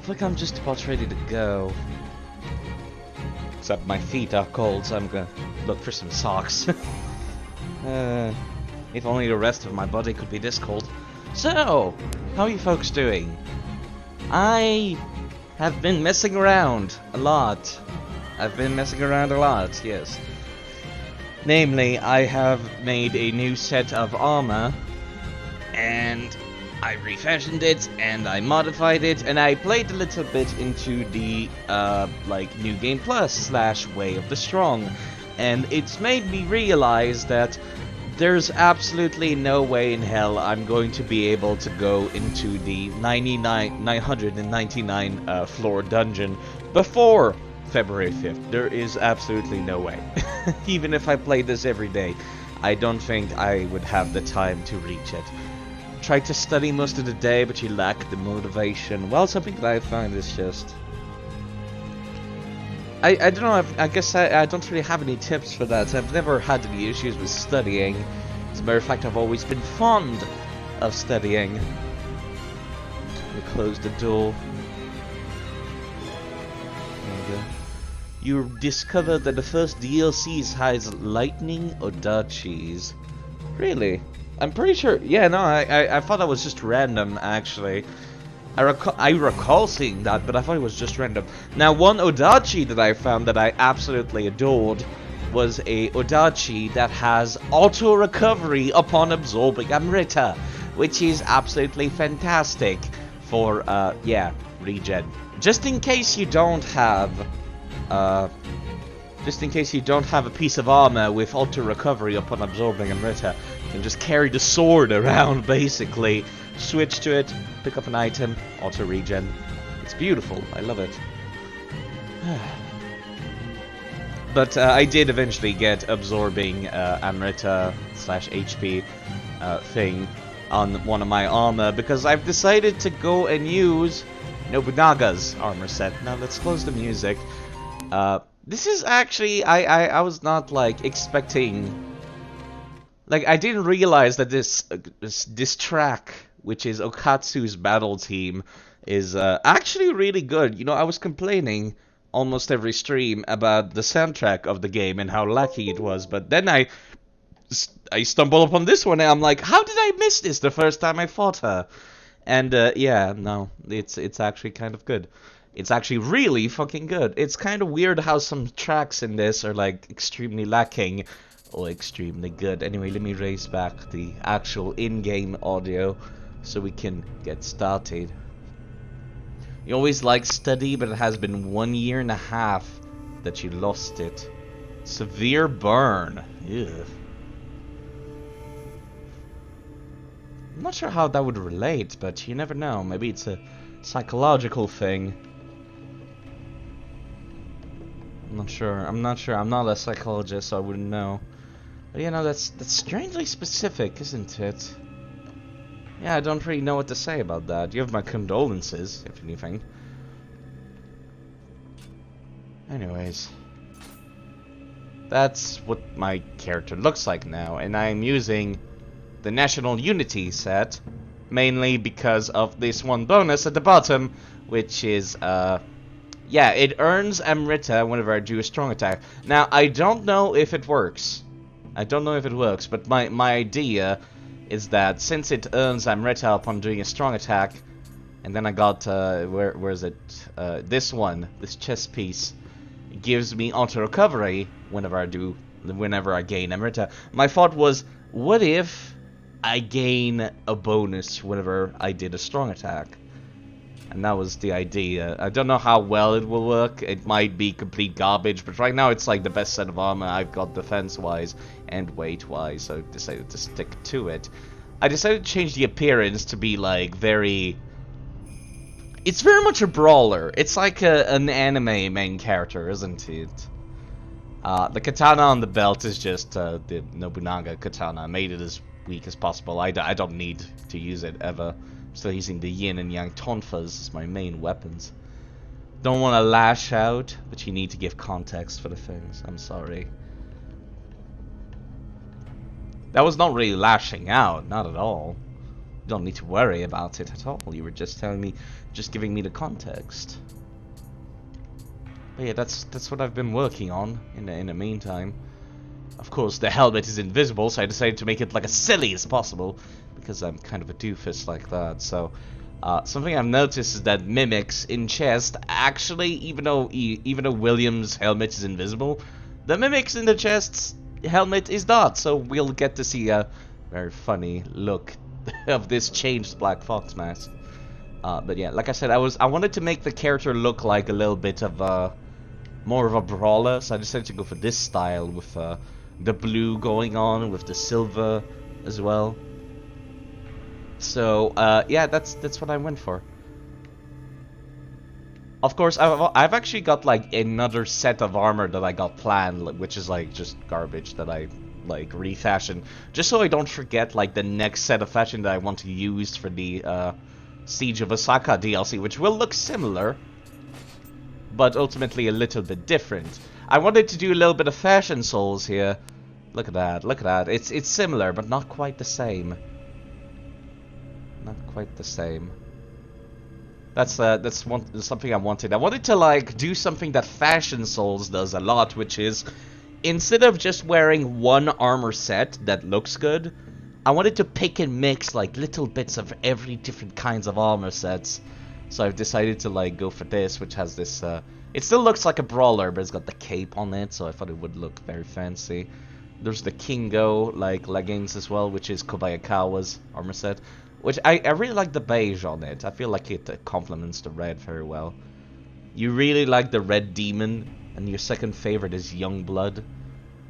feel like I'm just about ready to go. Except my feet are cold, so I'm gonna look for some socks. If only the rest of my body could be this cold. So, how are you folks doing? I have been messing around a lot. Yes. Namely, I have made a new set of armor, and I refashioned it, and I modified it, and I played a little bit into the, like, New Game Plus / Way of the Strong, and it's made me realize that there's absolutely no way in hell I'm going to be able to go into the 999 floor dungeon before February 5th. There is absolutely no way. Even if I played this every day, I don't think I would have the time to reach it. Tried to study most of the day, but you lack the motivation. Well, something that I find is just... I don't know, I guess I don't really have any tips for that. I've never had any issues with studying. As a matter of fact, I've always been fond of studying. We close the door. There we go. You discover that the first DLC has lightning odachis. Really? I'm pretty sure... Yeah, no, I thought that was just random, actually. I recall seeing that, but I thought it was just random. Now, one Odachi that I found that I absolutely adored was a Odachi that has auto recovery upon absorbing Amrita, which is absolutely fantastic for, yeah, regen. Just in case you don't have a piece of armor with auto recovery upon absorbing Amrita, you can just carry the sword around, basically. Switch to it, pick up an item, auto regen. It's beautiful, I love it. But I did eventually get absorbing Amrita / HP thing on one of my armor because I've decided to go and use Nobunaga's armor set. Now let's close the music. This is actually, I was not like expecting, like I didn't realize that this track, which is Okatsu's battle theme, is actually really good. You know, I was complaining almost every stream about the soundtrack of the game and how laggy it was, but then I stumbled upon this one and I'm like, how did I miss this the first time I fought her? And yeah, no, it's actually kind of good. It's actually really fucking good. It's kind of weird how some tracks in this are like extremely lacking or extremely good. Anyway, let me raise back the actual in-game audio so we can get started. You always like study, but it has been 1.5 years that you lost it. Severe burn. Ugh. I'm not sure how that would relate, but you never know. Maybe it's a psychological thing. I'm not sure. I'm not a psychologist, so I wouldn't know. But you know, that's strangely specific, isn't it? Yeah, I don't really know what to say about that. You have my condolences, if anything. Anyways. That's what my character looks like now, and I'm using the National Unity set, mainly because of this one bonus at the bottom, which is, yeah, it earns Amrita whenever I do a strong attack. Now, I don't know if it works. But my idea is that since it earns Amrita upon doing a strong attack, and then I got, where is it? This chest piece, gives me auto recovery whenever I gain Amrita. My thought was, what if I gain a bonus whenever I did a strong attack? And that was the idea. I don't know how well it will work. It might be complete garbage, but right now it's like the best set of armor I've got defense-wise and weight-wise, so I decided to stick to it. I decided to change the appearance to be like very... It's very much a brawler. It's like an anime main character, isn't it? The katana on the belt is just the Nobunaga katana. I made it as weak as possible. I don't need to use it ever. Still using the yin and yang tonfas as my main weapons. Don't want to lash out, but you need to give context for the things. I'm sorry. That was not really lashing out, not at all. You don't need to worry about it at all. You were just telling me, just giving me the context. But yeah, that's what I've been working on in the meantime. Of course, the helmet is invisible, so I decided to make it like as silly as possible, because I'm kind of a doofus like that. So, something I've noticed is that mimics in chest actually, even though William's helmet is invisible, the mimics in the chest's helmet is not. So we'll get to see a very funny look of this changed Black Fox mask. But yeah, like I said, I wanted to make the character look like a little bit of a more of a brawler, so I decided to go for this style with the blue going on with the silver as well. So yeah, that's what I went for. Of course, I've actually got like another set of armor that I got planned, which is like just garbage that I like refashion, just so I don't forget like the next set of fashion that I want to use for the Siege of Osaka DLC, which will look similar, but ultimately a little bit different. I wanted to do a little bit of fashion souls here. Look at that, look at that. It's similar, but not quite the same. Not quite the same. That's something I wanted. I wanted to like do something that Fashion Souls does a lot, which is instead of just wearing one armor set that looks good, I wanted to pick and mix like little bits of every different kinds of armor sets. So I've decided to like go for this, which has this. It still looks like a brawler, but it's got the cape on it, so I thought it would look very fancy. There's the Kingo like leggings as well, which is Kobayakawa's armor set. Which I really like the beige on it. I feel like it complements the red very well. You really like the red demon, and your second favorite is Youngblood.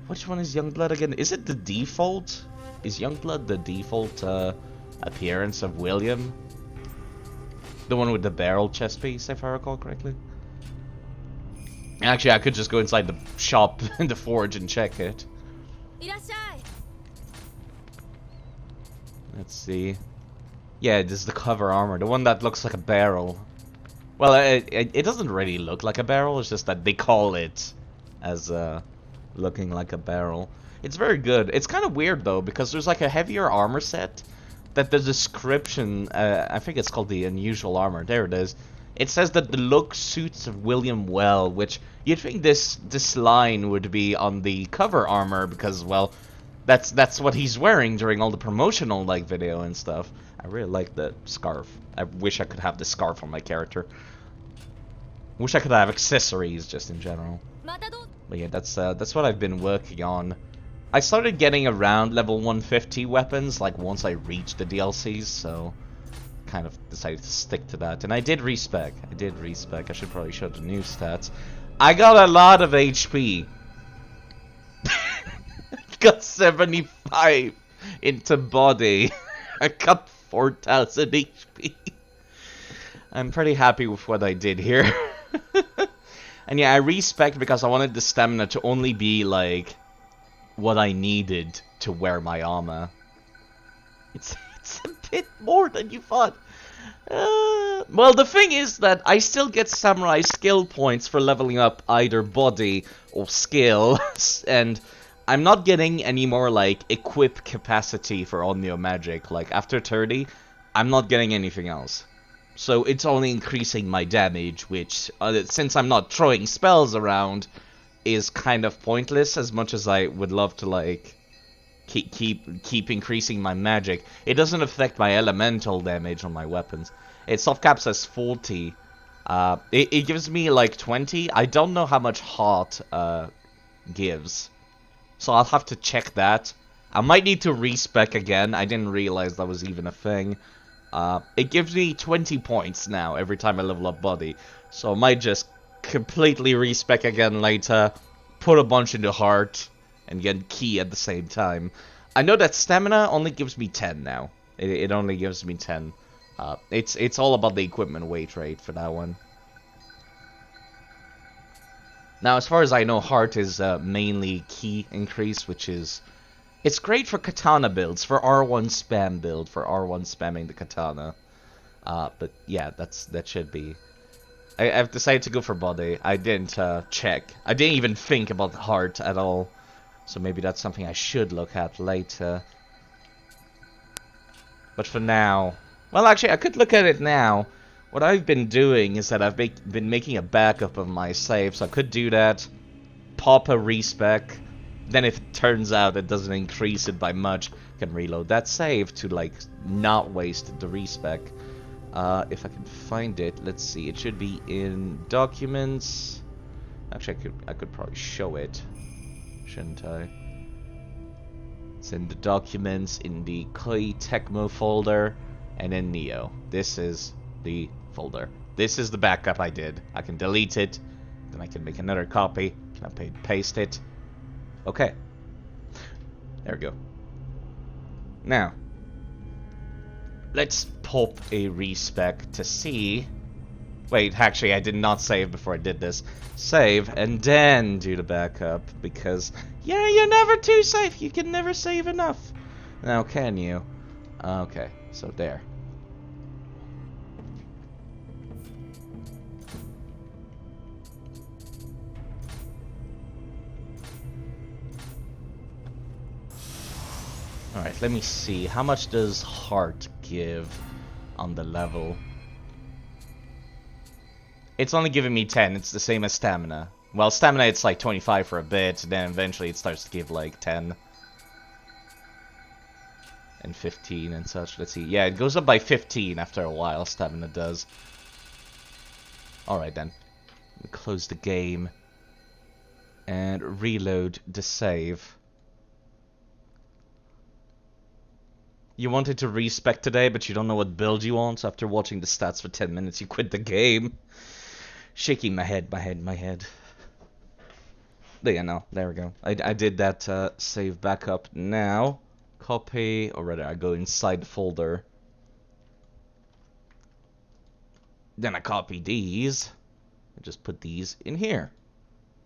Which one is Youngblood again? Is it the default? Is Youngblood the default appearance of William? The one with the barrel chest piece, if I recall correctly. Actually, I could just go inside the shop in the forge and check it. Let's see. Yeah, this is the cover armor, the one that looks like a barrel. Well, it doesn't really look like a barrel, it's just that they call it as looking like a barrel. It's very good. It's kind of weird though, because there's like a heavier armor set that the description, I think it's called the unusual armor, there it is. It says that the look suits William well, which you'd think this line would be on the cover armor, because, well, that's what he's wearing during all the promotional like video and stuff. I really like the scarf. I wish I could have the scarf on my character. Wish I could have accessories just in general. But yeah, that's what I've been working on. I started getting around level 150 weapons like once I reached the DLCs, so kind of decided to stick to that. And I did respec. I should probably show the new stats. I got a lot of HP. Got 75 into body. I got 4,000 HP. I'm pretty happy with what I did here. And yeah, I respec because I wanted the stamina to only be like what I needed to wear my armor. It's a bit more than you thought. Well, the thing is that I still get samurai skill points for leveling up either body or skill, and I'm not getting any more like equip capacity for all Nioh magic. Like after 30, I'm not getting anything else. So it's only increasing my damage, which since I'm not throwing spells around, is kind of pointless. As much as I would love to like keep increasing my magic, it doesn't affect my elemental damage on my weapons. It soft caps as 40. It gives me like 20. I don't know how much heart gives. So I'll have to check that. I might need to respec again. I didn't realize that was even a thing. It gives me 20 points now every time I level up body. So I might just completely respec again later, put a bunch into heart, and get key at the same time. I know that stamina only gives me 10 now. It only gives me 10. It's all about the equipment weight rate for that one. Now, as far as I know, heart is mainly key increase, which is... It's great for katana builds, for R1 spam build, for R1 spamming the katana. But yeah, that should be... I've decided to go for body. I didn't check. I didn't even think about the heart at all. So maybe that's something I should look at later. But for now... Well, actually, I could look at it now. What I've been doing is that I've been making a backup of my save, so I could do that, pop a respec, then if it turns out it doesn't increase it by much, I can reload that save to, like, not waste the respec. If I can find it, let's see, it should be in Documents. Actually, I could probably show it, shouldn't I? It's in the Documents, in the Koei Tecmo folder, and in Nioh. This is the folder. This is the backup I did. I can delete it, then I can make another copy, can I paste it? Okay. There we go. Now, let's pop a respec to see. Wait, actually, I did not save before I did this. Save, and then do the backup, because, yeah, you're never too safe. You can never save enough. Now, can you? Okay, so there. Alright, let me see. How much does heart give on the level? It's only giving me 10. It's the same as stamina. Well, stamina it's like 25 for a bit, then eventually it starts to give like 10. And 15 and such. Let's see. Yeah, it goes up by 15 after a while, stamina does. Alright then. Close the game. And reload the save. You wanted to respec today, but you don't know what build you want. So after watching the stats for 10 minutes, you quit the game. Shaking my head. There you know, there we go. I did that save backup now. Copy, or rather I go inside the folder. Then I copy these. I just put these in here.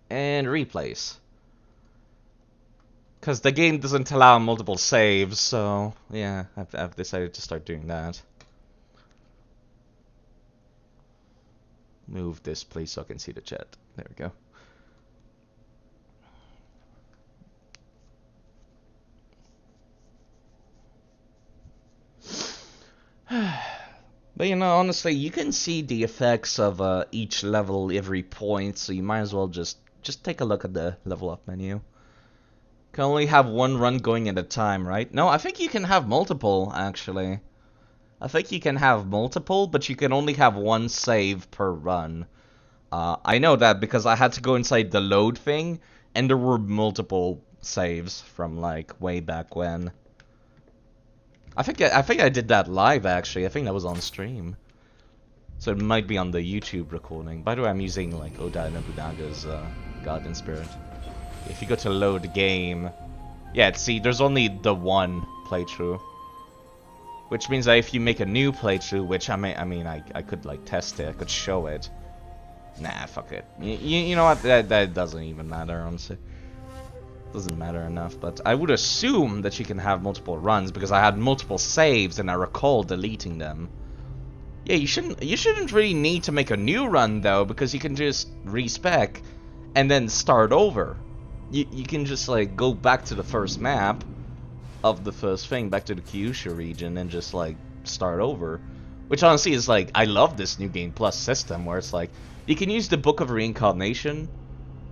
And replace. Because the game doesn't allow multiple saves, so yeah, I've decided to start doing that. Move this, please, so I can see the chat. There we go. But you know, honestly, you can see the effects of each level every point, so you might as well just take a look at the level up menu. Can only have one run going at a time, right? No, I think you can have multiple, actually. I think you can have multiple, but you can only have one save per run. I know that because I had to go inside the load thing, and there were multiple saves from, like, way back when. I think I did that live, actually. I think that was on stream. So it might be on the YouTube recording. By the way, I'm using, like, Oda Nobunaga's God and Spirit. If you go to load the game, yeah, see, there's only the one playthrough, which means that if you make a new playthrough, which I mean, I could like test it, I could show it. Nah, fuck it. You know what? That doesn't even matter, honestly. Doesn't matter enough. But I would assume that you can have multiple runs because I had multiple saves and I recall deleting them. Yeah, you shouldn't really need to make a new run though, because you can just respec and then start over. You can just like go back to the first map of the first thing, back to the Kyushu region, and just like start over. Which honestly is like, I love this New Game Plus system where it's like you can use the Book of Reincarnation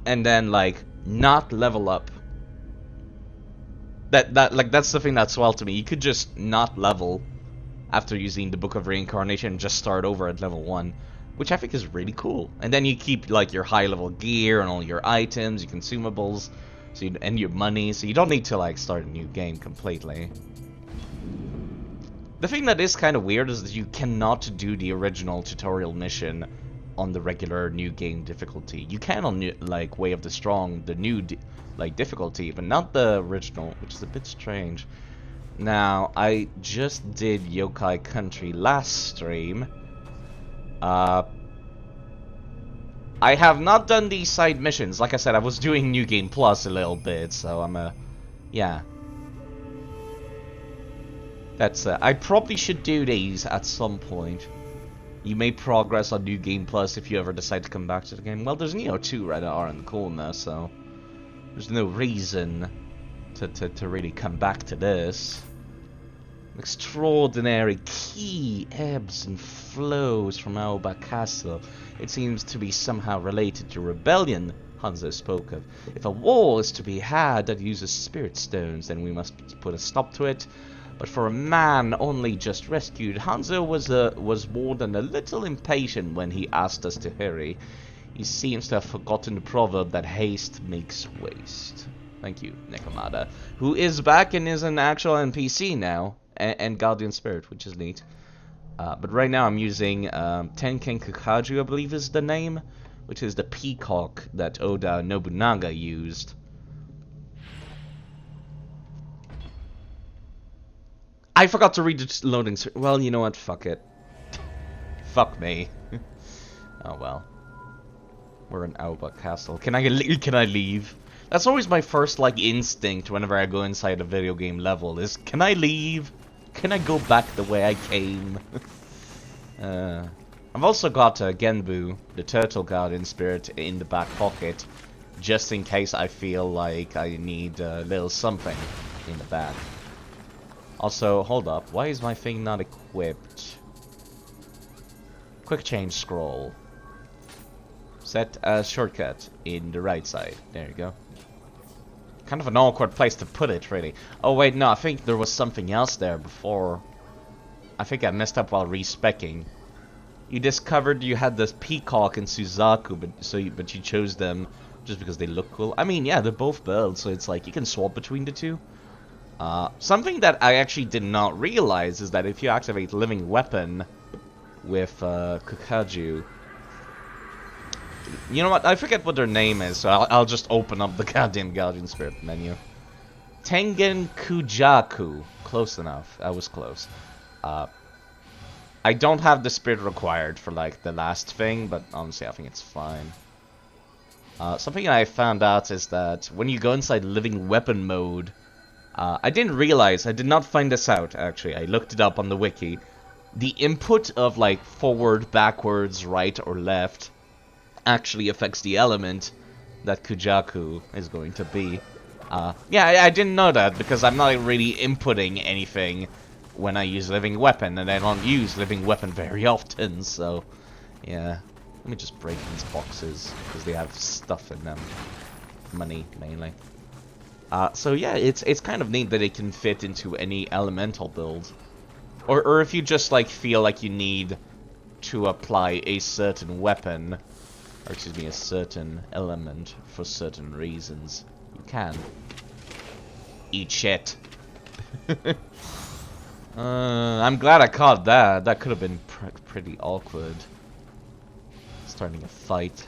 and then like not level up. That's the thing that's swell to me. You could just not level after using the Book of Reincarnation and just start over at level 1. Which I think is really cool. And then you keep like your high level gear and all your items, your consumables, and your money, so you don't need to like start a new game completely. The thing that is kind of weird is that you cannot do the original tutorial mission on the regular new game difficulty. You can on like Way of the Strong, the new like difficulty, but not the original, which is a bit strange. Now, I just did Yokai Country last stream. I have not done these side missions. Like I said, I was doing New Game Plus a little bit, so I'm yeah. That's I probably should do these at some point. You may progress on New Game Plus if you ever decide to come back to the game. Well, there's Nioh 2 right around the corner, so there's no reason to really come back to this. Extraordinary key ebbs and flows from Aoba Castle. It seems to be somehow related to rebellion Hanzo spoke of. If a war is to be had that uses spirit stones, then we must put a stop to it. But for a man only just rescued, Hanzo was more than a little impatient when he asked us to hurry. He seems to have forgotten the proverb that haste makes waste. Thank you, Nekomata, who is back and is an actual NPC now, and Guardian Spirit, which is neat. But right now I'm using Tenken Kukaju, I believe is the name, which is the peacock that Oda Nobunaga used. I forgot to read the loading screen. Well, you know what? Fuck it. Fuck me. Oh well. We're in Aoba Castle. Can I leave? That's always my first like instinct whenever I go inside a video game level is, can I leave? Can I go back the way I came? I've also got Genbu, the turtle guardian spirit, in the back pocket, just in case I feel like I need a little something in the back. Also, hold up, why is my thing not equipped? Quick change scroll. Set a shortcut in the right side. There you go. Kind of an awkward place to put it, really. Oh wait, no, I think there was something else there before. I think I messed up while respecking. You discovered you had this peacock and Suzaku, but you chose them just because they look cool. I mean, yeah, they're both builds, so it's like you can swap between the two. Something that I actually did not realize is that if you activate Living Weapon with Kukaju, you know what? I forget what their name is, so I'll just open up the goddamn Guardian Spirit menu. Tengen Kujaku. Close enough. I was close. I don't have the spirit required for like the last thing, but honestly I think it's fine. Something I found out is that when you go inside Living Weapon mode, I didn't realize, I did not find this out actually, I looked it up on the wiki. The input of like forward, backwards, right or left actually affects the element that Kujaku is going to be. Yeah, I didn't know that because I'm not really inputting anything when I use Living Weapon, and I don't use Living Weapon very often, so yeah. Let me just break these boxes because they have stuff in them. Money, mainly. So yeah, it's kind of neat that it can fit into any elemental build. Or if you just like feel like you need to apply a certain weapon, or excuse me, a certain element for certain reasons, you can. Eat shit. I'm glad I caught that. That could have been pretty awkward. Starting a fight,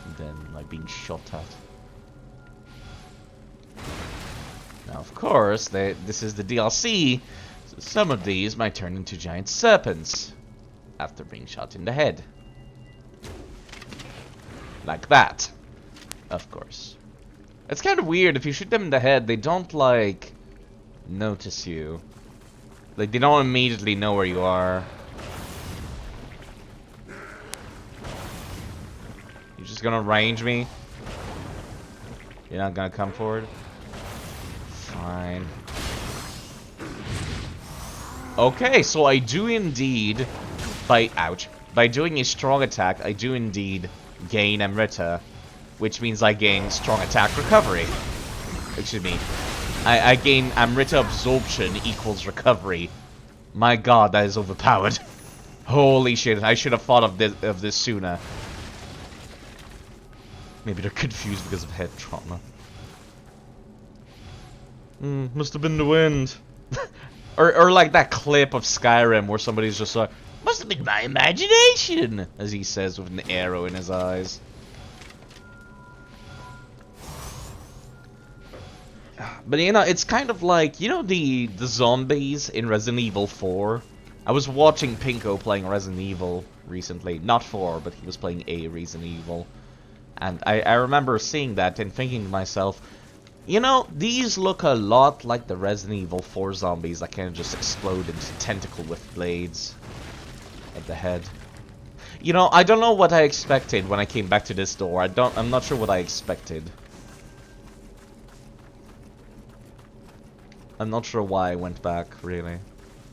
and then like being shot at. Now, of course, this is the DLC, so some of these might turn into giant serpents after being shot in the head. Like that, of course. It's kind of weird, if you shoot them in the head, they don't, like, notice you. Like, they don't immediately know where you are. You're just gonna range me? You're not gonna come forward? Fine. Okay, so I do indeed, by doing a strong attack, I do indeed gain Amrita, which means I gain strong attack recovery. Excuse me. I gain Amrita absorption equals recovery. My god, that is overpowered. Holy shit, I should have thought of this sooner. Maybe they're confused because of head trauma. Must have been the wind. or like that clip of Skyrim where somebody's just like, must have been my imagination, as he says with an arrow in his eyes. But you know, it's kind of like, you know the zombies in Resident Evil 4? I was watching Pinko playing Resident Evil recently. Not 4, but he was playing a Resident Evil. And I remember seeing that and thinking to myself, you know, these look a lot like the Resident Evil 4 zombies that kind of just explode into tentacle with blades at the head. You know, I don't know what I expected when I came back to this door. I'm not sure what I expected. I'm not sure why I went back, really.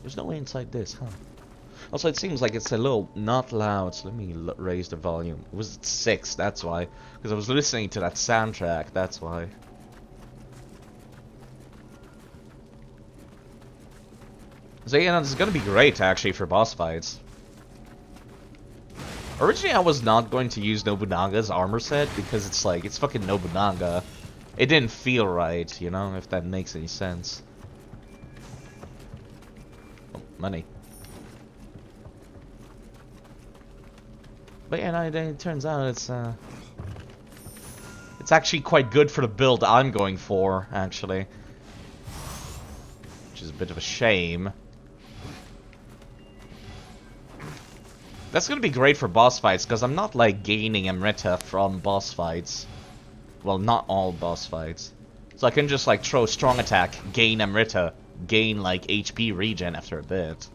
There's no way inside this, huh? Also, it seems like it's a little not loud, so let me raise the volume. It was at 6, that's why. Because I was listening to that soundtrack, that's why. So yeah, this is gonna be great, actually, for boss fights. Originally, I was not going to use Nobunaga's armor set, because it's like, it's fucking Nobunaga. It didn't feel right, you know, if that makes any sense. Oh, money. But yeah, no, it turns out it's actually quite good for the build I'm going for, actually. Which is a bit of a shame. That's gonna be great for boss fights, because I'm not, like, gaining Amrita from boss fights. Well, not all boss fights. So I can just, like, throw strong attack, gain Amrita, gain, like, HP regen after a bit.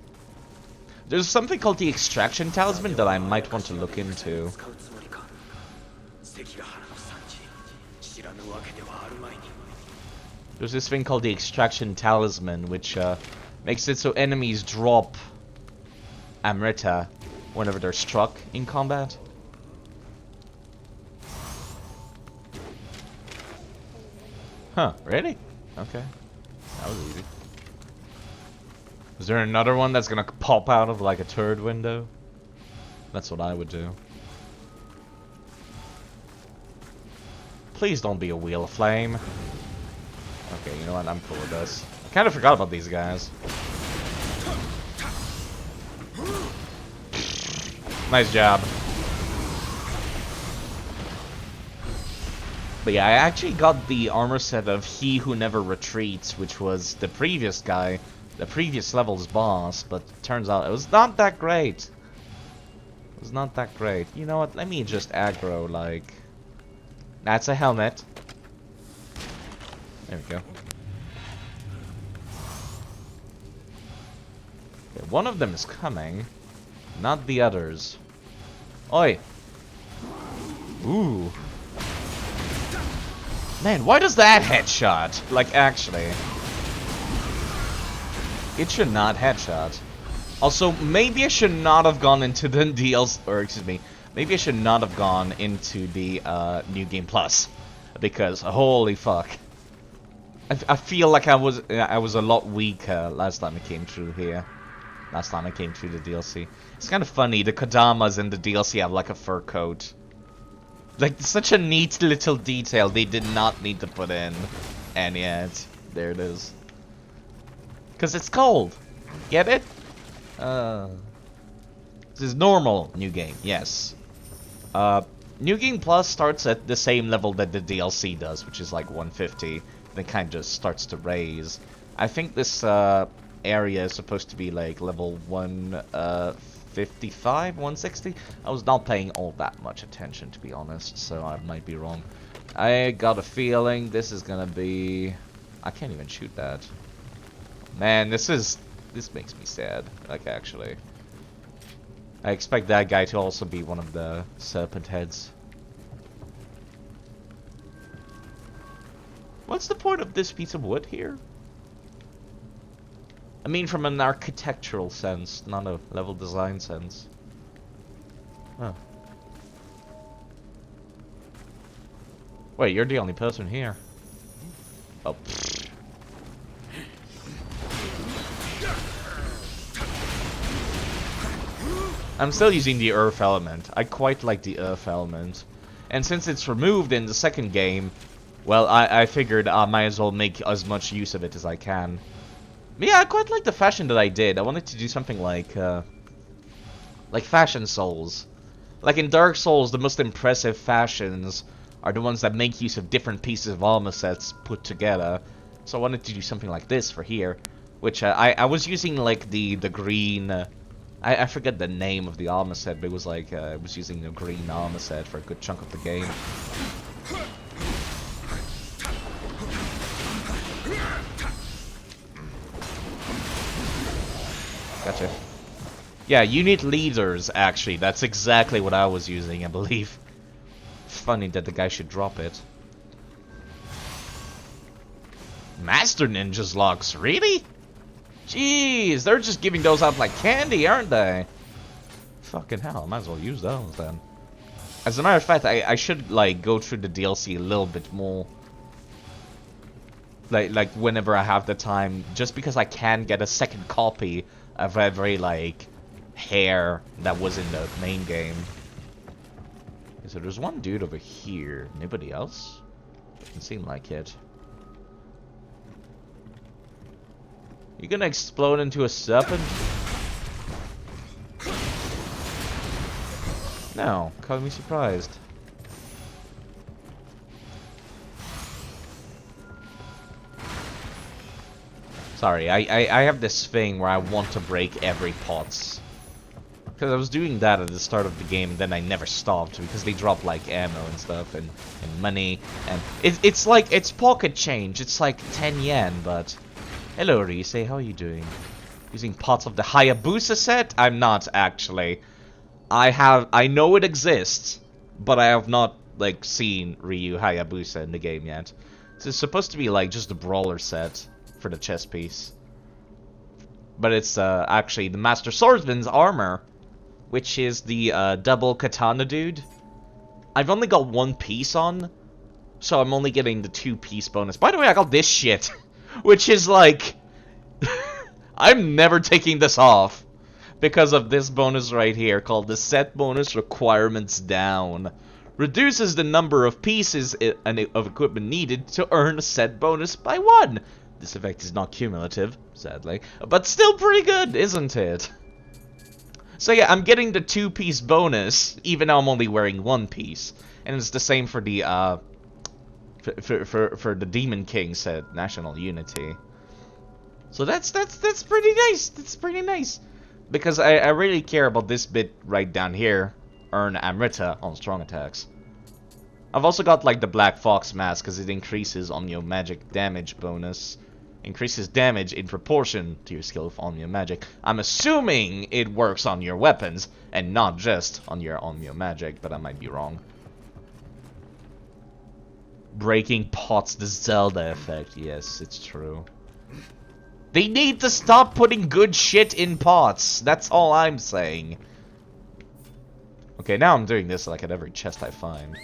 There's something called the Extraction Talisman that I might want to look into. There's this thing called the Extraction Talisman, which makes it so enemies drop Amrita whenever they're struck in combat. Huh, really? Okay. That was easy. Is there another one that's gonna pop out of like a turret window? That's what I would do. Please don't be a wheel of flame. Okay, you know what? I'm cool with this. I kind of forgot about these guys. Nice job. But yeah, I actually got the armor set of He Who Never Retreats, which was the previous guy, the previous level's boss, but turns out it was not that great. It was not that great. You know what? Let me just aggro, like... That's a helmet. There we go. Okay, one of them is coming, not the others. Oi! Ooh. Man, why does that headshot? Like, actually. It should not headshot. Also, maybe I should not have gone into the DLC, or excuse me, maybe I should not have gone into the New Game Plus, because holy fuck, I feel like I was a lot weaker last time I came through here. Last time I came through the DLC. It's kind of funny. The Kodamas in the DLC have like a fur coat. Like, such a neat little detail they did not need to put in, and yet there it is. Because it's cold. Get it? This is normal New Game, yes. New Game Plus starts at the same level that the DLC does, which is like 150. Then kind of just starts to raise. I think this area is supposed to be like level 155, 160. I was not paying all that much attention, to be honest, so I might be wrong. I got a feeling this is gonna be... I can't even shoot that. Man, this makes me sad, like, actually. I expect that guy to also be one of the serpent heads. What's the point of this piece of wood here? I mean from an architectural sense, not a level design sense. Oh. Wait, you're the only person here. Oh. I'm still using the earth element. I quite like the earth element. And since it's removed in the second game, well, I figured I might as well make as much use of it as I can. But yeah, I quite like the fashion that I did. I wanted to do something like Fashion Souls. Like in Dark Souls, the most impressive fashions are the ones that make use of different pieces of armor sets put together. So I wanted to do something like this for here. Which, I was using like the green... I forget the name of the armor set, but it was like, I was using the green armor set for a good chunk of the game. Gotcha. Yeah, unit leaders, actually. That's exactly what I was using, I believe. Funny that the guy should drop it. Master Ninja's locks, really? Jeez, they're just giving those out like candy, aren't they? Fucking hell, I might as well use those then. As a matter of fact, I should like go through the DLC a little bit more. Like whenever I have the time, just because I can get a second copy of every like hair that was in the main game. Okay, so there's one dude over here. Anybody else? Doesn't seem like it. You gonna explode into a serpent? No, caught me surprised. Sorry, I have this thing where I want to break every pots. Because I was doing that at the start of the game, and then I never stopped, because they drop, like, ammo and stuff, and money, and... It's like, it's pocket change, it's like 10 yen, but... Hello, Rise, how are you doing? Using pots of the Hayabusa set? I'm not, actually. I know it exists, but I have not, like, seen Ryu Hayabusa in the game yet. So it's supposed to be, like, just a brawler set for the chess piece. But it's, actually the Master Swordsman's armor, which is the, double katana dude. I've only got one piece on, so I'm only getting the 2-piece bonus. By the way, I got this shit, which is, like... I'm never taking this off. Because of this bonus right here, called the Set Bonus Requirements Down. Reduces the number of pieces of equipment needed to earn a set bonus by 1. This effect is not cumulative, sadly, but still pretty good, isn't it? So yeah, I'm getting the 2-piece bonus, even though I'm only wearing 1 piece. And it's the same for the, for the Demon King set, National Unity. So that's pretty nice, that's pretty nice. Because I really care about this bit right down here. Earn Amrita on strong attacks. I've also got like the Black Fox mask because it increases Omnio Magic damage bonus. Increases damage in proportion to your skill of Omnio Magic. I'm assuming it works on your weapons and not just on your Omnio Magic, but I might be wrong. Breaking pots, the Zelda effect. Yes, it's true. They need to stop putting good shit in pots. That's all I'm saying. Okay, now I'm doing this like at every chest I find.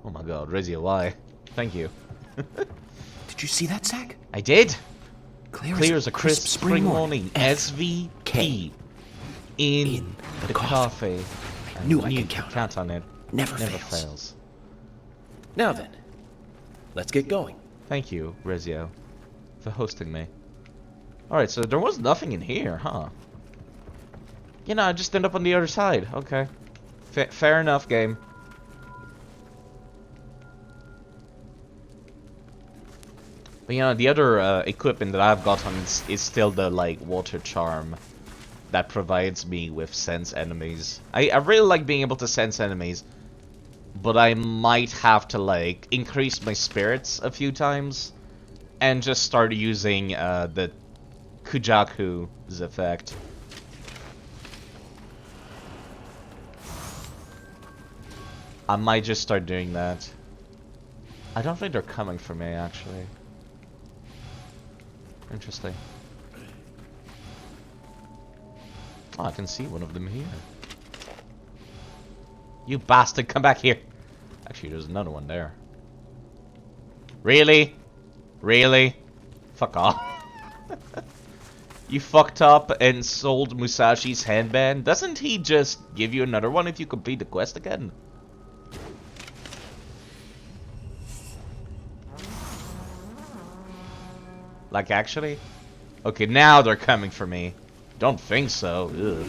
Oh my god, Rizia, why? Thank you. Did you see that, Zack? I did. Clear as a crisp spring morning. SVP. In the cafe. I knew I could count on it. Never fails. fails. Now then, let's get going. Thank you, Rezio, for hosting me. Alright, so there was nothing in here, huh? You know, I just ended up on the other side. Okay. Fair enough, game. But you know, the other equipment that I've got on is still the, like, water charm that provides me with sense enemies. I really like being able to sense enemies. But I might have to, like, increase my spirits a few times. And just start using, the Kujaku's effect. I might just start doing that. I don't think they're coming for me, actually. Interesting. Oh, I can see one of them here. You bastard, come back here. Actually, there's another one there. Really? Really? Fuck off. You fucked up and sold Musashi's handband? Doesn't he just give you another one if you complete the quest again? Like, actually? Okay, now they're coming for me. Don't think so. Ugh.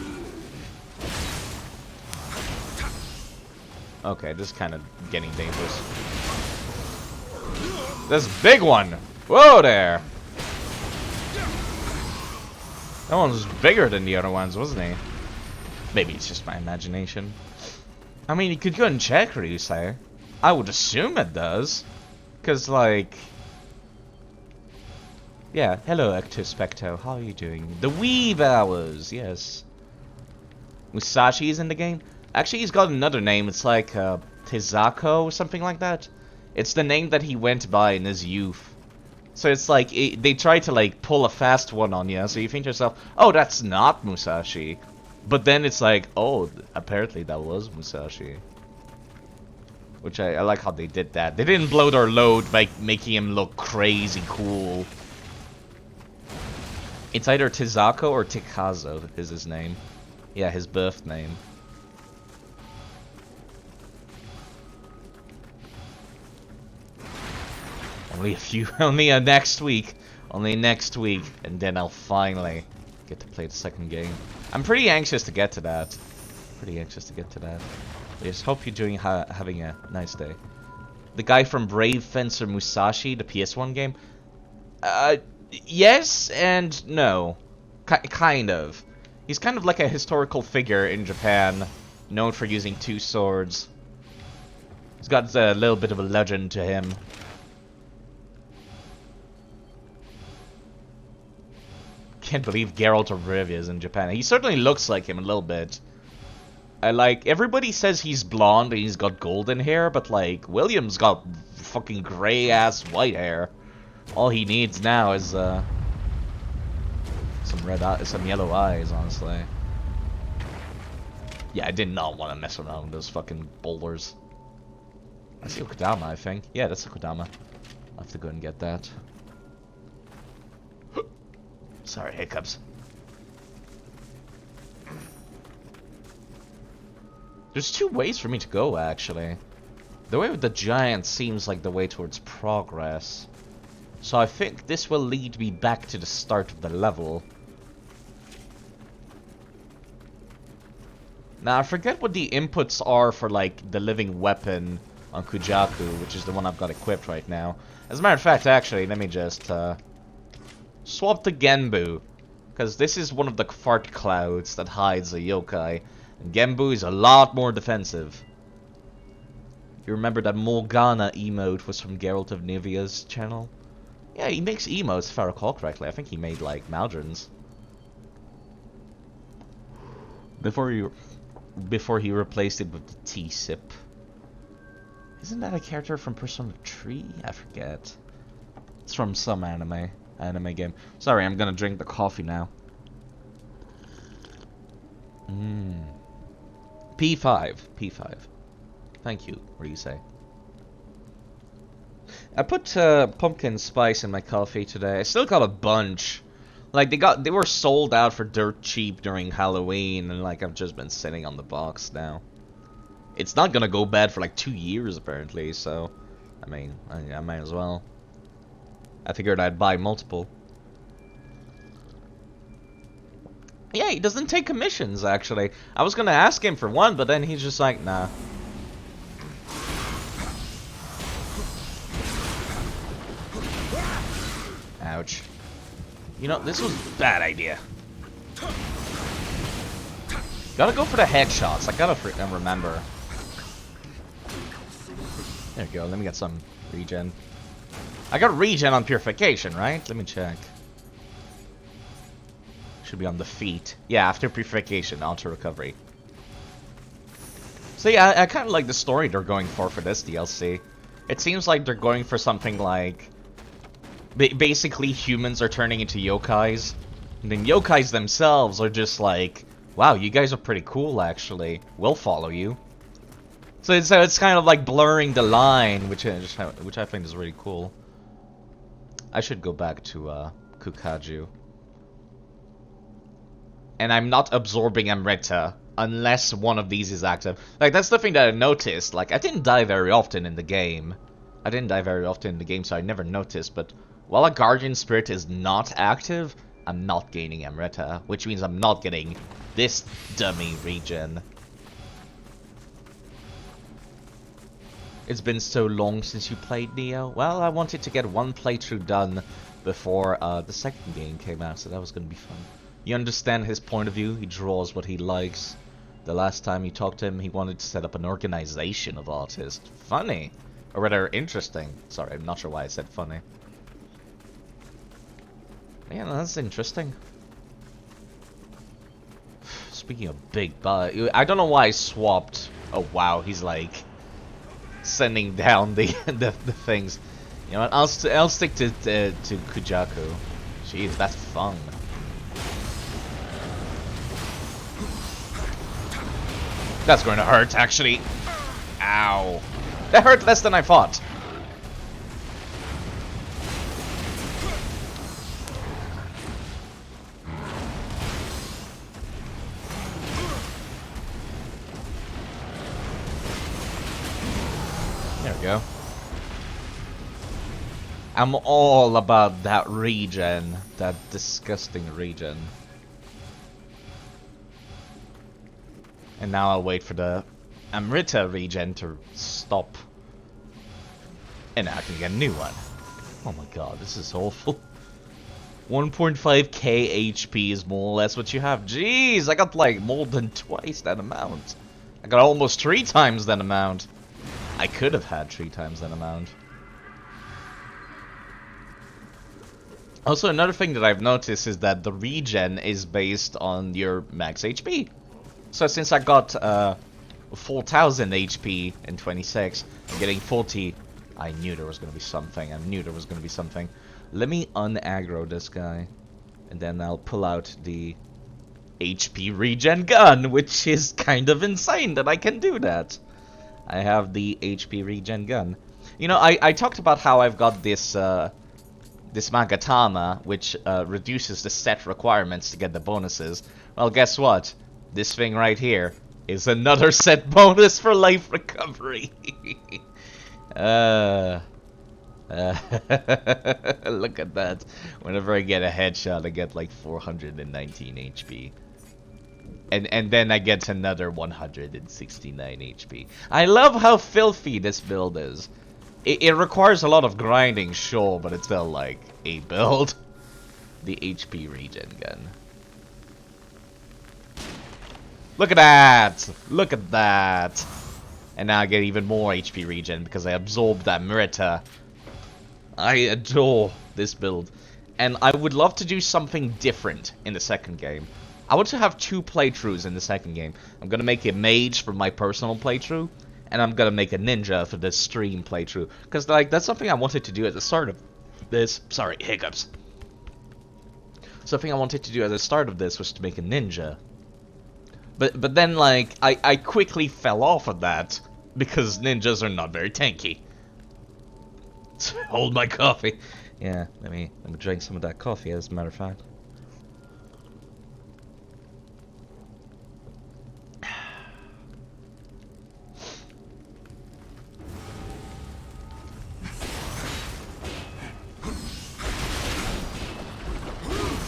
Okay, this is kind of getting dangerous. This big one! Whoa there! That one was bigger than the other ones, wasn't he? Maybe it's just my imagination. I mean, you could go and check, Ryusei. I would assume it does. Because, like... Yeah, hello, Active Specto. How are you doing? The Weave Hours, yes. Musashi is in the game? Actually, he's got another name. It's like, Tizako or something like that. It's the name that he went by in his youth. So it's like, they try to like pull a fast one on you, so you think to yourself, oh, that's not Musashi. But then it's like, oh, apparently that was Musashi. Which I like how they did that. They didn't blow their load by making him look crazy cool. It's either Tizako or Tikazo is his name. Yeah, his birth name. Only next week. Only next week, and then I'll finally get to play the second game. I'm pretty anxious to get to that. I just hope you're having a nice day. The guy from Brave Fencer Musashi, the PS1 game? Yes and no. Kind of. He's kind of like a historical figure in Japan, known for using two swords. He's got a little bit of a legend to him. Can't believe Geralt of Rivia is in Japan. He certainly looks like him a little bit. Everybody says he's blonde and he's got golden hair, but, like, William's got fucking gray-ass white hair. All he needs now is, some yellow eyes, honestly. Yeah, I did not want to mess around with those fucking boulders. That's the Okudama, I think. Yeah, that's the Okudama. I'll have to go and get that. Sorry, hiccups. There's two ways for me to go, actually. The way with the giant seems like the way towards progress. So I think this will lead me back to the start of the level. Now, I forget what the inputs are for, like, the living weapon on Kujaku, which is the one I've got equipped right now. As a matter of fact, actually, let me just, swap to Genbu. Because this is one of the fart clouds that hides a yokai. And Genbu is a lot more defensive. You remember that Morgana emote was from Geralt of Rivia's channel? Yeah, he makes emotes, if I recall correctly. I think he made, like, Maldrons. Before he replaced it with the T-Sip. Isn't that a character from Persona 3? I forget. It's from some anime game. Sorry, I'm gonna drink the coffee now. P5. Thank you, what do you say? I put pumpkin spice in my coffee today. I still got a bunch. Like, they were sold out for dirt cheap during Halloween, and like, I've just been sitting on the box now. It's not gonna go bad for like 2 years, apparently, so, I mean, I might as well. I figured I'd buy multiple. Yeah, he doesn't take commissions, actually. I was gonna ask him for one, but then he's just like, nah. Ouch. You know, this was a bad idea. Gotta go for the headshots. I gotta remember. There you go. Let me get some regen. I got regen on purification, right? Let me check. Should be on the feet. Yeah, after purification, onto recovery. So yeah, I kind of like the story they're going for this DLC. It seems like they're going for something like... basically, humans are turning into yokais. And then yokais themselves are just like, wow, you guys are pretty cool, actually. We'll follow you. So it's kind of like blurring the line, which I think is really cool. I should go back to Kukaju. And I'm not absorbing Amrita unless one of these is active. Like, that's the thing that I noticed. Like, I didn't die very often in the game. So I never noticed. But while a Guardian Spirit is not active, I'm not gaining Amrita, which means I'm not getting this dummy regen. It's been so long since you played Nioh. Well, I wanted to get one playthrough done before the second game came out, so that was going to be fun. You understand his point of view, he draws what he likes. The last time you talked to him, he wanted to set up an organization of artists. Funny. Or rather, interesting. Sorry, I'm not sure why I said funny. Yeah, that's interesting. Speaking of big butt, I don't know why I swapped. Oh wow, he's like sending down the the things. You know what? I'll stick to Kujaku. Jeez, that's fun. That's going to hurt, actually. Ow. That hurt less than I thought. There we go. I'm all about that regen. That disgusting regen. And now I'll wait for the Amrita regen to stop. And now I can get a new one. Oh my god, this is awful. 1.5k HP is more or less what you have. Jeez, I got like more than twice that amount. I got almost 3 times that amount. I could have had 3 times that amount. Also, another thing that I've noticed is that the regen is based on your max HP. So since I got 4,000 HP in 26, I'm getting 40. I knew there was going to be something. I knew there was going to be something. Let me un-aggro this guy. And then I'll pull out the HP regen gun, which is kind of insane that I can do that. I have the HP regen gun. You know, I talked about how I've got this this Magatama, which reduces the set requirements to get the bonuses. Well, guess what? This thing right here is another set bonus for life recovery. Look at that. Whenever I get a headshot, I get like 419 HP. And then I get another 169 HP. I love how filthy this build is. It requires a lot of grinding, sure, but it's still like a build. The HP regen gun. Look at that! Look at that! And now I get even more HP regen because I absorbed that Merita. I adore this build. And I would love to do something different in the second game. I want to have 2 playthroughs in the second game. I'm gonna make a mage for my personal playthrough, and I'm gonna make a ninja for the stream playthrough. Because, like, that's something I wanted to do at the start of this. Sorry, hiccups. Something I wanted to do at the start of this was to make a ninja. But then, like, I quickly fell off of that because ninjas are not very tanky. Hold my coffee. Yeah, let me drink some of that coffee, as a matter of fact.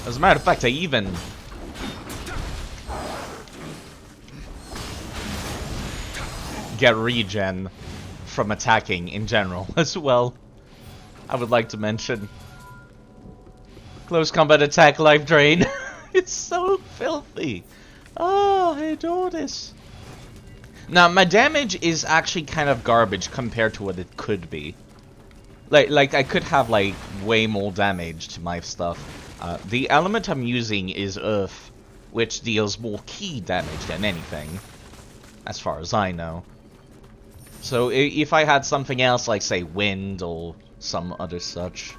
As a matter of fact, I even get regen from attacking in general as well. I would like to mention close combat attack life drain. It's so filthy. Oh, I adore this. Now, my damage is actually kind of garbage compared to what it could be. Like I could have like way more damage to my stuff. The element I'm using is Earth, which deals more key damage than anything, as far as I know. So if I had something else, like say wind or some other such,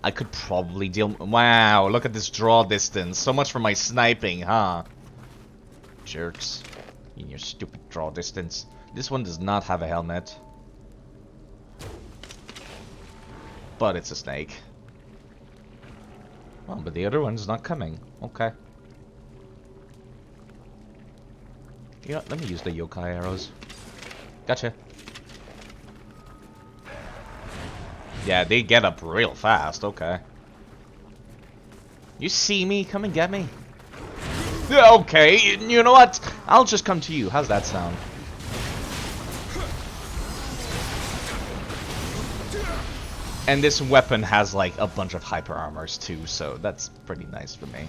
I could probably deal... Wow, look at this draw distance. So much for my sniping, huh? Jerks. In your stupid draw distance. This one does not have a helmet. But it's a snake. Oh, but the other one's not coming. Okay. Yeah, let me use the yokai arrows. Gotcha. Yeah, they get up real fast. Okay. You see me? Come and get me. Yeah, okay, you know what? I'll just come to you. How's that sound? And this weapon has like a bunch of hyper armors too, so that's pretty nice for me.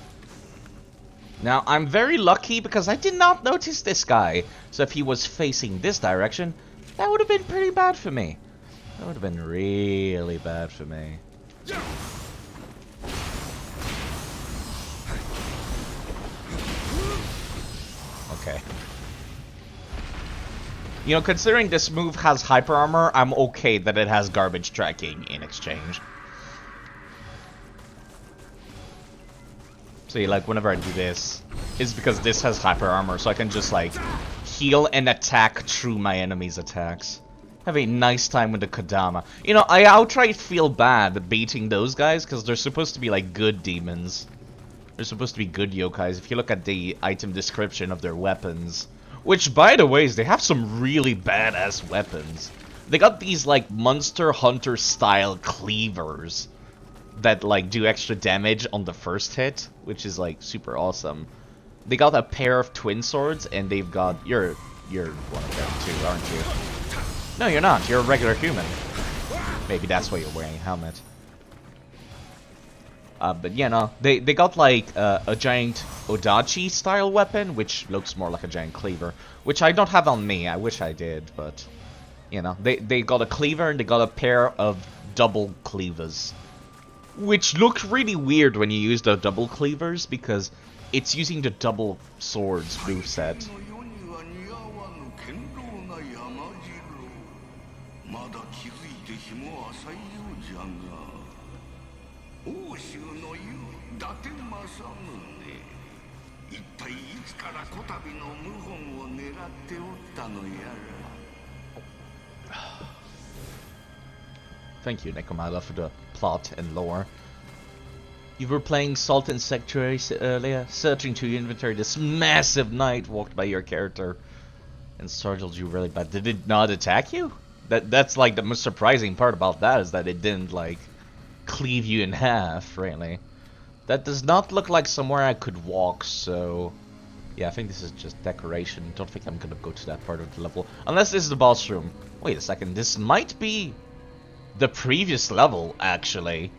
Now, I'm very lucky because I did not notice this guy. So if he was facing this direction, that would have been pretty bad for me. That would have been really bad for me. Okay. You know, considering this move has hyper armor, I'm okay that it has garbage tracking in exchange. See, like, whenever I do this, it's because this has hyper armor, so I can just, like, heal and attack through my enemy's attacks. Have a nice time with the Kodama. You know, I outright feel bad beating those guys, because they're supposed to be, like, good demons. They're supposed to be good yokais. If you look at the item description of their weapons, which, by the way, they have some really badass weapons. They got these, like, Monster Hunter-style cleavers that, like, do extra damage on the first hit, which is, like, super awesome. They got a pair of twin swords, and they've got... You're one of them, too, aren't you? No, you're not. You're a regular human. Maybe that's why you're wearing a helmet. But yeah, no, they got like a giant Odachi style weapon, which looks more like a giant cleaver, which I don't have on me. I wish I did, but you know, they got a cleaver and they got a pair of double cleavers, which look really weird when you use the double cleavers because it's using the double swords moveset. Thank you, Nekomala, for the plot and lore. You were playing Salt and Sanctuary earlier, searching through your inventory. This massive knight walked by your character and startled you really bad. Did it not attack you? That's like the most surprising part about that is that it didn't like cleave you in half, really. That does not look like somewhere I could walk, so yeah, I think this is just decoration. Don't think I'm gonna go to that part of the level. Unless this is the boss room. Wait a second, this might be the previous level, actually.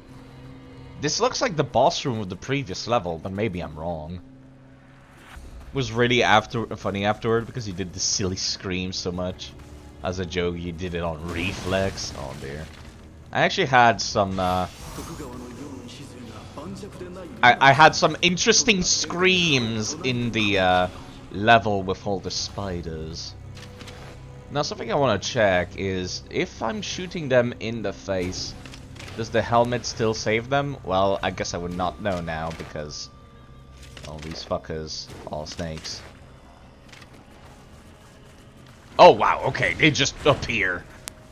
This looks like the boss room of the previous level, but maybe I'm wrong. It was really funny afterward because he did the silly scream so much. As a joke, he did it on reflex. Oh dear. I actually had some I had some interesting screams in the level with all the spiders. Now, something I want to check is if I'm shooting them in the face, does the helmet still save them? Well, I guess I would not know now because all these fuckers, all snakes. Oh wow, okay, they just appear.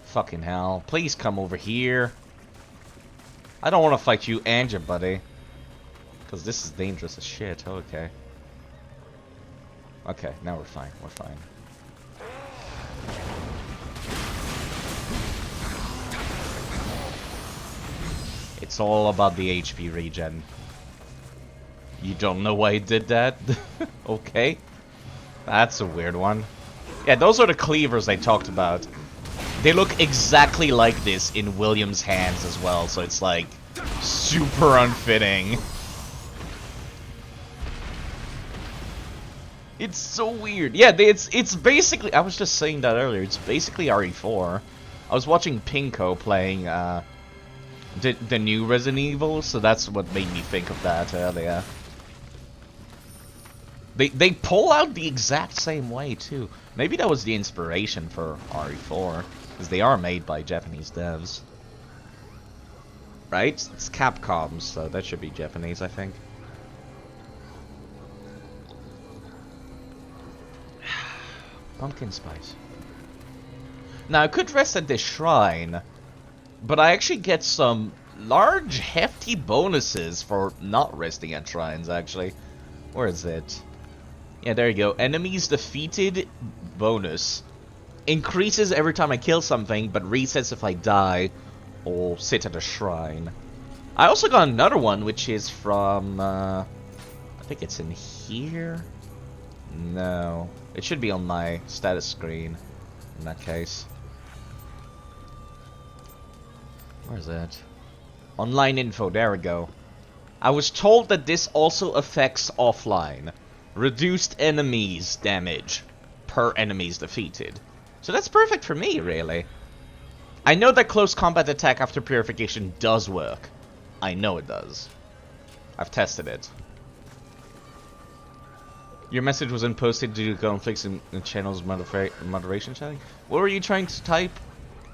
Fucking hell, please come over here. I don't want to fight you and your buddy. Because this is dangerous as shit, okay. Okay, now we're fine, we're fine. It's all about the HP regen. You don't know why he did that? Okay. That's a weird one. Yeah, those are the cleavers I talked about. They look exactly like this in William's hands as well, so it's like super unfitting. It's so weird. Yeah, it's basically, I was just saying that earlier, it's basically RE4. I was watching Pinko playing the new Resident Evil, so that's what made me think of that earlier. They pull out the exact same way too. Maybe that was the inspiration for RE4, because they are made by Japanese devs. Right? It's Capcom, so that should be Japanese, I think. Pumpkin spice. Now, I could rest at this shrine, but I actually get some large, hefty bonuses for not resting at shrines, actually. Where is it? Yeah, there you go. Enemies defeated bonus. Increases every time I kill something, but resets if I die or sit at a shrine. I also got another one, which is from, I think it's in here? No. It should be on my status screen, in that case. Where's that? Online info, there we go. I was told that this also affects offline. Reduced enemies damage per enemies defeated. So that's perfect for me, really. I know that close combat attack after purification does work. I know it does. I've tested it. Your message wasn't posted due to conflicts in the channel's moderation setting? What were you trying to type?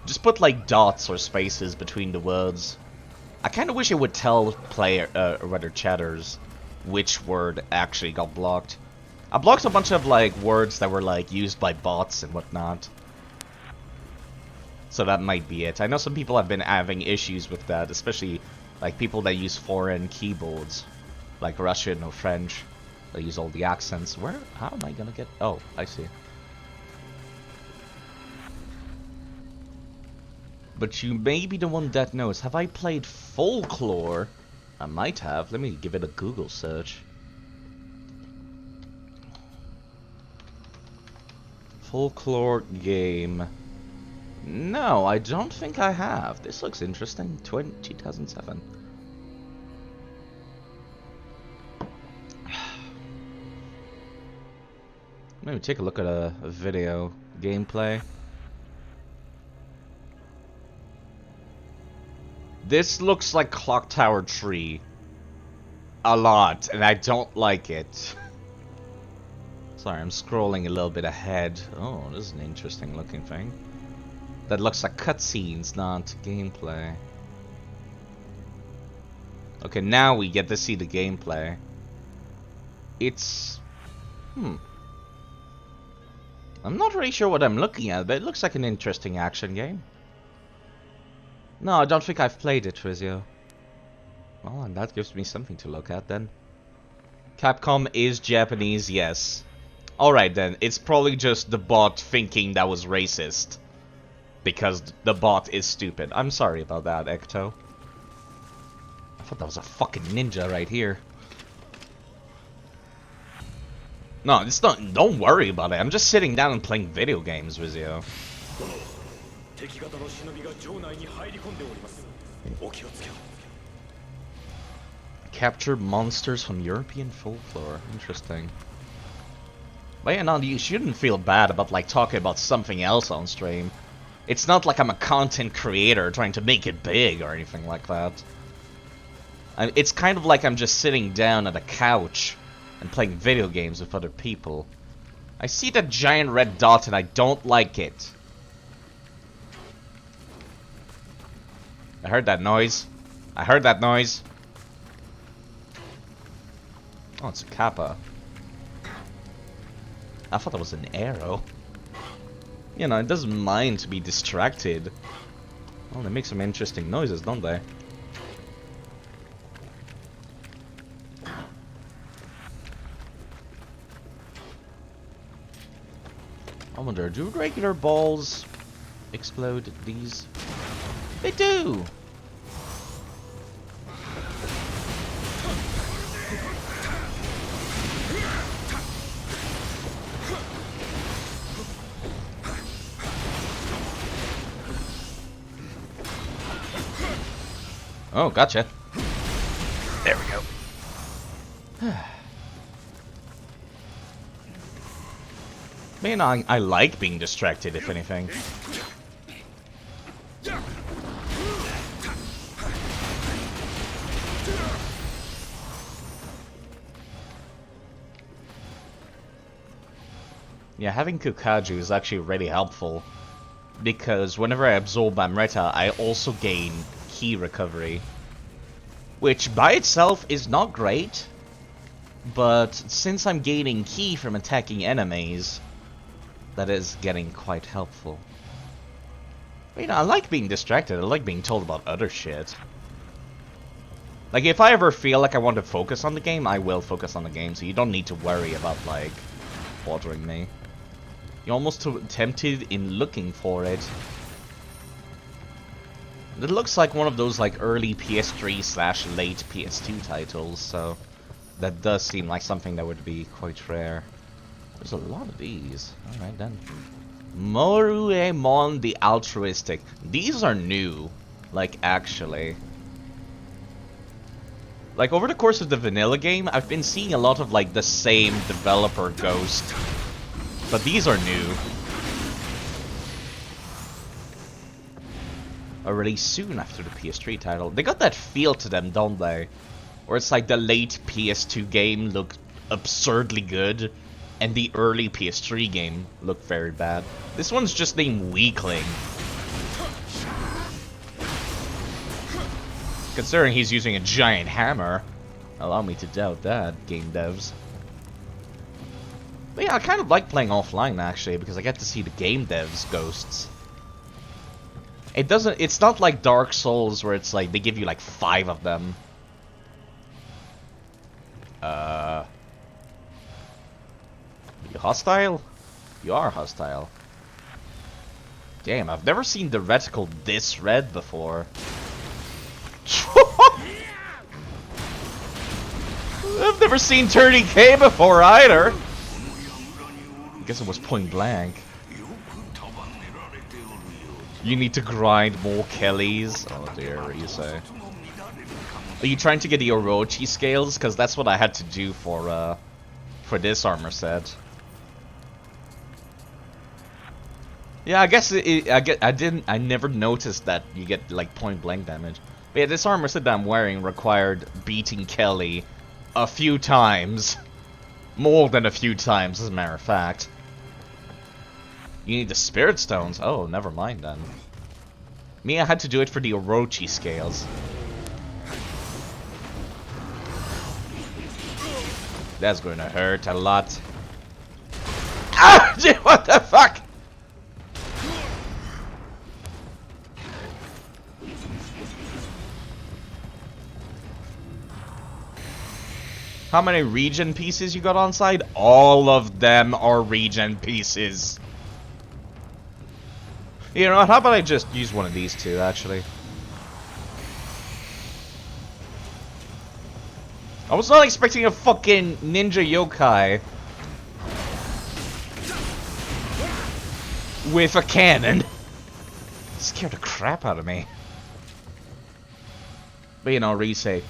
Just put like dots or spaces between the words. I kind of wish it would tell player, or rather chatters, which word actually got blocked. I blocked a bunch of like words that were like used by bots and whatnot. So that might be it. I know some people have been having issues with that, especially like people that use foreign keyboards, like Russian or French. They use all the accents. How am I gonna get... Oh, I see. But you may be the one that knows. Have I played Folklore? I might have. Let me give it a Google search. Folklore game. No, I don't think I have. This looks interesting. 2007. Maybe take a look at a video gameplay. This looks like Clock Tower 3 a lot, and I don't like it. Sorry, I'm scrolling a little bit ahead. Oh, this is an interesting looking thing. That looks like cutscenes, not gameplay. Okay, now we get to see the gameplay. It's... I'm not really sure what I'm looking at, but it looks like an interesting action game. No, I don't think I've played it, Rizio. Well, and that gives me something to look at then. Capcom is Japanese, yes. Alright then, it's probably just the bot thinking that was racist. Because the bot is stupid. I'm sorry about that, Ecto. I thought that was a fucking ninja right here. No, it's not. Don't worry about it. I'm just sitting down and playing video games, Rizio. Capture monsters from European folklore. Interesting. But yeah, no, you shouldn't feel bad about like talking about something else on stream. It's not like I'm a content creator trying to make it big or anything like that. It's kind of like I'm just sitting down at a couch and playing video games with other people. I see that giant red dot and I don't like it. I heard that noise. I heard that noise. Oh, it's a kappa. I thought that was an arrow. You know, it doesn't mind to be distracted. Well, they make some interesting noises, don't they? I wonder, do regular balls explode these? They do! Oh, gotcha. There we go. Man, I like being distracted, if anything. Yeah, having Kukaju is actually really helpful. Because whenever I absorb Amrita, I also gain key recovery. Which by itself is not great. But since I'm gaining ki from attacking enemies, that is getting quite helpful. But, you know, I like being distracted. I like being told about other shit. Like, if I ever feel like I want to focus on the game, I will focus on the game. So you don't need to worry about, like, bothering me. You're almost tempted in looking for it. It looks like one of those, like, early PS3 / late PS2 titles. So that does seem like something that would be quite rare. There's a lot of these. Alright then. Moruemon the Altruistic. These are new. Like, actually. Like, over the course of the vanilla game, I've been seeing a lot of, like, the same developer ghost. But these are new. Released soon after the PS3 title. They got that feel to them, don't they? Where it's like the late PS2 game looked absurdly good. and the early PS3 game looked very bad. This one's just named Weakling. Considering he's using a giant hammer, allow me to doubt that, game devs. But yeah, I kind of like playing offline actually, because I get to see the game devs' ghosts. It's not like Dark Souls where it's like they give you like 5 of them. You hostile? You are hostile. Damn, I've never seen the reticle this red before. I've never seen 30k before either. I guess it was point blank. You need to grind more Kellys. Oh dear, what do you say? Are you trying to get the Orochi scales? Because that's what I had to do for this armor set. Yeah, I guess I never noticed that you get like point blank damage. But yeah, this armor set that I'm wearing required beating Kelly a few times. More than a few times, as a matter of fact. You need the spirit stones. Oh, never mind then. Me, I had to do it for the Orochi scales. That's going to hurt a lot. Ah! What the fuck? How many regen pieces you got on side? All of them are regen pieces. You know what, how about I just use one of these two, actually? I was not expecting a fucking ninja yokai with a cannon. It scared the crap out of me. But you know, Rise,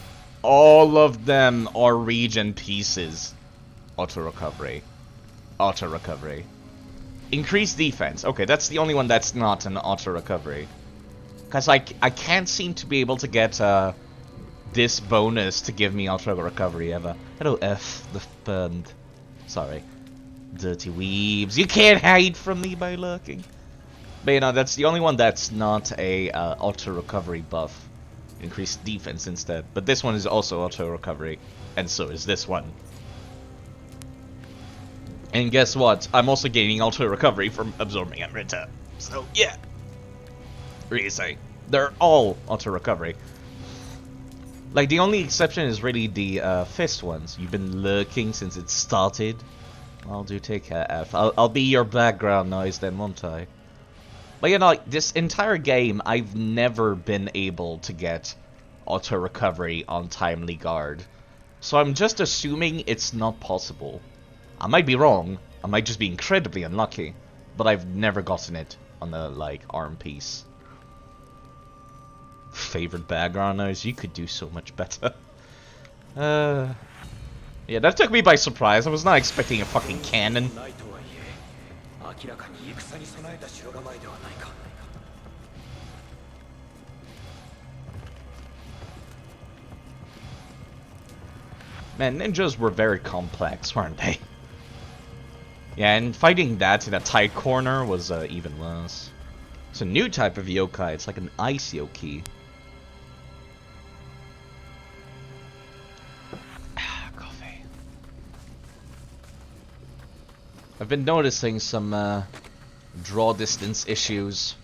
all of them are regen pieces. Auto recovery. Auto recovery. Increased defense. Okay, that's the only one that's not an auto recovery. Because I can't seem to be able to get this bonus to give me auto recovery ever. Hello, F the burned. Sorry. Dirty weebs. You can't hide from me by lurking. But you know, that's the only one that's not a auto recovery buff. Increased defense instead. But this one is also auto recovery. And so is this one. And guess what? I'm also gaining auto recovery from absorbing Amrita. So yeah. Really say. They're all auto recovery. Like the only exception is really the fist ones. You've been lurking since it started. I'll do take care, F. I'll be your background noise then, won't I? But you know, like, this entire game, I've never been able to get auto recovery on Timely Guard. So I'm just assuming it's not possible. I might be wrong, I might just be incredibly unlucky, but I've never gotten it on the, like, arm piece. Favorite background noise? You could do so much better. Yeah, that took me by surprise. I was not expecting a fucking cannon. Man, ninjas were very complex, weren't they? Yeah, and fighting that in a tight corner was even worse. It's a new type of yokai. It's like an ice yokai. Coffee. I've been noticing some draw distance issues,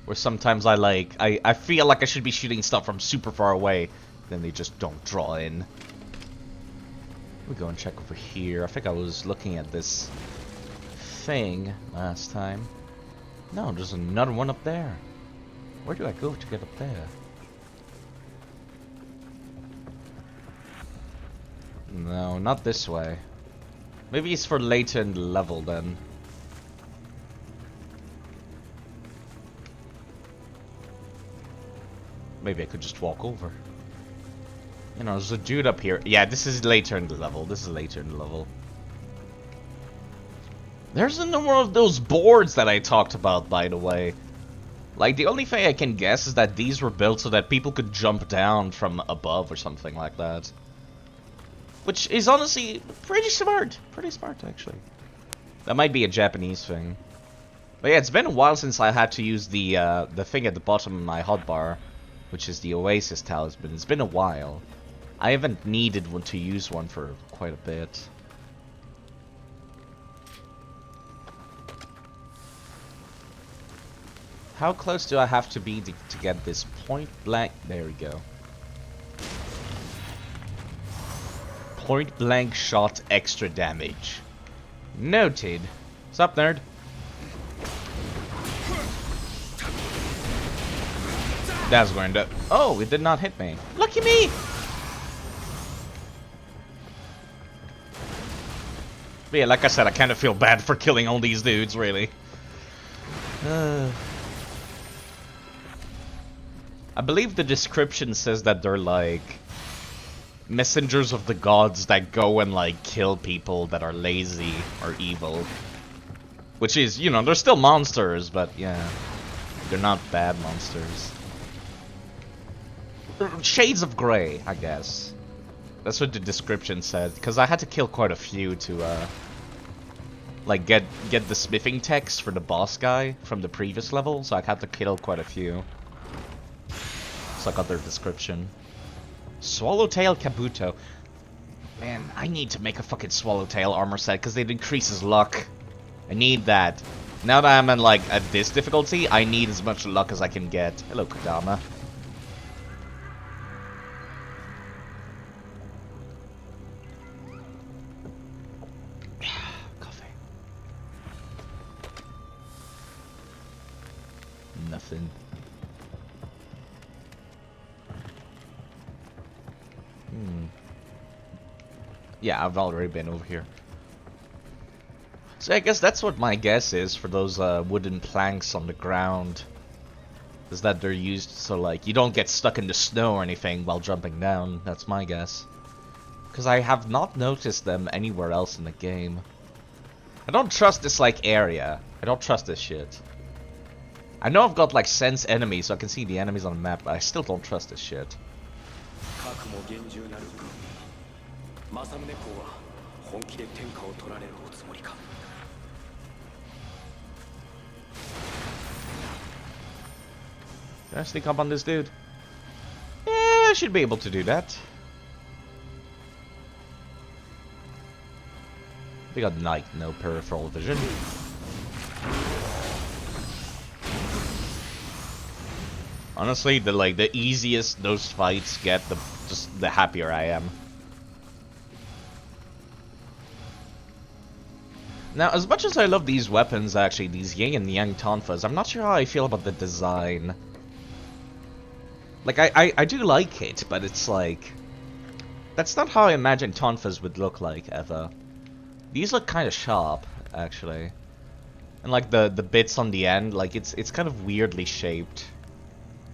where sometimes I feel like I should be shooting stuff from super far away, then they just don't draw in. We go and check over here. I think I was looking at this thing last time. No, there's another one up there. Where do I go to get up there? No, not this way. Maybe it's for later in the level then. Maybe I could just walk over. You know, there's a dude up here. Yeah, this is later in the level. This is later in the level. There's a number of those boards that I talked about, by the way. Like, the only thing I can guess is that these were built so that people could jump down from above or something like that. Which is honestly pretty smart. Pretty smart, actually. That might be a Japanese thing. But yeah, it's been a while since I had to use the thing at the bottom of my hotbar, which is the Oasis Talisman. It's been a while. I haven't needed one to use one for quite a bit. How close do I have to be to get this point blank? There we go. Point blank shot extra damage. Noted. What's up, nerd? That's going to... Oh, it did not hit me. Lucky me! But yeah, like I said, I kind of feel bad for killing all these dudes, really. I believe the description says that they're like messengers of the gods that go and like kill people that are lazy or evil. Which is, you know, they're still monsters, but yeah, they're not bad monsters. Shades of Grey, I guess. That's what the description said, because I had to kill quite a few to like get the smithing text for the boss guy from the previous level, so I had to kill quite a few. So I got their description. Swallowtail Kabuto. Man, I need to make a fucking Swallowtail armor set because it increases luck. I need that. Now that I'm in like at this difficulty, I need as much luck as I can get. Hello, Kodama. Coffee. Nothing. Yeah, I've already been over here. So I guess that's what my guess is for those wooden planks on the ground. Is that they're used so like you don't get stuck in the snow or anything while jumping down. That's my guess. Because I have not noticed them anywhere else in the game. I don't trust this like area. I don't trust this shit. I know I've got like sense enemies so I can see the enemies on the map, but I still don't trust this shit. Can I sneak up on this dude? Yeah, I should be able to do that. We got night, no peripheral vision. Honestly, the easiest those fights get, the happier I am. Now, as much as I love these weapons, actually, these yin and yang tonfas, I'm not sure how I feel about the design. Like, I do like it, but it's like... That's not how I imagine tonfas would look like, ever. These look kind of sharp, actually. And like, the bits on the end, like, it's kind of weirdly shaped.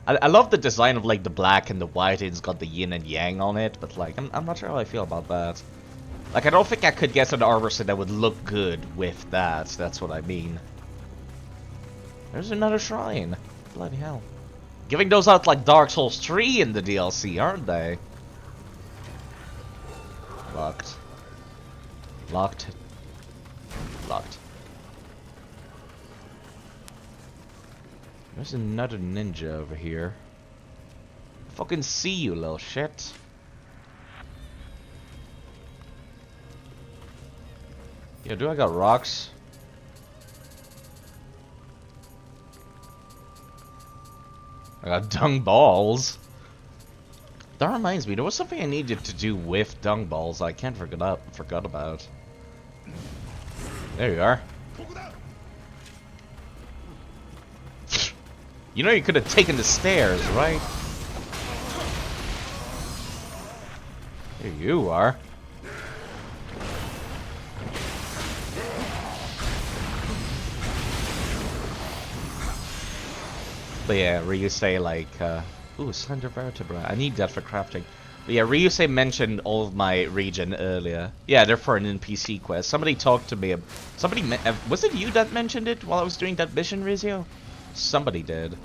I love the design of, like, the black and the white, it's got the yin and yang on it, but, like, I'm not sure how I feel about that. Like, I don't think I could get an armor set that would look good with that. That's what I mean. There's another shrine. Bloody hell. Giving those out like Dark Souls 3 in the DLC, aren't they? Locked. Locked. Locked. There's another ninja over here. Fucking see you, little shit. Yeah, do I got rocks? I got dung balls. That reminds me, there was something I needed to do with dung balls I can't forgot about. There you are. You know you could have taken the stairs, right? Here you are. But yeah, Ryusei like, ooh, slender vertebra. I need that for crafting. But yeah, Ryusei mentioned all of my region earlier. Yeah, they're for an NPC quest. Somebody talked to me. Was it you that mentioned it while I was doing that mission, Rizio? Somebody did.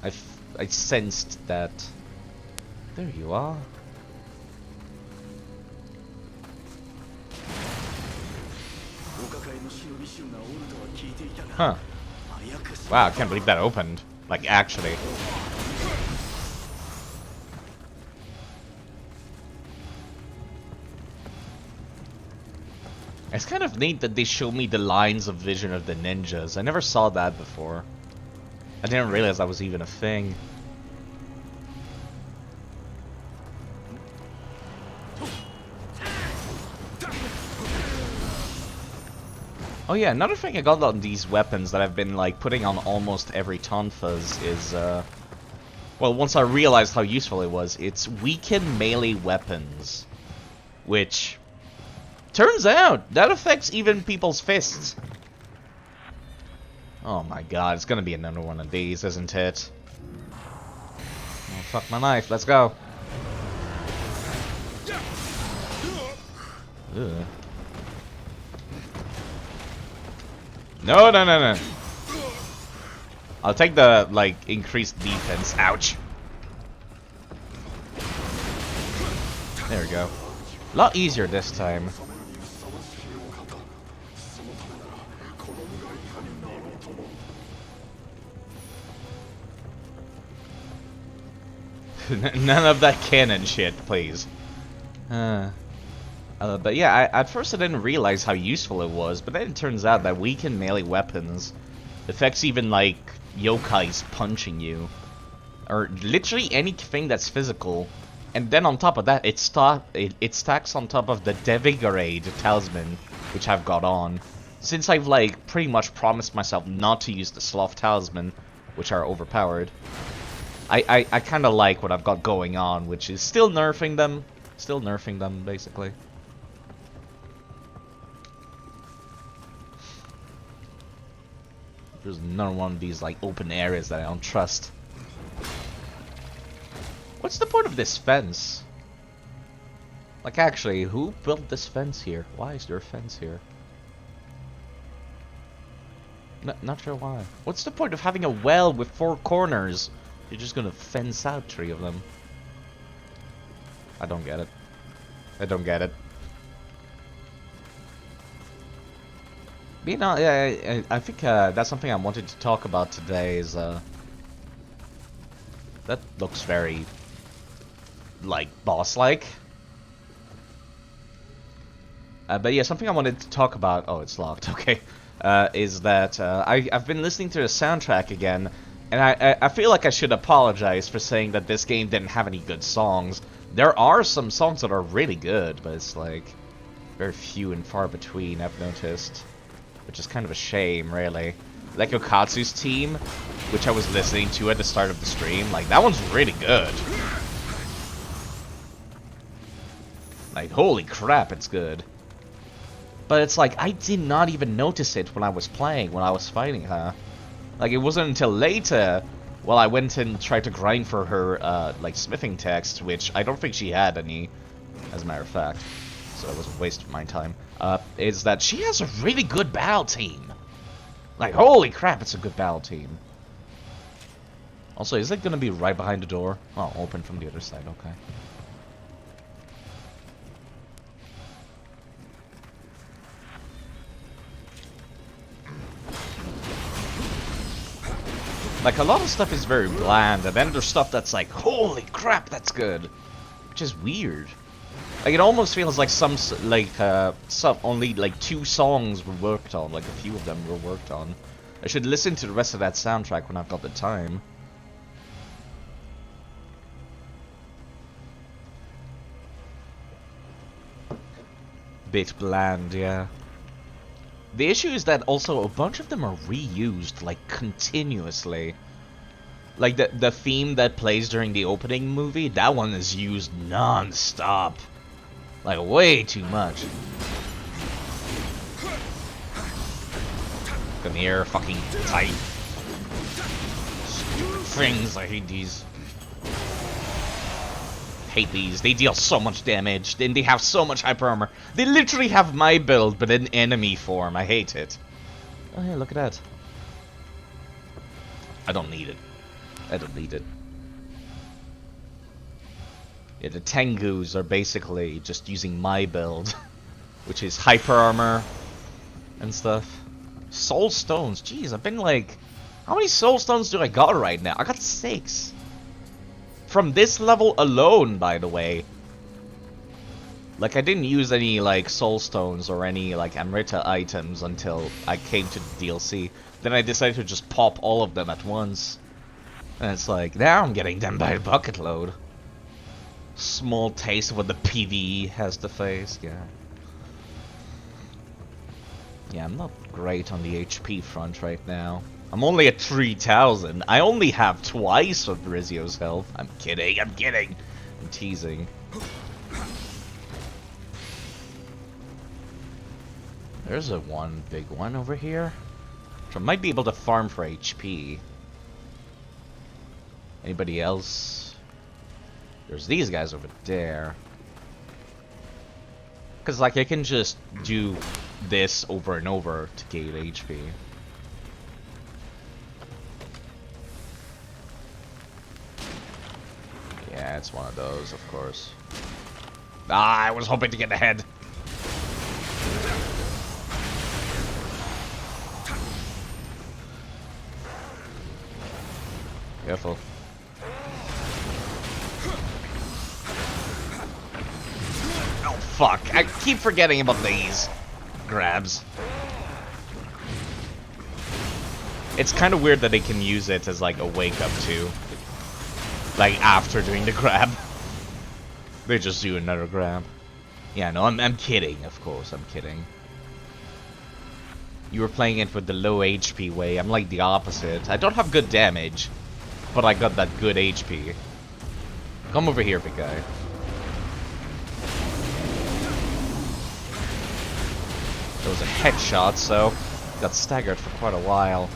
I sensed that. There you are. Huh. Wow, I can't believe that opened. Like, actually. It's kind of neat that they show me the lines of vision of the ninjas. I never saw that before. I didn't realize that was even a thing. Oh yeah, another thing I got on these weapons that I've been like putting on almost every Tonfas is, well, once I realized how useful it was, it's weaken melee weapons. Which, turns out, that affects even people's fists. Oh my god, it's gonna be another one of these, isn't it? Oh, fuck my knife, let's go. Ugh. No, no, no, no. I'll take the, like, increased defense. Ouch. There we go. A lot easier this time. None of that cannon shit, please. But yeah, at first I didn't realize how useful it was, but then it turns out that weakened melee weapons affects even, like, yokais punching you. Or literally anything that's physical. And then on top of that, it stacks on top of the Devigorade talisman, which I've got on. Since I've, like, pretty much promised myself not to use the Sloth talisman, which are overpowered, I kind of like what I've got going on, which is still nerfing them. Still nerfing them, basically. There's another one of these, like, open areas that I don't trust. What's the point of this fence? Like, actually, who built this fence here? Why is there a fence here? Not sure why. What's the point of having a well with 4 corners? You're just gonna fence out 3 of them. I don't get it. I don't get it. You know, yeah, I think that's something I wanted to talk about today is, that looks very, like, boss-like. But yeah, something I wanted to talk about, oh, it's locked, okay, is that I've been listening to the soundtrack again, and I feel like I should apologize for saying that this game didn't have any good songs. There are some songs that are really good, but it's, like, very few and far between, I've noticed. Which is kind of a shame, really. Like Okatsu's team, which I was listening to at the start of the stream, like, that one's really good. Like, holy crap, it's good. But it's like, I did not even notice it when I was playing, when I was fighting her. Like, it wasn't until later, while I went and tried to grind for her, like, smithing text, which I don't think she had any, as a matter of fact. So it was a waste of my time. Is that she has a really good battle team. Like, holy crap, it's a good battle team. Also, is it gonna be right behind the door? Oh, open from the other side, okay. Like, a lot of stuff is very bland, and then there's stuff that's like, holy crap, that's good. Which is weird. Like, it almost feels like only, like, 2 songs were worked on, like, a few of them were worked on. I should listen to the rest of that soundtrack when I've got the time. Bit bland, yeah. The issue is that also a bunch of them are reused, like, continuously. Like, the theme that plays during the opening movie, that one is used non-stop. Like, way too much. Come here, fucking tight. Stupid things, I hate these. Hate these, they deal so much damage, then they have so much hyper armor. They literally have my build, but in enemy form, I hate it. Oh yeah, look at that. I don't need it. I don't need it. Yeah, the Tengus are basically just using my build, which is hyper armor and stuff. Soul stones, jeez, I've been like, how many soul stones do I got right now? I got 6. From this level alone, by the way. Like, I didn't use any, like, soul stones or any, like, Amrita items until I came to the DLC. Then I decided to just pop all of them at once. And it's like, now I'm getting them by a bucket load. Small taste of what the PvE has to face, yeah. Yeah, I'm not great on the HP front right now. I'm only at 3,000. I only have twice of Rizio's health. I'm kidding, I'm kidding. I'm teasing. There's a one big one over here. So I might be able to farm for HP. Anybody else? There's these guys over there. Because, like, I can just do this over and over to gain HP. Yeah, it's one of those, of course. Ah, I was hoping to get ahead. Careful. Oh, fuck. I keep forgetting about these grabs. It's kind of weird that they can use it as, like, a wake-up, too. Like, after doing the grab. They just do another grab. Yeah, no, I'm kidding, of course, I'm kidding. You were playing it with the low HP way. I'm like the opposite. I don't have good damage, but I got that good HP. Come over here, big guy. There was a headshot, so got staggered for quite a while.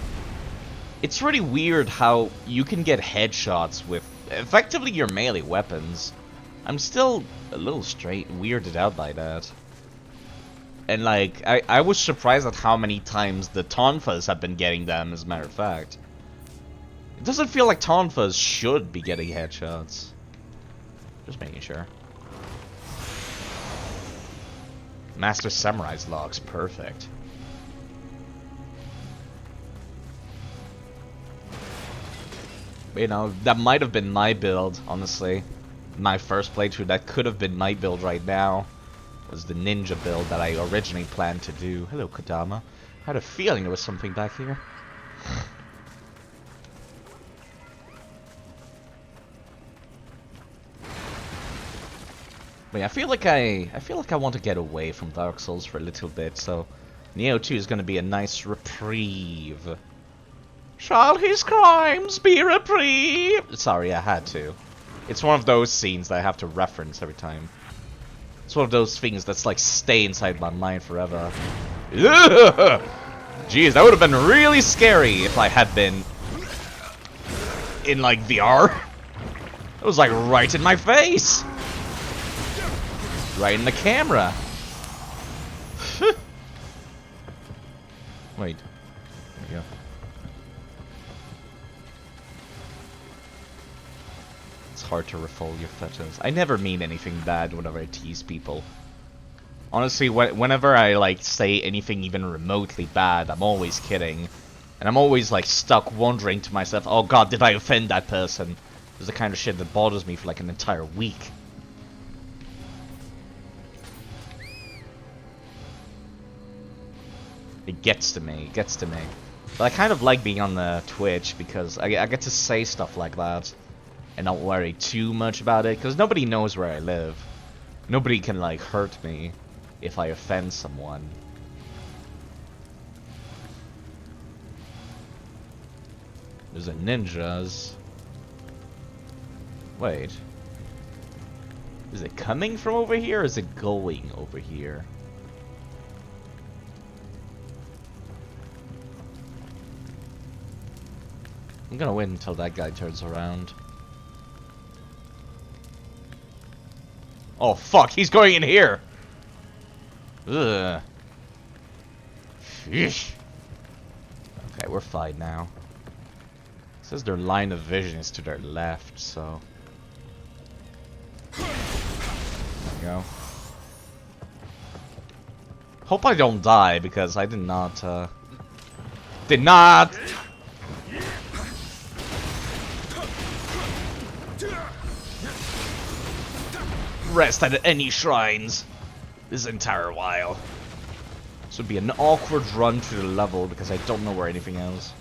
It's really weird how you can get headshots with effectively your melee weapons. I'm still a little weirded out by that. And like, I was surprised at how many times the Tonfas have been getting them, as a matter of fact. It doesn't feel like Tonfas should be getting headshots. Just making sure. Master Samurai's log's perfect. You know, that might have been my build, honestly. My first playthrough, that could have been my build right now. Was the ninja build that I originally planned to do. Hello, Kodama. I had a feeling there was something back here. But yeah, I feel like I want to get away from Dark Souls for a little bit, so Nioh 2 is going to be a nice reprieve. Shall his crimes be reprieved? Sorry, I had to. It's one of those scenes that I have to reference every time. It's one of those things that's like stay inside my mind forever. Ugh! Jeez, that would have been really scary if I had been in like VR. It was like right in my face. Right in the camera. Wait. There we go. It's hard to refold your fetters. I never mean anything bad whenever I tease people. Honestly, whenever I like say anything even remotely bad, I'm always kidding. And I'm always like stuck wondering to myself, oh god, did I offend that person? This is the kind of shit that bothers me for like an entire week. It gets to me, it gets to me. But I kind of like being on the Twitch because I get to say stuff like that and not worry too much about it, because nobody knows where I live. Nobody can like hurt me if I offend someone. There's a ninjas. Wait. Is it coming from over here or is it going over here? I'm gonna wait until that guy turns around. Oh fuck, he's going in here! Ugh. Sheesh. Okay, we're fine now. It says their line of vision is to their left, so... go. Hope I don't die, because I did not, Did not! Rest at any shrines this entire while. This would be an awkward run through the level, because I don't know where anything else.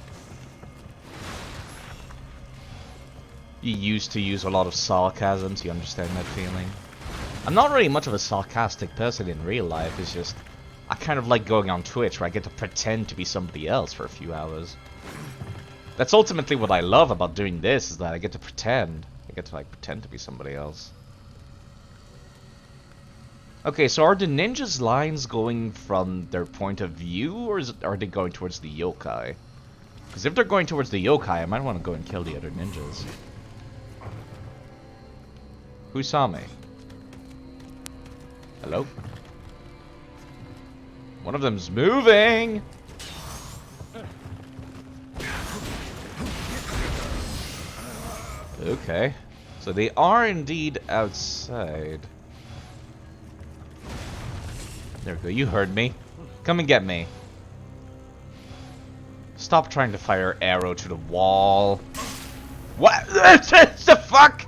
You used to use a lot of sarcasm, so you understand that feeling. I'm not really much of a sarcastic person in real life, it's just I kind of like going on Twitch where I get to pretend to be somebody else for a few hours. That's ultimately what I love about doing this, is that I get to pretend. I get to like pretend to be somebody else. Okay, so are the ninjas' lines going from their point of view, or are they going towards the yokai? Because if they're going towards the yokai, I might want to go and kill the other ninjas. Who saw me? Hello? One of them's moving! Okay. So they are indeed outside. There we go, you heard me. Come and get me. Stop trying to fire arrow to the wall. What the fuck?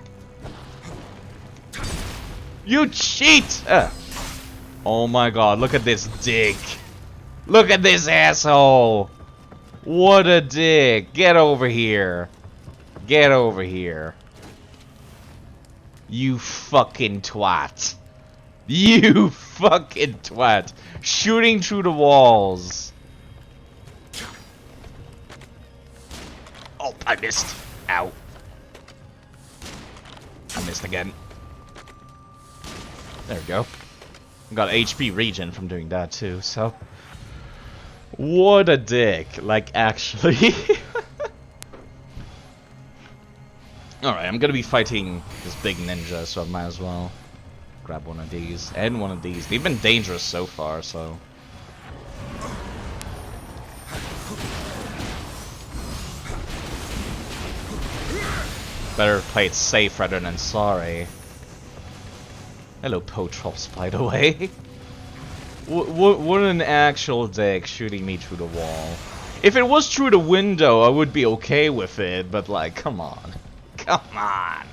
You cheat! Oh my god, look at this dick. Look at this asshole. What a dick. Get over here. Get over here. You fucking twat. You fucking twat. Shooting through the walls. Oh, I missed. Ow. I missed again. There we go. Got HP regen from doing that too, so. What a dick. Like, actually. Alright, I'm gonna be fighting this big ninja, so I might as well grab one of these and one of these. They've been dangerous so far, so. Better play it safe rather than sorry. Hello, Potrops, by the way. What an actual dick shooting me through the wall. If it was through the window, I would be okay with it, but like, come on. Come on.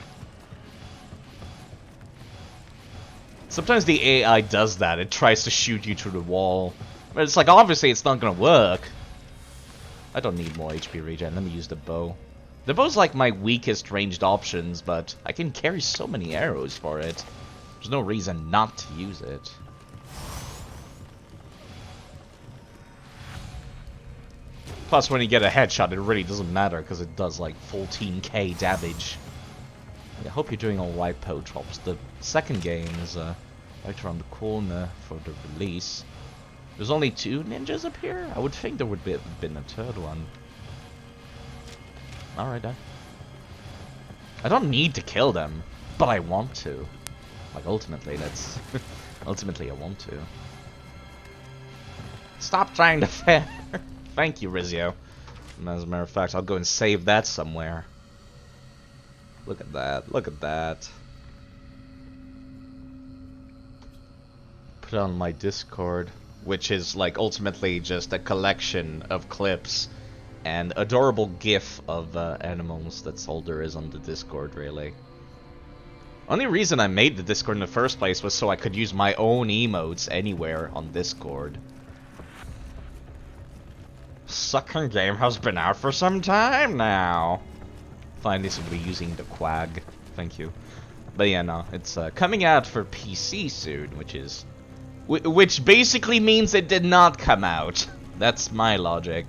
Sometimes the AI does that. It tries to shoot you through the wall. But it's like, obviously it's not gonna work. I don't need more HP regen. Let me use the bow. The bow's like my weakest ranged options, but I can carry so many arrows for it. There's no reason not to use it. Plus, when you get a headshot, it really doesn't matter, because it does like 14k damage. I hope you're doing alright, Potrops. The second game is right around the corner for the release. There's only 2 ninjas up here? I would think there would have been a third one. Alright then. I don't need to kill them, but I want to. Like, ultimately, that's... ultimately, I want to. Stop trying to fair. Thank you, Rizio. As a matter of fact, I'll go and save that somewhere. Look at that. Look at that. Put it on my Discord, which is, like, ultimately just a collection of clips and adorable gif of animals. That's all there is on the Discord, really. Only reason I made the Discord in the first place was so I could use my own emotes anywhere on Discord. Sucking game has been out for some time now. Finally somebody using the quag. Thank you. But yeah, no, it's coming out for PC soon, which basically means it did not come out. That's my logic.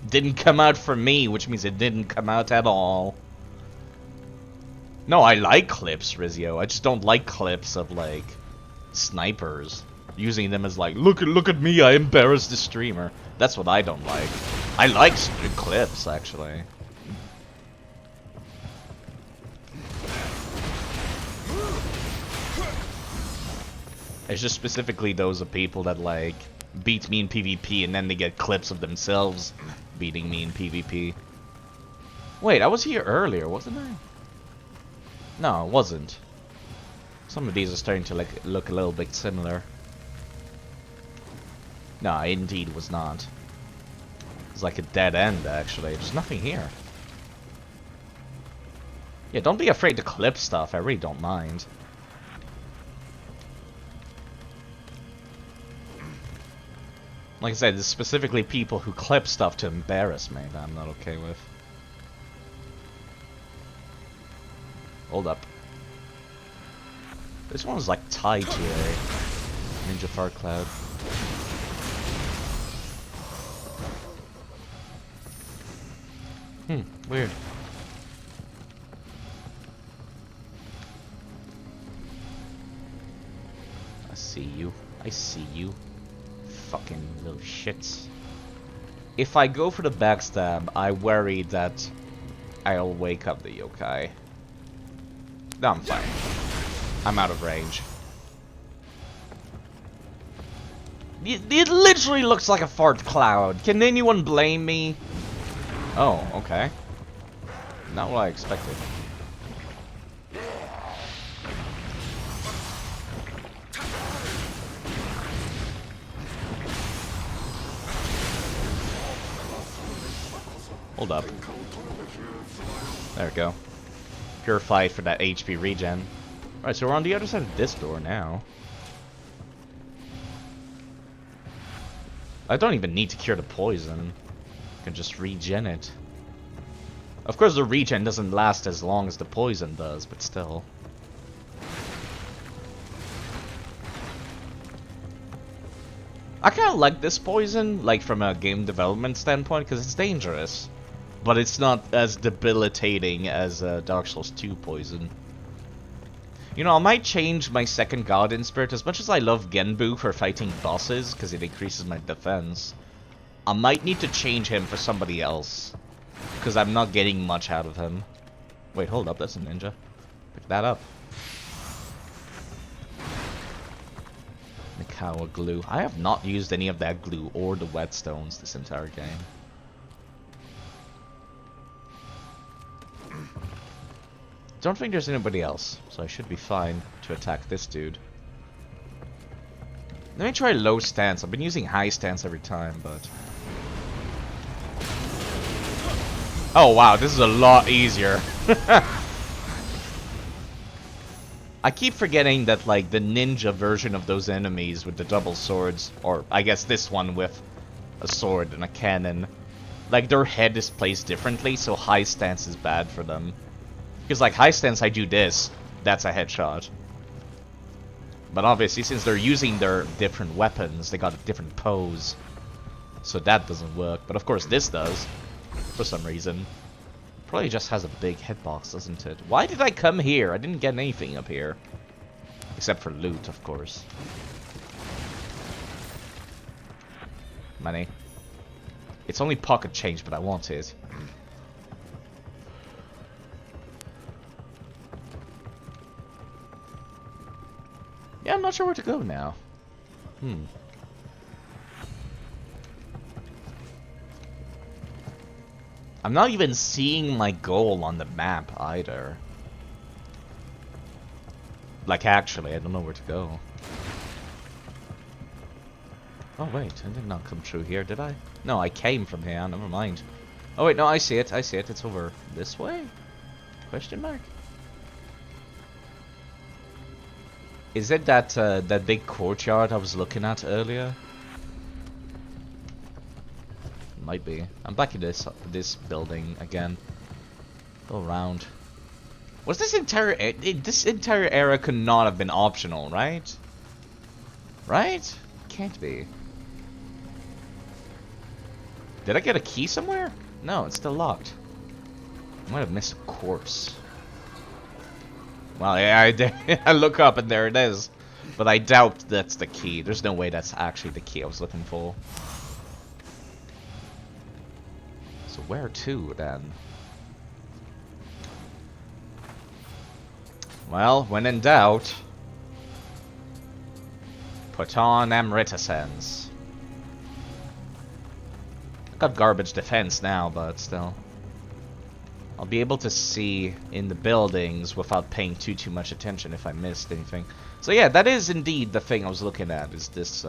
Didn't come out for me, which means it didn't come out at all. No, I like clips, Rizio. I just don't like clips of, like, snipers. Using them as, like, look at me, I embarrassed the streamer. That's what I don't like. I like clips, actually. It's just specifically those of people that, like, beat me in PvP and then they get clips of themselves beating me in PvP. Wait, I was here earlier, wasn't I? No, it wasn't. Some of these are starting to like look a little bit similar. No, it indeed was not. It's like a dead end, actually. There's nothing here. Yeah, don't be afraid to clip stuff. I really don't mind. Like I said, there's specifically people who clip stuff to embarrass me that I'm not okay with. Hold up. This one's like tied to a Ninja Fart Cloud. Weird. I see you. I see you. Fucking little shits. If I go for the backstab, I worry that I'll wake up the yokai. No, I'm fine. I'm out of range. It literally looks like a fart cloud. Can anyone blame me? Oh, okay. Not what I expected. Hold up. There we go. Purified for that HP regen. Alright, so we're on the other side of this door now. I don't even need to cure the poison. I can just regen it. Of course the regen doesn't last as long as the poison does, but still. I kind of like this poison, like from a game development standpoint, because it's dangerous. But it's not as debilitating as Dark Souls 2 poison. You know, I might change my second Guardian Spirit. As much as I love Genbu for fighting bosses, because it increases my defense, I might need to change him for somebody else. Because I'm not getting much out of him. Wait, hold up, that's a ninja. Pick that up. Mikawa glue. I have not used any of that glue or the whetstones this entire game. Don't think there's anybody else, so I should be fine to attack this dude. Let me try low stance. I've been using high stance every time, but... Oh wow, this is a lot easier. I keep forgetting that, like, the ninja version of those enemies with the double swords, or I guess this one with a sword and a cannon, like, their head is placed differently, so high stance is bad for them. Because, like, high stance, I do this, that's a headshot. But obviously, since they're using their different weapons, they got a different pose. So that doesn't work. But of course, this does, for some reason. Probably just has a big hitbox, doesn't it? Why did I come here? I didn't get anything up here. Except for loot, of course. Money. It's only pocket change, but I want it. Yeah, I'm not sure where to go now. I'm not even seeing my goal on the map either. Like, actually, I don't know where to go. Oh, wait, I did not come through here, did I? No, I came from here, never mind. Oh, wait, no, I see it, It's over this way? Question mark? Is it that that big courtyard I was looking at earlier? Might be. I'm back in this building again. Go around. Was this entire era could not have been optional, right? Right? Can't be. Did I get a key somewhere? No, it's still locked. I might have missed a corpse. Well, yeah, I look up and there it is. But I doubt that's the key. There's no way that's actually the key I was looking for. So where to, then? Well, when in doubt, put on them reticence. I got garbage defense now, but still. I'll be able to see in the buildings without paying too much attention if I missed anything. So yeah, that is indeed the thing I was looking at, is this,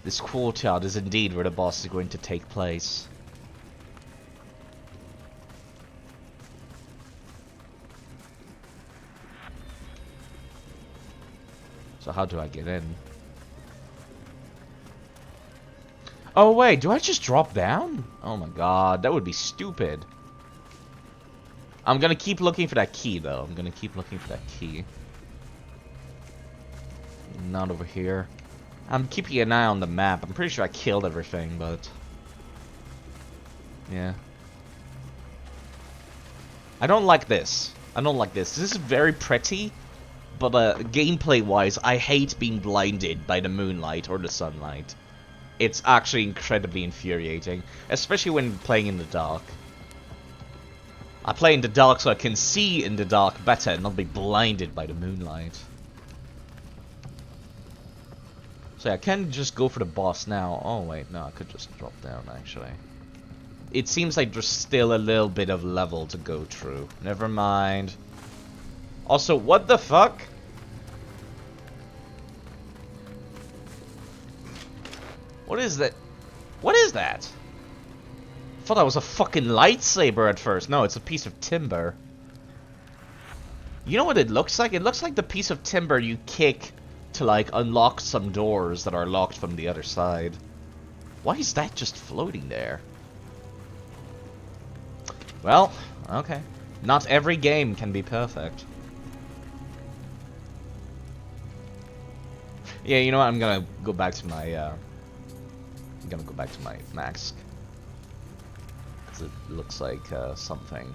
this courtyard is indeed where the boss is going to take place. So how do I get in? Oh wait, do I just drop down? Oh my god, that would be stupid. I'm gonna keep looking for that key though. I'm gonna keep looking for that key. Not over here. I'm keeping an eye on the map. I'm pretty sure I killed everything, but... yeah. I don't like this. I don't like this. This is very pretty, but gameplay-wise, I hate being blinded by the moonlight or the sunlight. It's actually incredibly infuriating, especially when playing in the dark. I play in the dark so I can see in the dark better and not be blinded by the moonlight. So yeah, I can just go for the boss now. Oh wait, no, I could just drop down actually. It seems like there's still a little bit of level to go through. Never mind. Also, what the fuck? What is that? What is that? I thought that was a fucking lightsaber at first. No, it's a piece of timber. You know what it looks like? It looks like the piece of timber you kick to, like, unlock some doors that are locked from the other side. Why is that just floating there? Well, okay. Not every game can be perfect. Yeah, you know what? I'm gonna go back to my, I'm gonna go back to my mask. Because it looks like, something.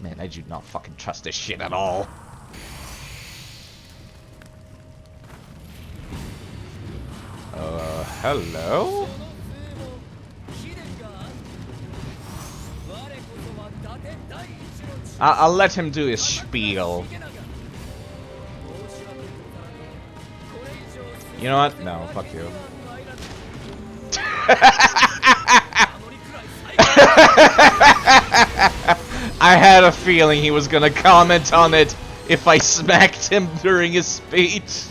Man, I do not fucking trust this shit at all. Hello? I'll let him do his spiel. You know what? No, fuck you. I had a feeling he was gonna comment on it if I smacked him during his speech.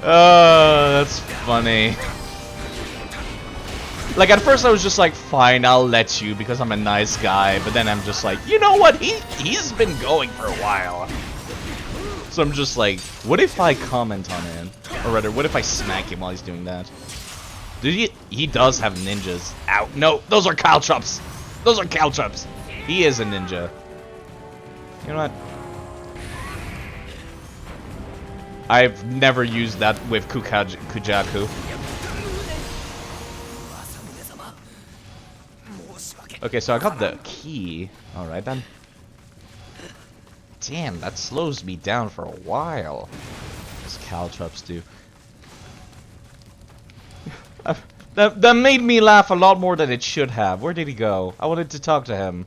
Oh, that's funny. Like, at first I was just like, fine, I'll let you because I'm a nice guy, but then I'm just like, you know what, he's been going for a while. So I'm just like, what if I comment on him? Or rather, what if I smack him while he's doing that? Dude, he does have ninjas. Ow, no, those are caltrops. Those are caltrops. He is a ninja. You know what? I've never used that with Kujaku. Okay, so I got the key. Alright then. Damn, that slows me down for a while. Those caltrops do. That made me laugh a lot more than it should have. Where did he go? I wanted to talk to him.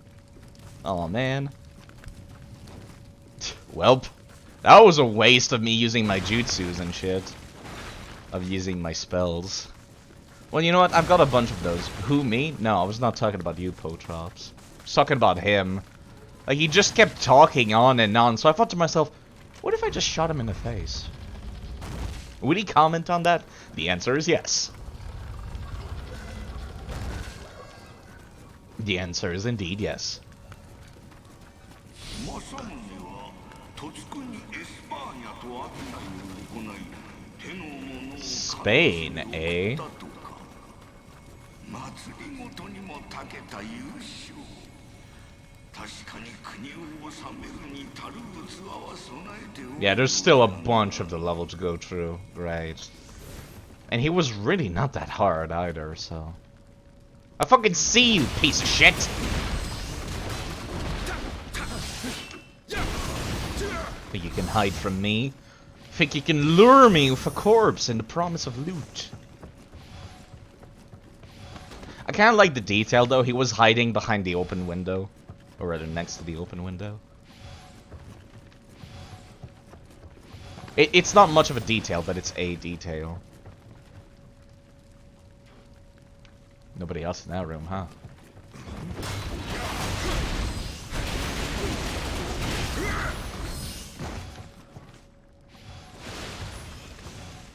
Oh man. Welp. That was a waste of me using my jutsus and shit. Of using my spells. Well, you know what? I've got a bunch of those. Who, me? No, I was not talking about you, Potrops. I was talking about him. Like, he just kept talking on and on, so I thought to myself, what if I just shot him in the face? Would he comment on that? The answer is yes. The answer is indeed yes. Spain, eh? Yeah, there's still a bunch of the level to go through, right? And he was really not that hard either, so... I fucking see you, piece of shit! Think you can hide from me? Think you can lure me with a corpse and the promise of loot? I kinda like the detail though, he was hiding behind the open window. Or rather, next to the open window. It's not much of a detail, but it's a detail. Nobody else in that room, huh?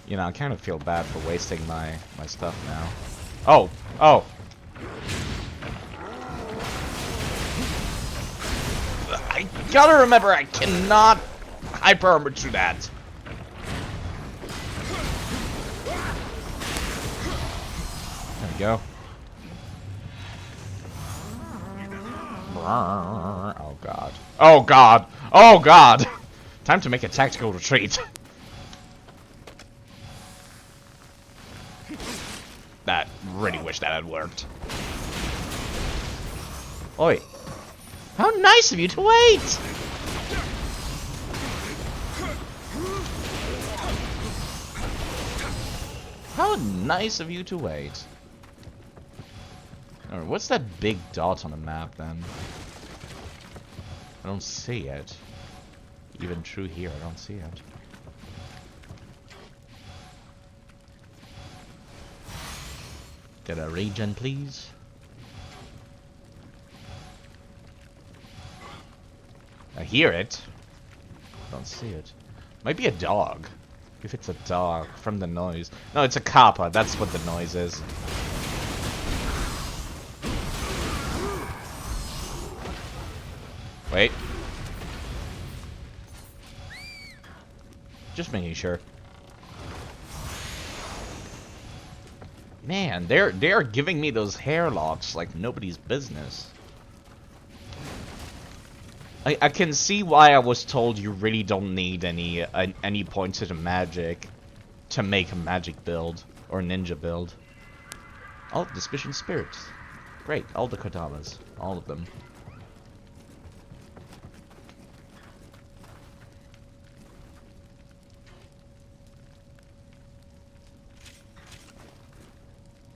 You know, I kind of feel bad for wasting my stuff now. Oh! Oh! I gotta remember I cannot hyper armor through that. There we go. Oh god. Oh god! Oh god! Time to make a tactical retreat. That really wish that had worked. Oi. How nice of you to wait! How nice of you to wait. Alright, what's that big dot on the map then? I don't see it. Even through here, I don't see it. Get a regen, please. I hear it. Don't see it. Might be a dog. If it's a dog, from the noise. No, it's a kappa. That's what the noise is. Wait. Just making sure. Man, they're giving me those hair locks like nobody's business. I can see why I was told you really don't need any points of magic to make a magic build or ninja build. Oh, Discussion Spirits. Great, all the katanas. All of them.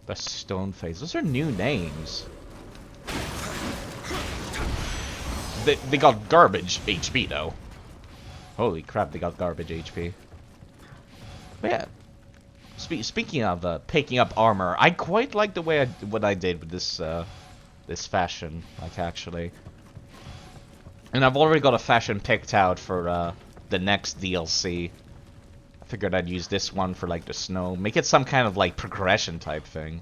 The Stone Face. Those are new names. They got garbage HP though. Holy crap, they got garbage HP. But yeah. Speaking of picking up armor, I quite like the way what I did with this this fashion, like actually. And I've already got a fashion picked out for the next DLC. I figured I'd use this one for like the snow, make it some kind of like progression type thing.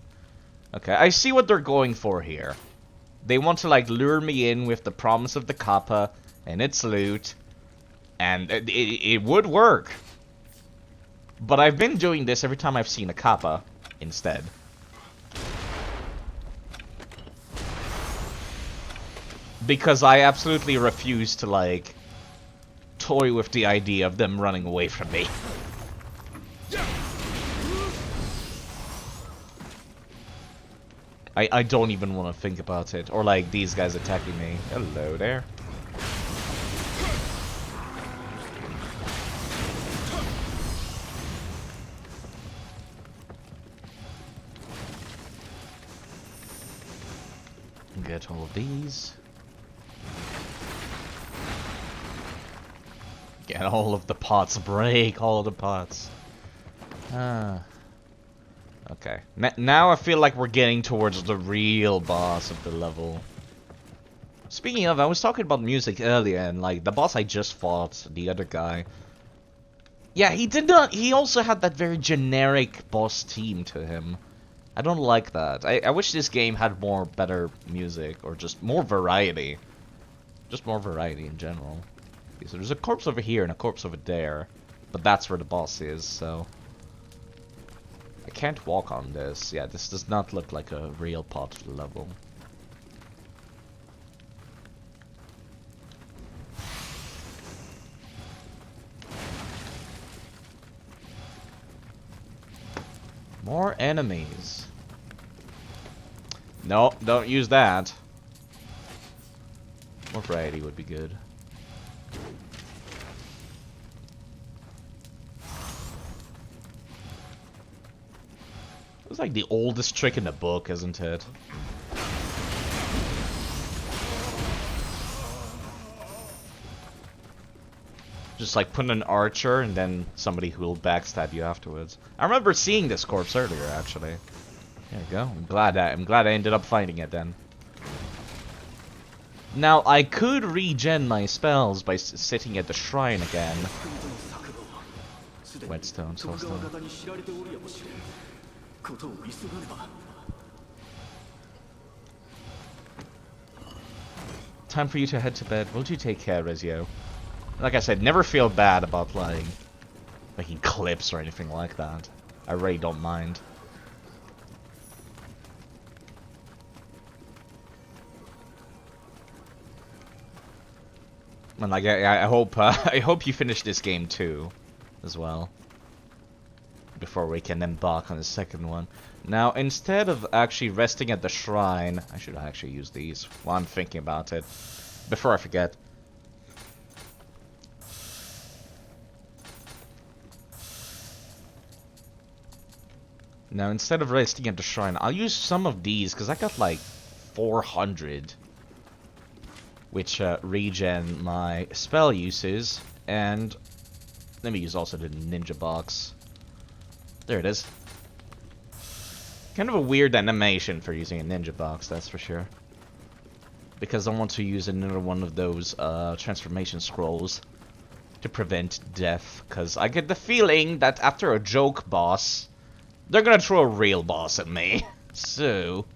Okay, I see what they're going for here. They want to like lure me in with the promise of the kappa and its loot, and it would work. But I've been doing this every time I've seen a kappa instead. Because I absolutely refuse to like toy with the idea of them running away from me. I don't even want to think about it. Or like these guys attacking me. Hello there. Get all of these. Get all of the pots. Break all of the pots. Okay. Now I feel like we're getting towards the real boss of the level. Speaking of, I was talking about music earlier, and like the boss I just fought, the other guy. Yeah, he also had that very generic boss theme to him. I don't like that. I wish this game had better music, or just more variety. Just more variety in general. Okay, so there's a corpse over here and a corpse over there, but that's where the boss is, so... I can't walk on this. Yeah, this does not look like a real pot level. More enemies. No, don't use that. More variety would be good. It's like the oldest trick in the book, isn't it? Just like put an archer and then somebody who will backstab you afterwards. I remember seeing this corpse earlier, actually. There we go. I'm glad I ended up finding it then. Now I could regen my spells by sitting at the shrine again. Whetstone, soulstone. Time for you to head to bed. Won't you take care, Rezio? Like I said, never feel bad about like making clips or anything like that. I really don't mind. And like I hope I hope you finish this game too, as well, before we can embark on the second one. Now, instead of actually resting at the shrine, I should actually use these while I'm thinking about it, before I forget. Now, instead of resting at the shrine, I'll use some of these, because I got like 400, which regen my spell uses, and let me use also the ninja box. There it is. Kind of a weird animation for using a ninja box, that's for sure. Because I want to use another one of those transformation scrolls to prevent death, because I get the feeling that after a joke boss, they're gonna throw a real boss at me. So,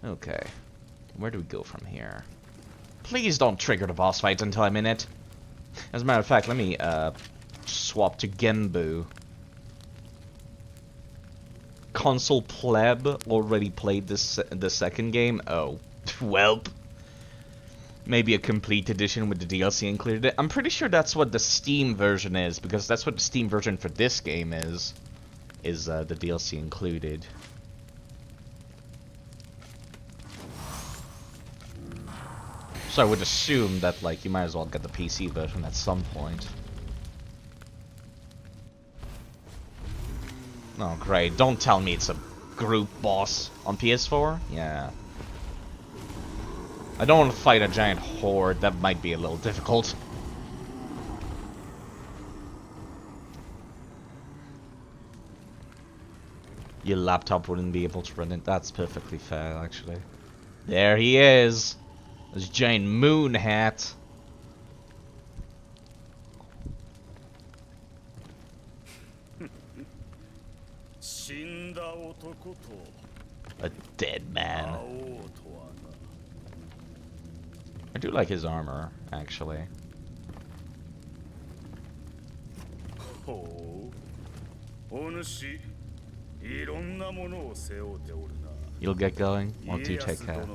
okay. Where do we go from here? Please don't trigger the boss fight until I'm in it. As a matter of fact, let me swap to Genbu. Console pleb already played this the second game. Oh, welp. Maybe a complete edition with the DLC included. I'm pretty sure that's what the Steam version is, because that's what the Steam version for this game is. Is the DLC included. So I would assume that like you might as well get the PC version at some point. Oh great, don't tell me it's a group boss on PS4? Yeah. I don't want to fight a giant horde, that might be a little difficult. Your laptop wouldn't be able to run it. That's perfectly fair, actually. There he is! This giant moon hat. A dead man. I do like his armor, actually. You'll get going? Won't you take care?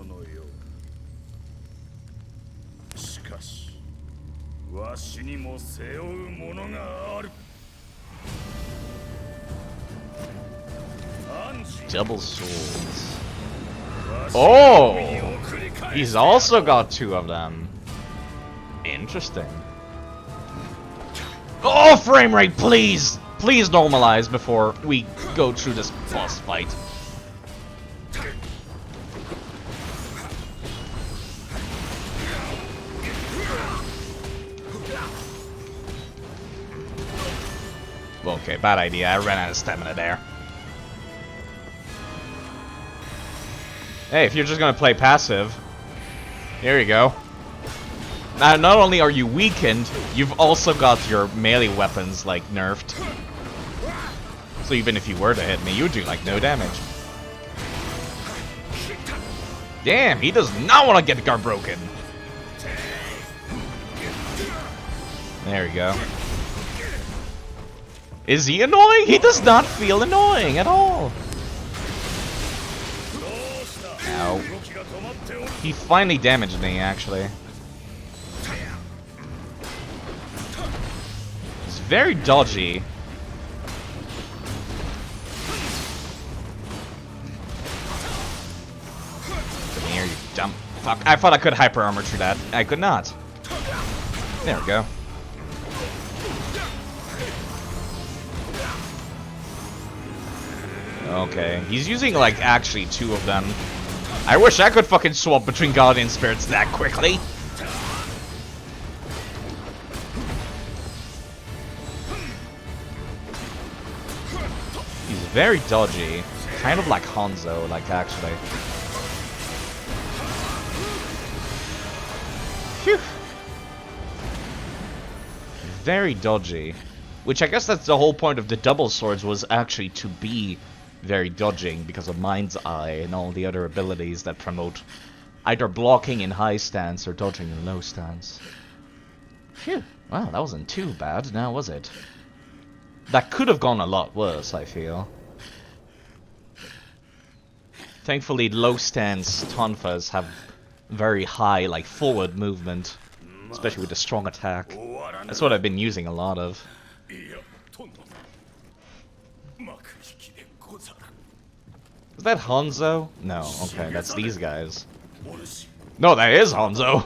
Double swords. Oh! He's also got two of them. Interesting. Oh, frame rate, please! Please normalize before we go through this boss fight. Okay, bad idea. I ran out of stamina there. Hey, if you're just gonna play passive, there you go. Now, not only are you weakened, you've also got your melee weapons, like, nerfed. So even if you were to hit me, you would do, like, no damage. Damn, he does not want to get the guard broken. There we go. Is he annoying? He does not feel annoying at all. Ow. He finally damaged me, actually. It's very dodgy. Come here, you dumb fuck. I thought I could hyper armor through that. I could not. There we go. Okay, he's using, like, actually two of them. I wish I could fucking swap between Guardian Spirits that quickly. Very dodgy. Kind of like Hanzo, like, actually. Phew. Very dodgy. Which I guess that's the whole point of the double swords, was actually to be very dodging because of Mind's Eye and all the other abilities that promote either blocking in high stance or dodging in low stance. Phew. Wow, that wasn't too bad now, was it? That could have gone a lot worse, I feel. Thankfully, low stance tonfas have very high, like, forward movement. Especially with a strong attack. That's what I've been using a lot of. Is that Hanzo? No, okay, that's these guys. No, that is Hanzo!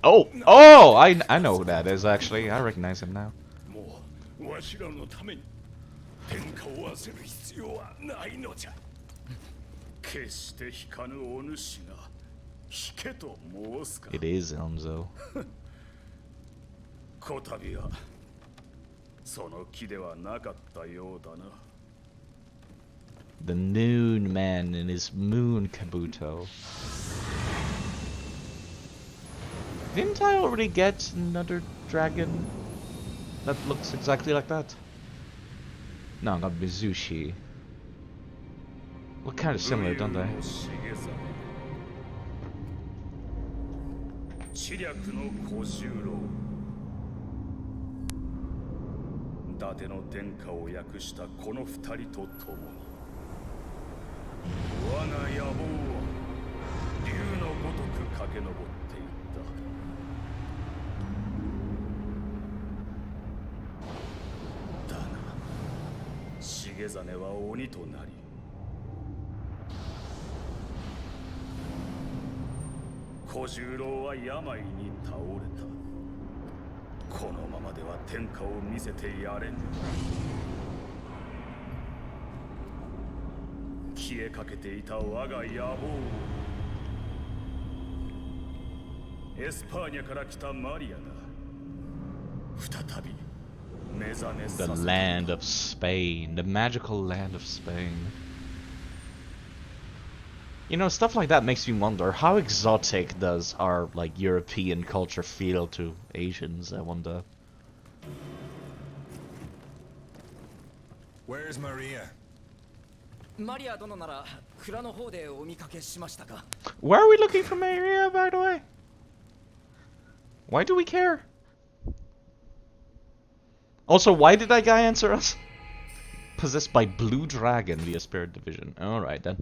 Oh! Oh! I know who that is, actually. I recognize him now. It is Hanzo. The Moon Man in his Moon Kabuto. Didn't I already get another dragon that looks exactly like that? No, I got Mizushi. Look kind of similar, don't they? The land of Spain, the magical land of Spain. You know, stuff like that makes me wonder, how exotic does our, like, European culture feel to Asians, I wonder. Where's Maria? Where are we looking for Maria, by the way? Why do we care? Also, why did that guy answer us? Possessed by Blue Dragon via Spirit Division. Alright then.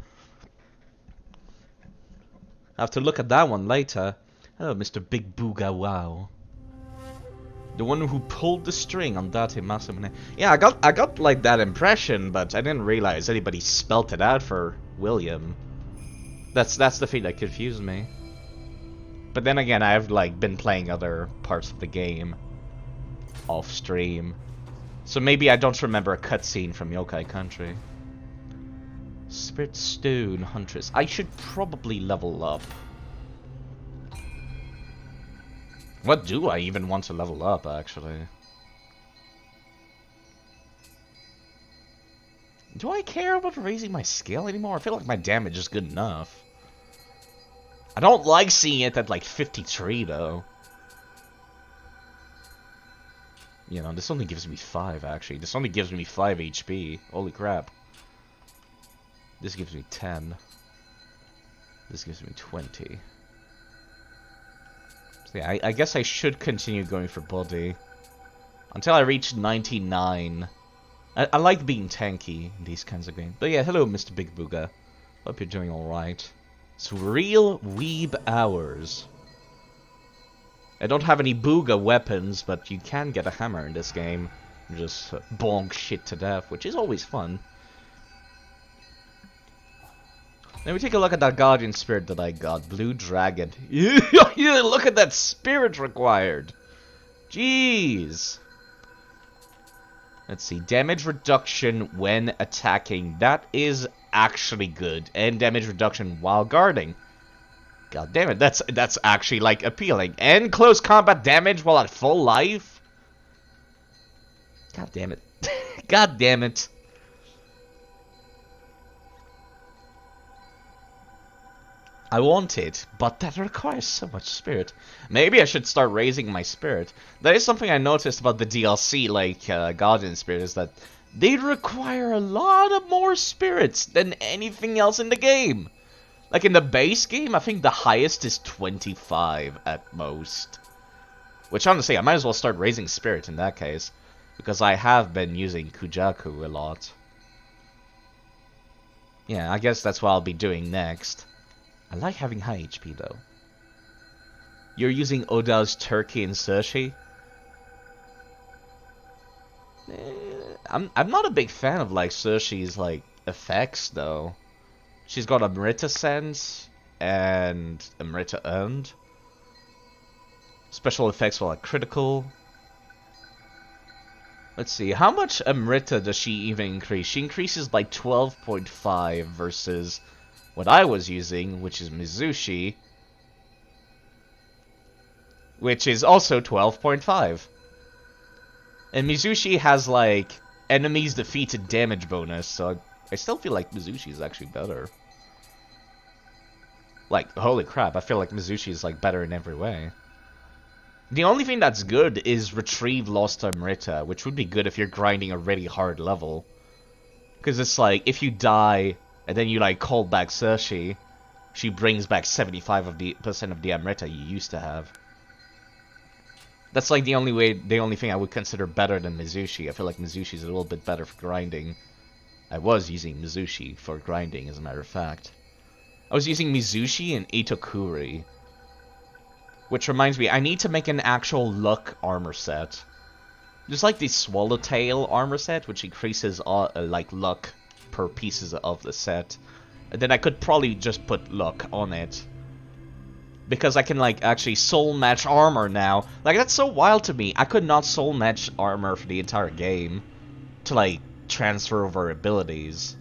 I have to look at that one later. Hello, Mr. Big Booga Wow. The one who pulled the string on Date Masamune. Yeah, I got like that impression, but I didn't realize anybody spelt it out for William. That's the thing that confused me. But then again, I've like been playing other parts of the game off stream, so maybe I don't remember a cutscene from Yokai Country. Spirit Stone Huntress. I should probably level up. What do I even want to level up, actually? Do I care about raising my skill anymore? I feel like my damage is good enough. I don't like seeing it at like 53 though. You know, this only gives me 5 actually. This only gives me 5 HP. Holy crap. This gives me 10. This gives me 20. So yeah, I guess I should continue going for body until I reach 99. I like being tanky in these kinds of games. But yeah, hello Mr. Big Booga. Hope you're doing alright. It's real weeb hours. I don't have any Booga weapons, but you can get a hammer in this game. Just bonk shit to death, which is always fun. Let me take a look at that Guardian Spirit that I got. Blue Dragon. Yeah, look at that spirit required. Jeez. Let's see. Damage reduction when attacking. That is actually good. And damage reduction while guarding. God damn it. That's actually, like, appealing. And close combat damage while at full life. God damn it. God damn it. I want it, but that requires so much spirit. Maybe I should start raising my spirit. That is something I noticed about the DLC, like Guardian Spirit, is that they require a lot of more spirits than anything else in the game. Like in the base game, I think the highest is 25 at most. Which honestly, I might as well start raising spirit in that case. Because I have been using Kujaku a lot. Yeah, I guess that's what I'll be doing next. I like having high HP though. You're using Oda's turkey and sushi? I'm not a big fan of like Sushi's like effects though. She's got Amrita Sense and Amrita Earned. Special effects for like critical. Let's see, how much Amrita does she even increase? She increases by 12.5 versus what I was using, which is Mizushi, which is also 12.5. And Mizushi has, like, enemies defeated damage bonus, so I still feel like Mizushi is actually better. Like, holy crap, I feel like Mizushi is, like, better in every way. The only thing that's good is Retrieve Lost Amrita, which would be good if you're grinding a really hard level. Because it's like, if you die, and then you like call back Sushi, she brings back 75% of the Amrita you used to have. That's like the only thing I would consider better than Mizushi. I feel like Mizushi's a little bit better for grinding. I was using Mizushi for grinding, as a matter of fact. I was using Mizushi and Itokuri. Which reminds me, I need to make an actual luck armor set. Just like the Swallowtail armor set, which increases like luck per pieces of the set. And then I could probably just put luck on it. Because I can like actually soul match armor now. Like that's so wild to me. I could not soul match armor for the entire game to like transfer over abilities.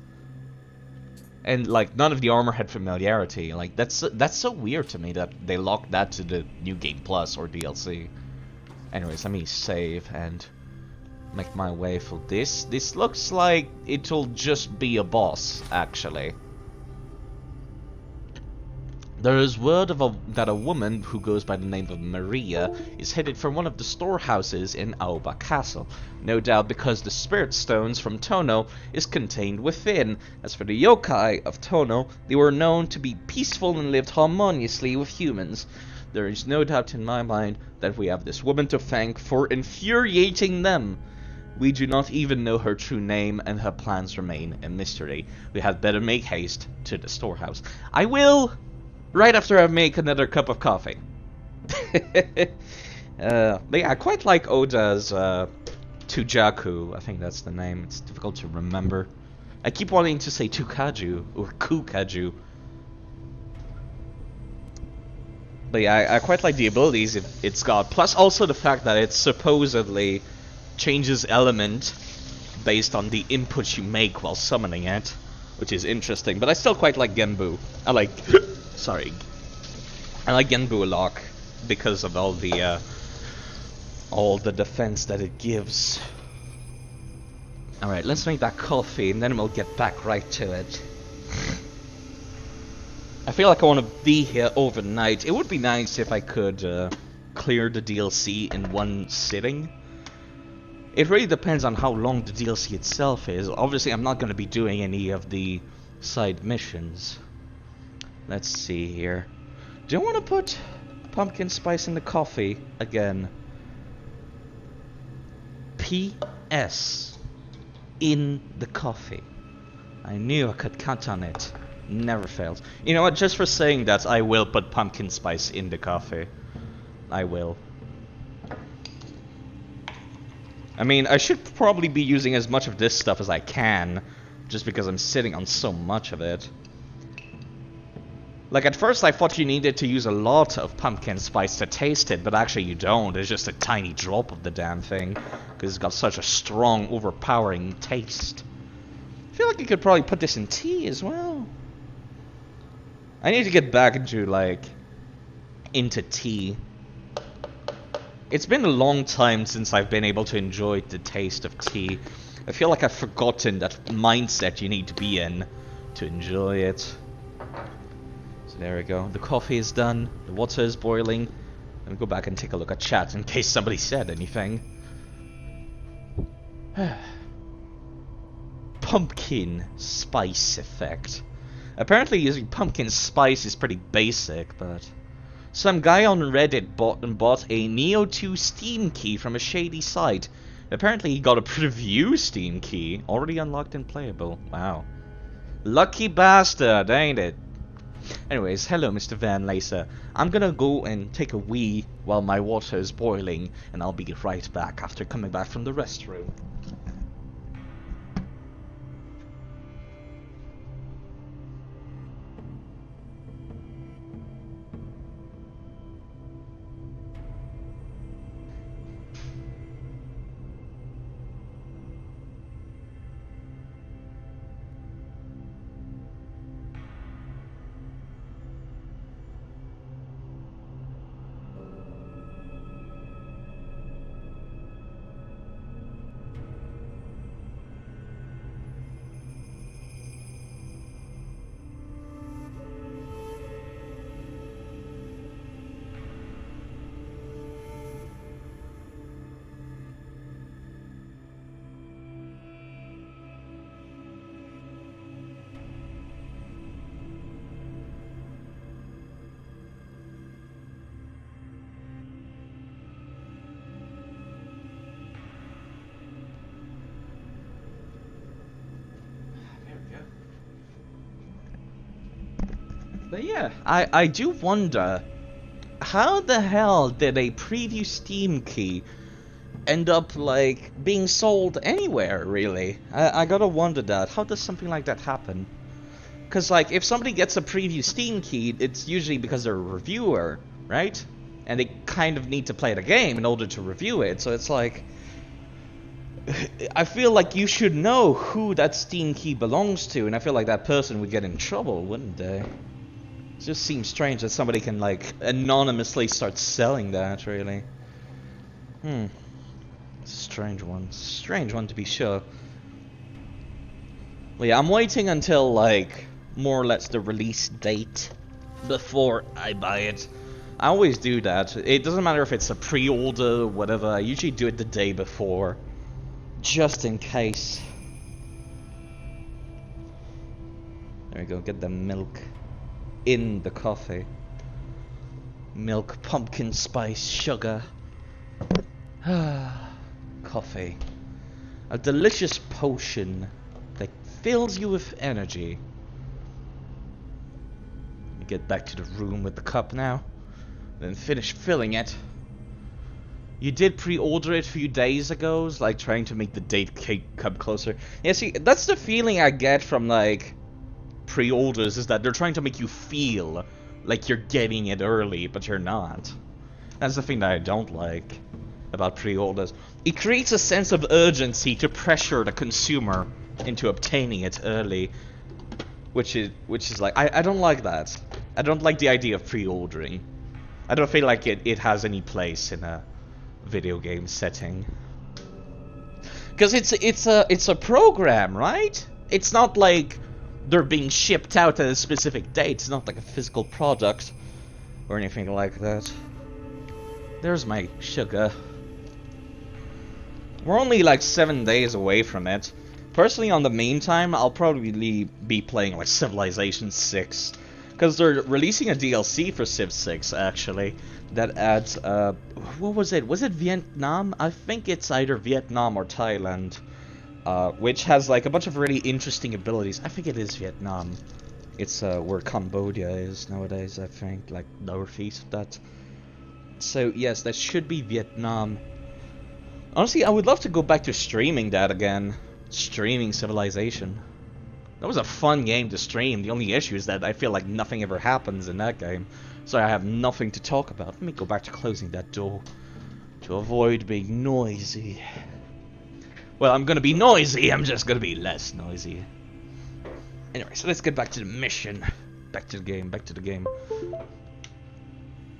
And like none of the armor had familiarity. Like that's so weird to me that they locked that to the New Game Plus or DLC. Anyways, let me save and make my way for this. This looks like it'll just be a boss, actually. There is word that a woman who goes by the name of Maria is headed for one of the storehouses in Aoba Castle, no doubt because the spirit stones from Tono is contained within. As for the yokai of Tono, they were known to be peaceful and lived harmoniously with humans. There is no doubt in my mind that we have this woman to thank for infuriating them. We do not even know her true name, and her plans remain a mystery. We had better make haste to the storehouse. I will! Right after I make another cup of coffee. But yeah, I quite like Oda's Tujaku. I think that's the name. It's difficult to remember. I keep wanting to say Tukaju or Kukaju. But yeah, I quite like the abilities it's got. Plus also the fact that it supposedly changes element based on the input you make while summoning it. Which is interesting. But I still quite like Genbu. I like... Sorry. I like Genbu a lot because of all the defense that it gives. Alright, let's make that coffee and then we'll get back right to it. I feel like I want to be here overnight. It would be nice if I could clear the DLC in one sitting. It really depends on how long the DLC itself is. Obviously, I'm not going to be doing any of the side missions. Let's see here. Do I want to put pumpkin spice in the coffee again? P.S. In the coffee. I knew I could count on it. Never fails. You know what? Just for saying that, I will put pumpkin spice in the coffee. I will. I mean, I should probably be using as much of this stuff as I can, just because I'm sitting on so much of it. Like, at first I thought you needed to use a lot of pumpkin spice to taste it, but actually you don't. It's just a tiny drop of the damn thing, because it's got such a strong, overpowering taste. I feel like you could probably put this in tea as well. I need to get back into, like, into tea. It's been a long time since I've been able to enjoy the taste of tea. I feel like I've forgotten that mindset you need to be in to enjoy it. So there we go. The coffee is done. The water is boiling. Let me go back and take a look at chat in case somebody said anything. Pumpkin spice effect. Apparently using pumpkin spice is pretty basic, but... Some guy on Reddit bought a Nioh 2 Steam key from a shady site. Apparently he got a preview Steam key, already unlocked and playable. Wow. Lucky bastard, ain't it? Anyways, hello Mr. Van Laser. I'm gonna go and take a wee while my water is boiling, and I'll be right back after coming back from the restroom. But yeah, I do wonder, how the hell did a preview Steam key end up, like, being sold anywhere, really? I gotta wonder that. How does something like that happen? Because, like, if somebody gets a preview Steam key, it's usually because they're a reviewer, right? And they kind of need to play the game in order to review it, so it's like... I feel like you should know who that Steam key belongs to, and I feel like that person would get in trouble, wouldn't they? It just seems strange that somebody can, like, anonymously start selling that, really. It's a strange one. Strange one, to be sure. Well, yeah, I'm waiting until, like, more or less the release date before I buy it. I always do that. It doesn't matter if it's a pre-order or whatever. I usually do it the day before. Just in case. There we go, get the milk in the coffee. Milk, pumpkin spice, sugar. Coffee. A delicious potion that fills you with energy. Let me get back to the room with the cup now. Then finish filling it. You did pre-order it a few days ago, like trying to make the date come closer. Yeah, see, that's the feeling I get from, like, pre-orders, is that they're trying to make you feel like you're getting it early, but you're not. That's the thing that I don't like about pre-orders. It creates a sense of urgency to pressure the consumer into obtaining it early, which is like, I don't like that. I don't like the idea of pre-ordering. I don't feel like it has any place in a video game setting. Because it's a program, right? It's not like they're being shipped out at a specific date. It's not like a physical product or anything like that. There's my sugar. We're only like 7 days away from it. Personally, on the meantime, I'll probably be playing like Civilization 6. Because they're releasing a DLC for Civ 6, actually, that adds, what was it? Was it Vietnam? I think it's either Vietnam or Thailand, which has, like, a bunch of really interesting abilities. I think it is Vietnam. It's, where Cambodia is nowadays, I think, like, northeast of that. So, yes, that should be Vietnam. Honestly, I would love to go back to streaming that again. Streaming Civilization. That was a fun game to stream. The only issue is that I feel like nothing ever happens in that game. So I have nothing to talk about. Let me go back to closing that door to avoid being noisy. Well, I'm gonna be noisy, I'm just gonna be less noisy. Anyway, so let's get back to the mission. Back to the game, back to the game.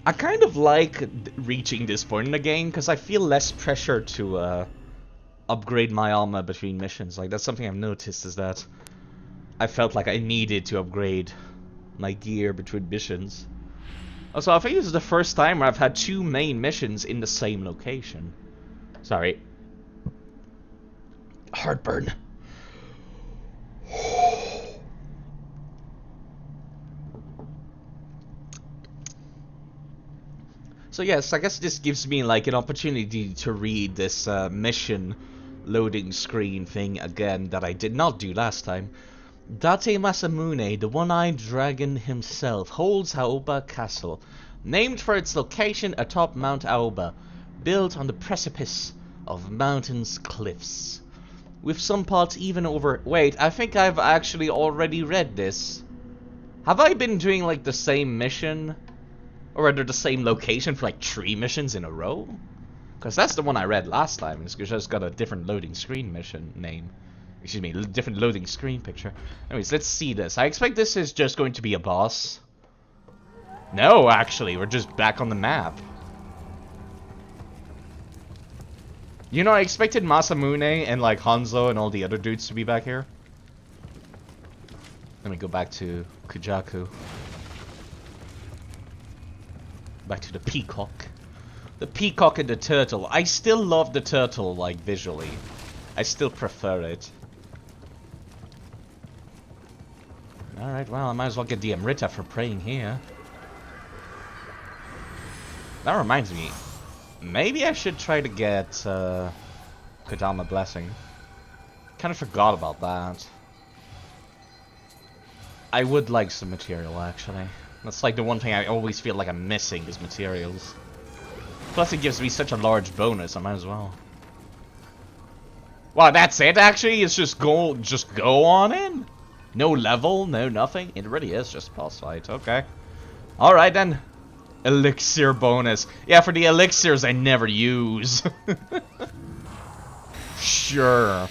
I kind of like reaching this point in the game, because I feel less pressure to upgrade my armor between missions. Like, that's something I've noticed, is that I felt like I needed to upgrade my gear between missions. Also, I think this is the first time where I've had 2 main missions in the same location. Sorry. Heartburn. So yes, I guess this gives me like an opportunity to read this mission loading screen thing again that I did not do last time. Date Masamune, the one-eyed dragon himself, holds Aoba Castle, named for its location atop Mount Aoba, built on the precipice of mountain's cliffs. With some parts even over... Wait, I think I've actually already read this. Have I been doing like the same mission? Or rather the same location for like 3 missions in a row? Because that's the one I read last time. It's just got a different loading screen mission name. Excuse me, different loading screen picture. Anyways, let's see this. I expect this is just going to be a boss. No, actually, we're just back on the map. You know, I expected Masamune and like Hanzo and all the other dudes to be back here. Let me go back to Kujaku. Back to the peacock. The peacock and the turtle. I still love the turtle, like, visually. I still prefer it. Alright, well, I might as well get the Amrita for praying here. That reminds me. Maybe I should try to get, Kodama Blessing. Kind of forgot about that. I would like some material, actually. That's like the one thing I always feel like I'm missing is materials. Plus it gives me such a large bonus, I might as well. Wow, that's it actually? It's just go on in? No level, no nothing? It really is just a boss fight, okay. Alright then. Elixir bonus. Yeah, for the elixirs I never use. Sure.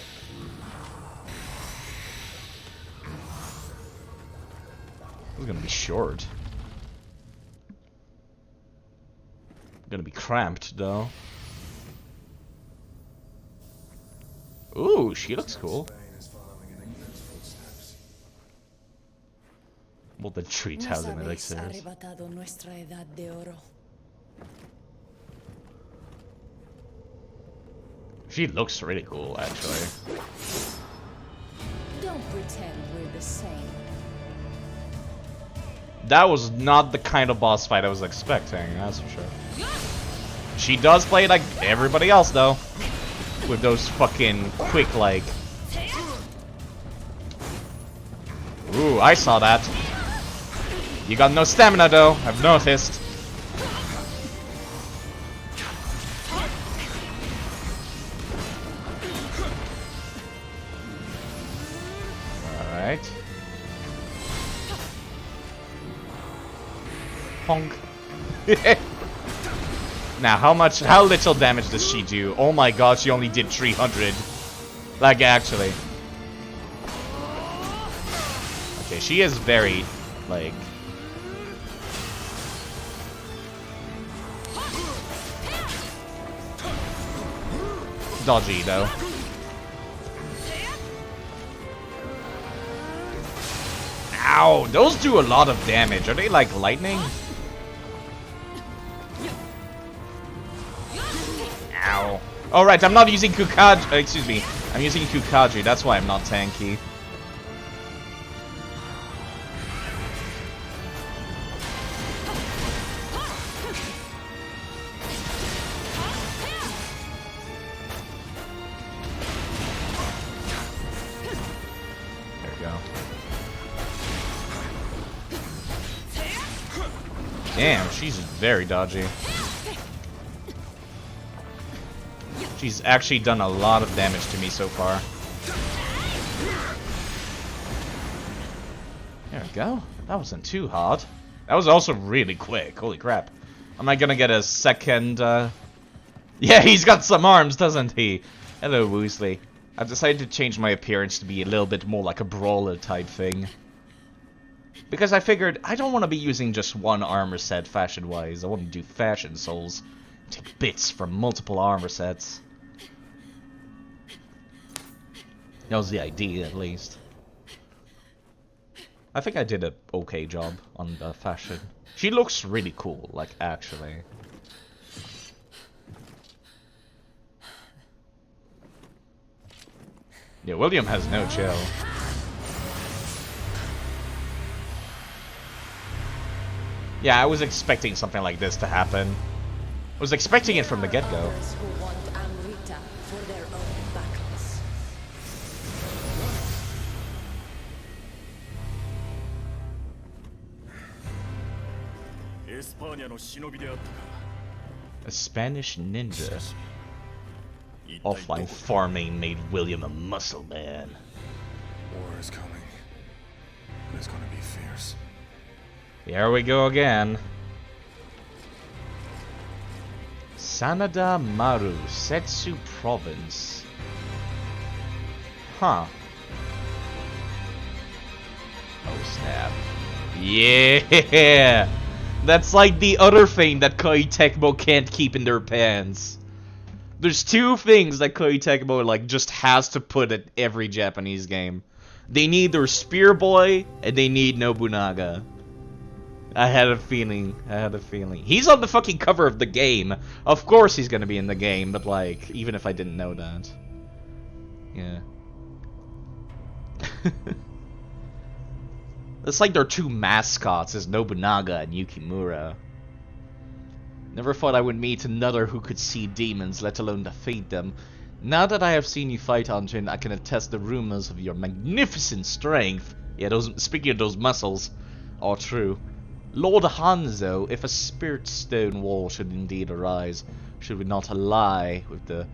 It's gonna be short. Gonna be cramped though. Ooh, she looks cool. Well, the 3,000 elixirs. She looks really cool, actually. Don't pretend we're the same. That was not the kind of boss fight I was expecting, that's for sure. She does play like everybody else, though. With those fucking quick, like... Ooh, I saw that. You got no stamina, though, I've noticed. Alright. Honk. Now, how little damage does she do? Oh my god, she only did 300. Like, actually. Okay, she is very, like... dodgy, though. Ow, those do a lot of damage. Are they like lightning? Ow. Alright, I'm not using Kukaji. Excuse me. I'm using Kukaji. That's why I'm not tanky. There we go. Damn, she's very dodgy. She's actually done a lot of damage to me so far. There we go. That wasn't too hard. That was also really quick. Holy crap. Am I gonna get a second, Yeah, he's got some arms, doesn't he? Hello, Woosley. I've decided to change my appearance to be a little bit more like a brawler type thing. Because I figured I don't want to be using just one armor set fashion-wise. I want to do fashion souls. Take bits from multiple armor sets. That was the idea, at least. I think I did an okay job on the fashion. She looks really cool, like, actually. Yeah, William has no chill. Yeah, I was expecting something like this to happen. I was expecting it from the get-go. Others who want Amrita for their own battles. A Spanish ninja. Offline farming made William a muscle man. War is coming. And it's gonna be fierce. Here we go again. Sanada Maru, Setsu Province. Huh. Oh snap. Yeah! That's like the other thing that Koei Tecmo can't keep in their pants. There's two things that Koei Tecmo like just has to put at every Japanese game. They need their Spear Boy, and they need Nobunaga. I had a feeling. He's on the fucking cover of the game. Of course he's gonna be in the game, but like, even if I didn't know that. Yeah. It's like their two mascots is Nobunaga and Yukimura. Never thought I would meet another who could see demons, let alone defeat them. Now that I have seen you fight, Anjin, I can attest the rumors of your magnificent strength. Yeah, speaking of those muscles, are true. Lord Hanzo, if a spirit stone wall should indeed arise, should we not ally with the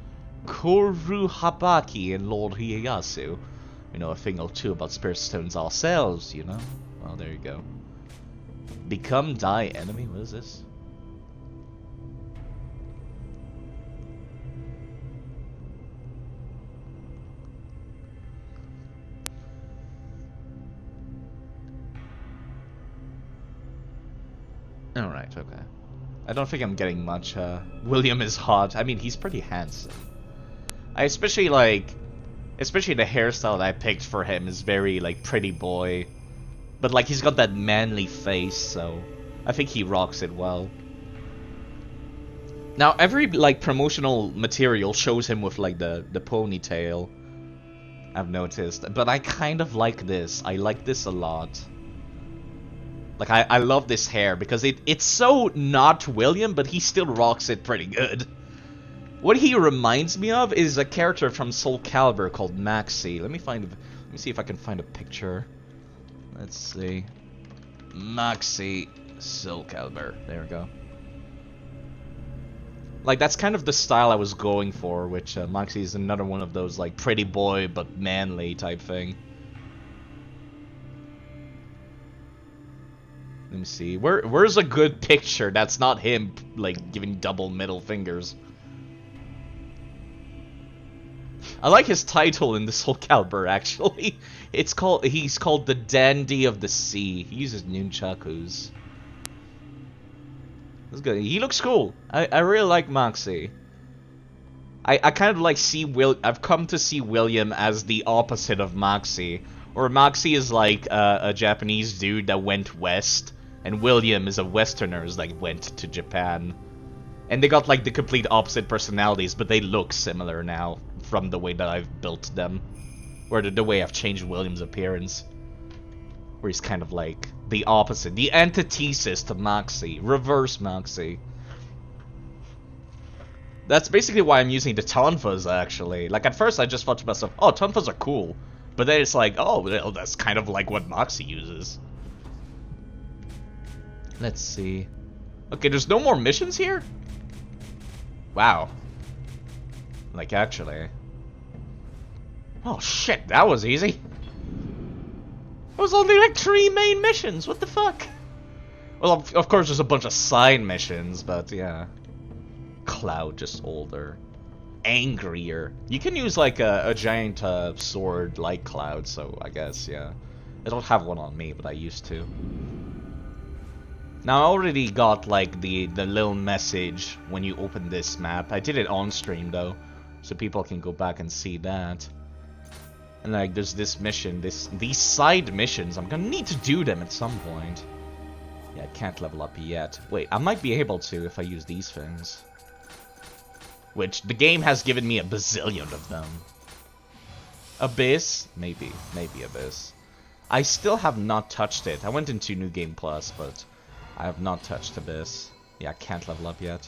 Koru Habaki and Lord Ieyasu? We know a thing or two about spirit stones ourselves, you know? Well, there you go. Become thy enemy? What is this? Alright, okay. I don't think I'm getting much. William is hot. I mean, he's pretty handsome. I especially the hairstyle that I picked for him is very, like, pretty boy. But, like, he's got that manly face, so I think he rocks it well. Now, every, like, promotional material shows him with, like, the ponytail. I've noticed. But I kind of like this. I like this a lot. Like, I love this hair because it's so not William, but he still rocks it pretty good. What he reminds me of is a character from Soul Calibur called Maxi. Let me see if I can find a picture. Let's see. Maxi Soul Calibur. There we go. Like, that's kind of the style I was going for, which Maxi is another one of those, like, pretty boy but manly type thing. Let me see. Where's a good picture that's not him, like, giving double middle fingers? I like his title in the Soul Calibur, actually. He's called the Dandy of the Sea. He uses nunchakus. That's good. He looks cool. I really like Maxi. I kind of like I've come to see William as the opposite of Maxi. Or Maxi is like a Japanese dude that went west. And William is a Westerner that like, went to Japan. And they got like the complete opposite personalities, but they look similar now from the way that I've built them. Or the way I've changed William's appearance. Where he's kind of like the opposite, the antithesis to Maxi, reverse Maxi. That's basically why I'm using the tonfas, actually. Like, at first I just thought to myself, oh, tonfas are cool. But then it's like, oh, well, that's kind of like what Maxi uses. Let's see. Okay, there's no more missions here? Wow. Like, actually. Oh, shit, that was easy. It was only like 3 main missions, what the fuck? Well, of course there's a bunch of side missions, but yeah. Cloud, just older. Angrier. You can use like a giant sword like Cloud, so I guess, yeah. I don't have one on me, but I used to. Now I already got like the little message when you open this map. I did it on stream though, so people can go back and see that. And like there's this mission, these side missions. I'm gonna need to do them at some point. Yeah, I can't level up yet. Wait, I might be able to if I use these things. Which the game has given me a bazillion of them. Abyss? Maybe Abyss. I still have not touched it. I went into New Game Plus, but I have not touched Abyss. Yeah, I can't level up yet.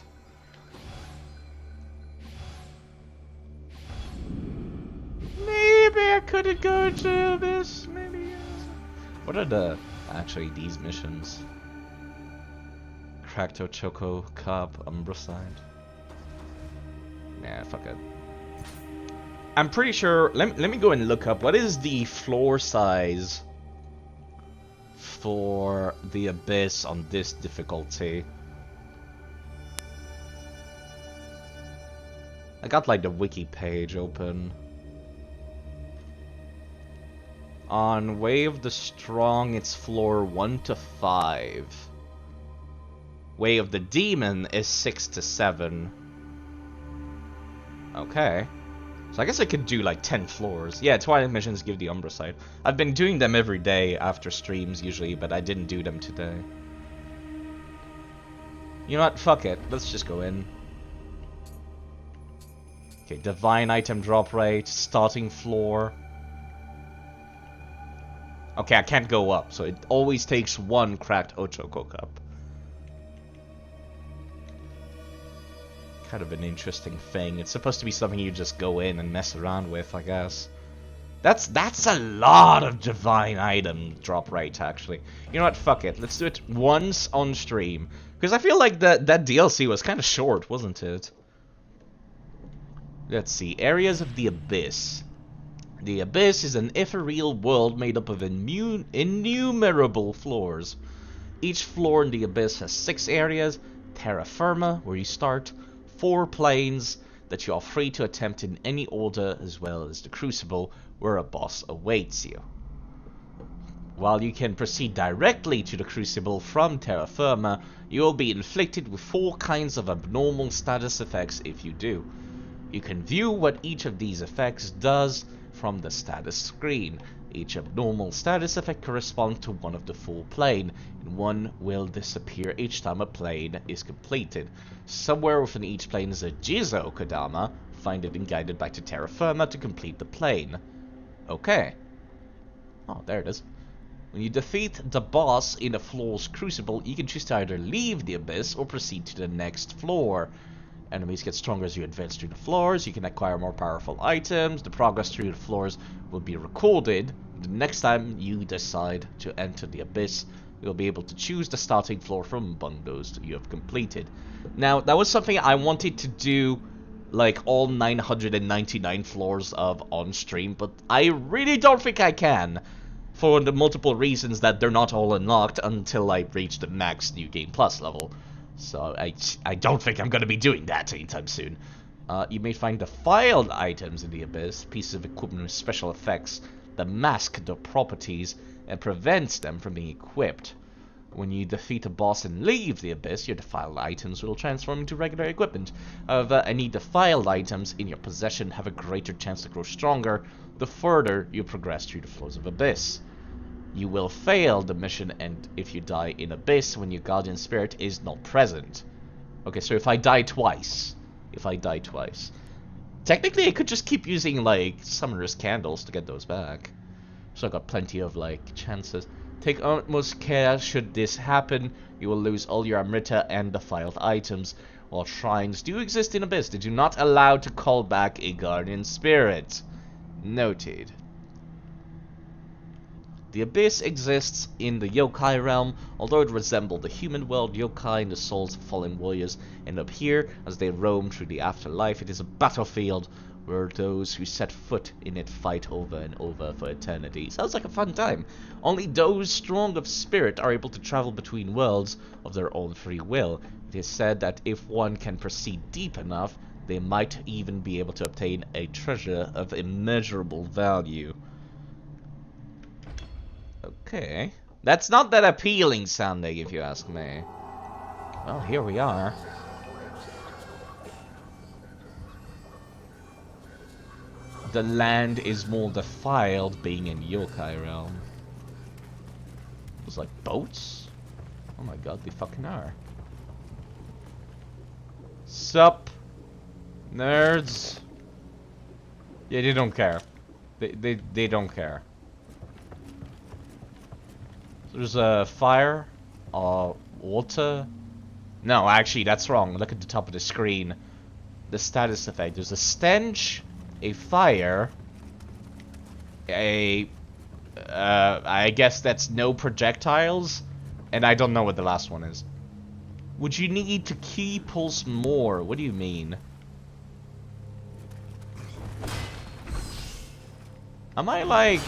Maybe I couldn't go to Abyss. Maybe. What are the actually these missions? Cracked Choco Cup, Umbraside. Nah, fuck it. I'm pretty sure. Let me go and look up what is the floor size for the Abyss on this difficulty. I got like the wiki page open. On Way of the Strong, it's floor 1 to 5. Way of the Demon is 6 to 7. Okay. So I guess I could do like 10 floors. Yeah, Twilight missions give the Umbraside. I've been doing them every day after streams usually, but I didn't do them today. You know what? Fuck it. Let's just go in. Okay, Divine Item Drop Rate, starting floor. Okay, I can't go up, so it always takes one cracked Ochoko Cup. Kind of an interesting thing. It's supposed to be something you just go in and mess around with, I guess. That's a lot of divine item drop rate, actually. You know what? Fuck it. Let's do it once on stream. Because I feel like that DLC was kind of short, wasn't it? Let's see. Areas of the Abyss. The Abyss is an ethereal world made up of innumerable floors. Each floor in the Abyss has 6 areas. Terra Firma, where you start. 4 planes that you are free to attempt in any order, as well as the Crucible, where a boss awaits you. While you can proceed directly to the Crucible from Terra Firma, you will be inflicted with 4 kinds of abnormal status effects if you do. You can view what each of these effects does from the status screen. Each abnormal status effect corresponds to one of the 4 planes, and one will disappear each time a plane is completed. Somewhere within each plane is a Jizo Kodama. Find it and guide it back to Terra Firma to complete the plane. Okay. Oh, there it is. When you defeat the boss in a floor's Crucible, you can choose to either leave the Abyss or proceed to the next floor. Enemies get stronger as you advance through the floors. You can acquire more powerful items. The progress through the floors will be recorded. The next time you decide to enter the Abyss, you'll be able to choose the starting floor from among those that you have completed. Now, that was something I wanted to do, like all 999 floors of on stream, but I really don't think I can, for the multiple reasons that they're not all unlocked until I reach the max New Game Plus level. So I don't think I'm going to be doing that anytime soon. You may find defiled items in the Abyss, pieces of equipment with special effects that mask their properties and prevents them from being equipped. When you defeat a boss and leave the Abyss, your defiled items will transform into regular equipment. However, any defiled items in your possession have a greater chance to grow stronger the further you progress through the floors of Abyss. You will fail the mission and if you die in Abyss when your guardian spirit is not present. Okay, so if I die twice. Technically I could just keep using like Summoner's Candles to get those back. So I got plenty of like chances. Take utmost care should this happen. You will lose all your Amrita and defiled items. While shrines do exist in Abyss, they do not allow to call back a guardian spirit. Noted. The Abyss exists in the yokai realm. Although it resembles the human world, yokai and the souls of fallen warriors end up here as they roam through the afterlife. It is a battlefield where those who set foot in it fight over and over for eternity. Sounds like a fun time. Only those strong of spirit are able to travel between worlds of their own free will. It is said that if one can proceed deep enough, they might even be able to obtain a treasure of immeasurable value. Okay. That's not that appealing sounding, if you ask me. Well, here we are. The land is more defiled, being in yokai realm. It's like boats? Oh my god, they fucking are. Sup, nerds? Yeah, they don't care. They don't care. There's a fire, water. No, actually, that's wrong. Look at the top of the screen. The status effect. There's a stench, a fire, I guess that's no projectiles, and I don't know what the last one is. Would you need to key pulse more? What do you mean? Am I like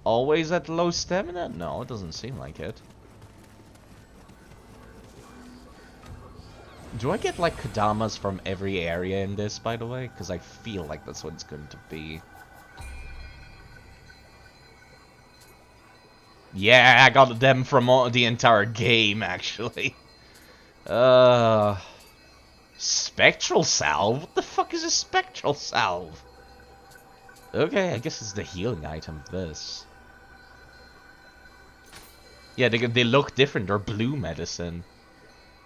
always at low stamina? No, it doesn't seem like it. Do I get like Kodamas from every area in this, by the way? Because I feel like that's what it's going to be. Yeah, I got them from the entire game, actually. Spectral salve? What the fuck is a spectral salve? Okay, I guess it's the healing item of this. Yeah, they look different. They're blue medicine.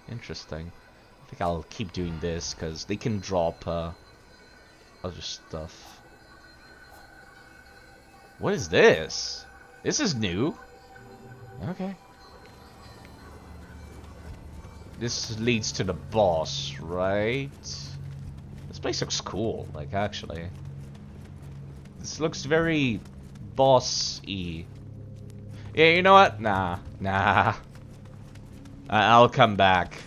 Interesting. I think I'll keep doing this, because they can drop, other stuff. What is this? This is new. Okay. This leads to the boss, right? This place looks cool, like, actually. This looks very boss-y. Yeah, you know what? Nah. I'll come back.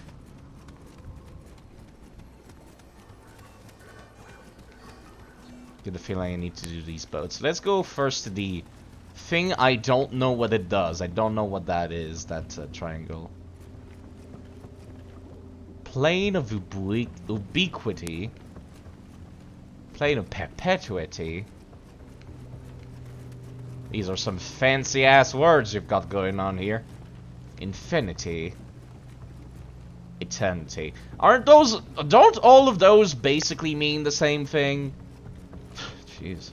Get the feeling I need to do these boats. Let's go first to the thing I don't know what it does. I don't know what that is, that triangle. Plane of ubiquity. Plane of perpetuity. These are some fancy ass words you've got going on here. Infinity. Eternity. Don't all of those basically mean the same thing? Jeez.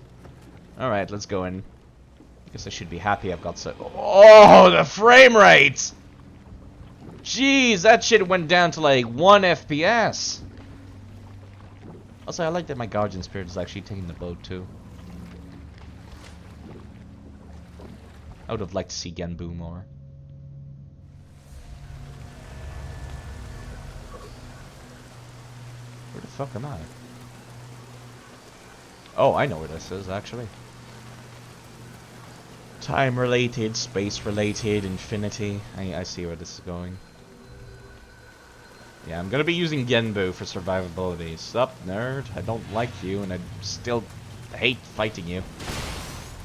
Alright, let's go in. Guess I should be happy I've got so... Oh, the frame rate! Jeez, that shit went down to like 1 FPS. Also, I like that my Guardian Spirit is actually taking the boat too. I would have liked to see Genbu more. Where the fuck am I? Oh, I know where this is, actually. Time-related, space-related, infinity. I see where this is going. Yeah, I'm gonna be using Genbu for survivability. Sup, nerd? I don't like you, and I still hate fighting you.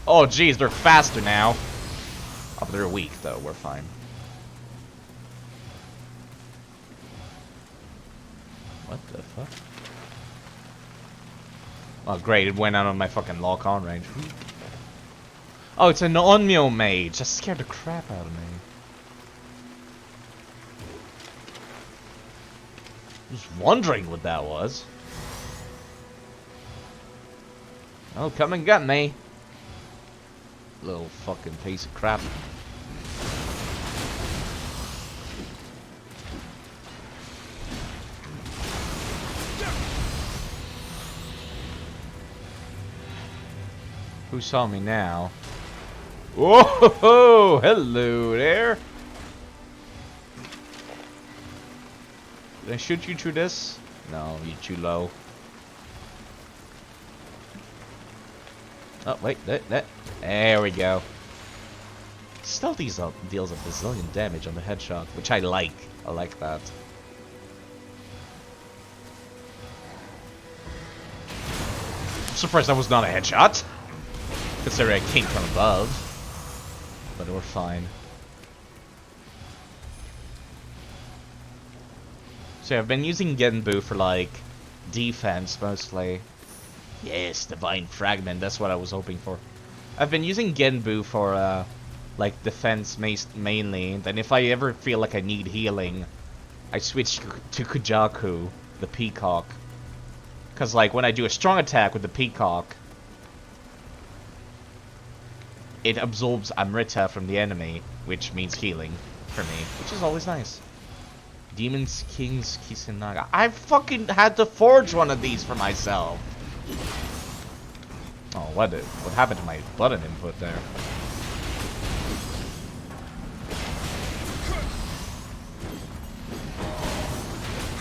Oh, jeez, they're faster now. Oh, they're weak, though. We're fine. What the fuck? Oh, great. It went out on my fucking lock-on range. Oh, it's an Nioh mage. That scared the crap out of me. I was wondering what that was. Oh, come and get me. Little fucking piece of crap. Who saw me now? Whoa! Hello there. Did I shoot you through this? No, you're too low. Oh, wait, there we go. Still deals a bazillion damage on the headshot, which I like. I like that. I'm surprised that was not a headshot, considering I came from above. But we're fine. So I've been using Genbu for, like, defense, mostly. Yes, Divine Fragment, that's what I was hoping for. I've been using Genbu for, like defense mainly. Then if I ever feel like I need healing, I switch to Kujaku, the peacock. Because like when I do a strong attack with the peacock, it absorbs Amrita from the enemy, which means healing for me, which is always nice. Demons King's Kisanaga. I fucking had to forge one of these for myself. Oh, what happened to my button input there?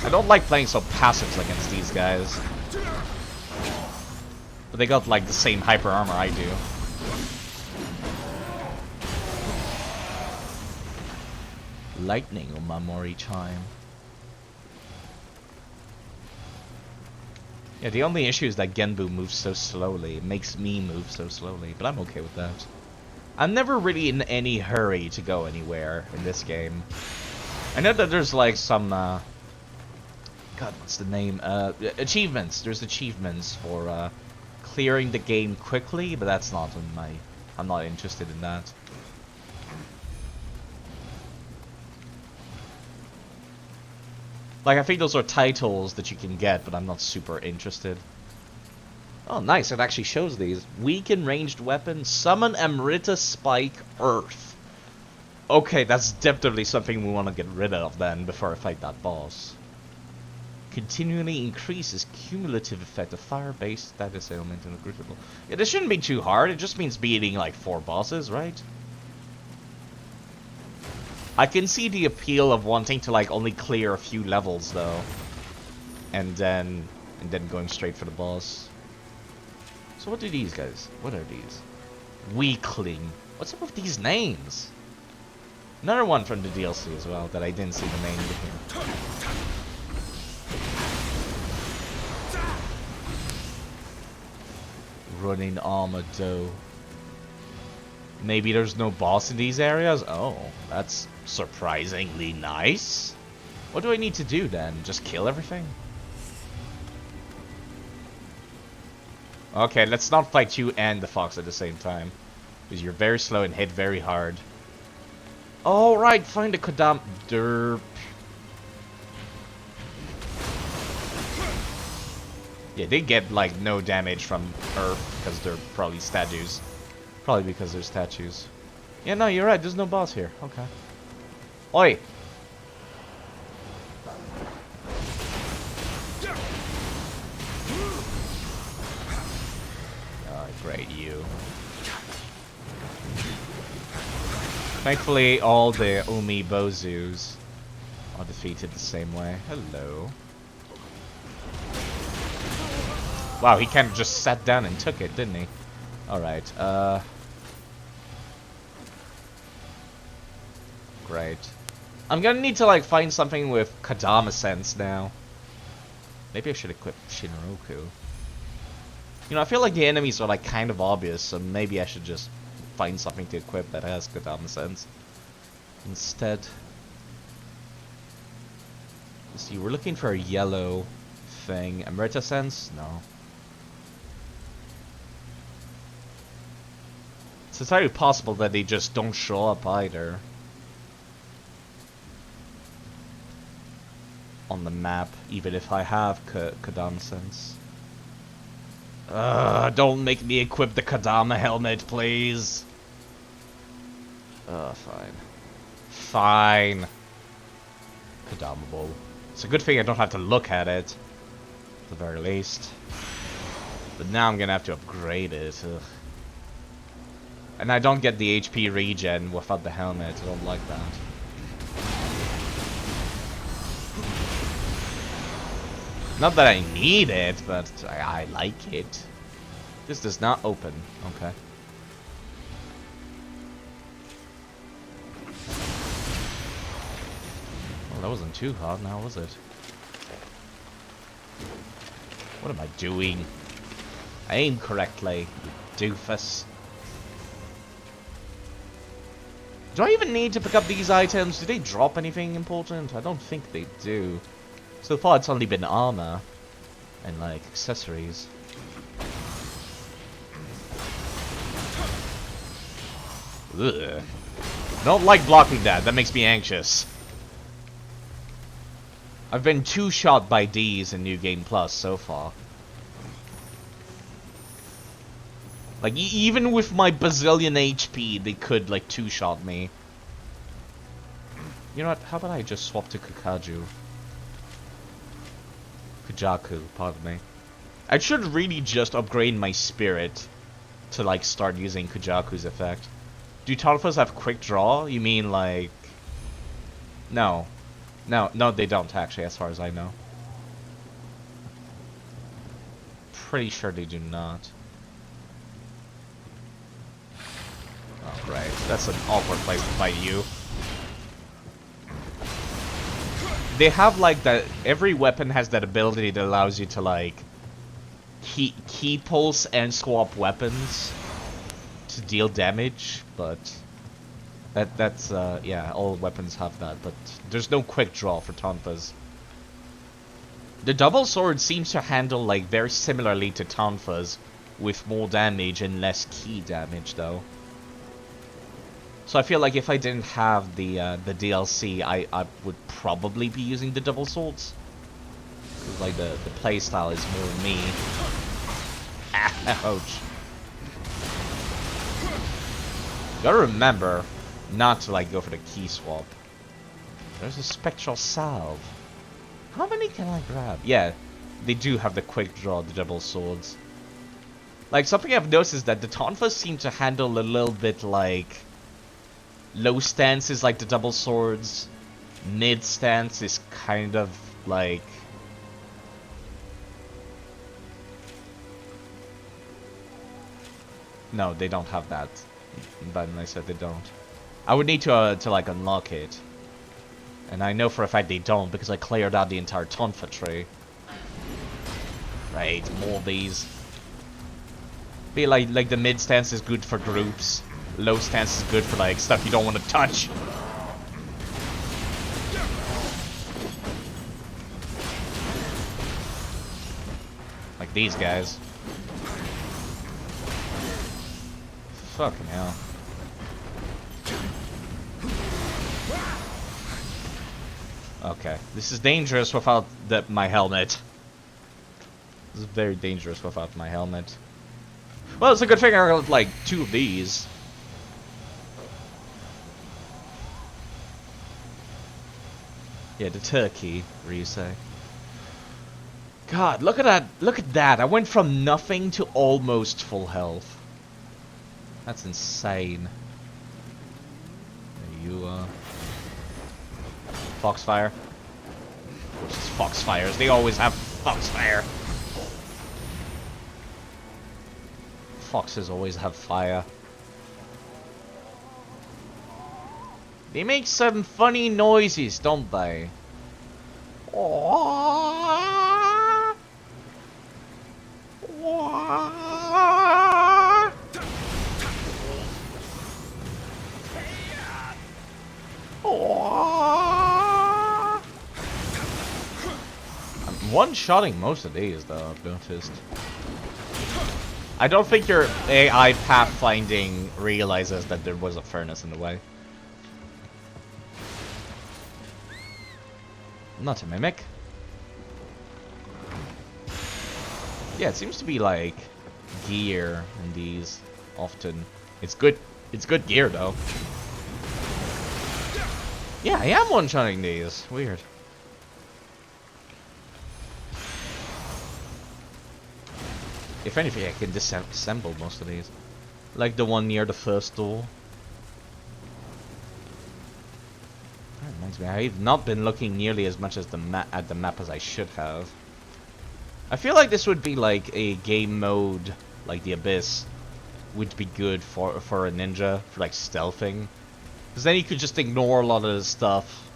I don't like playing so passives against these guys. But they got like the same hyper armor I do. Lightning on my Mori chime. Yeah, the only issue is that Genbu moves so slowly. It makes me move so slowly, but I'm okay with that. I'm never really in any hurry to go anywhere in this game. I know that there's like some, God, what's the name? Achievements. There's achievements for, clearing the game quickly, but that's not on my... I'm not interested in that. Like, I think those are titles that you can get, but I'm not super interested. Oh, nice. It actually shows these. Weaken ranged weapon. Summon Amrita Spike Earth. Okay, that's definitely something we want to get rid of then, before I fight that boss. Continually increases cumulative effect of fire-based status ailment in a crucible. Yeah, this shouldn't be too hard. It just means beating, like, 4 bosses, right? I can see the appeal of wanting to like only clear a few levels though, and then going straight for the boss. So what do these guys? What are these? Weakling. What's up with these names? Another one from the DLC as well that I didn't see the name here. Running Armado. Maybe there's no boss in these areas? Oh, that's surprisingly nice. What do I need to do then? Just kill everything? Okay, let's not fight you and the fox at the same time. Because you're very slow and hit very hard. Oh, right, find the Kodam... Derp. Yeah, they get, like, no damage from Earth because they're probably statues. Probably because they're statues. Yeah, no, you're right. There's no boss here. Okay. Oi! Oh, great, you. Thankfully, all the Umi Bozus are defeated the same way. Hello. Wow, he kind of just sat down and took it, didn't he? Alright, great. I'm gonna need to, like, find something with Kadama Sense now. Maybe I should equip Shinroku. You know, I feel like the enemies are, like, kind of obvious, so maybe I should just find something to equip that has Kadama Sense instead. Let's see, we're looking for a yellow thing. Amrita Sense? No. It's entirely possible that they just don't show up either on the map, even if I have Kadama Sense. Don't make me equip the Kadama helmet, please. Fine. Fine. Kadama bow. It's a good thing I don't have to look at it, at the very least. But now I'm gonna have to upgrade it. Ugh. And I don't get the HP regen without the helmet. I don't like that. Not that I need it, but I like it. This does not open. Okay. Well, that wasn't too hard now, was it? What am I doing? Aim correctly, you doofus. Do I even need to pick up these items? Do they drop anything important? I don't think they do. So far it's only been armor and like accessories. Ugh. Don't like blocking that. That makes me anxious. I've been two-shot by D's in New Game Plus so far. Like, even with my bazillion HP, they could, like, two-shot me. You know what? How about I just swap to Kujaku, pardon me. I should really just upgrade my spirit to, like, start using Kujaku's effect. Do Tonfas have quick draw? You mean, like... No. No, they don't, actually, as far as I know. Pretty sure they do not. Oh, right. That's an awkward place to fight you. They have, like, that... Every weapon has that ability that allows you to, like... Key pulse and swap weapons to deal damage, but... That's, yeah, all weapons have that, but there's no quick draw for Tonfas. The double sword seems to handle, like, very similarly to Tonfas, with more damage and less key damage, though. So I feel like if I didn't have the DLC, I would probably be using the double swords. Cause, like, the playstyle is more me. Ouch. Gotta remember not to, like, go for the key swap. There's a spectral salve. How many can I grab? Yeah, they do have the quick draw, the double swords. Like, something I've noticed is that the Tonfas seem to handle a little bit like... Low stance is like the double swords. Mid stance is kind of like... No, they don't have that. But I said they don't. I would need to like unlock it. And I know for a fact they don't because I cleared out the entire Tonfa tree. Right, more of these. Be like the mid stance is good for groups. Low stance is good for like stuff you don't want to touch. Like these guys. Fucking hell. Okay, this is dangerous without my helmet. This is very dangerous without my helmet. Well, it's a good thing I got like 2 of these. Yeah, the turkey, where you say. God, look at that! Look at that! I went from nothing to almost full health. That's insane. There you Foxfire. Of course it's Foxfires. They always have Foxfire. Foxes always have fire. They make some funny noises, don't they? I'm one-shotting most of these, though, I've noticed. I don't think your AI pathfinding realizes that there was a furnace in the way. Not a mimic. Yeah, it seems to be like gear in these often. It's good gear though. Yeah, I am one-shotting these. Weird. If anything, I can disassemble most of these. Like the one near the first door. That reminds me, I've not been looking nearly as much as at the map as I should have. I feel like this would be like a game mode, like the Abyss, would be good for a ninja, for like stealthing. Because then you could just ignore a lot of the stuff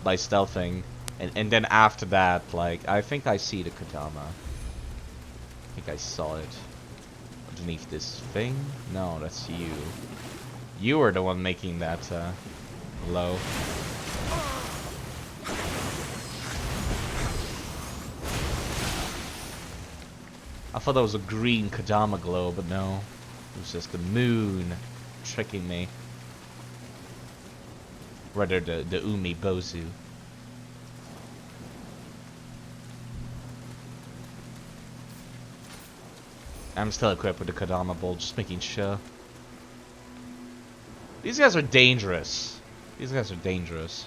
by stealthing. And then after that, like, I think I see the katana. I think I saw it. Underneath this thing? No, that's you. You were the one making that, low. I thought that was a green Kadama glow, but no. It was just the moon tricking me. Rather the Umi Bozu. I'm still equipped with the Kodama Bolt, just making sure. These guys are dangerous. These guys are dangerous.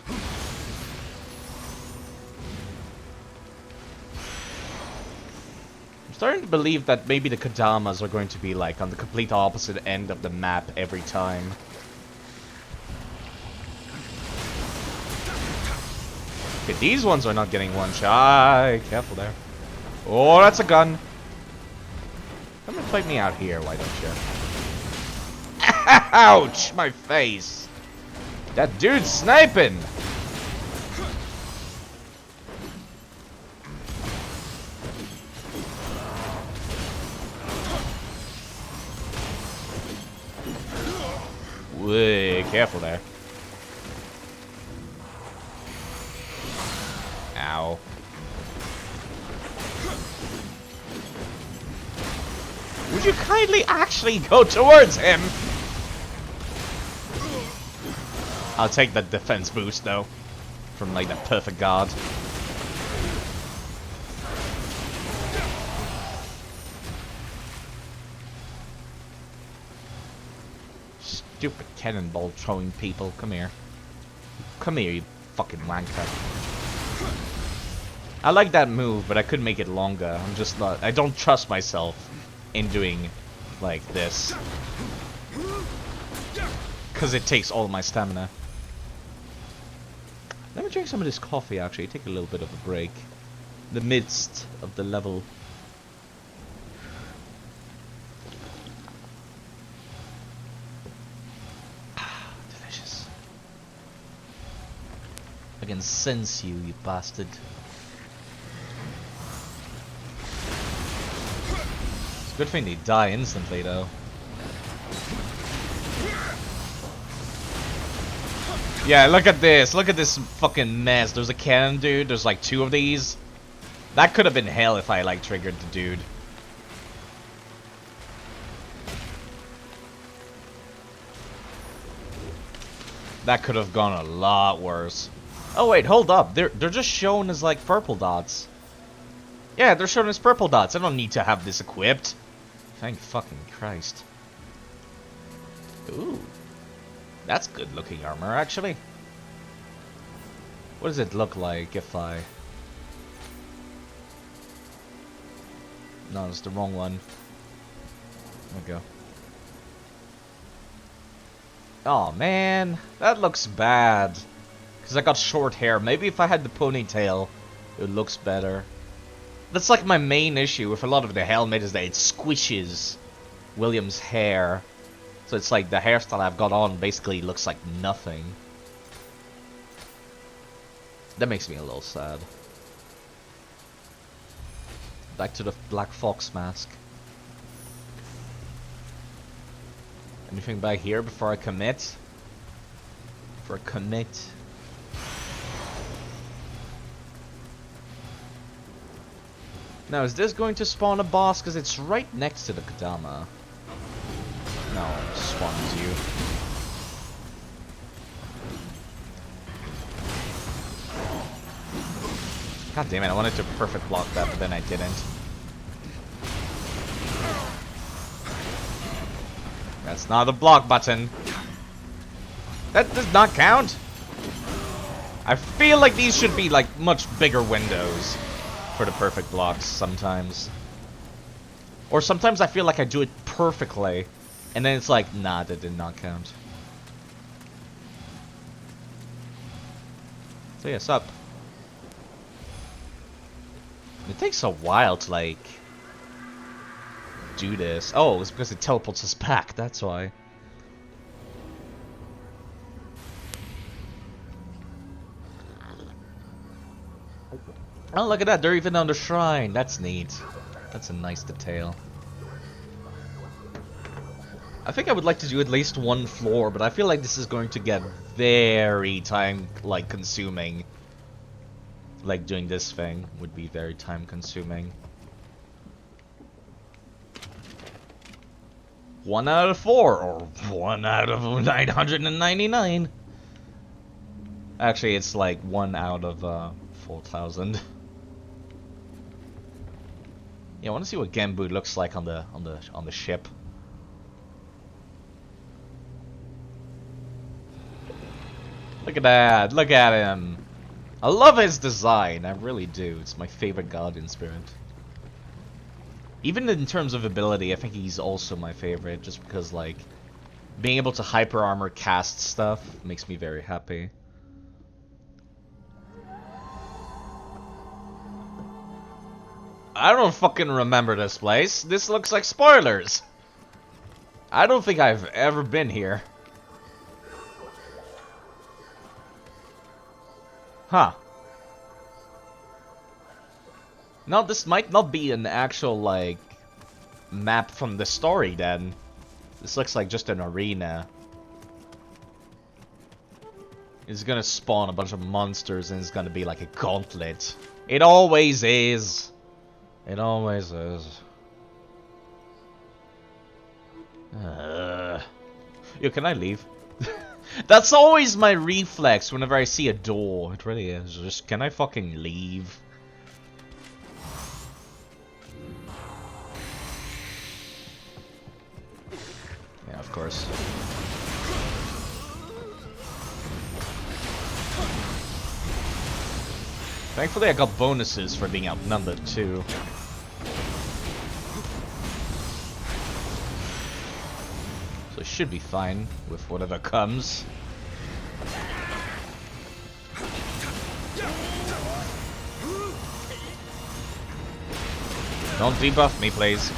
I'm starting to believe that maybe the Kodamas are going to be like on the complete opposite end of the map every time. Okay, these ones are not getting one shot. Careful there. Oh, that's a gun. Come and fight me out here, why don't you? Ouch! My face! That dude's sniping! Way careful there. Ow. Would you kindly actually go towards him? I'll take that defense boost though. From like the perfect guard. Stupid cannonball throwing people. Come here. Come here, you fucking wanker. I like that move, but I could make it longer. I'm just not. I don't trust myself in doing like this. Because it takes all my stamina. Let me drink some of this coffee actually. Take a little bit of a break. In the midst of the level. Delicious. I can sense you, you bastard. It's a good thing they die instantly though. Yeah, look at this. Look at this fucking mess. There's a cannon dude. There's like 2 of these. That could have been hell if I like triggered the dude. That could have gone a lot worse. Oh wait, hold up. They're just shown as like purple dots. Yeah, they're shown as purple dots. I don't need to have this equipped. Thank fucking Christ. Ooh. That's good looking armor, actually. What does it look like if I... No, it's the wrong one. There we go. Oh man, that looks bad. Because I got short hair. Maybe if I had the ponytail, it looks better. That's like my main issue with a lot of the helmet is that it squishes William's hair. So it's like the hairstyle I've got on basically looks like nothing. That makes me a little sad. Back to the Black Fox mask. Anything back here before I commit? Before I commit. Now is this going to spawn a boss? Because it's right next to the Kodama. No, spawns you. God damn it, I wanted to perfect block that, but then I didn't. That's not a block button. That does not count. I feel like these should be like much bigger windows for the perfect blocks sometimes. Or sometimes I feel like I do it perfectly. And then it's like, nah, that did not count. So yeah, sup. It takes a while to like do this. Oh, it's because it teleports us back, that's why. Oh, look at that, they're even on the shrine. That's neat. That's a nice detail. I think I would like to do at least 1 floor, but I feel like this is going to get very consuming. Like doing this thing would be very time consuming. 1 out of 4, or 1 out of 999. Actually, it's like 1 out of 4,000. Yeah, I want to see what Genbu looks like on the ship. Look at that! Look at him! I love his design, I really do. It's my favorite Guardian Spirit. Even in terms of ability, I think he's also my favorite, just because, like, being able to hyper armor cast stuff makes me very happy. I don't fucking remember this place. This looks like spoilers. I don't think I've ever been here. Huh. No, this might not be an actual, like, map from the story, then. This looks like just an arena. It's gonna spawn a bunch of monsters and it's gonna be like a gauntlet. It always is. It always is. Yo, can I leave? That's always my reflex whenever I see a door. It really is. Just, can I fucking leave? Yeah, of course. Thankfully I got bonuses for being outnumbered too. So I should be fine with whatever comes. Don't debuff me, please.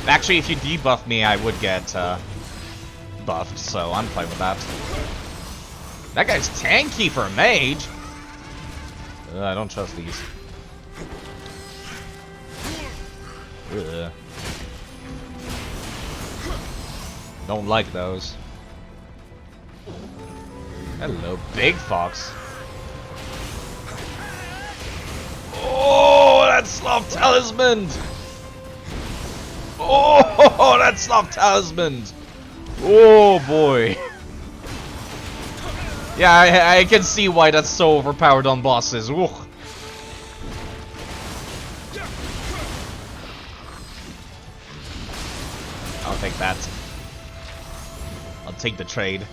Actually, if you debuff me, I would get buffed, so I'm fine with that. That guy's tanky for a mage. I don't trust these. Ugh. Don't like those. Hello, Big Fox. Oh, that Slav Talisman! Oh, that Slav Talisman! Oh boy. Yeah, I can see why that's so overpowered on bosses. Ooh. I'll take that. I'll take the trade.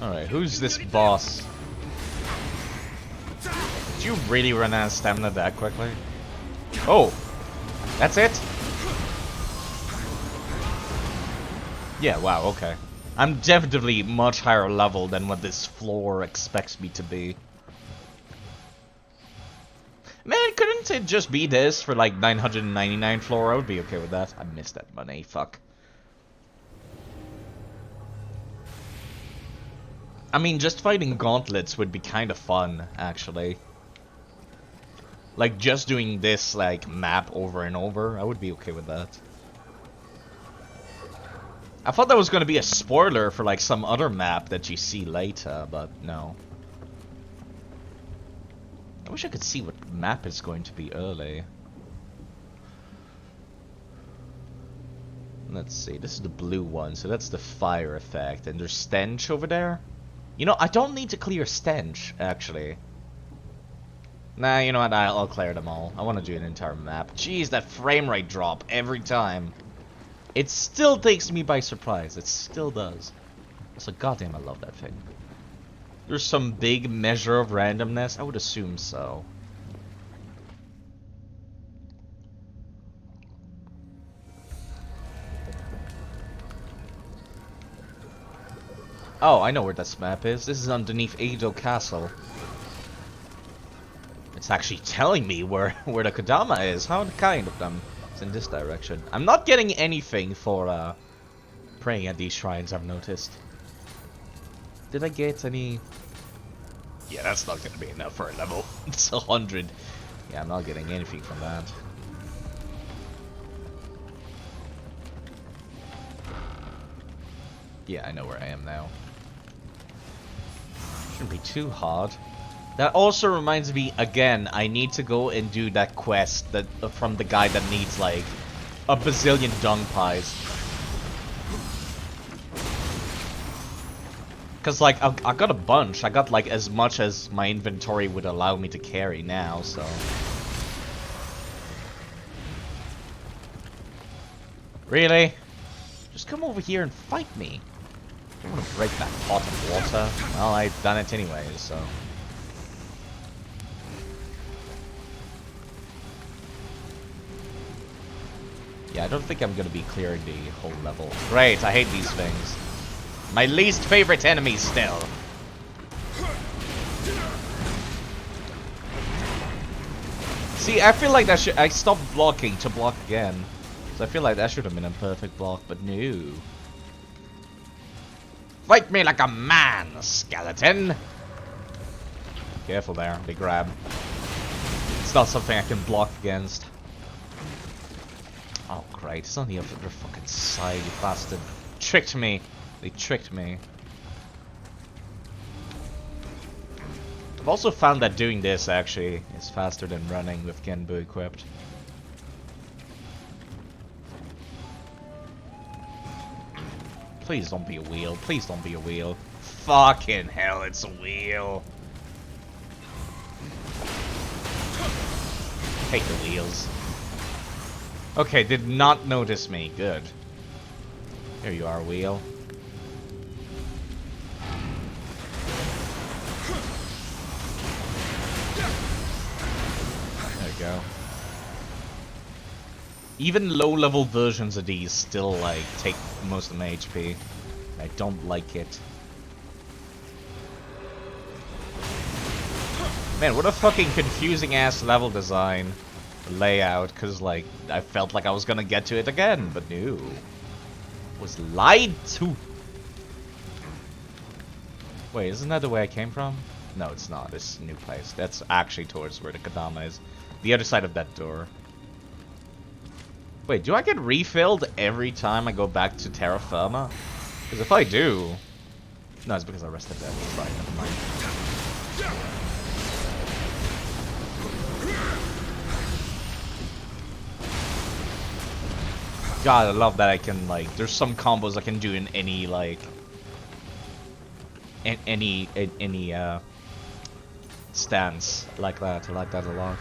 Alright, who's this boss? Did you really run out of stamina that quickly? Oh! That's it? Yeah, wow, okay. I'm definitely much higher level than what this floor expects me to be. Man, couldn't it just be this for like 999 floor? I would be okay with that. I missed that money, fuck. I mean, just fighting gauntlets would be kind of fun, actually. Like, just doing this, like, map over and over, I would be okay with that. I thought that was going to be a spoiler for, like, some other map that you see later, but no. I wish I could see what map it's going to be early. Let's see, this is the blue one, so that's the fire effect, and there's stench over there? You know, I don't need to clear stench, actually. Nah, you know what, I'll clear them all. I want to do an entire map. Jeez, that frame rate drop every time. It still takes me by surprise. It still does. So goddamn, I love that thing. There's some big measure of randomness? I would assume so. Oh, I know where this map is. This is underneath Edo Castle. It's actually telling me where the Kodama is. How kind of them. It's in this direction. I'm not getting anything for praying at these shrines, I've noticed. Did I get any... Yeah, that's not gonna be enough for a level. It's 100. Yeah, I'm not getting anything from that. Yeah, I know where I am now. Shouldn't be too hard. That also reminds me, again, I need to go and do that quest that from the guy that needs, like, a bazillion dung pies. Because, like, I got a bunch. I got, like, as much as my inventory would allow me to carry now, so... Really? Just come over here and fight me. I don't want to break that pot of water. Well, I've done it anyways, so... Yeah, I don't think I'm gonna be clearing the whole level. Great, I hate these things. My least favorite enemy still. See, I feel like that should... I stopped blocking to block again. So I feel like that should have been a perfect block, but no. Fight me like a man, skeleton! Careful there, they grab. It's not something I can block against. Oh great, it's on the other fucking side, you bastard. Tricked me. They tricked me. I've also found that doing this actually is faster than running with Genbu equipped. Please don't be a wheel. Please don't be a wheel. Fucking hell, it's a wheel. Hate the wheels. Okay, did not notice me. Good. Here you are, wheel. There you go. Even low-level versions of these still, like, take most of my HP. I don't like it. Man, what a fucking confusing-ass level design. Layout, because, like, I felt like I was gonna get to it again, but no. Was lied to. Wait, isn't that the way I came from? No, it's not. It's a new place. That's actually towards where the Kadama is. The other side of that door. Wait, do I get refilled every time I go back to terra firma? Because if I do... No, it's because I rested there. That's right, never mind. God, I love that I can, like... There's some combos I can do in any, like... any stance like that. I like that a lot.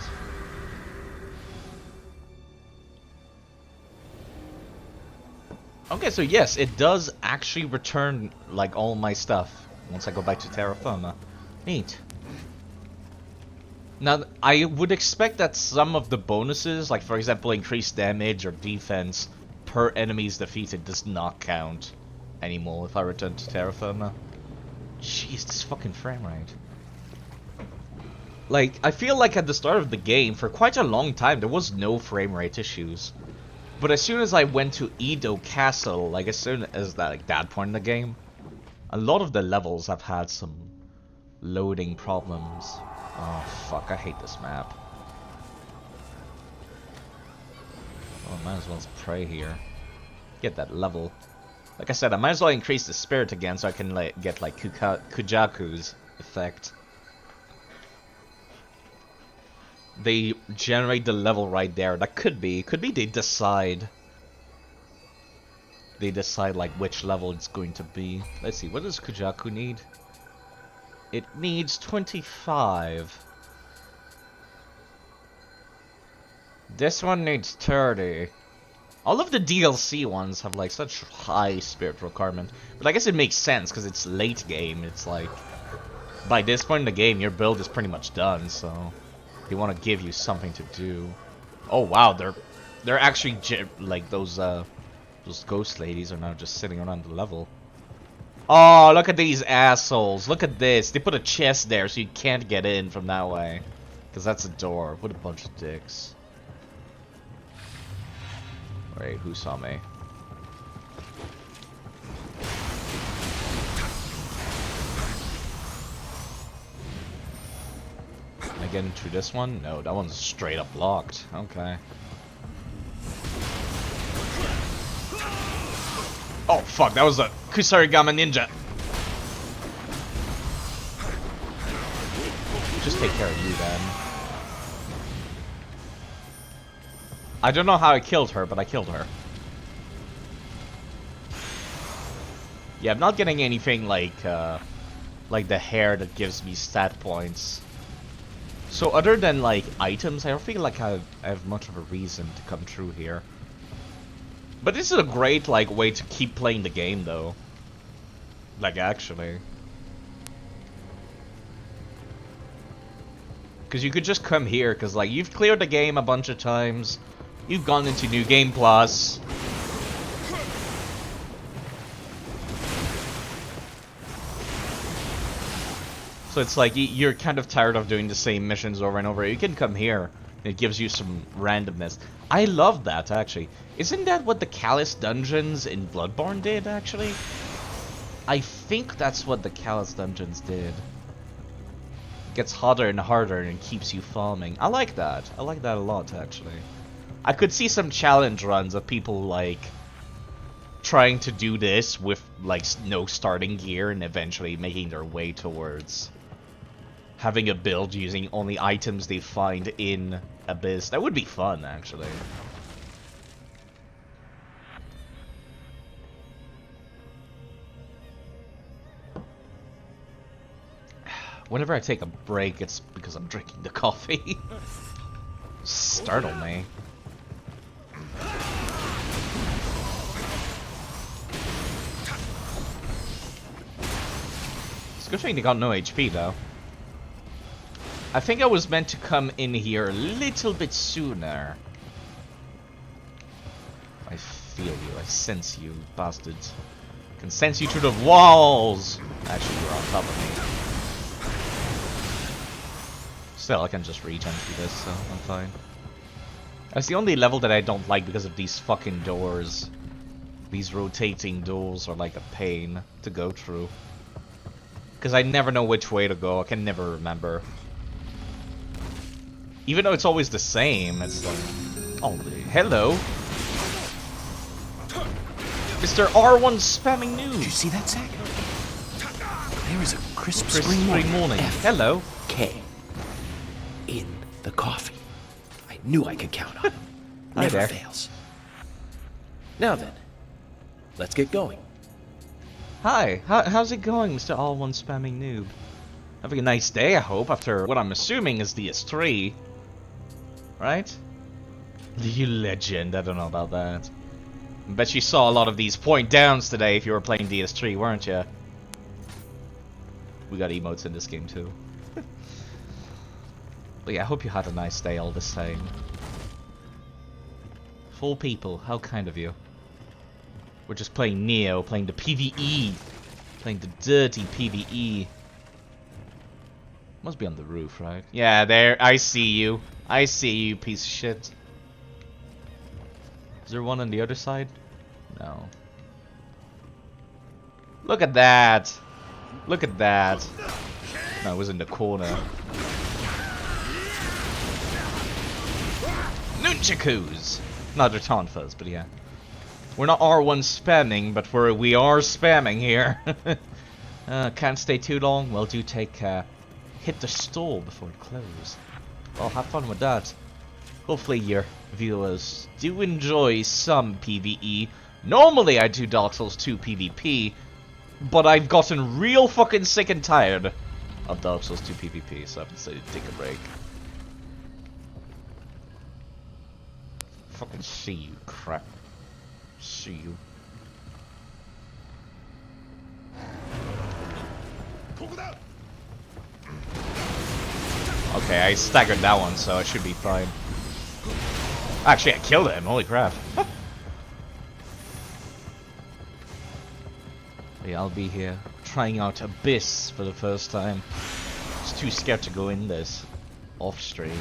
Okay, so yes, it does actually return, like, all my stuff once I go back to terra firma. Neat. Now, I would expect that some of the bonuses, like, for example, increased damage or defense per enemies defeated does not count anymore if I return to terra firma. Jeez, this fucking frame rate. Like, I feel like at the start of the game, for quite a long time, there was no frame rate issues. But as soon as I went to Edo Castle, like as soon as that, like, that point in the game, a lot of the levels have had some loading problems. Oh fuck, I hate this map. Oh, I might as well pray here. Get that level. Like I said, I might as well increase the spirit again so I can, like, get, like, Kujaku's effect. They generate the level right there. That could be they decide. They decide, like, which level it's going to be. Let's see, what does Kujaku need? It needs 25. This one needs 30. All of the DLC ones have, like, such high spirit requirement. But I guess it makes sense, because it's late game. It's like, by this point in the game, your build is pretty much done, so... They want to give you something to do. Oh wow, they're actually like those ghost ladies are now just sitting around the level. Oh, look at these assholes! Look at this. They put a chest there so you can't get in from that way, because that's a door. What a bunch of dicks. Wait, who saw me? Am I getting through this one? No, that one's straight up locked. Okay. Oh fuck, that was a Kusarigama ninja. just take care of you then. I don't know how I killed her, but I killed her. Yeah, I'm not getting anything like the hair that gives me stat points. So other than like items, I don't feel like I have much of a reason to come through here. But this is a great like way to keep playing the game though. Like actually. Because you could just come here, because like you've cleared the game a bunch of times. You've gone into New Game Plus. So it's like you're kind of tired of doing the same missions over and over. You can come here. It gives you some randomness. I love that, actually. Isn't that what the Callous dungeons in Bloodborne did, actually? I think that's what the Callous dungeons did. It gets harder and harder and keeps you farming. I like that. I like that a lot, actually. I could see some challenge runs of people, like, trying to do this with, like, no starting gear and eventually making their way towards having a build using only items they find in Abyss. That would be fun, actually. Whenever I take a break, it's because I'm drinking the coffee. Startle me. It's a good thing they got no HP, though. I think I was meant to come in here a little bit sooner. I feel you. I sense you, bastards. I can sense you through the walls! Actually, you're on top of me. Still, I can just regen through this, so I'm fine. That's the only level that I don't like because of these fucking doors. These rotating doors are like a pain to go through. Because I never know which way to go. I can never remember. Even though it's always the same, it's like... Oh, hello! Mr. R1 spamming news! Did you see that, Zack? There is a crisp Spring morning. F Hello! K. In the coffee. I knew I could count on him. Hi Never there. fails. Now then, let's get going. Hi, how's it going, Mr. R1 spamming noob? Having a nice day, I hope, after what I'm assuming is DS3. Right? You legend, I don't know about that. I bet you saw a lot of these point downs today if you were playing DS3, weren't you? We got emotes in this game too. But yeah, I hope you had a nice day all the same. 4 people, how kind of you. We're just playing Nioh, playing the PvE. Playing the dirty PvE. Must be on the roof, right? Yeah, there, I see you. I see you, piece of shit. Is there one on the other side? No. Look at that! Look at that! No, it was in the corner. Nunchakus! Not they're Tonfas, but yeah. We're not R1 spamming, but we are spamming here. Can't stay too long. Well, do take hit the stall before it closes. Well, have fun with that. Hopefully your viewers do enjoy some PvE. Normally I do Dark Souls 2 PvP, but I've gotten real fucking sick and tired of Dark Souls 2 PvP, so I've decided to take a break. Fucking see you, crap. See you. Okay, I staggered that one, so I should be fine. Actually, I killed him, holy crap. Yeah, I'll be here, trying out Abyss for the first time. Just too scared to go in this off-stream.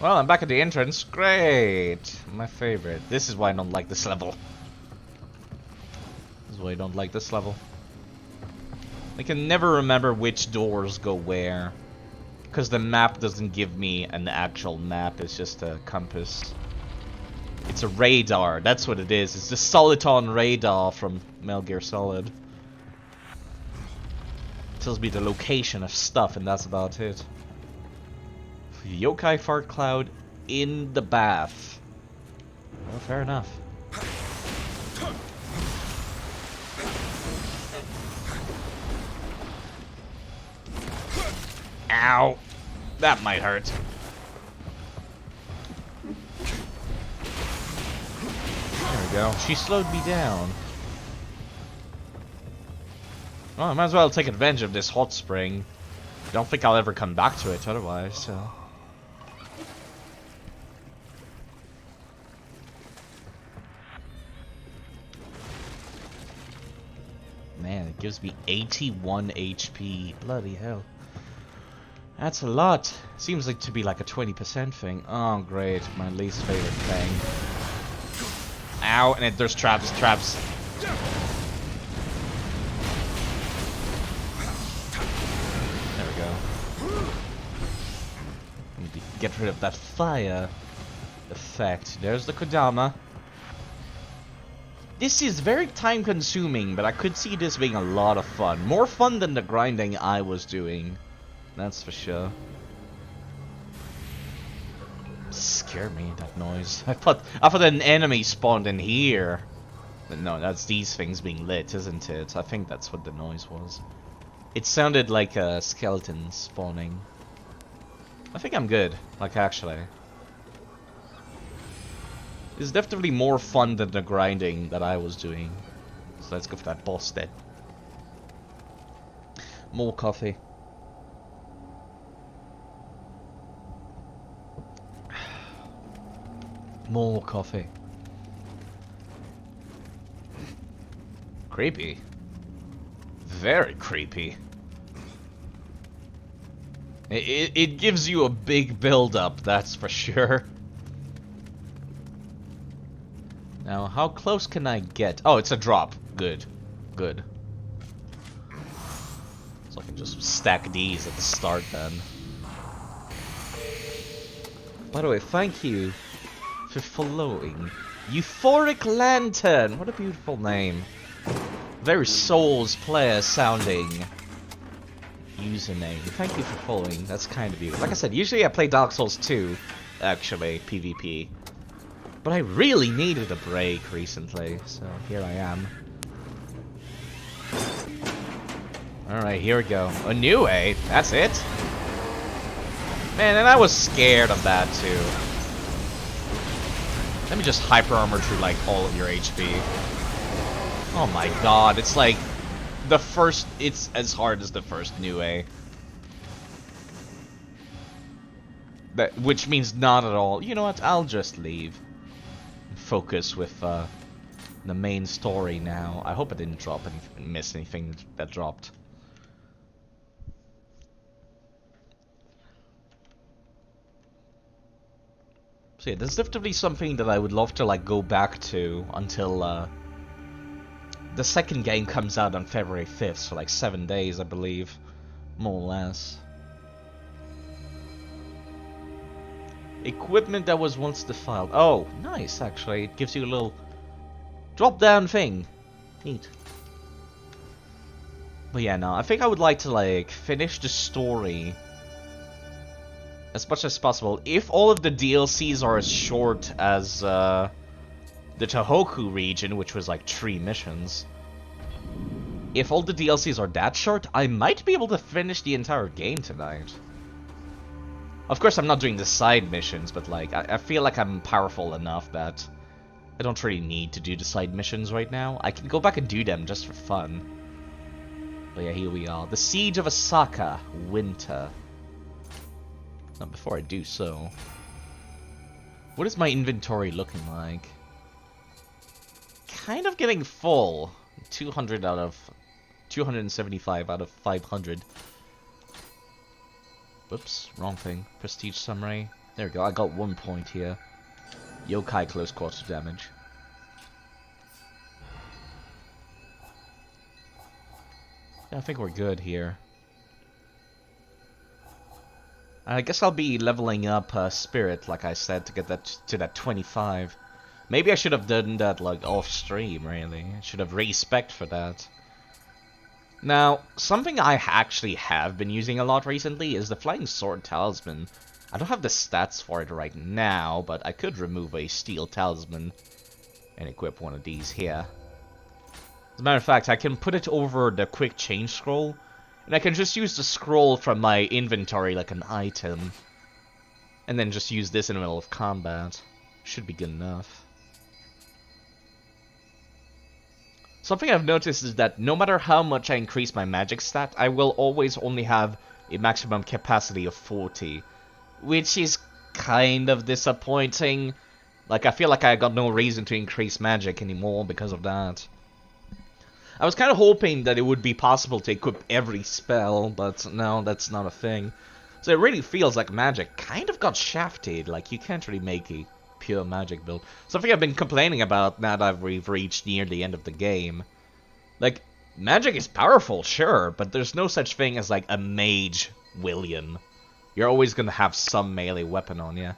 Well, I'm back at the entrance. Great! My favorite. This is why I don't like this level. This is why I don't like this level. I can never remember which doors go where. Because the map doesn't give me an actual map, it's just a compass. It's a radar, that's what it is. It's the Soliton radar from Metal Gear Solid. Tells me the location of stuff, and that's about it. Yokai fart cloud in the bath. Well, fair enough. Ow! That might hurt. There we go. She slowed me down. Well, I might as well take advantage of this hot spring. Don't think I'll ever come back to it otherwise, so... Man, it gives me 81 HP. Bloody hell. That's a lot. Seems like to be like a 20% thing. Oh, great. My least favorite thing. Ow, and there's traps. There we go. Need to get rid of that fire effect. There's the Kodama. This is very time consuming, but I could see this being a lot of fun. More fun than the grinding I was doing. That's for sure. Scared me, that noise. I thought an enemy spawned in here. But no, that's these things being lit, isn't it? I think that's what the noise was. It sounded like a skeleton spawning. I think I'm good, like actually. It's definitely more fun than the grinding that I was doing. So let's go for that boss then. More coffee. More coffee. Creepy. Very creepy. It gives you a big build-up, that's for sure. Now, how close can I get? Oh, it's a drop. Good. Good. So I can just stack these at the start then. By the way, thank you for following. Euphoric Lantern! What a beautiful name. Very Souls player sounding username. Thank you for following. That's kind of beautiful. Like I said, usually I play Dark Souls 2, actually, PvP. But I really needed a break recently, so here I am. Alright, here we go. A Nioh, that's it? Man, and I was scared of that too. Let me just hyper armor through like all of your HP. Oh my god, it's like the first, it's as hard as the first Nioh. Which means not at all. You know what, I'll just leave. Focus with the main story now. I hope I didn't drop anything, miss anything that dropped. So yeah, there's definitely something that I would love to like go back to until the second game comes out on February 5th, so like 7 days I believe, more or less. Equipment that was once defiled. Oh, nice, actually. It gives you a little drop-down thing. Neat. But yeah, no, I think I would like to, like, finish the story as much as possible. If all of the DLCs are as short as the Tohoku region, which was like 3 missions. If all the DLCs are that short, I might be able to finish the entire game tonight. Of course, I'm not doing the side missions, but like, I feel like I'm powerful enough that I don't really need to do the side missions right now. I can go back and do them just for fun. But yeah, here we are. The Siege of Osaka, Winter. Now, before I do so, what is my inventory looking like? Kind of getting full. 200 out of 275 out of 500. Whoops, wrong thing. Prestige summary. There we go, I got 1 point here. Yokai close quarter damage. Yeah, I think we're good here. I guess I'll be leveling up Spirit, like I said, to get that to that 25. Maybe I should have done that like off stream, really. I should have respect for that. Now, something I actually have been using a lot recently is the Flying Sword Talisman. I don't have the stats for it right now, but I could remove a Steel Talisman and equip one of these here. As a matter of fact, I can put it over the Quick Change Scroll, and I can just use the scroll from my inventory like an item. And then just use this in the middle of combat. Should be good enough. Something I've noticed is that no matter how much I increase my magic stat, I will always only have a maximum capacity of 40. Which is kind of disappointing. Like, I feel like I got no reason to increase magic anymore because of that. I was kind of hoping that it would be possible to equip every spell, but no, that's not a thing. So it really feels like magic kind of got shafted. Like, you can't really make a pure magic build. Something I've been complaining about now that we've reached near the end of the game. Like, magic is powerful, sure, but there's no such thing as like a mage William. You're always gonna have some melee weapon on you.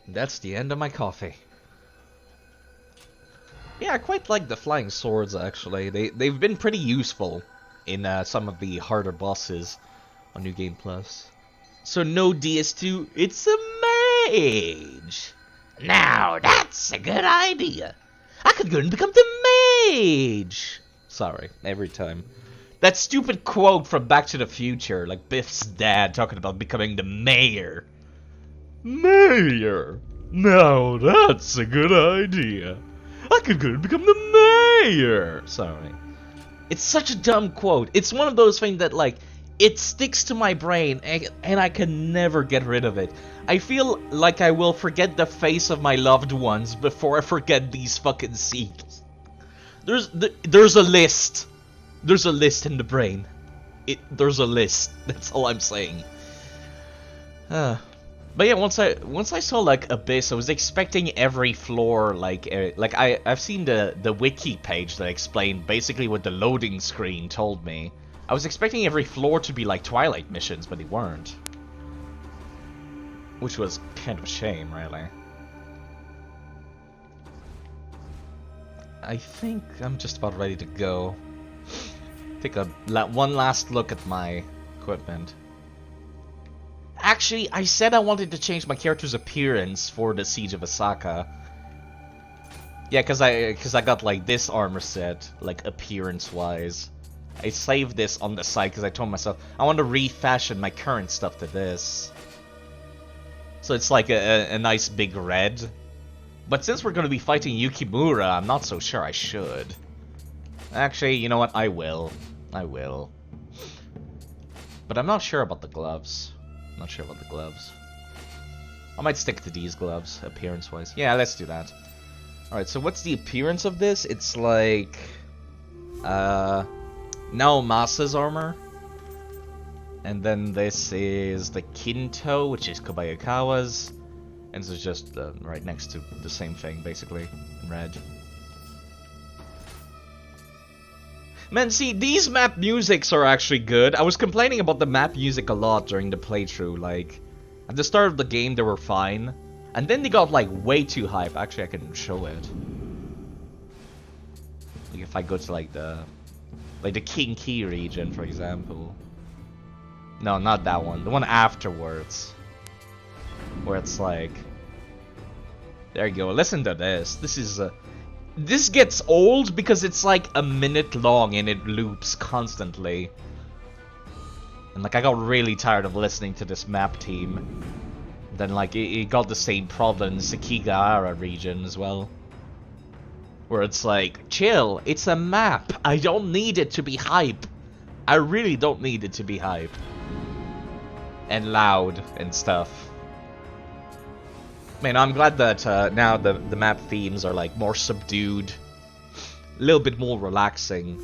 That's the end of my coffee. Yeah, I quite like the flying swords, actually. They've been pretty useful in some of the harder bosses on New Game Plus. So no DS2, it's a mage! Now that's a good idea. I could go and become the mage! Sorry, every time. That stupid quote from Back to the Future, like Biff's dad talking about becoming the mayor. Mayor! Now that's a good idea. I could go and become the mayor! Sorry. It's such a dumb quote. It's one of those things that, like, it sticks to my brain, and I can never get rid of it. I feel like I will forget the face of my loved ones before I forget these fucking scenes. There's a list. There's a list in the brain. There's a list. That's all I'm saying. But yeah, once I saw like Abyss, I was expecting every floor like I've seen the wiki page that explained basically what the loading screen told me. I was expecting every floor to be like Twilight missions, but they weren't. Which was kind of a shame, really. I think I'm just about ready to go. Take one last look at my equipment. Actually, I said I wanted to change my character's appearance for the Siege of Osaka. Yeah, cause I got like this armor set, like appearance-wise. I saved this on the side because I told myself I want to refashion my current stuff to this. So it's like a nice big red. But since we're going to be fighting Yukimura, I'm not so sure I should. Actually, you know what? I will. I will. But I'm not sure about the gloves. Not sure about the gloves. I might stick to these gloves, appearance-wise. Yeah, let's do that. Alright, so what's the appearance of this? It's like... Naomasa's armor. And then this is the Kinto, which is Kobayakawa's. And this is just right next to the same thing, basically, in red. Man, see, these map musics are actually good. I was complaining about the map music a lot during the playthrough. Like, at the start of the game, they were fine. And then they got, like, way too hype. Actually, I can show it. Like, if I go to, like, the Kinki region, for example. No, not that one. The one afterwards. Where it's like... There you go. Listen to this. This is... This gets old because it's like a minute long and it loops constantly. And like I got really tired of listening to this map team. Then like it got the same problem in the Sekigahara region as well. Where it's like, chill, it's a map. I don't need it to be hype. I really don't need it to be hype. And loud and stuff. Man, I'm glad that now the map themes are like more subdued, a little bit more relaxing.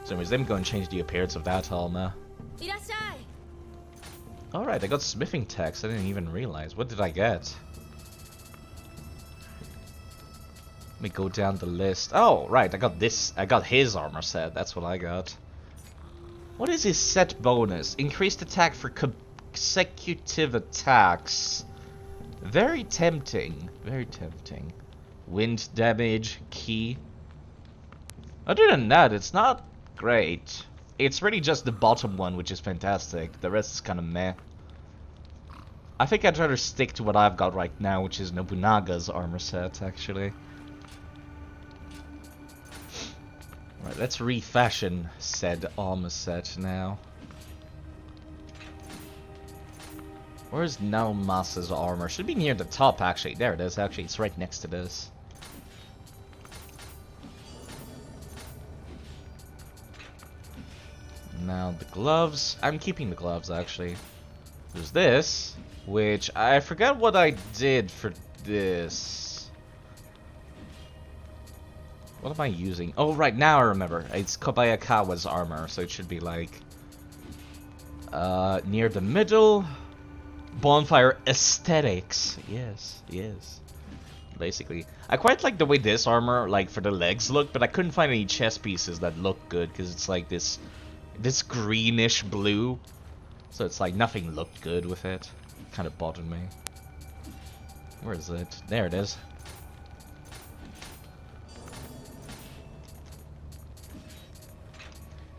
So anyways, let me go and change the appearance of that armor. Alright, I got smithing text, I didn't even realize. What did I get? Let me go down the list. Oh, right, I got this, I got his armor set, that's what I got. What is his set bonus? Increased attack for consecutive attacks. Very tempting. Very tempting. Wind damage, key. Other than that, it's not great. It's really just the bottom one, which is fantastic. The rest is kind of meh. I think I'd rather stick to what I've got right now, which is Nobunaga's armor set, actually. Right, let's refashion said armor set now. Where's Naomasa's armor? Should be near the top, actually. There it is, actually. It's right next to this. Now the gloves. I'm keeping the gloves, actually. There's this, which I forgot what I did for this. What am I using? Oh, right, now I remember. It's Kobayakawa's armor, so it should be like near the middle. Bonfire aesthetics. Yes, yes. Basically, I quite like the way this armor, like for the legs, look, but I couldn't find any chest pieces that look good because it's like this greenish blue. So it's like nothing looked good with it. Kind of bothered me. Where is it? There it is.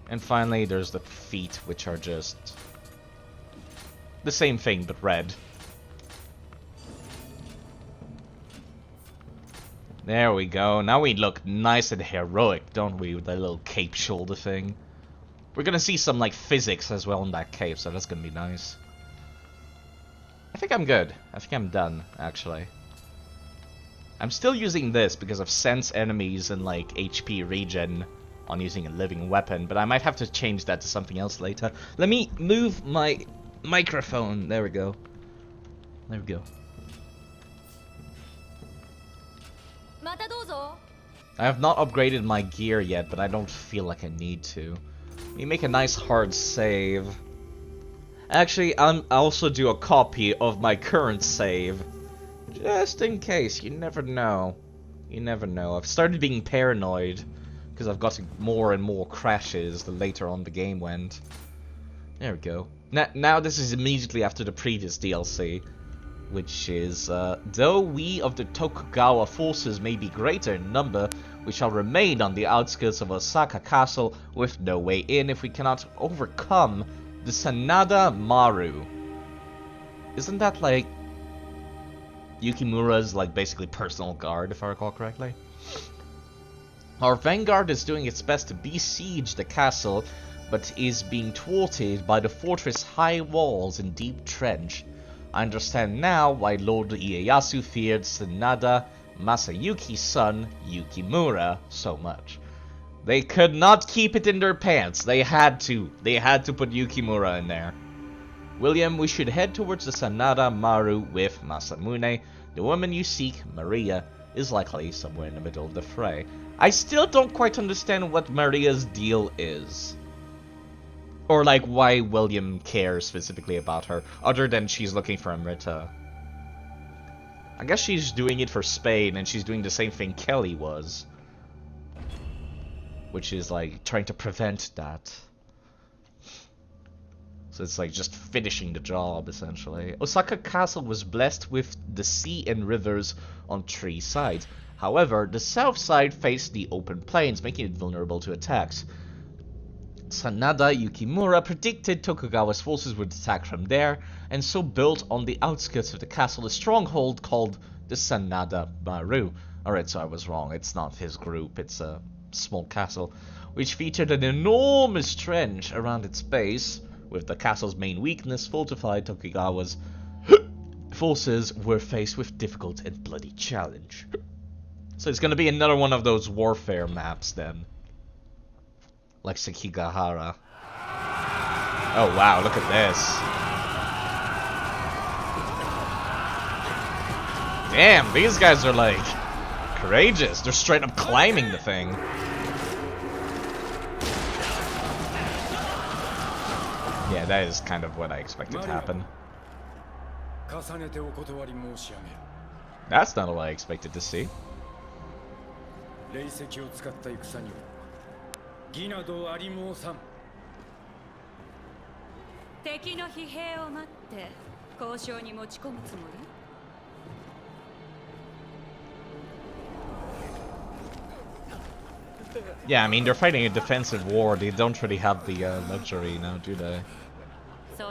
And finally, there's the feet, which are just the same thing, but red. There we go. Now we look nice and heroic, don't we, with that little cape shoulder thing. We're gonna see some, like, physics as well in that cape, so that's gonna be nice. I think I'm good. I think I'm done, actually. I'm still using this because of sense enemies and, like, HP regen on using a living weapon, but I might have to change that to something else later. Let me move my microphone. There we go. There we go. I have not upgraded my gear yet, but I don't feel like I need to. Let me make a nice hard save. Actually, I'll also do a copy of my current save. Just in case, you never know. You never know. I've started being paranoid because I've got more and more crashes the later on the game went. There we go. Now this is immediately after the previous DLC, which is, though we of the Tokugawa forces may be greater in number, we shall remain on the outskirts of Osaka Castle with no way in if we cannot overcome the Sanada Maru. Isn't that like Yukimura's like basically personal guard, if I recall correctly? Our vanguard is doing its best to besiege the castle, but is being thwarted by the fortress' high walls and deep trench. I understand now why Lord Ieyasu feared Sanada Masayuki's son, Yukimura, so much. They could not keep it in their pants. They had to. They had to put Yukimura in there. William, we should head towards the Sanada Maru with Masamune. The woman you seek, Maria, is likely somewhere in the middle of the fray. I still don't quite understand what Maria's deal is. Or like why William cares specifically about her, other than she's looking for Amrita. I guess she's doing it for Spain, and she's doing the same thing Kelly was. Which is like trying to prevent that. So it's like just finishing the job, essentially. Osaka Castle was blessed with the sea and rivers on 3 sides. However, the south side faced the open plains, making it vulnerable to attacks. Sanada Yukimura predicted Tokugawa's forces would attack from there, and so built on the outskirts of the castle a stronghold called the Sanada Maru. Alright, so I was wrong. It's not his group, it's a small castle, which featured an enormous trench around its base. With the castle's main weakness fortified, Tokugawa's forces were faced with difficult and bloody challenge. So it's gonna be another one of those warfare maps then. Like Sekigahara. Oh wow, look at this. Damn, these guys are like courageous. They're straight up climbing the thing. Yeah, that is kind of what I expected to happen. That's not what I expected to see. 敵の疲弊を待って交渉に持ち込むつもり？ Yeah, I mean, they're fighting a defensive war. They don't really have the luxury now, do they?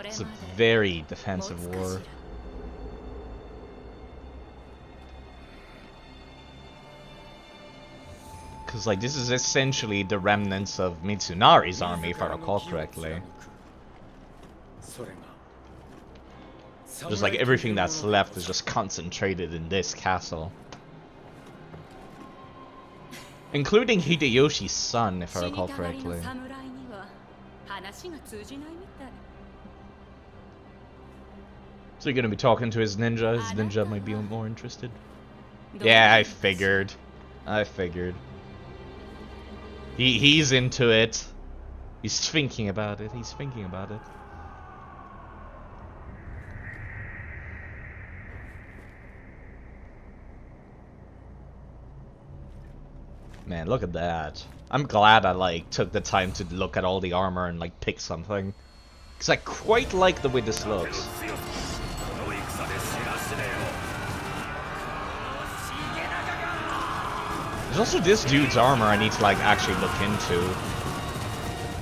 It's a very defensive war. Because, like, this is essentially the remnants of Mitsunari's army, if I recall correctly. Just like everything that's left is just concentrated in this castle. Including Hideyoshi's son, if I recall correctly. So you're gonna be talking to his ninja? His ninja might be more interested. Yeah, I figured. He's into it. He's thinking about it. Man, look at that. I'm glad I, like, took the time to look at all the armor and, like, pick something. Because I quite like the way this looks. There's also this dude's armor I need to, like, actually look into.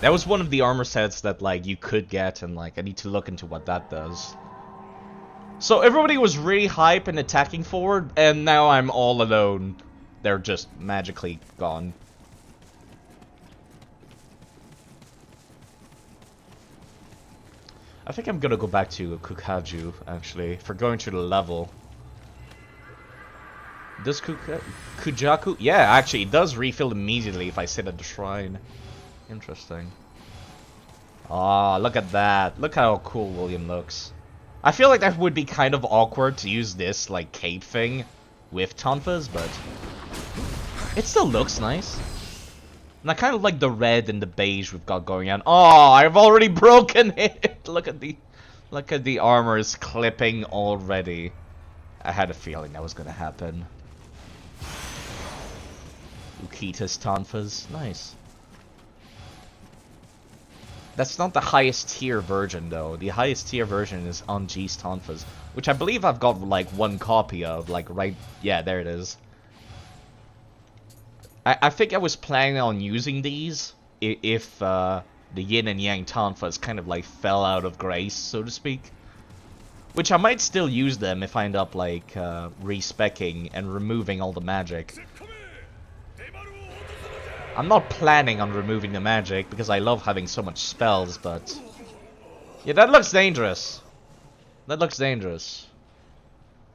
That was one of the armor sets that, like, you could get, and, like, I need to look into what that does. So everybody was really hype and attacking forward, and now I'm all alone. They're just magically gone. I think I'm gonna go back to Kukaju, actually, for going through the level. Does Kujaku? Yeah, actually, it does refill immediately if I sit at the shrine. Interesting. Ah, look at that. Look how cool William looks. I feel like that would be kind of awkward to use this, like, cape thing with tonfas, but it still looks nice. And I kind of like the red and the beige we've got going on. Oh, I've already broken it! Look at the armors clipping already. I had a feeling that was gonna happen. Ukita's tonfas. Nice. That's not the highest tier version, though. The highest tier version is Anji's tonfas, which I believe I've got, like, one copy of. Like, right... Yeah, there it is. I think I was planning on using these if the yin and yang tonfas kind of, like, fell out of grace, so to speak. Which I might still use them if I end up, like, respecking and removing all the magic. I'm not planning on removing the magic because I love having so much spells, but... Yeah, that looks dangerous. That looks dangerous.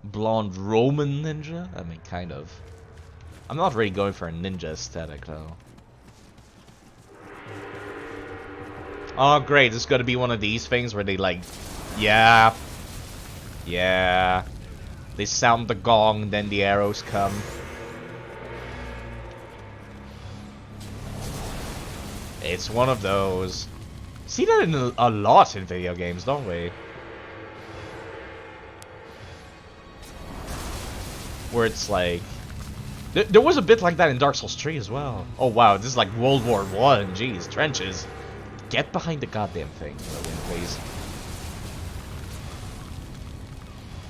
Blonde Roman ninja? I mean, kind of. I'm not really going for a ninja aesthetic, though. Oh, great. It's gonna be one of these things where they, like... Yeah. Yeah. They sound the gong, then the arrows come. It's one of those. See that in a lot in video games, don't we? Where it's like... There was a bit like that in Dark Souls 3 as well. Oh wow, this is like World War I. Jeez, trenches. Get behind the goddamn thing, William, please.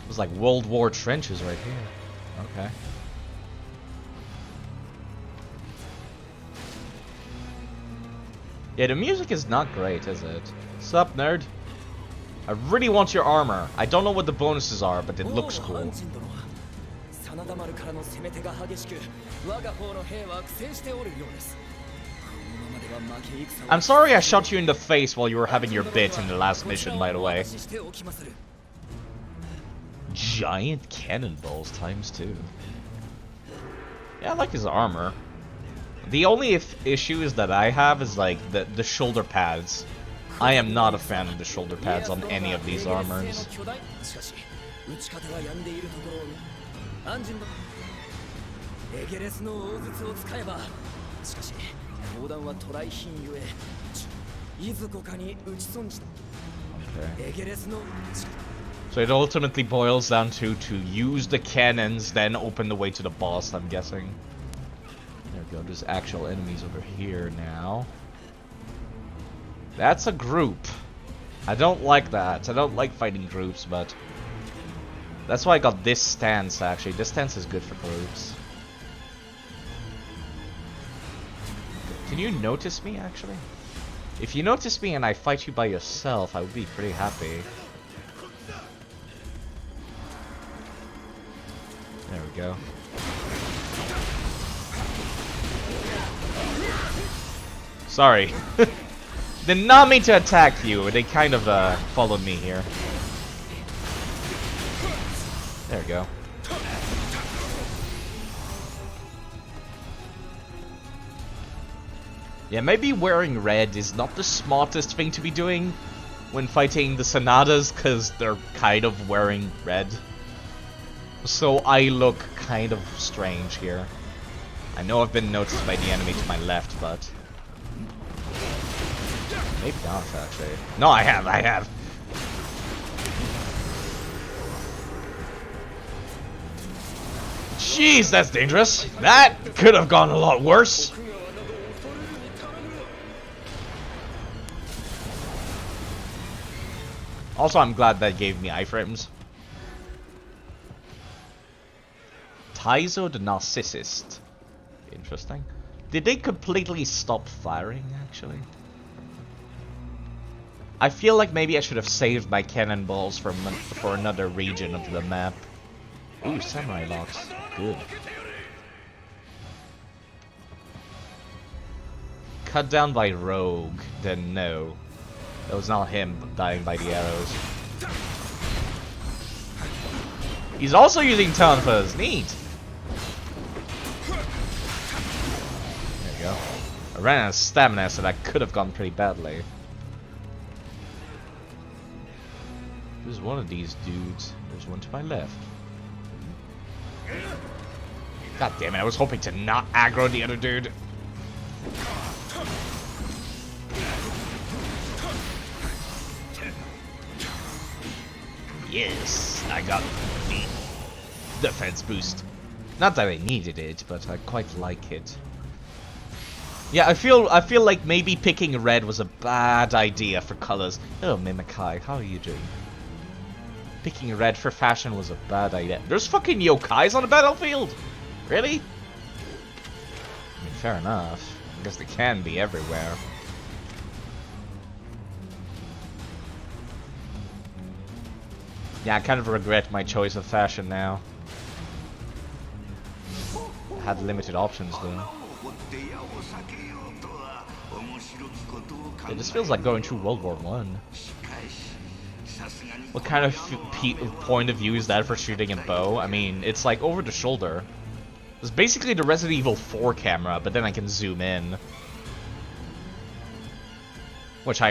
It was like World War trenches right here. Okay. Yeah, the music is not great, is it? Sup, nerd? I really want your armor. I don't know what the bonuses are, but it looks cool. I'm sorry I shot you in the face while you were having your bit in the last mission, by the way. Giant cannonballs ×2. Yeah, I like his armor. The only issue is that I have is like the shoulder pads. I am not a fan of the shoulder pads on any of these armors. Okay. So it ultimately boils down to use the cannons, then open the way to the boss, I'm guessing. There we go, there's actual enemies over here now. That's a group. I don't like that. I don't like fighting groups, but that's why I got this stance, actually. This stance is good for groups. Can you notice me, actually? If you notice me and I fight you by yourself, I would be pretty happy. There we go. Sorry. Did not mean to attack you. They kind of followed me here. There we go. Yeah, maybe wearing red is not the smartest thing to be doing when fighting the Sonatas, because they're kind of wearing red. So I look kind of strange here. I know I've been noticed by the enemy to my left, but... maybe not, actually. No, I have! Jeez, that's dangerous! That could have gone a lot worse! Also, I'm glad that gave me iframes. Taizo the Narcissist. Interesting. Did they completely stop firing, actually? I feel like maybe I should have saved my cannonballs for another region of the map. Ooh, samurai locks. Good. Cut down by Rogue. Then no. That was not him dying by the arrows. He's also using Tonfas. Neat. There you go. I ran out of stamina, so that could have gone pretty badly. There's one of these dudes. There's one to my left. God damn it, I was hoping to not aggro the other dude. Yes, I got the defense boost. Not that I needed it, but I quite like it. Yeah, I feel like maybe picking red was a bad idea for colors. Oh, Mimikai, how are you doing? Picking red for fashion was a bad idea. There's fucking yokais on the battlefield? Really? I mean, fair enough. I guess they can be everywhere. Yeah, I kind of regret my choice of fashion now. I had limited options though. Yeah, this feels like going through World War I. What kind of point of view is that for shooting a bow? I mean, it's like over the shoulder. It's basically the Resident Evil 4 camera, but then I can zoom in. Which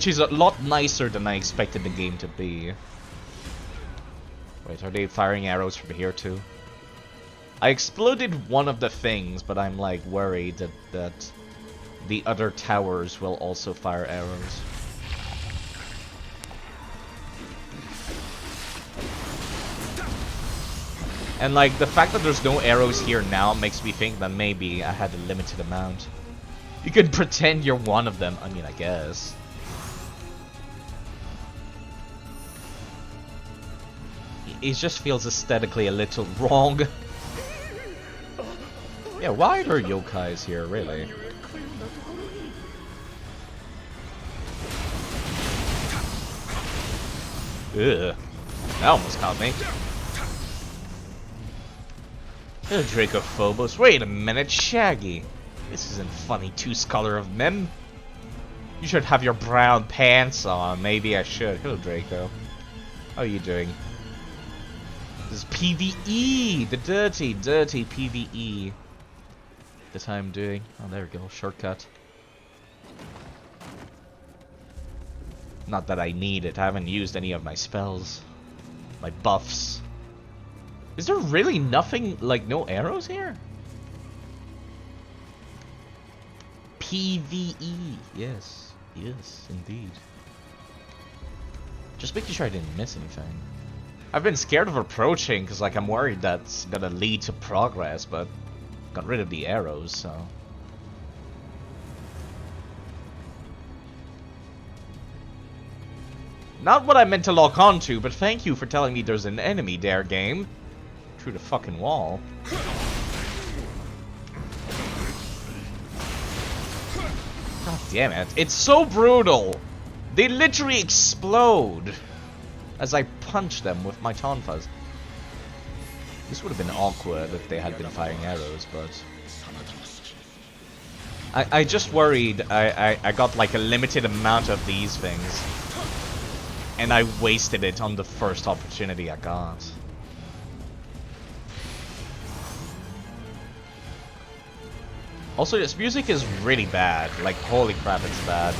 is a lot nicer than I expected the game to be. Wait, are they firing arrows from here too? I exploded one of the things, but I'm like worried that the other towers will also fire arrows. And like the fact that there's no arrows here now makes me think that maybe I had a limited amount. You could pretend you're one of them. I mean, I guess. It just feels aesthetically a little wrong. Yeah, why are there yokais here, really? Ugh. That almost caught me. Dracophobos. Wait a minute, Shaggy. This isn't funny, two-scholar of men. You should have your brown pants on. Maybe I should. Hello, Draco. How are you doing? This is PvE! The dirty, dirty PvE that I'm doing. Oh, there we go. Shortcut. Not that I need it. I haven't used any of my spells. My buffs. Is there really nothing, like no arrows here? PvE. Yes. Yes, indeed. Just making sure I didn't miss anything. I've been scared of approaching because like I'm worried that's gonna lead to progress, but got rid of the arrows, so. Not what I meant to lock onto, but thank you for telling me there's an enemy there, game. Through the fucking wall. God damn it. It's so brutal. They literally explode as I punch them with my tonfas. This would have been awkward if they had been firing arrows, but... I just worried I got like a limited amount of these things. And I wasted it on the first opportunity I got. Also, this music is really bad. Like, holy crap, it's bad.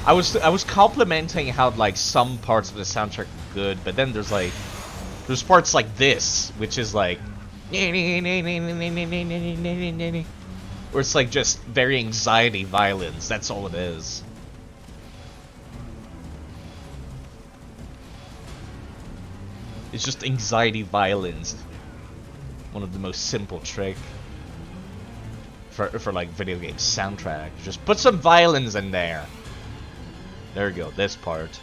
I was complimenting how like some parts of the soundtrack are good, but then there's parts like this, which is like where it's like just very anxiety violence. That's all it is. It's just anxiety violence. One of the most simple trick for like video game soundtrack. Just put some violence in there. There we go, this part.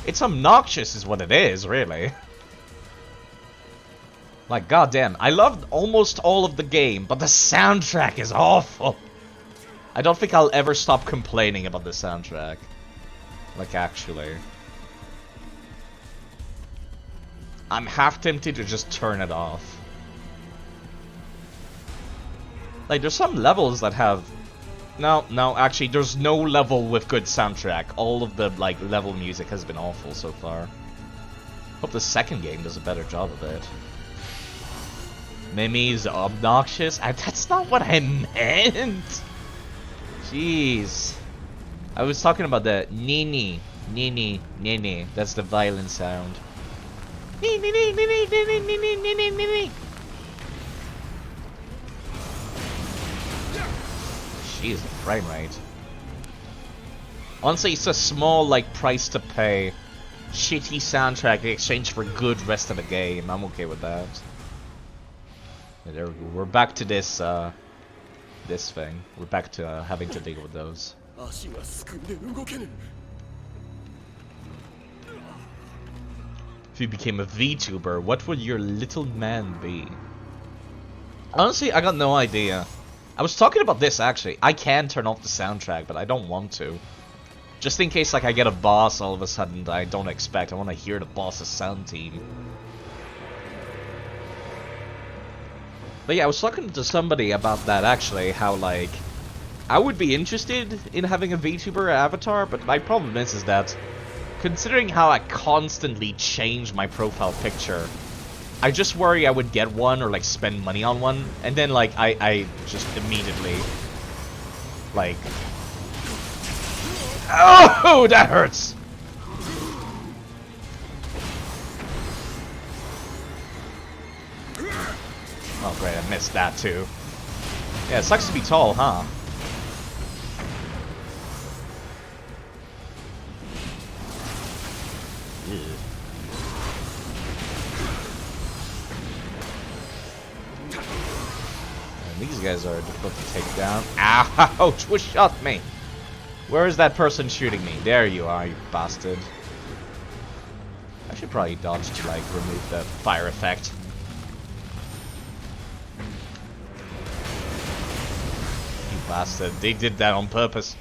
It's obnoxious is what it is, really. Like, goddamn, I loved almost all of the game, but the soundtrack is awful. I don't think I'll ever stop complaining about the soundtrack. Like, actually. I'm half tempted to just turn it off. Like, there's some levels that have... No, actually, there's no level with good soundtrack. All of the, like, level music has been awful so far. Hope the second game does a better job of it. Mimi's obnoxious? That's not what I meant! Jeez. I was talking about the Nini. That's the violent sound. Jeez, the frame rate. Honestly, it's a small, like, price to pay. Shitty soundtrack in exchange for good rest of the game. I'm okay with that. Yeah, there we go. We're back to this, this thing. We're back to having to deal with those. If you became a VTuber, what would your little man be? Honestly, I got no idea. I was talking about this, actually. I can turn off the soundtrack, but I don't want to. Just in case, like, I get a boss all of a sudden that I don't expect. I want to hear the boss's sound team. But yeah, I was talking to somebody about that, actually. How, like, I would be interested in having a VTuber avatar, but my problem is that considering how I constantly change my profile picture, I just worry I would get one or, like, spend money on one, and then, like, I just immediately, like... Oh, that hurts! Oh, great, I missed that, too. Yeah, it sucks to be tall, huh? These guys are difficult to take down. Ouch! What shot me? Where is that person shooting me? There you are, you bastard. I should probably dodge to, like, remove the fire effect. You bastard. They did that on purpose.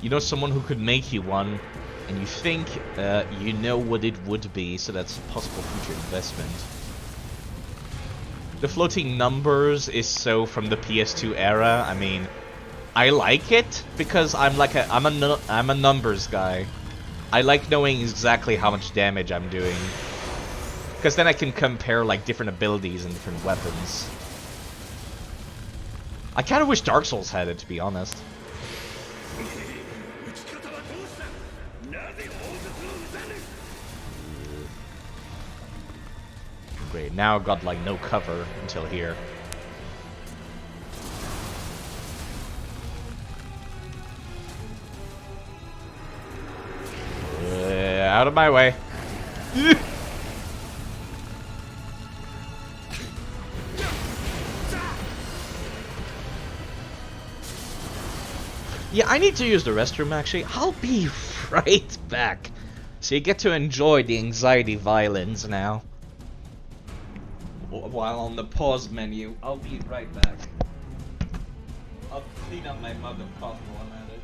You know someone who could make you one, and you think you know what it would be, so that's a possible future investment. The floating numbers is so from the PS2 era. I mean, I like it because I'm a numbers guy. I like knowing exactly how much damage I'm doing, because then I can compare like different abilities and different weapons. I kind of wish Dark Souls had it, to be honest. Great, now I've got like no cover until here. Out of my way. Yeah, I need to use the restroom actually. I'll be right back. So you get to enjoy the anxiety violins now. While on the pause menu, I'll be right back. I'll clean up my mug of coffee while I'm at it.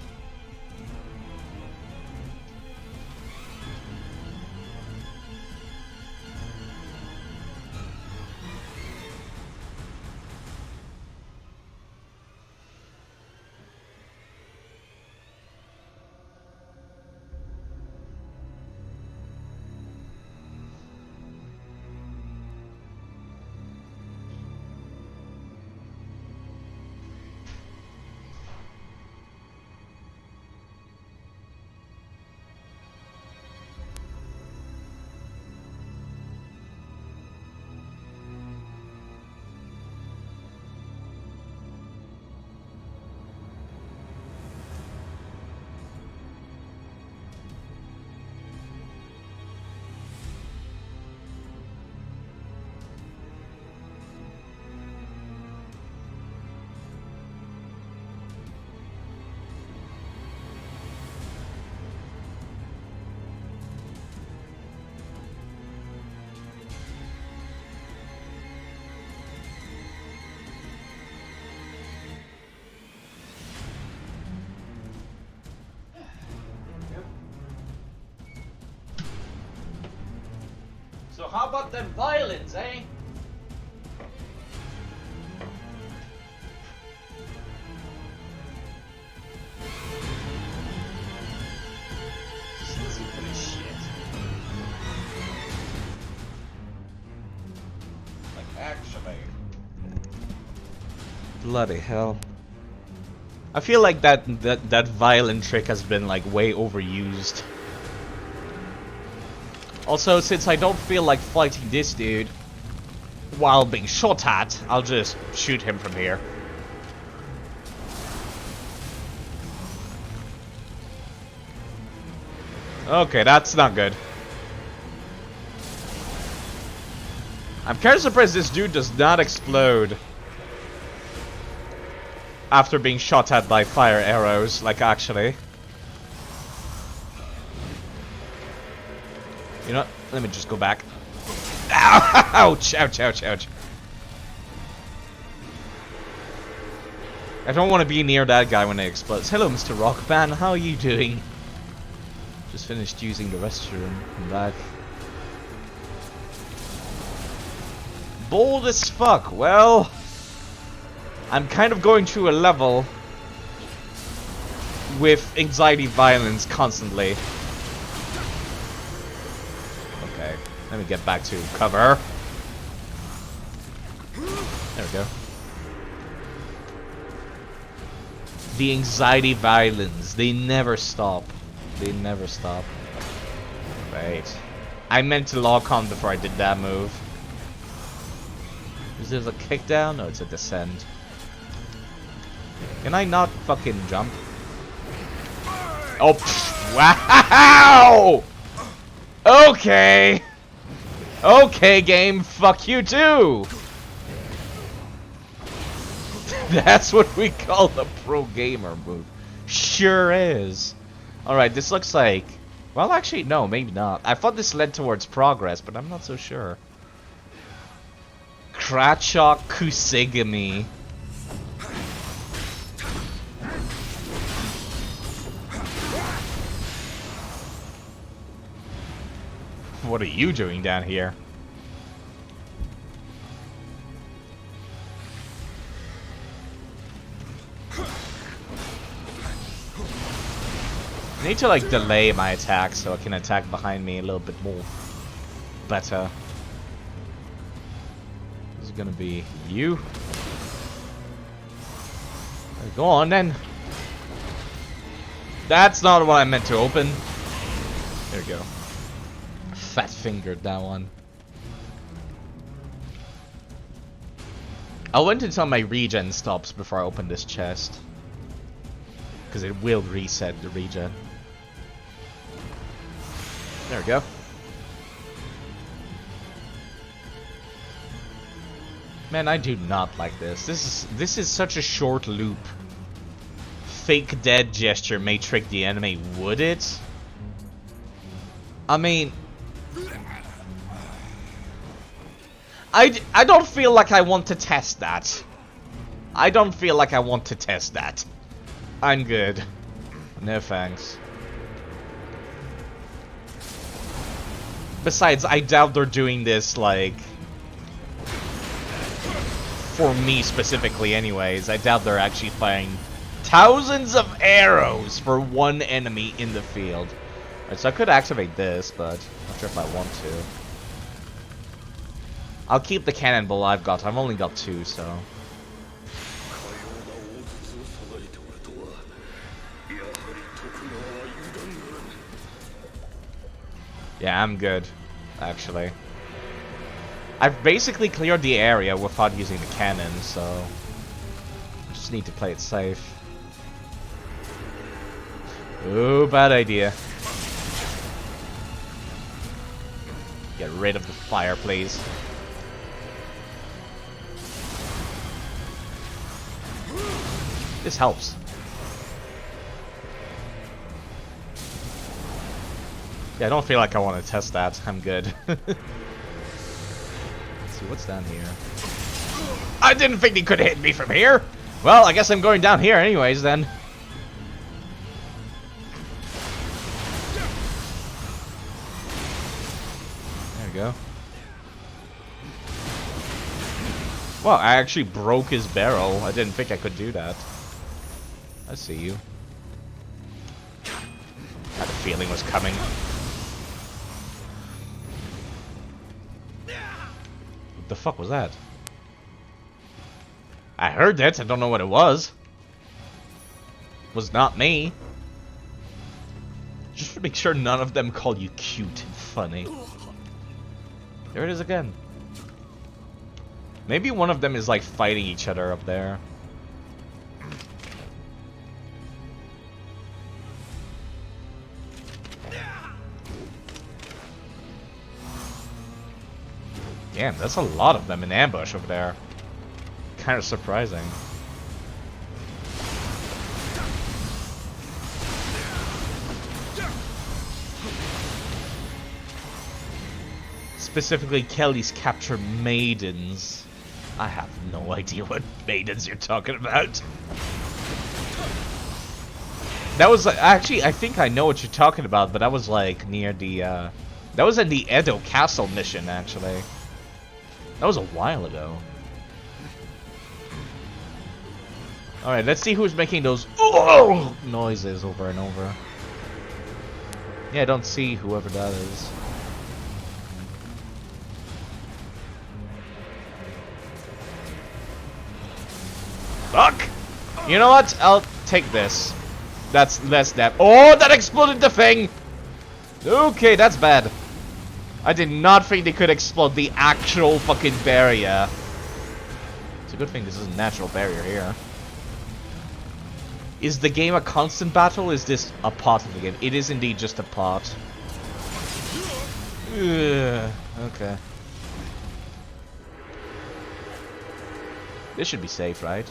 So how about them violins, eh? Like, actually. Bloody hell. I feel like that violin trick has been like way overused. Also, since I don't feel like fighting this dude while being shot at, I'll just shoot him from here. Okay, that's not good. I'm kind of surprised this dude does not explode after being shot at by fire arrows, like actually. You know what? Let me just go back. Ouch! Ouch, ouch, ouch. I don't want to be near that guy when it explodes. Hello, Mr. Rockman. How are you doing? Just finished using the restroom. I'm back. Bold as fuck. Well, I'm kind of going through a level with anxiety violence constantly. Okay, let me get back to cover. There we go. The anxiety violence, they never stop. They never stop. Right. I meant to lock on before I did that move. Is this a kick down? No, it's a descent. Can I not fucking jump? Oh, pff, wow! Okay! Okay, game, fuck you too! That's what we call the pro gamer move. Sure is. Alright, this looks like... Well, actually, no, maybe not. I thought this led towards progress, but I'm not so sure. Kratchok Kusegami. What are you doing down here? I need to like delay my attack so I can attack behind me a little bit more better. This is gonna be you. Go on then. That's not what I meant to open. There we go. Fat fingered that one. I'll wait until my regen stops before I open this chest. Because it will reset the regen. There we go. Man, I do not like this. This is such a short loop. fake dead gesture may trick the enemy, would it? I mean... I don't feel like I want to test that. I don't feel like I want to test that. I'm good. No thanks. Besides, I doubt they're doing this, like... for me specifically anyways. I doubt they're actually firing thousands of arrows for one enemy in the field. Alright, so I could activate this, but I'm not sure if I want to. I'll keep the cannonball I've got. I've only got 2, so... yeah, I'm good, actually. I've basically cleared the area without using the cannon, so... I just need to play it safe. Ooh, bad idea. Get rid of the fire, please. This helps. Yeah, I don't feel like I want to test that. I'm good. Let's see, what's down here? I didn't think he could hit me from here! Well, I guess I'm going down here anyways, then. There we go. Well, I actually broke his barrel. I didn't think I could do that. I see you. I had a feeling it was coming. What the fuck was that? I heard it. I don't know what it was. It was not me. Just to make sure none of them call you cute and funny. There it is again. Maybe one of them is like fighting each other up there. Damn, that's a lot of them in ambush over there. Kind of surprising. Specifically, Kelly's capture maidens. I have no idea what maidens you're talking about. That was actually, I think I know what you're talking about, but that was like near the that was in the Edo Castle mission, actually. That was a while ago. Alright, let's see who's making those noises over and over. Yeah, I don't see whoever that is. Fuck! You know what? I'll take this. That's less that. Oh, that exploded the thing! Okay, that's bad. I did not think they could explode the actual fucking barrier. It's a good thing this is a natural barrier here. Is the game a constant battle? Is this a part of the game? It is indeed just a part. Ugh, okay. This should be safe, right?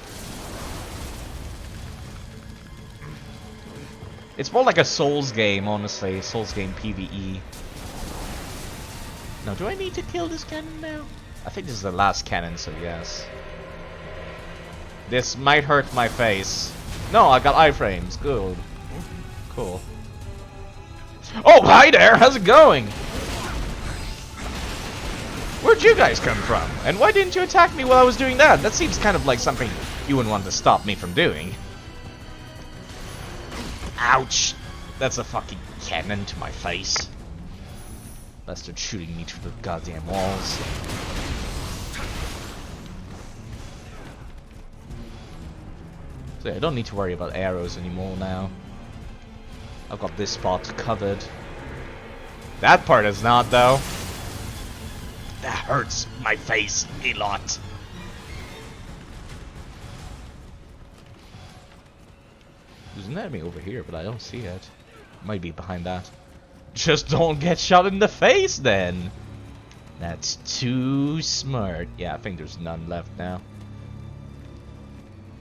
It's more like a Souls game, honestly. Souls game PvE. Now, do I need to kill this cannon now? I think this is the last cannon, so yes. This might hurt my face. No, I got iframes. Good. Cool. Oh, hi there! How's it going? Where'd you guys come from? And why didn't you attack me while I was doing that? That seems kind of like something you wouldn't want to stop me from doing. Ouch! That's a fucking cannon to my face. Bastard shooting me through the goddamn walls. So yeah, I don't need to worry about arrows anymore now. I've got this spot covered. That part is not, though. That hurts my face a lot. There's an enemy over here, but I don't see it. Might be behind that. Just don't get shot in the face, then. That's too smart. Yeah, I think there's none left now.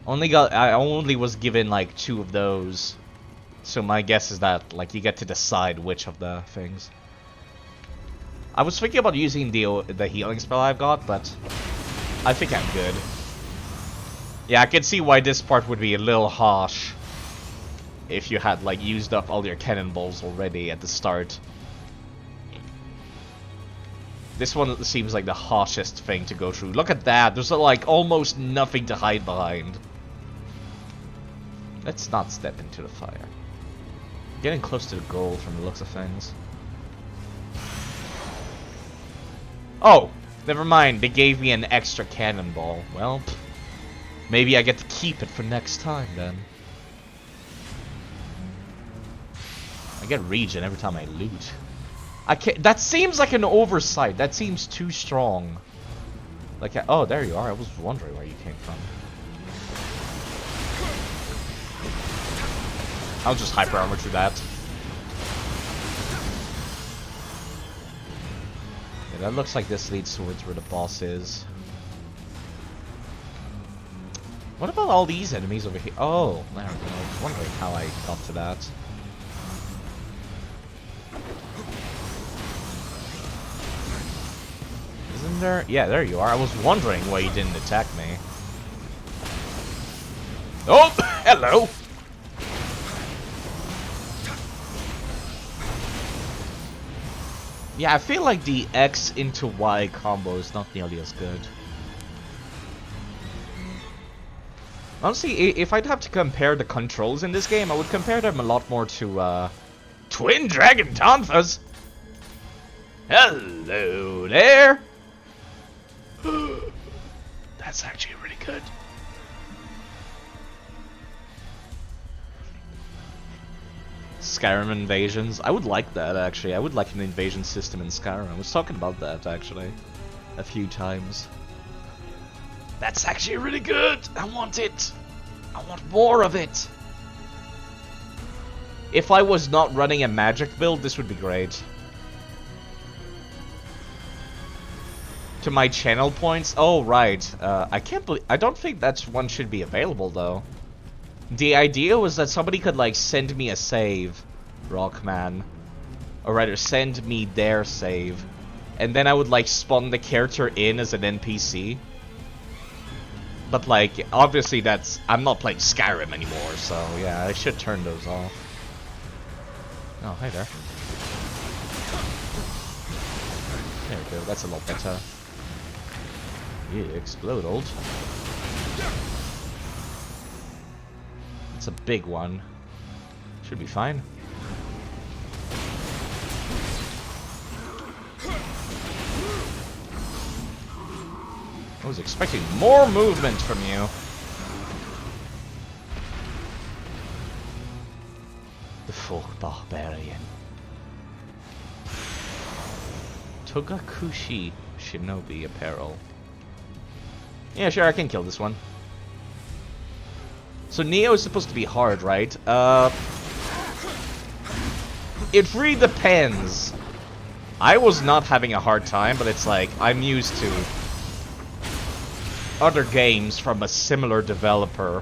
I only was given like 2 of those. So my guess is that like you get to decide which of the things. I was thinking about using the healing spell I've got, but I think I'm good. Yeah, I can see why this part would be a little harsh if you had like used up all your cannonballs already at the start. This one seems like the harshest thing to go through. Look at that, there's like almost nothing to hide behind. Let's not step into the fire. Getting close to the goal from the looks of things. Oh, never mind, they gave me an extra cannonball. Well, maybe I get to keep it for next time then. I get regen every time I loot. I can't. That seems like an oversight. That seems too strong. Like, oh, there you are. I was wondering where you came from. I'll just hyper armor through that. Yeah, that looks like this leads towards where the boss is. What about all these enemies over here? Oh, there we go. I was wondering how I got to that. Isn't there? Yeah, there you are. I was wondering why you didn't attack me. Oh, hello! Yeah, I feel like the X into Y combo is not nearly as good. Honestly, if I'd have to compare the controls in this game, I would compare them a lot more to, Twin Dragon Tonfas! Hello there! That's actually really good. Skyrim invasions. I would like that, actually. I would like an invasion system in Skyrim. I was talking about that, actually, a few times. That's actually really good! I want it! I want more of it! If I was not running a magic build, this would be great. To my channel points? Oh, right. I can't believe... I don't think that's one should be available, though. The idea was that somebody could, like, send me a save, Rockman. Or rather, send me their save. And then I would, like, spawn the character in as an NPC. But, like, obviously that's... I'm not playing Skyrim anymore, so, yeah, I should turn those off. Oh, hi there. There we go, that's a lot better. Yeah, explode, old. It's a big one. Should be fine. I was expecting more movement from you. The folk barbarian. Togakushi Shinobi apparel. Yeah, sure, I can kill this one. So Nioh is supposed to be hard, right? It really depends. I was not having a hard time, but it's like, I'm used to other games from a similar developer.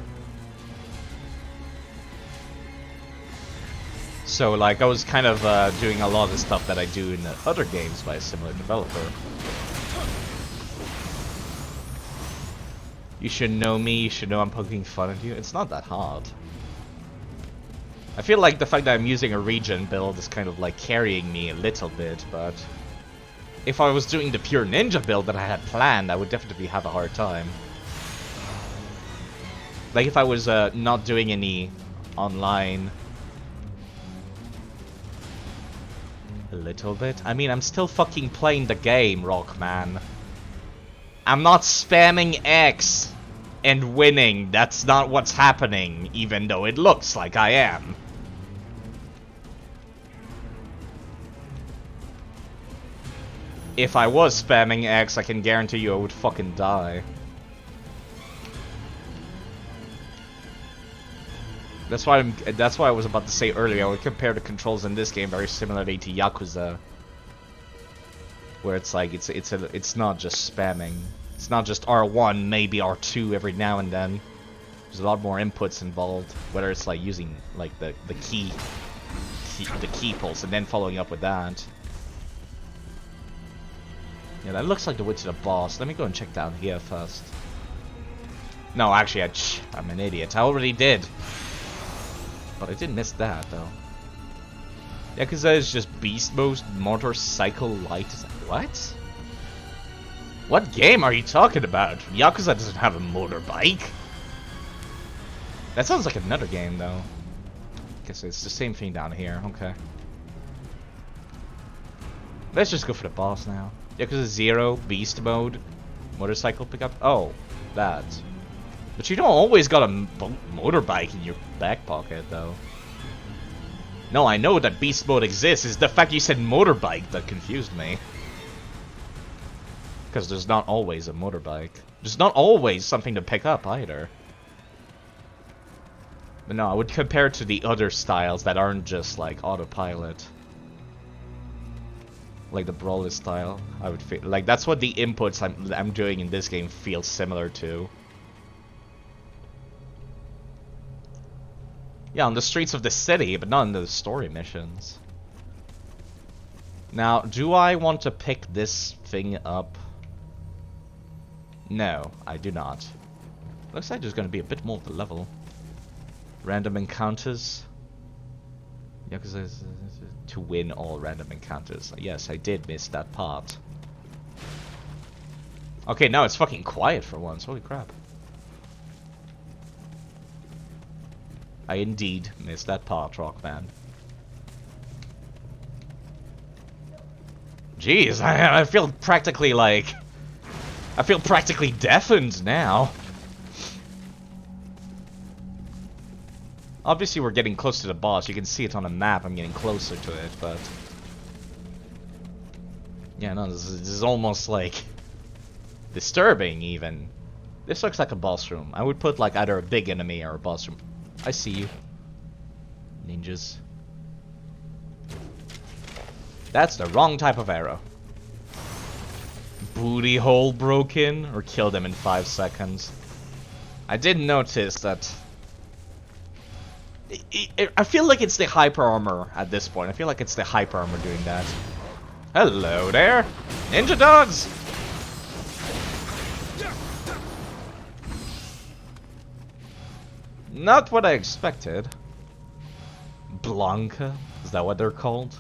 So, like, I was kind of doing a lot of the stuff that I do in other games by a similar developer. You should know me, you should know I'm poking fun at you. It's not that hard. I feel like the fact that I'm using a regen build is kind of like carrying me a little bit, but if I was doing the pure ninja build that I had planned, I would definitely have a hard time. Like if I was not doing any online. A little bit? I mean, I'm still fucking playing the game, Rockman. I'm not spamming X and winning. That's not what's happening, even though it looks like I am. If I was spamming X, I can guarantee you I would fucking die. That's why I was about to say earlier, I would compare the controls in this game very similarly to Yakuza. Where it's like it's not just spamming. It's not just R1, maybe R2 every now and then. There's a lot more inputs involved, whether it's like using like the key pulse and then following up with that. Yeah, that looks like the way to the boss. Let me go and check down here first. No, actually, I'm an idiot. I already did. But I did miss that, though. Yakuza is just beast mode, motorcycle light. What? What game are you talking about? Yakuza doesn't have a motorbike. That sounds like another game, though. Guess it's the same thing down here. Okay. Let's just go for the boss now. Yakuza 0, beast mode, motorcycle pickup. Oh, that. But you don't always got a motorbike in your back pocket, though. No, I know that beast mode exists. It's the fact you said motorbike that confused me. Because there's not always a motorbike. There's not always something to pick up, either. But no, I would compare it to the other styles that aren't just, like, autopilot. Like the brawler style. I would feel like that's what the inputs I'm doing in this game feel similar to. Yeah, on the streets of the city, but not in the story missions. Now, do I want to pick this thing up? No, I do not. Looks like there's going to be a bit more of the level. Random encounters. Yakuza to win all random encounters. Yes, I did miss that part. Okay, now it's fucking quiet for once. Holy crap. I indeed missed that part, Rockman. Jeez, I feel practically like... I feel practically deafened now. Obviously we're getting close to the boss. You can see it on the map. I'm getting closer to it, but... Yeah, no, this is almost like... disturbing, even. This looks like a boss room. I would put like either a big enemy or a boss room. I see you. Ninjas. That's the wrong type of arrow. Booty hole broken, or kill them in 5 seconds. I did notice that... I feel like it's the hyper armor at this point. I feel like it's the hyper armor doing that. Hello there! Ninja dogs! Not what I expected. Blanca? Is that what they're called?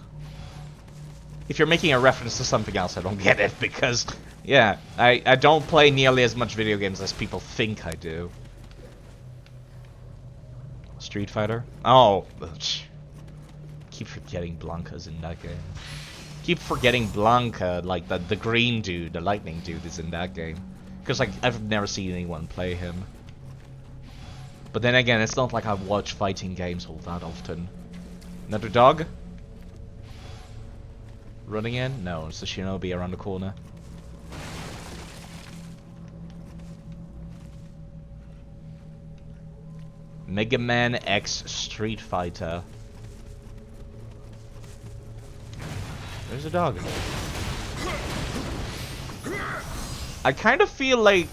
If you're making a reference to something else, I don't get it, because... Yeah, I don't play nearly as much video games as people think I do. Street Fighter? Oh, keep forgetting Blanca's in that game. Keep forgetting Blanca, like the green dude, the lightning dude is in that game. Because like I've never seen anyone play him. But then again, it's not like I watch fighting games all that often. Another dog? Running in? No, it's the Shinobi around the corner. Mega Man X Street Fighter. There's a dog. I kind of feel like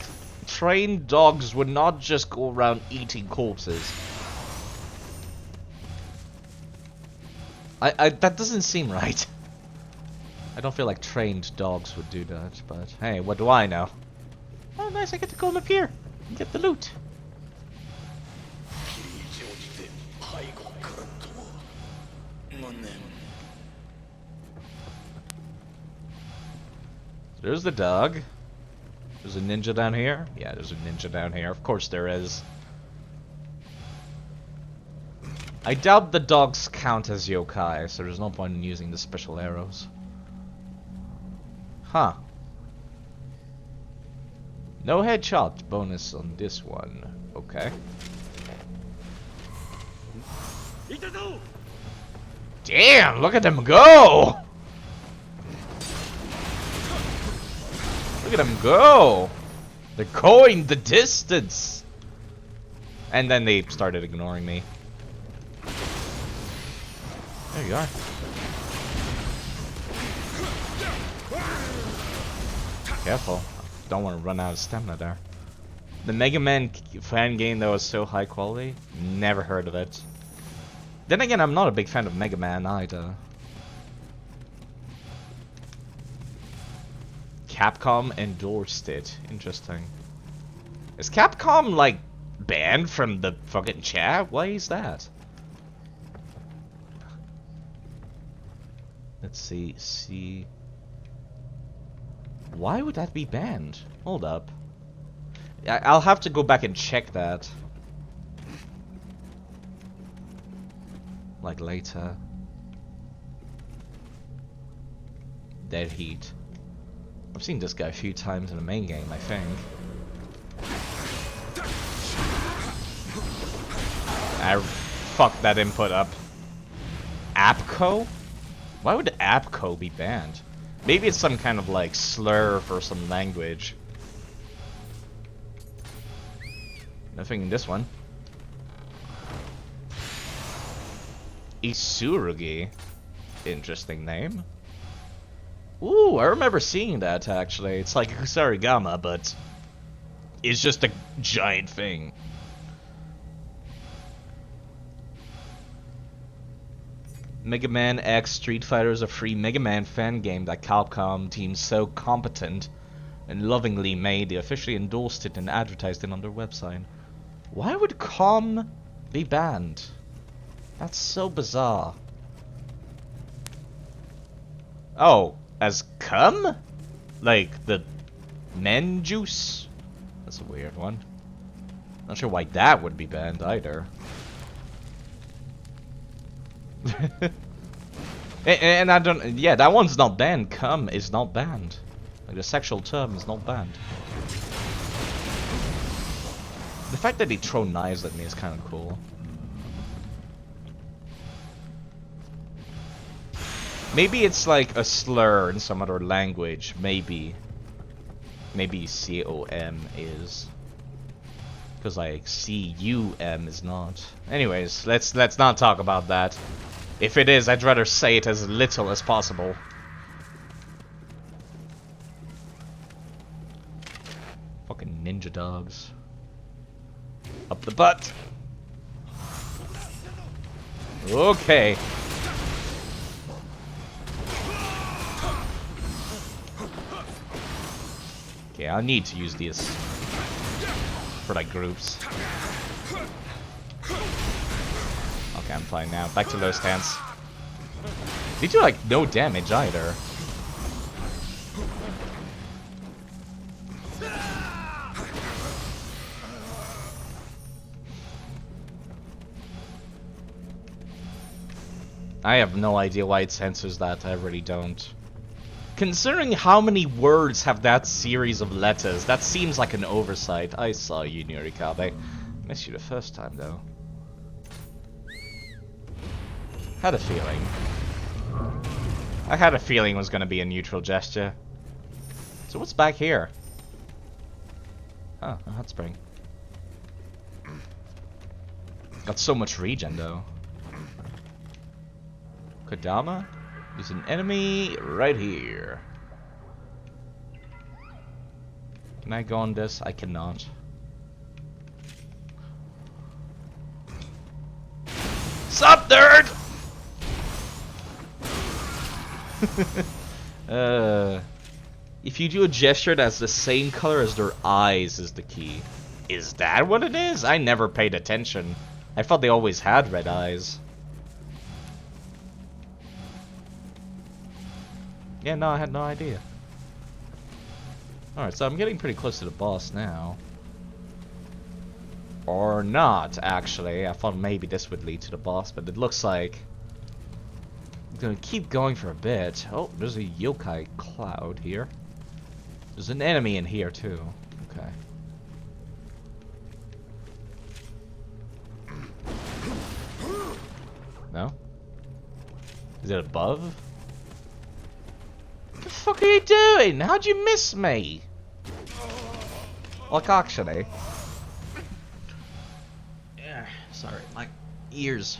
trained dogs would not just go around eating corpses. That doesn't seem right. I don't feel like trained dogs would do that, but hey, what do I know? Oh, nice, I get to come up here and get the loot. There's the dog. There's a ninja down here. Yeah, there's a ninja down here. Of course there is. I doubt the dogs count as yokai, so there's no point in using the special arrows. Huh. No headshot bonus on this one. Okay. Damn, look at them go! Look at them go! They're going the distance! And then they started ignoring me. There you are. Careful. Don't want to run out of stamina there. The Mega Man fan game that was so high quality? Never heard of it. Then again, I'm not a big fan of Mega Man either. Capcom endorsed it. Interesting. Is Capcom, like, banned from the fucking chat? Why is that? Let's see. Why would that be banned? Hold up. I'll have to go back and check that. Like later. Dead Heat. I've seen this guy a few times in the main game, I think. I fucked that input up. APCO? Why would APCO be banned? Maybe it's some kind of like slur for some language. Nothing in this one. Isurugi. Interesting name. Ooh, I remember seeing that actually. It's like Kusarigama, but it's just a giant thing. Mega Man X Street Fighter is a free Mega Man fan game that Capcom deems so competent and lovingly made. They officially endorsed it and advertised it on their website. Why would Com be banned? That's so bizarre. Oh, as cum? Like the men juice? That's a weird one. Not sure why that would be banned either. and I don't. Yeah, that one's not banned. Cum is not banned. Like the sexual term is not banned. The fact that they throw knives at me is kind of cool. Maybe it's like a slur in some other language. Maybe. Maybe C-O-M is. Because like C-U-M is not. Anyways, let's not talk about that. If it is, I'd rather say it as little as possible. Fucking ninja dogs. Up the butt. Okay. Okay, I'll need to use these for like groups. Okay, I'm fine now. Back to low stance. They do like no damage either. I have no idea why it censors that. I really don't. Considering how many words have that series of letters, that seems like an oversight. I saw you, Nurikabe. Missed you the first time, though. Had a feeling. I had a feeling it was going to be a neutral gesture. So what's back here? Oh, a hot spring. Got so much regen, though. Kodama? There's an enemy right here. Can I go on this? I cannot. Sup, nerd? If you do a gesture that's the same color as their eyes is the key. Is that what it is? I never paid attention. I thought they always had red eyes. Yeah, no, I had no idea. Alright, so I'm getting pretty close to the boss now. Or not, actually. I thought maybe this would lead to the boss, but it looks like I'm gonna keep going for a bit. Oh, there's a yokai cloud here. There's an enemy in here, too. Okay. No? Is it above? What the fuck are you doing? How'd you miss me? Like, actually. Yeah, sorry, my ears.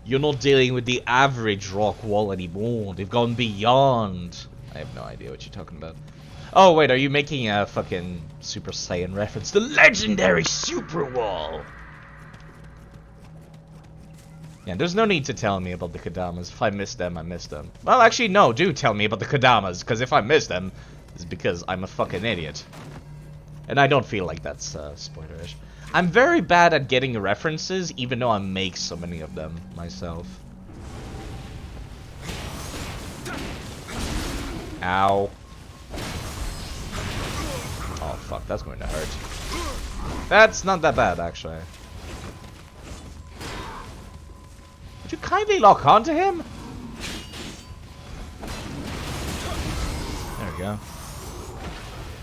You're not dealing with the average rock wall anymore. They've gone beyond. I have no idea what you're talking about. Oh, wait, are you making a fucking Super Saiyan reference? The legendary Super Wall! Yeah, there's no need to tell me about the Kodamas. If I miss them, I miss them. Well, actually, no, do tell me about the Kodamas, because if I miss them, it's because I'm a fucking idiot. And I don't feel like that's spoilerish. I'm very bad at getting references, even though I make so many of them myself. Ow. Oh, fuck, that's going to hurt. That's not that bad, actually. Would you kindly lock onto him? There we go.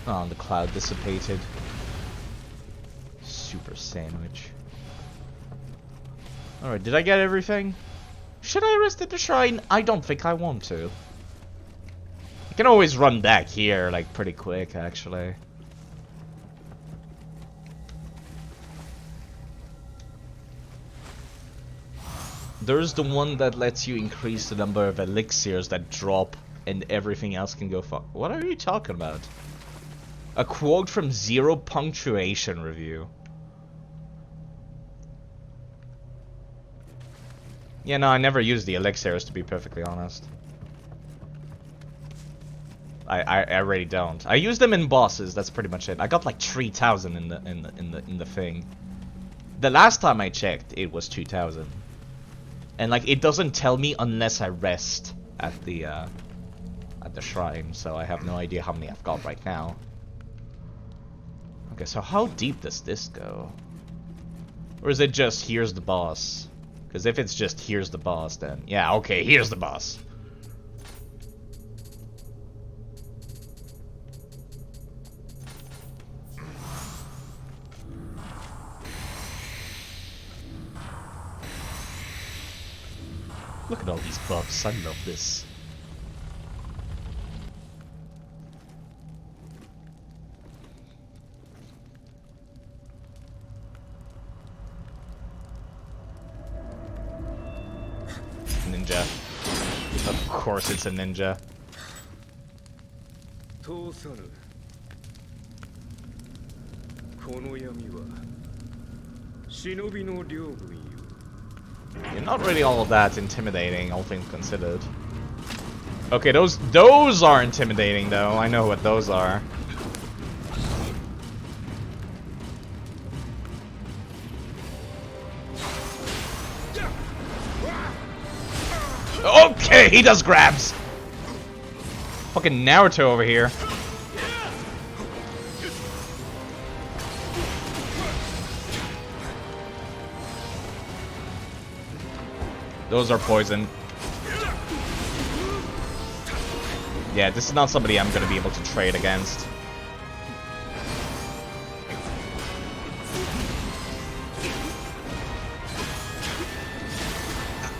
Oh, the cloud dissipated. Super sandwich. Alright, did I get everything? Should I reset the shrine? I don't think I want to. I can always run back here, like, pretty quick, actually. There's the one that lets you increase the number of elixirs that drop and everything else can go fuck. What are you talking about? A quote from Zero Punctuation Review. Yeah, no, I never use the elixirs, to be perfectly honest. I really don't. I use them in bosses, that's pretty much it. I got like 3,000 in the thing. The last time I checked, it was 2,000. And like it doesn't tell me unless I rest at the shrine, so I have no idea how many I've got right now. Okay, so how deep does this go? Or is it just here's the boss? Because if it's just here's the boss, then yeah, okay, here's the boss. Look at all these buffs, I love this. Ninja. Of course it's a ninja. You're not really all that intimidating, all things considered. Okay, those are intimidating though. I know what those are. Okay, he does grabs. Fucking Naruto over here. Those are poison. Yeah, this is not somebody I'm gonna be able to trade against.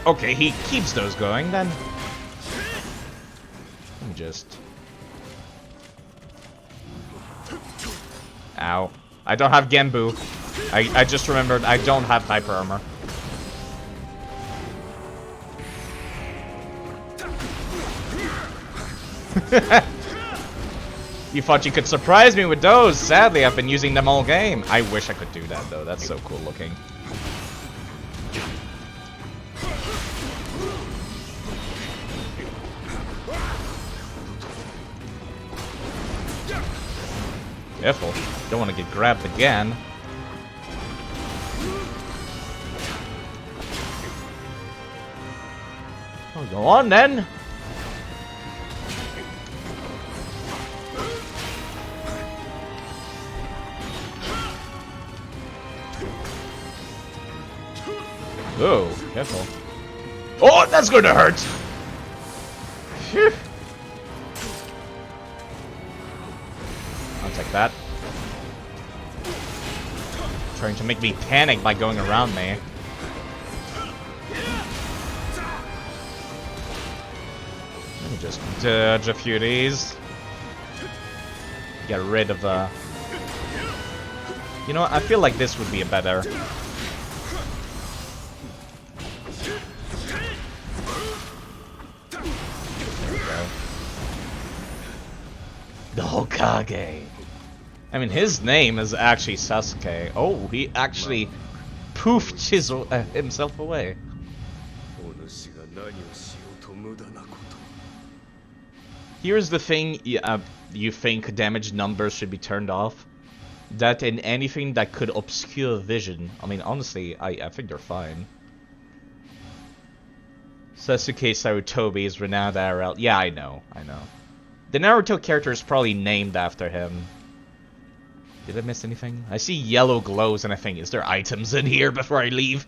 Okay, he keeps those going then. Let me just... Ow. I don't have Genbu. I just remembered I don't have hyper armor. You thought you could surprise me with those. Sadly, I've been using them all game. I wish I could do that though. That's so cool looking. Careful. Don't want to get grabbed again. Oh, go on then. Oh, careful. Oh, that's going to hurt! Phew. I'll take that. Trying to make me panic by going around me. Let me just dodge a few of these. Get rid of You know what? I feel like this would be a better... Oh god, Kage. I mean, his name is actually Sasuke. Oh, he actually poofed himself away. Here's the thing, you think damage numbers should be turned off? That in anything that could obscure vision. I mean, honestly, I think they're fine. Sasuke Sarutobi is renowned IRL. Yeah, I know. The Naruto character is probably named after him. Did I miss anything? I see yellow glows and I think, is there items in here before I leave?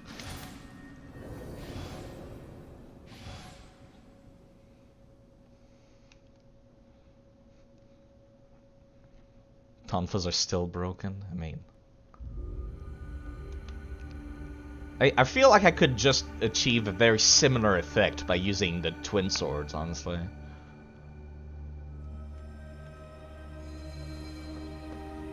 Tonfas are still broken. I mean, I feel like I could just achieve a very similar effect by using the twin swords, honestly.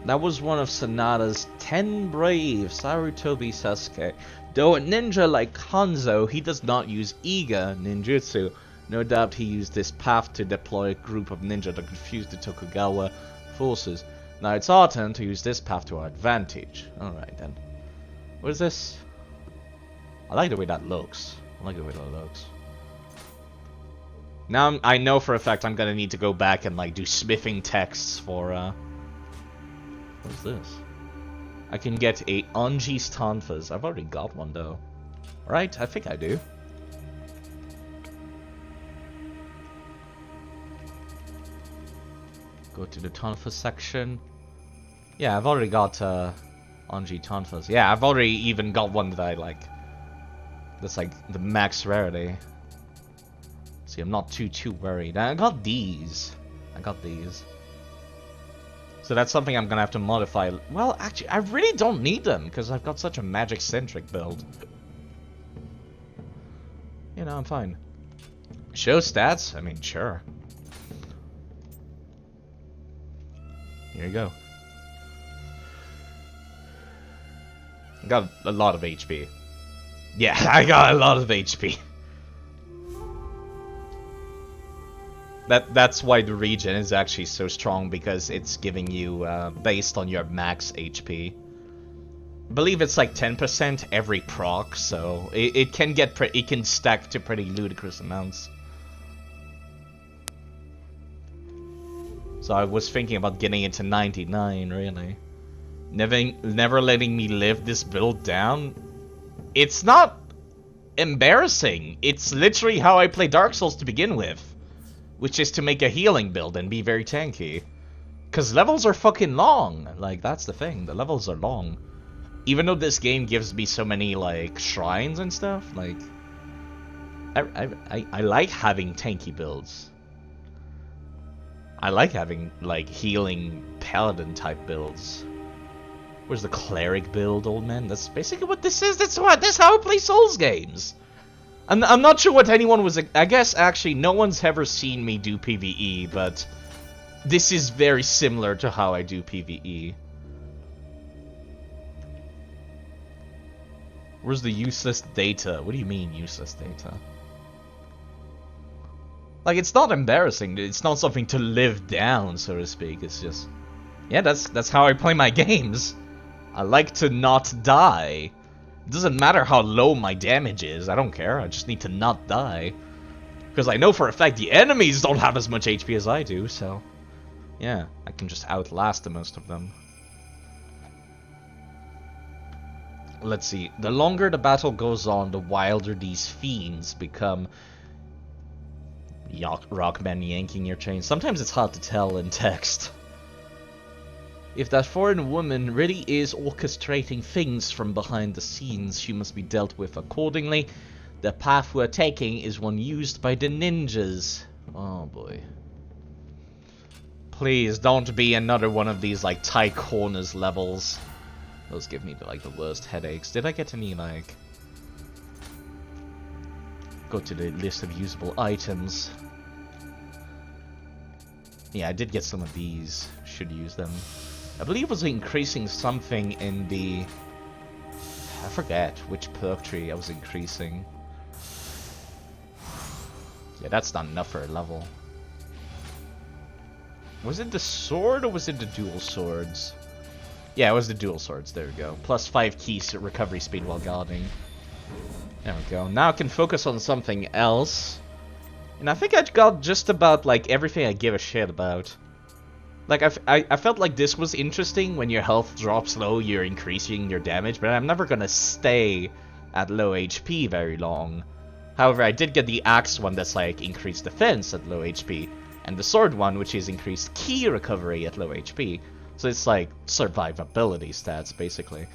That was one of Sanada's 10 brave Sarutobi Sasuke. Though a ninja like Hanzo, he does not use Iga ninjutsu. No doubt he used this path to deploy a group of ninja to confuse the Tokugawa forces. Now it's our turn to use this path to our advantage. Alright then. What is this? I like the way that looks. Now I know for a fact I'm gonna need to go back and like do smithing texts for what is this? I can get a Anji's Tonfas. I've already got one though. Right? I think I do. Go to the Tonfa section. Yeah, I've already got Anji Tonfas. Yeah, I've already even got one that I like. That's like the max rarity. See, I'm not too worried. I got these. So that's something I'm gonna have to modify. Well, actually, I really don't need them because I've got such a magic-centric build. You know, I'm fine. Show stats? I mean, sure. Here you go. I got a lot of HP. Yeah, I got a lot of HP. That's why the regen is actually so strong, because it's giving you based on your max HP. I believe it's like 10% every proc, so it can stack to pretty ludicrous amounts. So I was thinking about getting it to 99, really. Never letting me live this build down. It's not embarrassing. It's literally how I play Dark Souls to begin with. Which is to make a healing build and be very tanky. Because levels are fucking long. Like, that's the thing. The levels are long. Even though this game gives me so many, like, shrines and stuff, like... I like having tanky builds. I like having, like, healing paladin type builds. Where's the cleric build, old man? That's basically what this is. That's how I play Souls games. I'm not sure what anyone was... I guess, actually, no one's ever seen me do PvE, but... This is very similar to how I do PvE. Where's the useless data? What do you mean, useless data? Like, it's not embarrassing. It's not something to live down, so to speak. It's just... Yeah, that's how I play my games. I like to not die. It doesn't matter how low my damage is, I don't care, I just need to not die. Because I know for a fact the enemies don't have as much HP as I do, so... Yeah, I can just outlast the most of them. Let's see, the longer the battle goes on, the wilder these fiends become. Rockman yanking your chain. Sometimes it's hard to tell in text. If that foreign woman really is orchestrating things from behind the scenes, she must be dealt with accordingly. The path we're taking is one used by the ninjas. Oh boy. Please don't be another one of these like tight corners levels. Those give me like the worst headaches. Did I get any like... Go to the list of usable items. Yeah, I did get some of these. Should use them. I believe it was increasing something in the... I forget which perk tree I was increasing. Yeah, that's not enough for a level. Was it the sword or was it the dual swords? Yeah, it was the dual swords. There we go. Plus 5 keys recovery speed while guarding. There we go. Now I can focus on something else. And I think I got just about, like, everything I give a shit about. Like, I felt like this was interesting. When your health drops low, you're increasing your damage. But I'm never gonna stay at low HP very long. However, I did get the axe one that's, like, increased defense at low HP. And the sword one, which is increased key recovery at low HP. So it's like survivability stats, basically.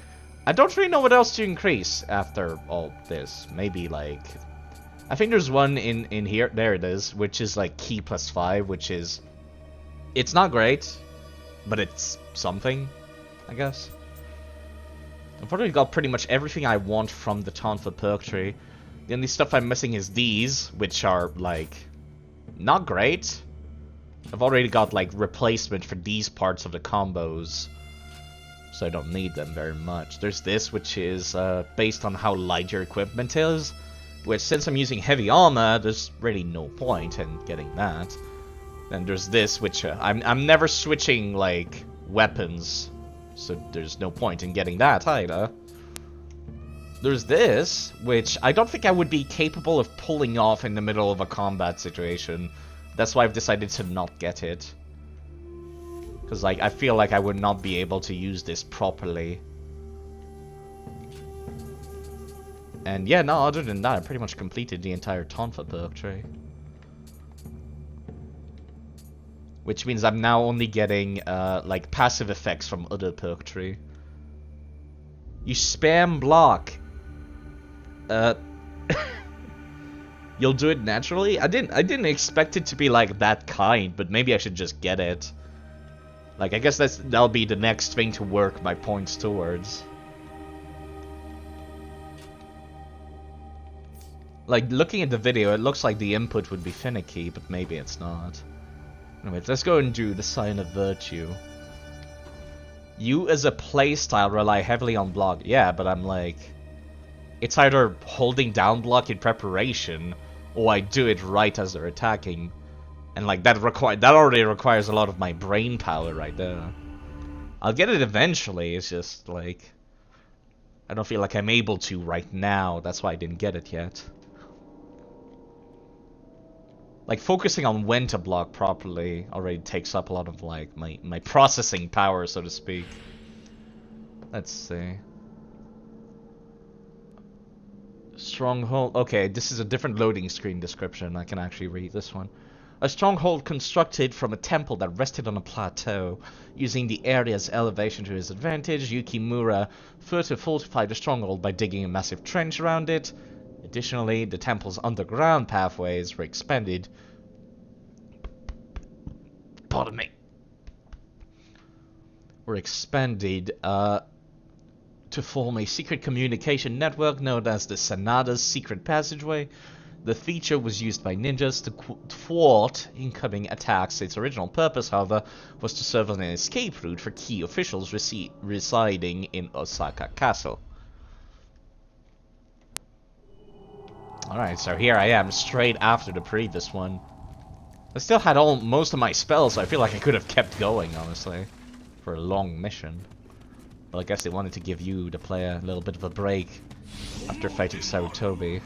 I don't really know what else to increase after all this. Maybe, like... I think there's one in here. There it is, which is like key plus 5, which is... It's not great, but it's something, I guess. I've already got pretty much everything I want from the Tonfa perk tree. The only stuff I'm missing is these, which are, like, not great. I've already got, like, replacement for these parts of the combos, so I don't need them very much. There's this, which is based on how light your equipment is, which, since I'm using heavy armor, there's really no point in getting that. Then there's this, which I'm never switching, like, weapons, so there's no point in getting that either. There's this, which I don't think I would be capable of pulling off in the middle of a combat situation. That's why I've decided to not get it. Because, like, I feel like I would not be able to use this properly. And yeah, no, other than that, I pretty much completed the entire Tonfa perk tree. Which means I'm now only getting, like, passive effects from other perk tree. You spam block. You'll do it naturally? I didn't expect it to be, like, that kind, but maybe I should just get it. Like, I guess that'll be the next thing to work my points towards. Like, looking at the video, it looks like the input would be finicky, but maybe it's not. Anyways, let's go and do the Sign of Virtue. You as a playstyle rely heavily on block. Yeah, but I'm like... It's either holding down block in preparation, or I do it right as they're attacking. And like, that already requires a lot of my brain power right there. I'll get it eventually, it's just like... I don't feel like I'm able to right now, that's why I didn't get it yet. Like, focusing on when to block properly already takes up a lot of, like, my processing power, so to speak. Let's see. Stronghold. Okay, this is a different loading screen description. I can actually read this one. A stronghold constructed from a temple that rested on a plateau. Using the area's elevation to his advantage, Yukimura further fortified the stronghold by digging a massive trench around it. Additionally, the temple's underground pathways were expanded. Pardon me. Were expanded to form a secret communication network known as the Sanada's Secret Passageway. The feature was used by ninjas to thwart incoming attacks. Its original purpose, however, was to serve as an escape route for key officials residing in Osaka Castle. Alright, so here I am, straight after the previous one. I still had most of my spells, so I feel like I could have kept going, honestly, for a long mission. But I guess they wanted to give you, the player, a little bit of a break after fighting Sarutobi.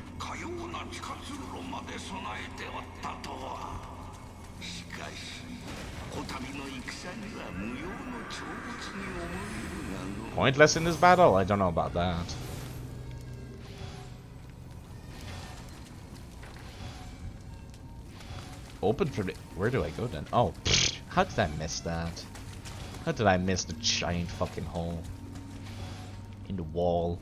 Pointless in this battle? I don't know about that. Open for the... Where do I go then? Oh, pfft, how did I miss that? How did I miss the giant fucking hole in the wall?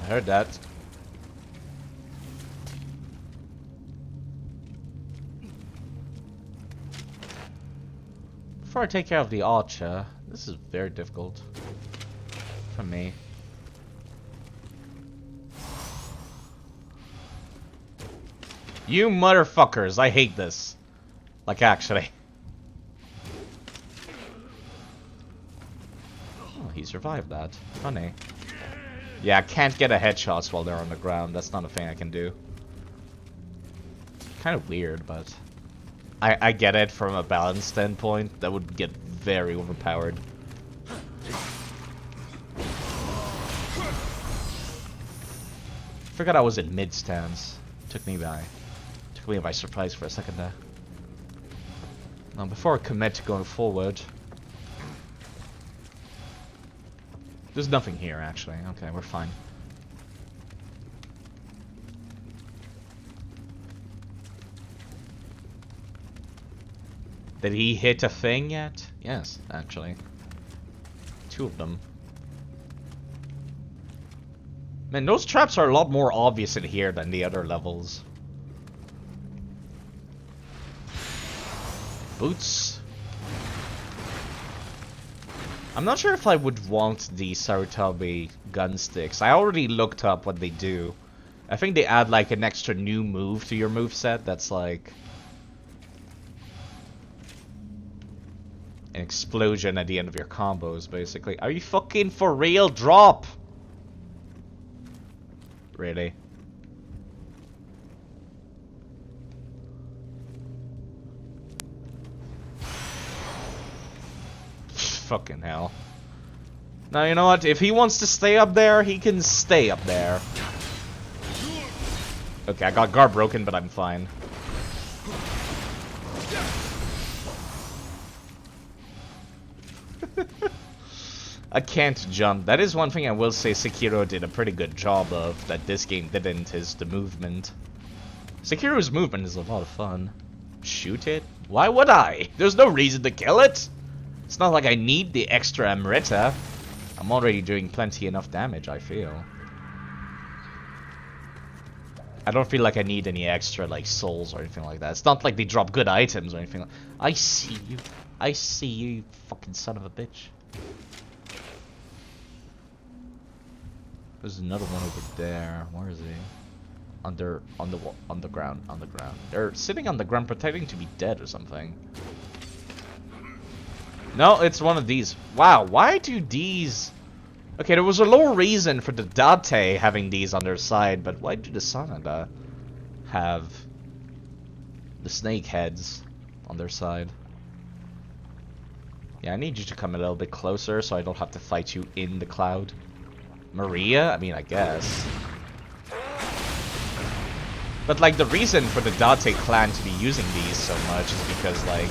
I heard that. Before I take care of the archer, this is very difficult for me. You motherfuckers, I hate this. Like, actually. Oh, he survived that. Funny. Yeah, I can't get a headshots while they're on the ground. That's not a thing I can do. Kind of weird, but I get it from a balance standpoint. That would get very overpowered. Forgot I was in mid stance. Took me by surprise for a second there. Now before I commit to going forward, there's nothing here actually. Okay, we're fine. Did he hit a thing yet? Yes, actually. 2 of them. Man, those traps are a lot more obvious in here than the other levels. Boots. I'm not sure if I would want the Sarutobi gun sticks. I already looked up what they do. I think they add like an extra new move to your moveset that's like an explosion at the end of your combos, basically. Are you fucking for real? Drop! Really? Fucking hell. Now, you know what? If he wants to stay up there, he can stay up there. Okay, I got guard broken, but I'm fine. I can't jump. That is one thing I will say Sekiro did a pretty good job of that this game didn't, is the movement. Sekiro's movement is a lot of fun. Shoot it? Why would I? There's no reason to kill it! It's not like I need the extra Amrita. I'm already doing plenty enough damage, I feel. I don't feel like I need any extra, like, souls or anything like that. It's not like they drop good items or anything like that. I see you. I see you, you fucking son of a bitch. There's another one over there. Where is he? On the ground. They're sitting on the ground pretending to be dead or something. No, it's one of these. Wow, why do these... Okay, there was a low reason for the Date having these on their side, but why do the Sanada have the snake heads on their side? Yeah, I need you to come a little bit closer so I don't have to fight you in the cloud. Maria? I mean, I guess. But, like, the reason for the Date clan to be using these so much is because, like,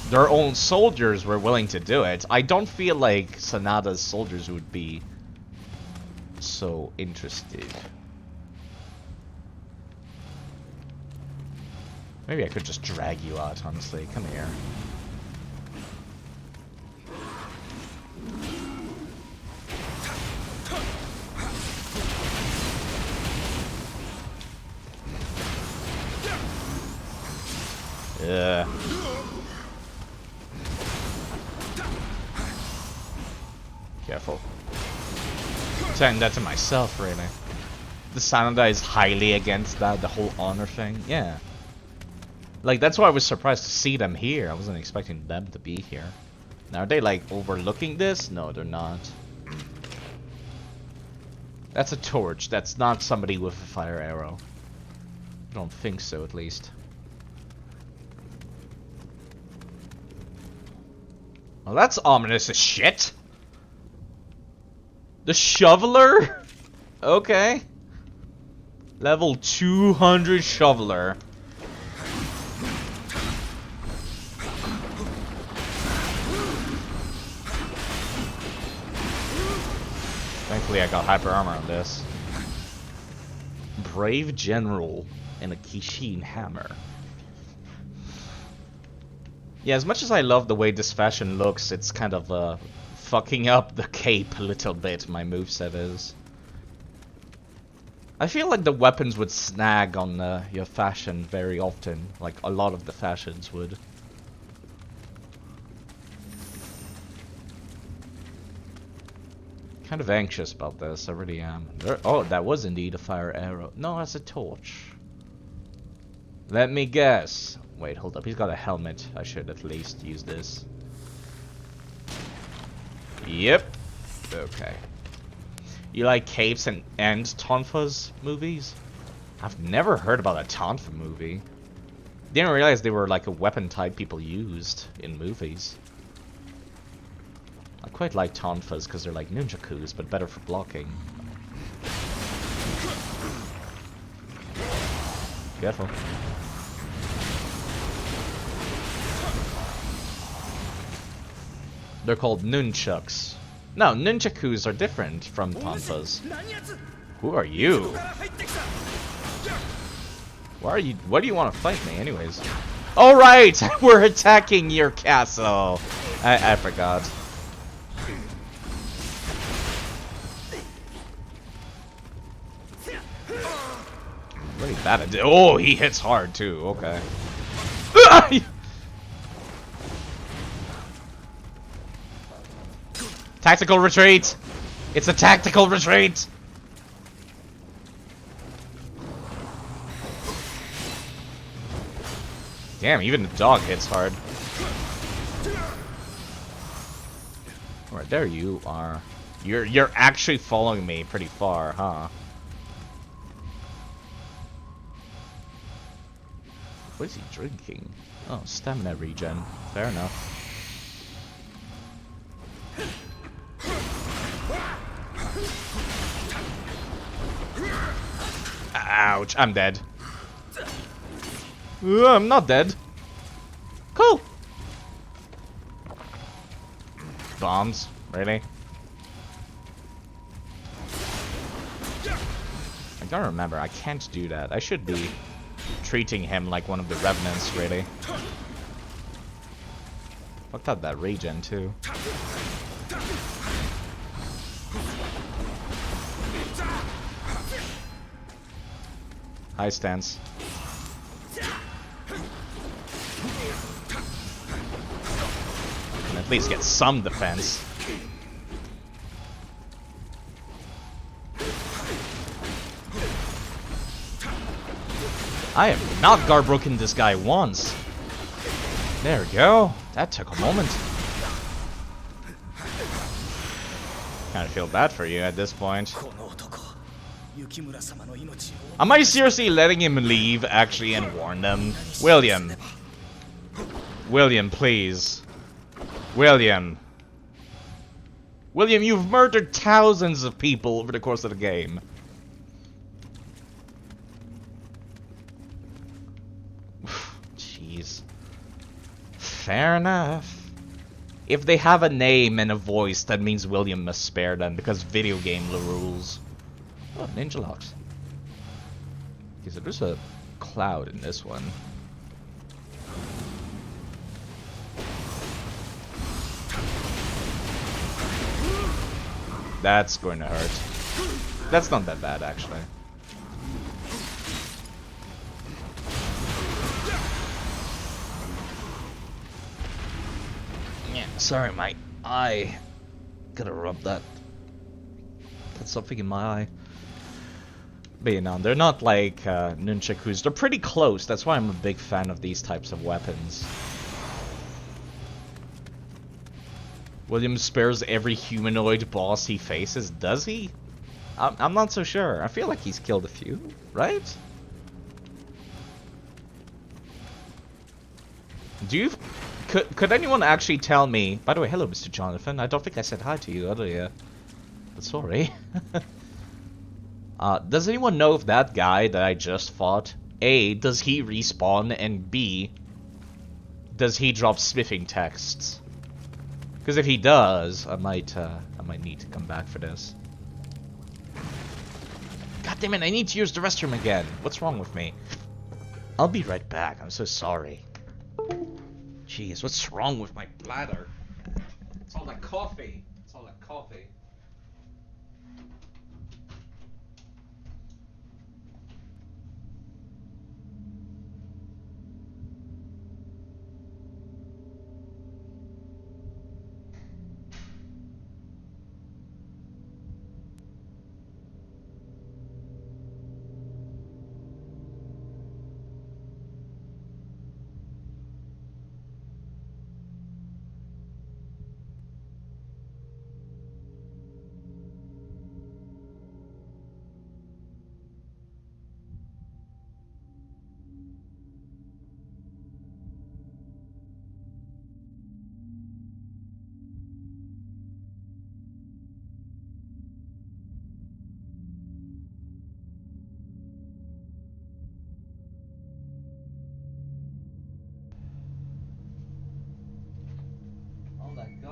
their own soldiers were willing to do it. I don't feel like Sanada's soldiers would be so interested. Maybe I could just drag you out, honestly. Come here. Yeah. Careful. Saying that to myself, really. The Sanada is highly against that, the whole honor thing. Yeah. Like, that's why I was surprised to see them here. I wasn't expecting them to be here. Now, are they, like, overlooking this? No, they're not. That's a torch. That's not somebody with a fire arrow. I don't think so, at least. Well, that's ominous as shit. The Shoveler? Okay. Level 200 Shoveler. Thankfully I got hyper armor on this. Brave General and a Kishin hammer. Yeah, as much as I love the way this fashion looks, it's kind of fucking up the cape a little bit, my moveset is. I feel like the weapons would snag on your fashion very often, like a lot of the fashions would. Kind of anxious about this, I really am. Oh, that was indeed a fire arrow. No, that's a torch. Let me guess. Wait, hold up. He's got a helmet. I should at least use this. Yep. Okay. You like capes and Tonfa's movies? I've never heard about a Tonfa movie. Didn't realize they were like a weapon type people used in movies. I quite like Tonfas because they're like ninjakus, but better for blocking. Careful. They're called nunchucks. No, nunchakus are different from Tonfas. Who are you? Why do you want to fight me anyways? Oh right! We're attacking your castle! I forgot. Really bad at it. Oh, he hits hard too, okay. Tactical retreat! It's a tactical retreat! Damn, even the dog hits hard. Alright, there you are. You're actually following me pretty far, huh? What is he drinking? Oh, stamina regen. Fair enough. Ouch, I'm dead. I'm not dead. Cool. Bombs? Really? I don't remember. I can't do that. I should be treating him like one of the revenants, really. Fucked up that regen, too. High stance. Can at least get some defense. I have not guard broken this guy once. There we go. That took a moment. Kinda feel bad for you at this point. Am I seriously letting him leave, actually, and warn them? William. William, please. William. William, you've murdered thousands of people over the course of the game. Jeez. Fair enough. If they have a name and a voice, that means William must spare them, because video game rules. Oh, ninja locks. Okay, so there's a cloud in this one. That's going to hurt. That's not that bad, actually. Yeah, sorry, my eye. Gotta rub that. That's something in my eye. But you know, they're not like nunchakus. They're pretty close. That's why I'm a big fan of these types of weapons. William spares every humanoid boss he faces. Does he? I'm not so sure. I feel like he's killed a few, right? Do you... Could anyone actually tell me... By the way, hello, Mr. Jonathan. I don't think I said hi to you earlier. But sorry. Does anyone know if that guy that I just fought, A, does he respawn, and B, does he drop smithing texts? Because if he does, I might need to come back for this. God damn it, I need to use the restroom again. What's wrong with me? I'll be right back. I'm so sorry. Jeez, what's wrong with my bladder? It's all that coffee. It's all that coffee.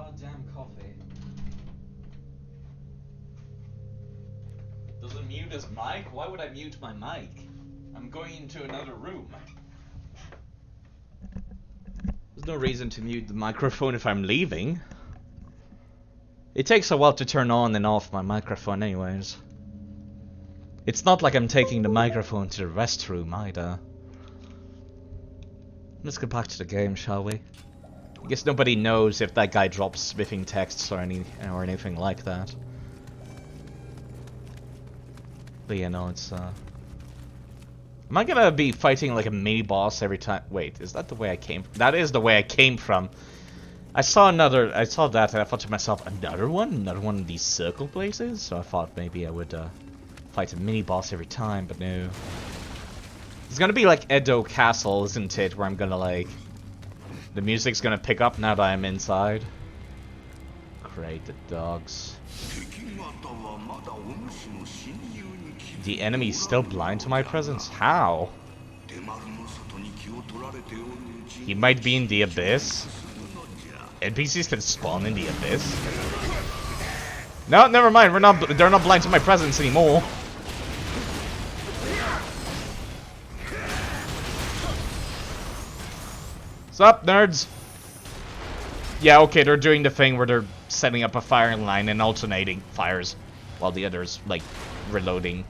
goddamn coffee. Does it mute his mic? Why would I mute my mic? I'm going into another room. There's no reason to mute the microphone if I'm leaving. It takes a while to turn on and off my microphone anyways. It's not like I'm taking the microphone to the restroom either. Let's get back to the game, shall we? I guess nobody knows if that guy drops smithing texts or anything like that. But yeah, no, it's am I gonna be fighting like a mini boss every time? Wait, is that the way I came? That is the way I came from. I saw that and I thought to myself, another one of these circle places? So I thought maybe I would fight a mini boss every time, but no. It's gonna be like Edo Castle, isn't it? Where I'm gonna like... The music's gonna pick up now that I'm inside. Great, the dogs. The enemy's still blind to my presence? How? He might be in the abyss. NPCs can spawn in the abyss. No, never mind. They're not blind to my presence anymore. What's up, nerds? Yeah, okay, they're doing the thing where they're setting up a firing line and alternating fires while the other's, like, reloading.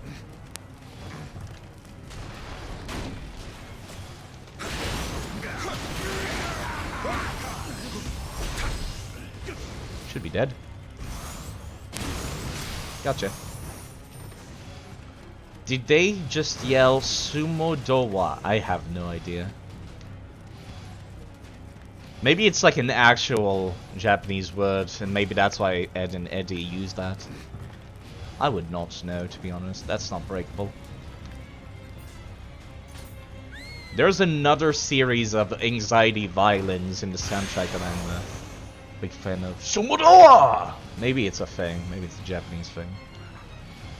Should be dead. Gotcha. Did they just yell Sumo Dowa? I have no idea. Maybe it's like an actual Japanese word, and maybe that's why Ed and Eddie use that. I would not know, to be honest. That's not breakable. There's another series of anxiety violins in the soundtrack that I'm a big fan of. Sumodoa! Maybe it's a thing. Maybe it's a Japanese thing.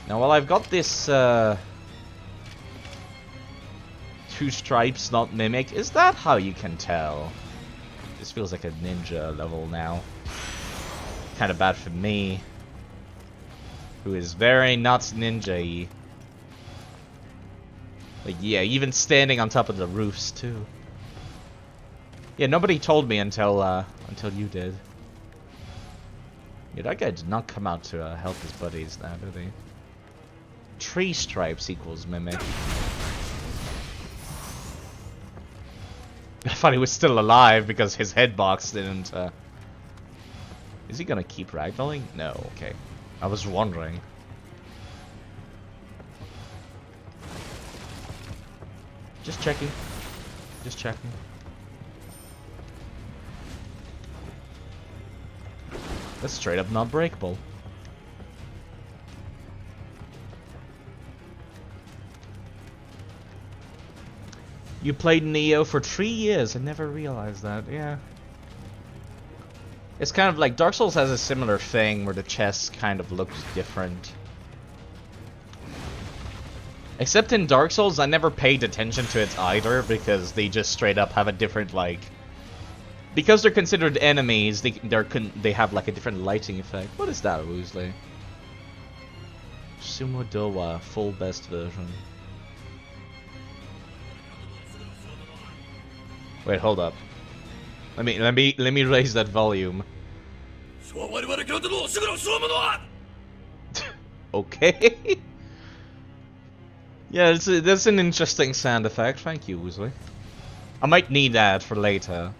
Now, while I've got this, two stripes, not mimic, is that how you can tell? This feels like a ninja level now. Kind of bad for me, who is very not ninja-y. Like, yeah, even standing on top of the roofs too. Yeah, nobody told me until you did. Yeah, that guy did not come out to help his buddies now, did he? 3 stripes equals mimic. I thought he was still alive because his headbox didn't, Is he gonna keep ragdolling? No, okay. I was wondering. Just checking. Just checking. That's straight up not breakable. You played Nioh for 3 years. I never realized that. Yeah. It's kind of like Dark Souls has a similar thing where the chest kind of looks different. Except in Dark Souls, I never paid attention to it either because they just straight up have a different, like... Because they're considered enemies, they have like a different lighting effect. What is that, Woosley? Sumo Dowa, full best version. Wait, hold up. Let me raise that volume. Okay. Yeah, that's an interesting sound effect. Thank you, Woosley. I might need that for later.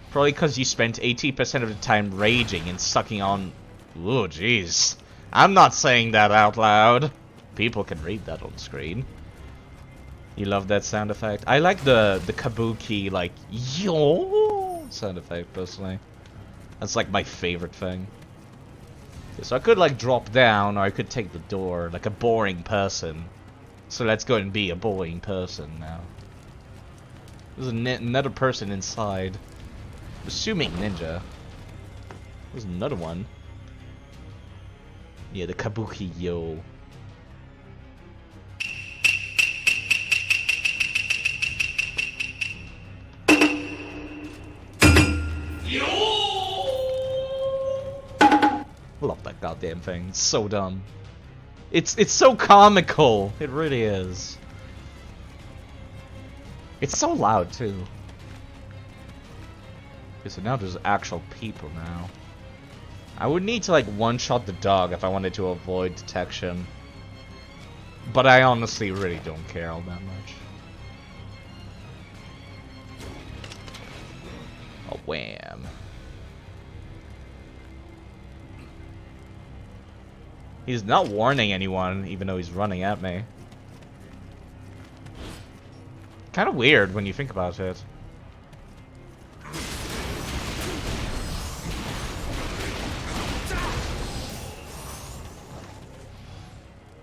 Probably because you spent 80% of the time raging and sucking on... Oh, jeez. I'm not saying that out loud. People can read that on screen. You love that sound effect? I like the kabuki, like, yo sound effect, personally. That's like my favorite thing. Okay, so I could like drop down, or I could take the door, like a boring person. So let's go and be a boring person now. There's another person inside. Assuming ninja. There's another one. Yeah, the kabuki yo. Love that goddamn thing. It's so dumb. It's so comical. It really is. It's so loud too. Okay, so now there's actual people now. I would need to like one-shot the dog if I wanted to avoid detection. But I honestly really don't care all that much. Oh, wham. He's not warning anyone, even though he's running at me. Kind of weird when you think about it.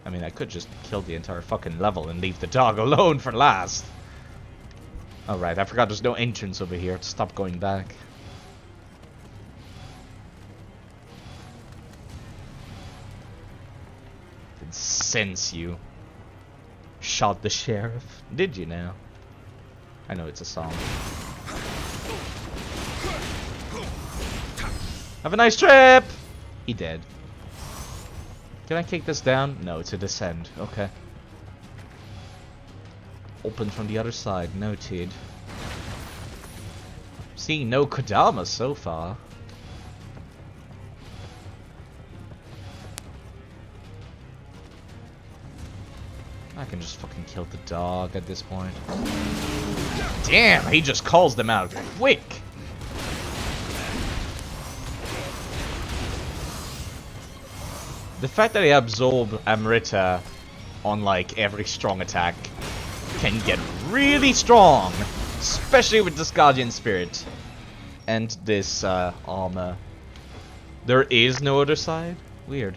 I mean, I could just kill the entire fucking level and leave the dog alone for last. Alright, I forgot there's no entrance over here to stop going back. Didn't sense you. Shot the sheriff. Did you now? I know it's a song. Have a nice trip! He dead. Can I kick this down? No, it's a descent. Okay. Open from the other side. Noted. Seeing no Kodama so far. I can just fucking kill the dog at this point. Damn, he just calls them out quick. The fact that I absorb Amrita on like every strong attack can get really strong, especially with this Guardian Spirit and this armor. There is no other side? Weird.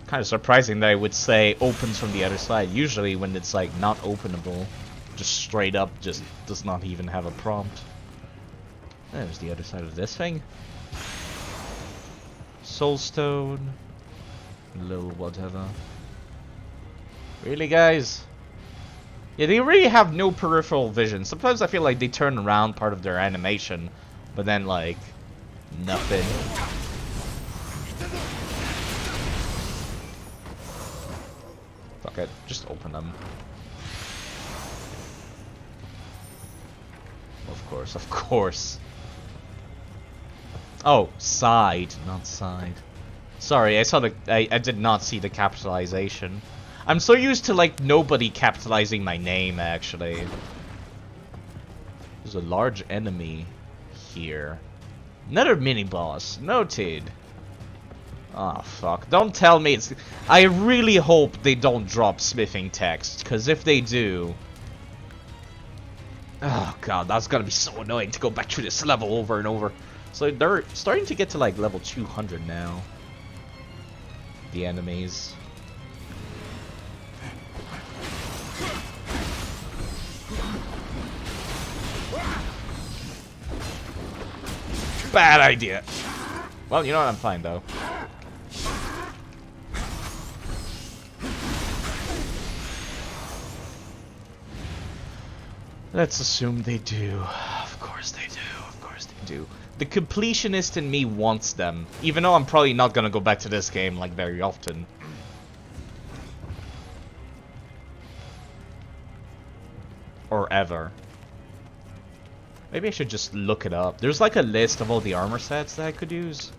Kind of surprising that I would say opens from the other side. Usually when it's like not openable, just straight up just does not even have a prompt. There's the other side of this thing. Soulstone. Little whatever. Really, guys? Yeah, they really have no peripheral vision. Sometimes I feel like they turn around part of their animation, but then like nothing. Fuck it, just open them. Of course, of course. Oh, side, not side. Sorry, I saw the I did not see the capitalization. I'm so used to like nobody capitalizing my name actually. There's a large enemy here. Another mini boss. Noted. Oh fuck. Don't tell me it's I really hope they don't drop smithing text, cause if they do, oh god, that's gonna be so annoying to go back through this level over and over. So they're starting to get to like level 200 now. The enemies. Bad idea. Well, you know what? I'm fine though. Let's assume they do. Of course they do. Of course they do. The completionist in me wants them, even though I'm probably not gonna go back to this game like very often. Or ever. Maybe I should just look it up. There's like a list of all the armor sets that I could use.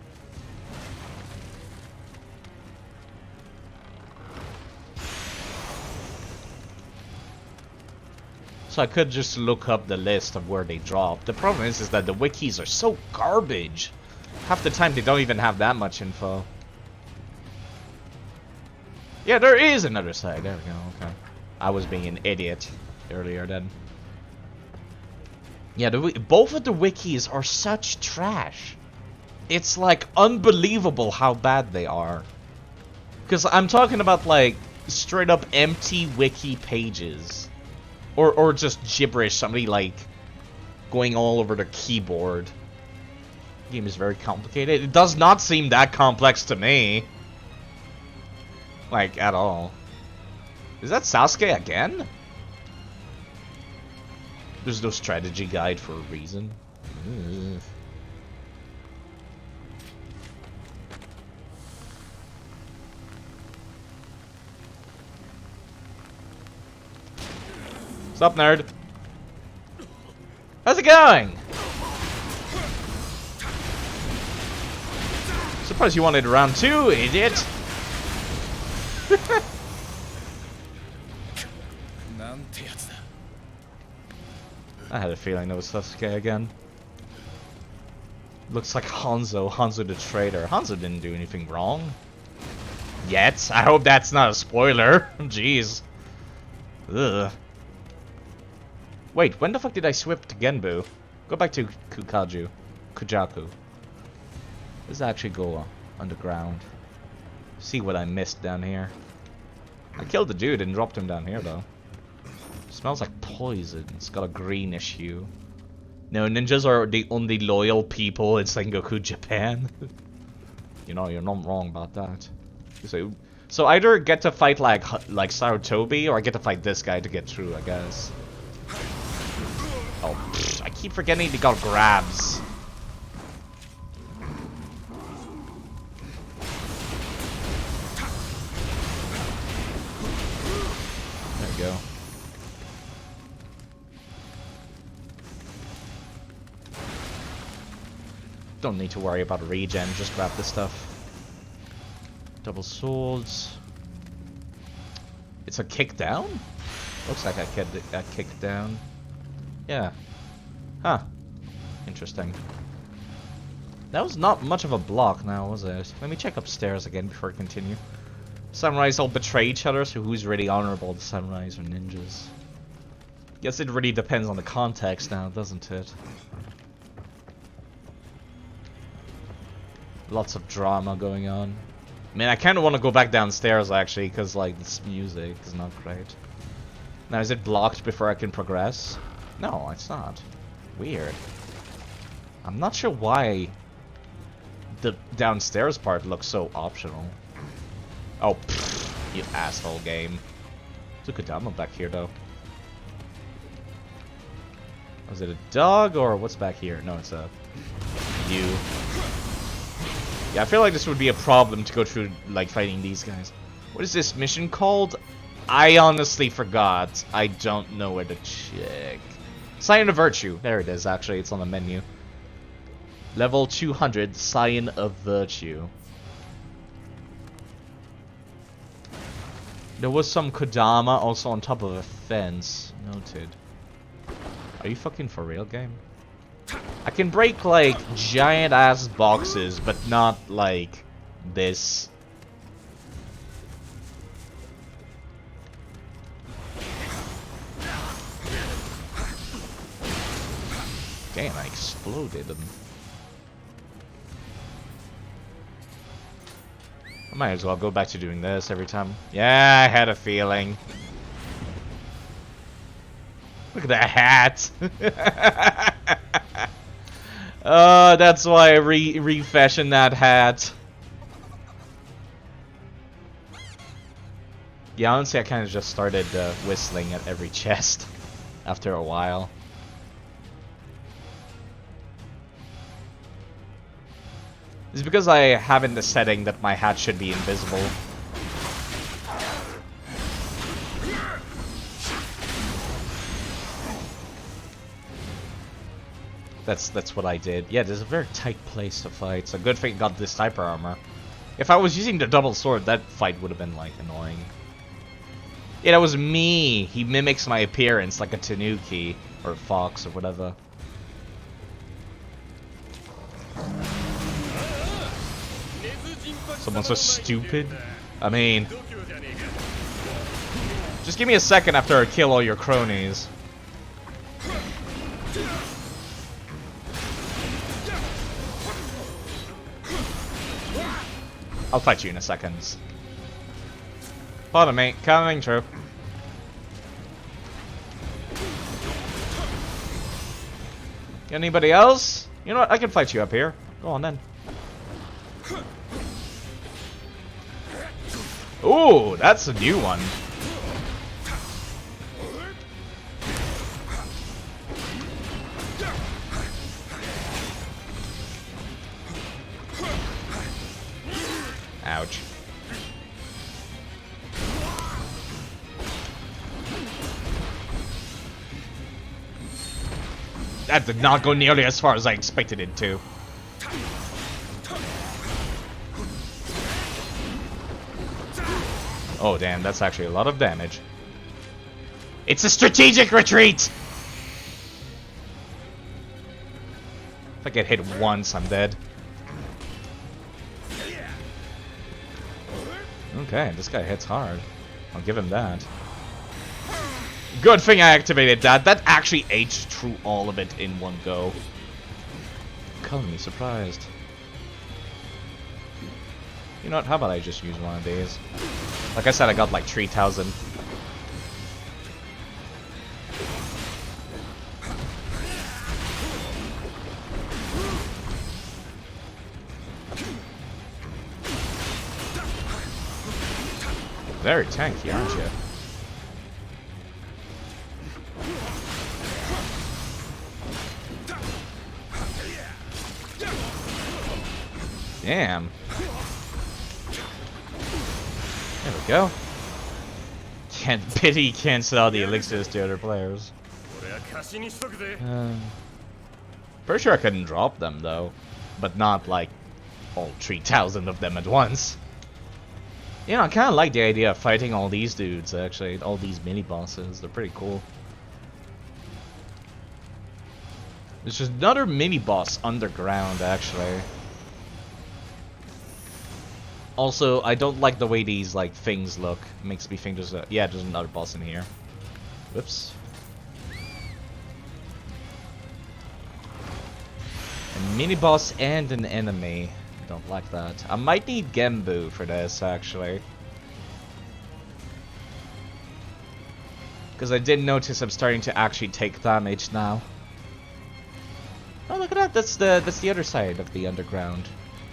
So I could just look up the list of where they drop. The problem is that the wikis are so garbage. Half the time they don't even have that much info. Yeah, there is another side. There we go. Okay. I was being an idiot earlier then. Yeah, both of the wikis are such trash. It's like unbelievable how bad they are. Because I'm talking about like straight up empty wiki pages. Or just gibberish, somebody like going all over the keyboard. The game is very complicated. It does not seem that complex to me. Like, at all. Is that Sasuke again? There's no strategy guide for a reason. Ugh. What's up, nerd? How's it going? Suppose you wanted round 2, idiot. I had a feeling that was Sasuke again. Looks like Hanzo. Hanzo the traitor. Hanzo didn't do anything wrong. Yet. I hope that's not a spoiler. Jeez. Ugh. Wait, when the fuck did I swip to Genbu? Go back to Kujaku. Let's actually go underground. See what I missed down here. I killed the dude and dropped him down here though. Smells like poison. It's got a greenish hue. No, ninjas are the only loyal people in Sengoku, Japan. You know, you're not wrong about that. So either get to fight like Sarutobi, or I get to fight this guy to get through, I guess. Oh, pfft, I keep forgetting he got grabs. There we go. Don't need to worry about regen, just grab this stuff. Double swords. It's a kick down? Looks like I kicked down. Yeah. Huh. Interesting. That was not much of a block now, was it? Let me check upstairs again before I continue. Samurais all betray each other, so who's really honorable, the samurais or ninjas? Guess it really depends on the context now, doesn't it? Lots of drama going on. I mean, I kind of want to go back downstairs, actually, because, like, this music is not great. Now, is it blocked before I can progress? No, it's not. Weird. I'm not sure why the downstairs part looks so optional. Oh, pfft, you asshole game. There's a Kodama back here, though. Was it a dog, or what's back here? No, it's a... you. Yeah, I feel like this would be a problem to go through, like, fighting these guys. What is this mission called? I honestly forgot. I don't know where to check. Scion of Virtue. There it is, actually. It's on the menu. Level 200, Scion of Virtue. There was some Kodama also on top of a fence. Noted. Are you fucking for real, game? I can break, like, giant-ass boxes, but not, like, this. Damn, I exploded them. I might as well go back to doing this every time. Yeah, I had a feeling. Look at that hat! That's why I refashioned that hat. Yeah, honestly, I kind of just started whistling at every chest after a while. It's because I have in the setting that my hat should be invisible. That's what I did. Yeah, there's a very tight place to fight. It's a good thing I got this sniper armor. If I was using the double sword, that fight would have been, like, annoying. Yeah, that was me. He mimics my appearance like a tanuki or a fox or whatever. Someone so stupid. I mean, just give me a second after I kill all your cronies. I'll fight you in a second. Pardon me, coming through. Anybody else? You know what, I can fight you up here. Go on then. Ooh, that's a new one. Ouch. That did not go nearly as far as I expected it to. Oh damn, that's actually a lot of damage. It's a strategic retreat! If I get hit once, I'm dead. Okay, this guy hits hard. I'll give him that. Good thing I activated that. That actually aged through all of it in one go. Color me surprised. You know what? How about I just use one of these? Like I said, I got like 3,000. Very tanky, aren't you? Damn. There we go. Can't pity cancel all the elixirs to other players. Pretty sure I couldn't drop them though, but not like all 3,000 of them at once. You know, I kind of like the idea of fighting all these dudes actually, all these mini bosses. They're pretty cool. There's just another mini boss underground actually. Also, I don't like the way these like things look. It makes me think there's a there's another boss in here. Whoops. A mini boss and an enemy. Don't like that. I might need Gembu for this actually. Because I did notice I'm starting to actually take damage now. Oh look at that, that's the other side of the underground.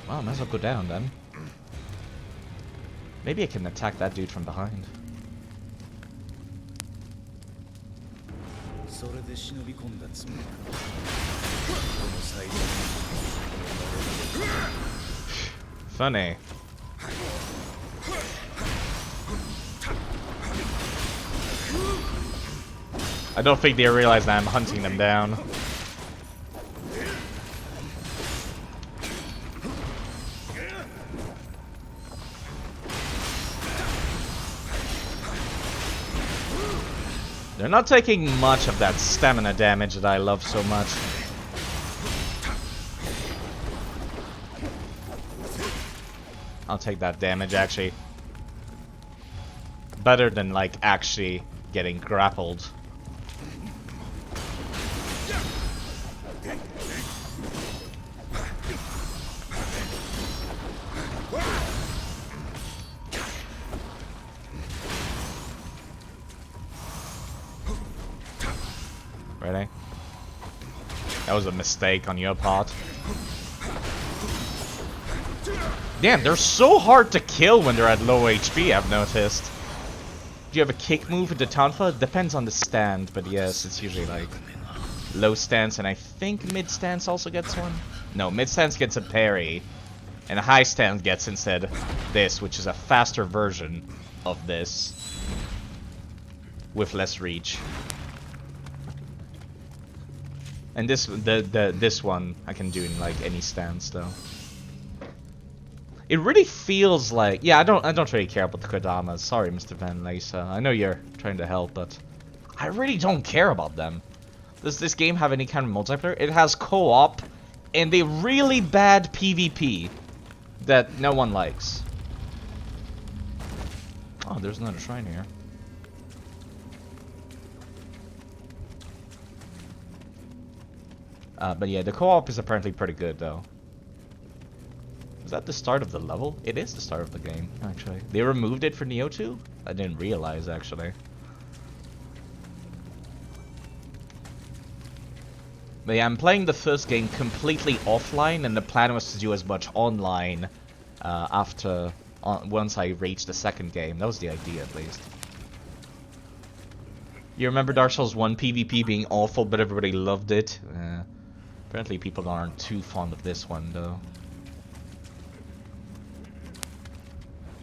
Wow, might as well go down then. Maybe I can attack that dude from behind. Funny. I don't think they realize that I'm hunting them down. They're not taking much of that stamina damage that I love so much. I'll take that damage actually. Better than like actually getting grappled. Ready? That was a mistake on your part. Damn, they're so hard to kill when they're at low HP, I've noticed. Do you have a kick move with the Tonfa? It depends on the stand, but yes, it's usually like low stance, and I think mid stance also gets one. No, mid stance gets a parry, and a high stance gets instead this, which is a faster version of this with less reach. And this this one I can do in like any stance though. It really feels like, yeah, I don't really care about the Kodamas. Sorry, Mr. Van Leysa. I know you're trying to help, but I really don't care about them. Does this game have any kind of multiplayer? It has co-op and a really bad PvP that no one likes. Oh, there's another shrine here. But yeah, the co-op is apparently pretty good though. Is that the start of the level? It is the start of the game, actually. They removed it for Nioh 2? I didn't realize, actually. But yeah, I'm playing the first game completely offline, and the plan was to do as much online once I reached the second game. That was the idea, at least. You remember Dark Souls 1 PvP being awful, but everybody loved it? Apparently people aren't too fond of this one, though.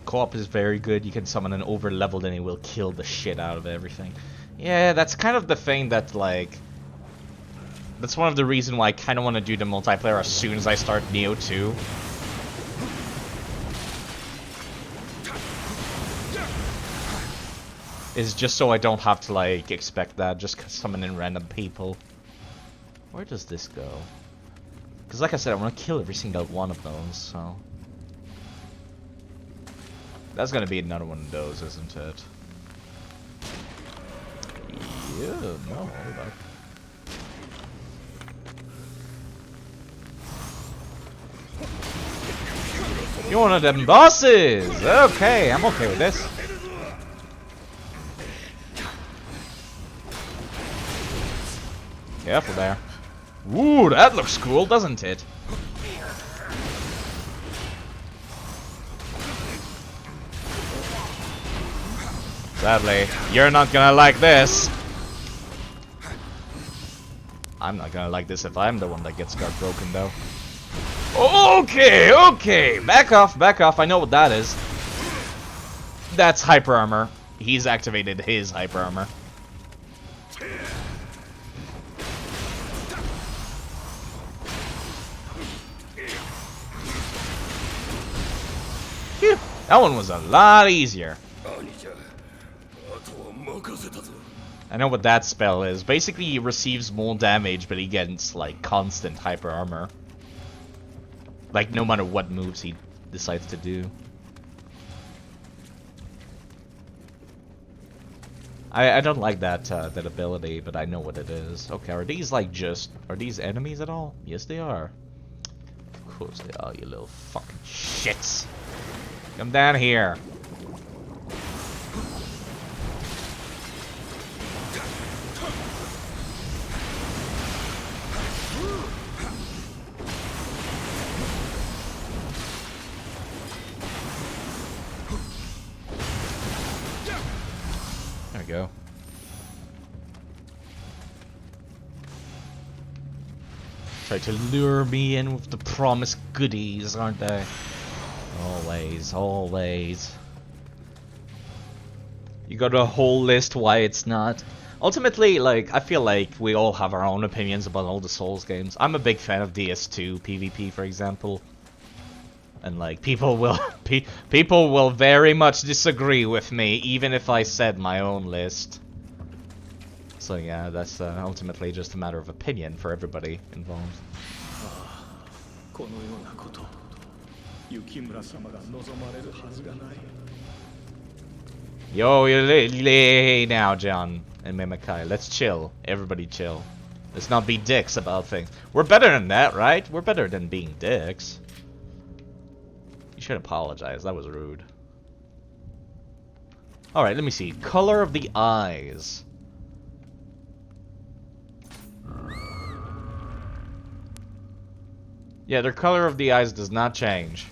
Co-op is very good. You can summon an over-leveled and it will kill the shit out of everything. Yeah, that's kind of the thing that, like... That's one of the reasons why I kind of want to do the multiplayer as soon as I start Nioh 2. Is just so I don't have to, like, expect that, just summoning random people. Where does this go? Because like I said, I want to kill every single one of those, so... That's gonna be another one of those, isn't it? Yeah, no, hold up. You're one of them bosses! Okay, I'm okay with this. Careful there. Ooh, that looks cool, doesn't it? Sadly, you're not gonna like this. I'm not gonna like this if I'm the one that gets guard broken, though. Okay, okay! Back off, back off. I know what that is. That's hyper armor. He's activated his hyper armor. Phew, that one was a lot easier. I know what that spell is. Basically, he receives more damage, but he gets, like, constant hyper armor. Like, no matter what moves he decides to do. I don't like that that ability, but I know what it is. Okay, are these, like, are these enemies at all? Yes, they are. Of course they are, you little fucking shits. Come down here. There we go. Try to lure me in with the promised goodies, aren't they? Always, always. You got a whole list why it's not. Ultimately, like, I feel like we all have our own opinions about all the Souls games. I'm a big fan of DS2 PvP, for example. And, like, people will people will very much disagree with me, even if I said my own list. So yeah, that's ultimately just a matter of opinion for everybody involved. Yo, lay now, John and Mimikai. Let's chill. Everybody chill. Let's not be dicks about things. We're better than that, right? We're better than being dicks. You should apologize. That was rude. Alright, let me see. Color of the eyes. Yeah, their color of the eyes does not change.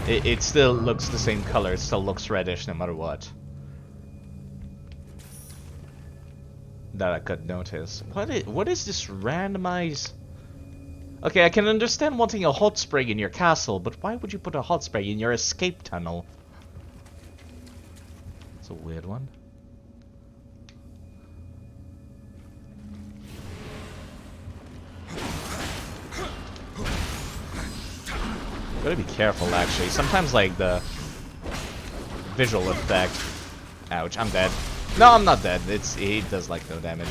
It still looks the same color. It still looks reddish no matter what. That I could notice. What is this randomized? Okay, I can understand wanting a hot spring in your castle, but why would you put a hot spring in your escape tunnel? It's a weird one. Gotta be careful, actually. Sometimes, like, the visual effect... Ouch, I'm dead. No, I'm not dead. It does, like, no damage.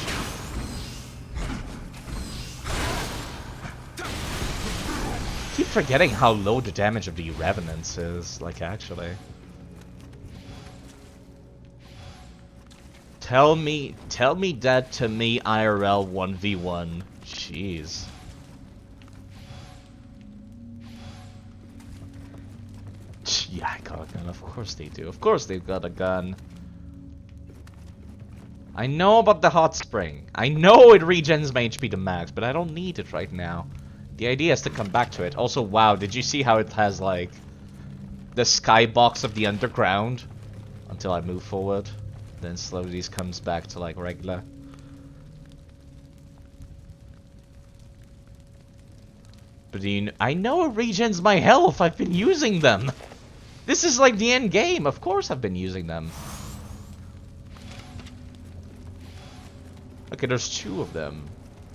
Keep forgetting how low the damage of the Revenants is, like, actually. Tell me that to me IRL 1v1. Jeez. Yeah, I got a gun. Of course they do. Of course they've got a gun. I know about the hot spring. I know it regens my HP to max, but I don't need it right now. The idea is to come back to it. Also, wow, did you see how it has, like, the skybox of the underground? Until I move forward. Then slowly comes back to, like, regular. But I know it regens my health. I've been using them. This is like the end game. Of course I've been using them. Okay, there's 2 of them.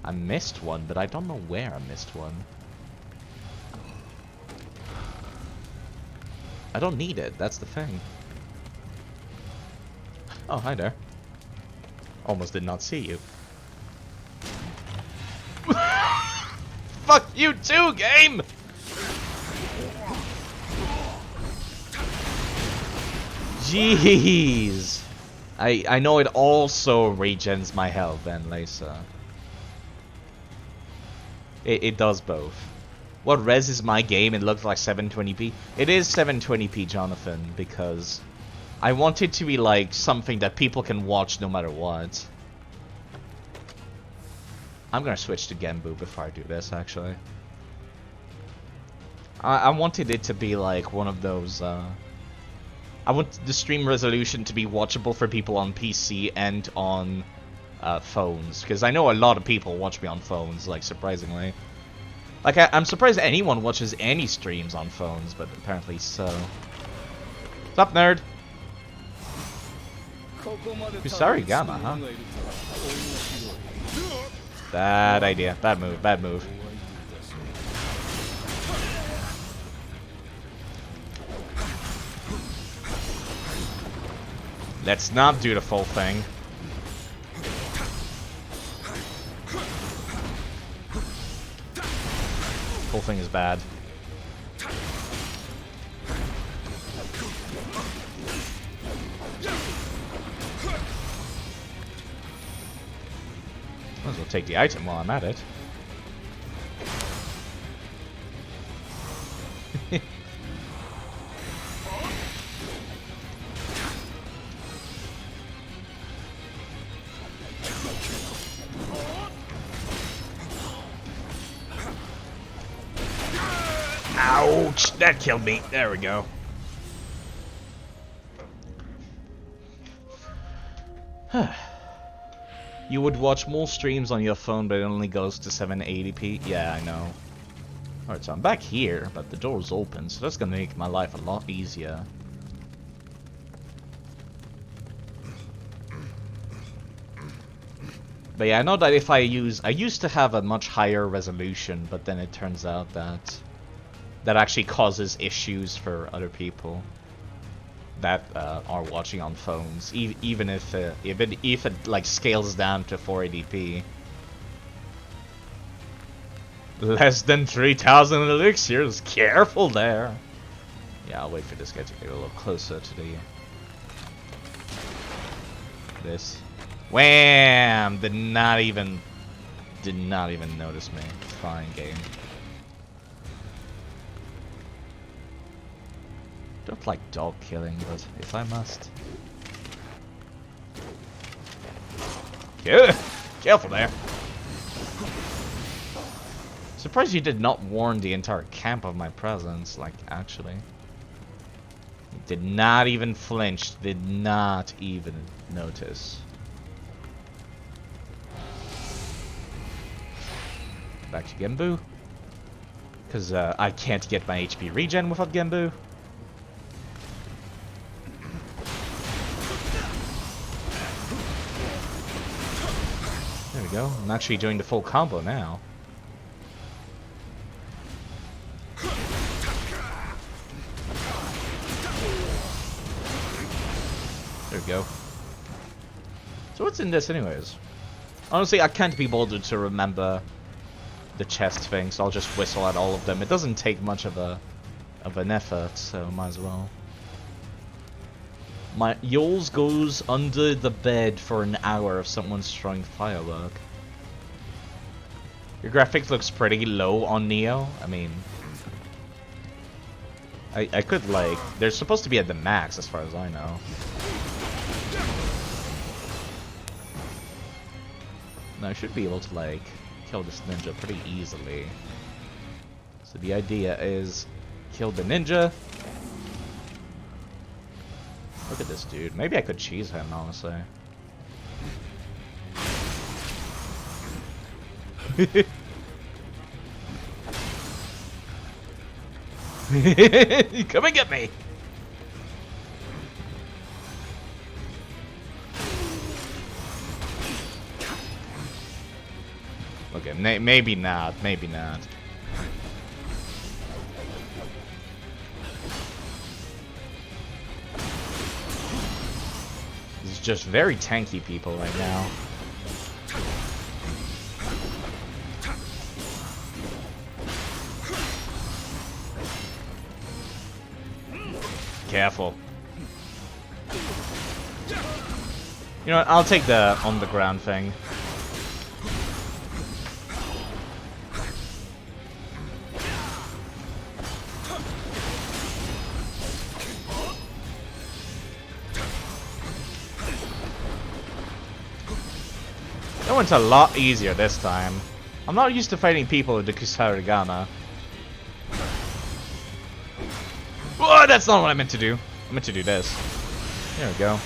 I missed one, but I don't know where I missed one. I don't need it, that's the thing. Oh, hi there. Almost did not see you. Fuck you too, game! Jeez! I know it also regens my health and Lisa. It does both. What res is my game? It looks like 720p. It is 720p, Jonathan, because I want it to be like something that people can watch no matter what. I'm gonna switch to Genbu before I do this, actually. I wanted it to be like one of those, I want the stream resolution to be watchable for people on PC and on phones, because I know a lot of people watch me on phones, like, surprisingly. Like, I'm surprised anyone watches any streams on phones, but apparently so. What's up, nerd? Sorry, Gamma, huh? Bad idea. Bad move, bad move. Let's not do the full thing. Full thing is bad. Might as well take the item while I'm at it. Ouch! That killed me. There we go. You would watch more streams on your phone, but it only goes to 780p? Yeah, I know. Alright, so I'm back here, but the door's open, so that's gonna make my life a lot easier. But yeah, I know that if I used to have a much higher resolution, but then it turns out that that actually causes issues for other people that are watching on phones, even if it like scales down to 480p. Less than 3,000 elixirs. Careful there. Yeah, I'll wait for this guy to get a little closer to the this. Wham! Did not even notice me. Fine game. Don't like dog killing, but if I must. Yeah, careful there. Surprised you did not warn the entire camp of my presence, like, actually. Did not even flinch, did not even notice. Back to Genbu. Because I can't get my HP regen without Genbu. There we go. I'm actually doing the full combo now. There we go. So what's in this anyways? Honestly, I can't be bothered to remember the chest thing, so I'll just whistle at all of them. It doesn't take much of an effort, so might as well. My yours goes under the bed for an hour if someone's throwing firework. Your graphics looks pretty low on Nioh. I mean, I could like, they're supposed to be at the max as far as I know. Now I should be able to like kill this ninja pretty easily. So the idea is kill the ninja. Look at this dude. Maybe I could cheese him, honestly. Come and get me! Okay, maybe not. Maybe not. This is just very tanky people right now. Careful. You know what? I'll take the on the ground thing. That one's a lot easier this time. I'm not used to fighting people with the Kusarigama. Oh, that's not what I meant to do. I meant to do this. There we go.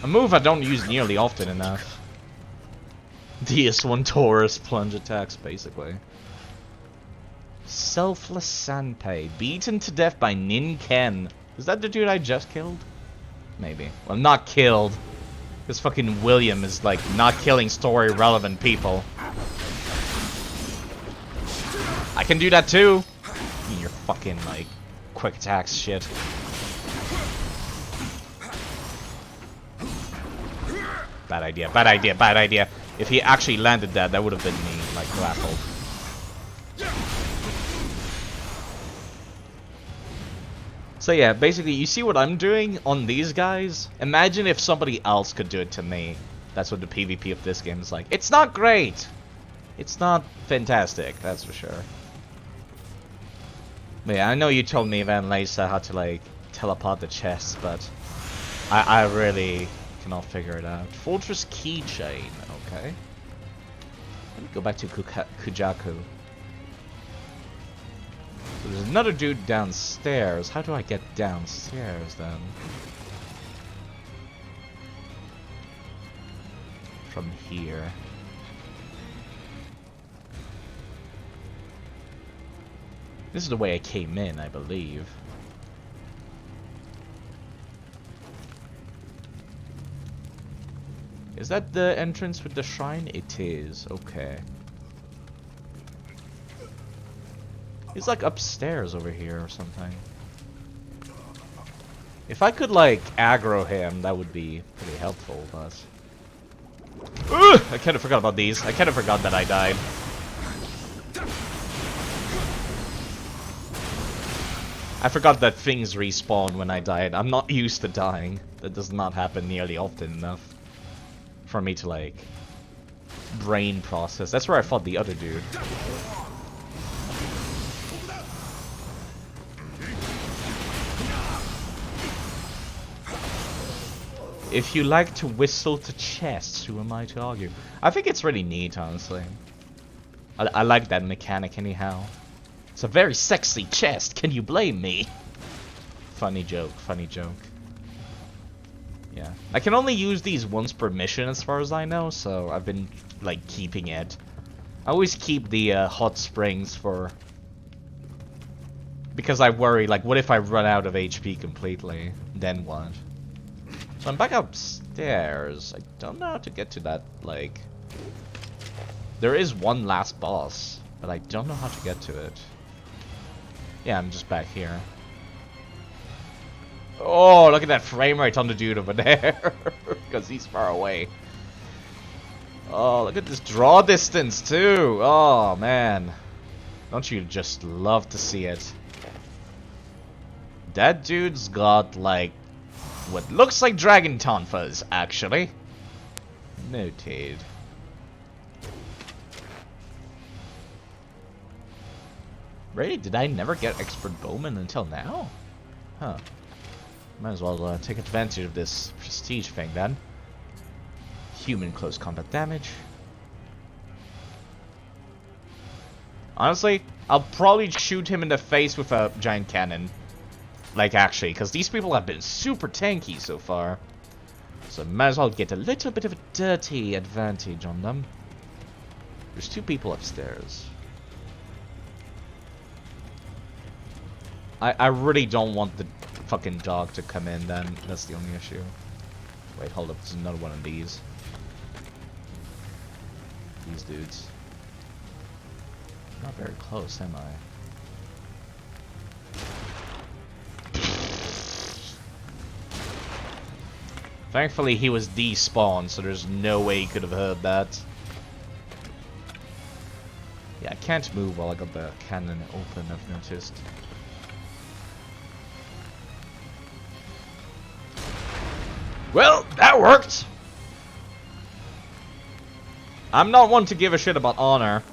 A move I don't use nearly often enough. DS1 Taurus plunge attacks, basically. Selfless Sanpei, beaten to death by Nin Ken. Is that the dude I just killed? Maybe. Well, not killed. This fucking William is like not killing story relevant people. I can do that too. You're fucking like quick attacks shit. Bad idea, bad idea, bad idea. If he actually landed that, that would have been me, like, grappled. So yeah, basically, you see what I'm doing on these guys? Imagine if somebody else could do it to me. That's what the PvP of this game is like. It's not great! It's not fantastic, that's for sure. But yeah, I know you told me, Van Lisa, how to, like, teleport the chest, but I really cannot figure it out. Fortress keychain, okay. Let me go back to Kujaku. So there's another dude downstairs. How do I get downstairs then? From here. This is the way I came in, I believe. Is that the entrance with the shrine? It is. Okay. He's like upstairs over here or something. If I could like aggro him, that would be pretty helpful, but... Ugh! I kind of forgot about these. I kind of forgot that I died. I forgot that things respawn when I died. I'm not used to dying. That does not happen nearly often enough for me to like brain process. That's where I fought the other dude. If you like to whistle to chests, who am I to argue? I think it's really neat, honestly. I like that mechanic anyhow. It's a very sexy chest, can you blame me? Funny joke, funny joke. Yeah. I can only use these once per mission as far as I know, so I've been, like, keeping it. I always keep the hot springs for... Because I worry, like, what if I run out of HP completely? Then what? So I'm back upstairs. I don't know how to get to that, like... There is one last boss, but I don't know how to get to it. Yeah, I'm just back here. Oh, look at that frame rate on the dude over there. Because he's far away. Oh, look at this draw distance, too. Oh, man. Don't you just love to see it? That dude's got, like, what looks like dragon tonfas, actually. Noted. Really? Did I never get expert bowman until now? Huh. Might as well take advantage of this prestige thing then. Human close combat damage. Honestly, I'll probably shoot him in the face with a giant cannon. Like, actually, because these people have been super tanky so far. So might as well get a little bit of a dirty advantage on them. There's two people upstairs. I really don't want the fucking dog to come in then. That's the only issue. Wait, hold up. There's another one of these. these dudes. Not very close, am I? Thankfully, he was despawned, so there's no way he could have heard that. Yeah, I can't move while I got the cannon open, I've noticed. Well, that worked! I'm not one to give a shit about honor.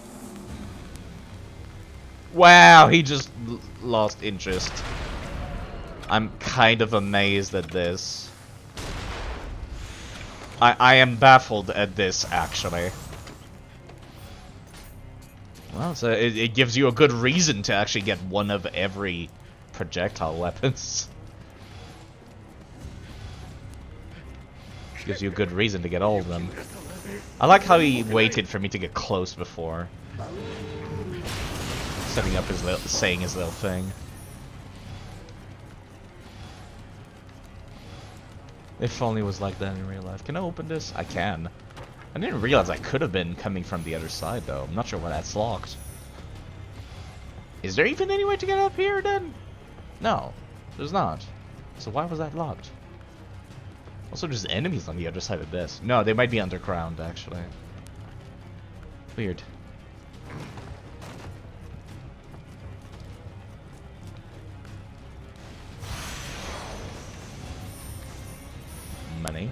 Wow, he just lost interest. I'm kind of amazed at this. I am baffled at this, actually. Well, so it gives you a good reason to actually get one of every projectile weapons. Gives you a good reason to get all of them. I like how he waited for me to get close before setting up his little, saying his little thing. If only it was like that in real life. Can I open this? I can. I didn't realize I could have been coming from the other side, though. I'm not sure why that's locked. Is there even any way to get up here, then? No, there's not. So why was that locked? Also, there's enemies on the other side of this. No, they might be underground, actually. Weird. Money.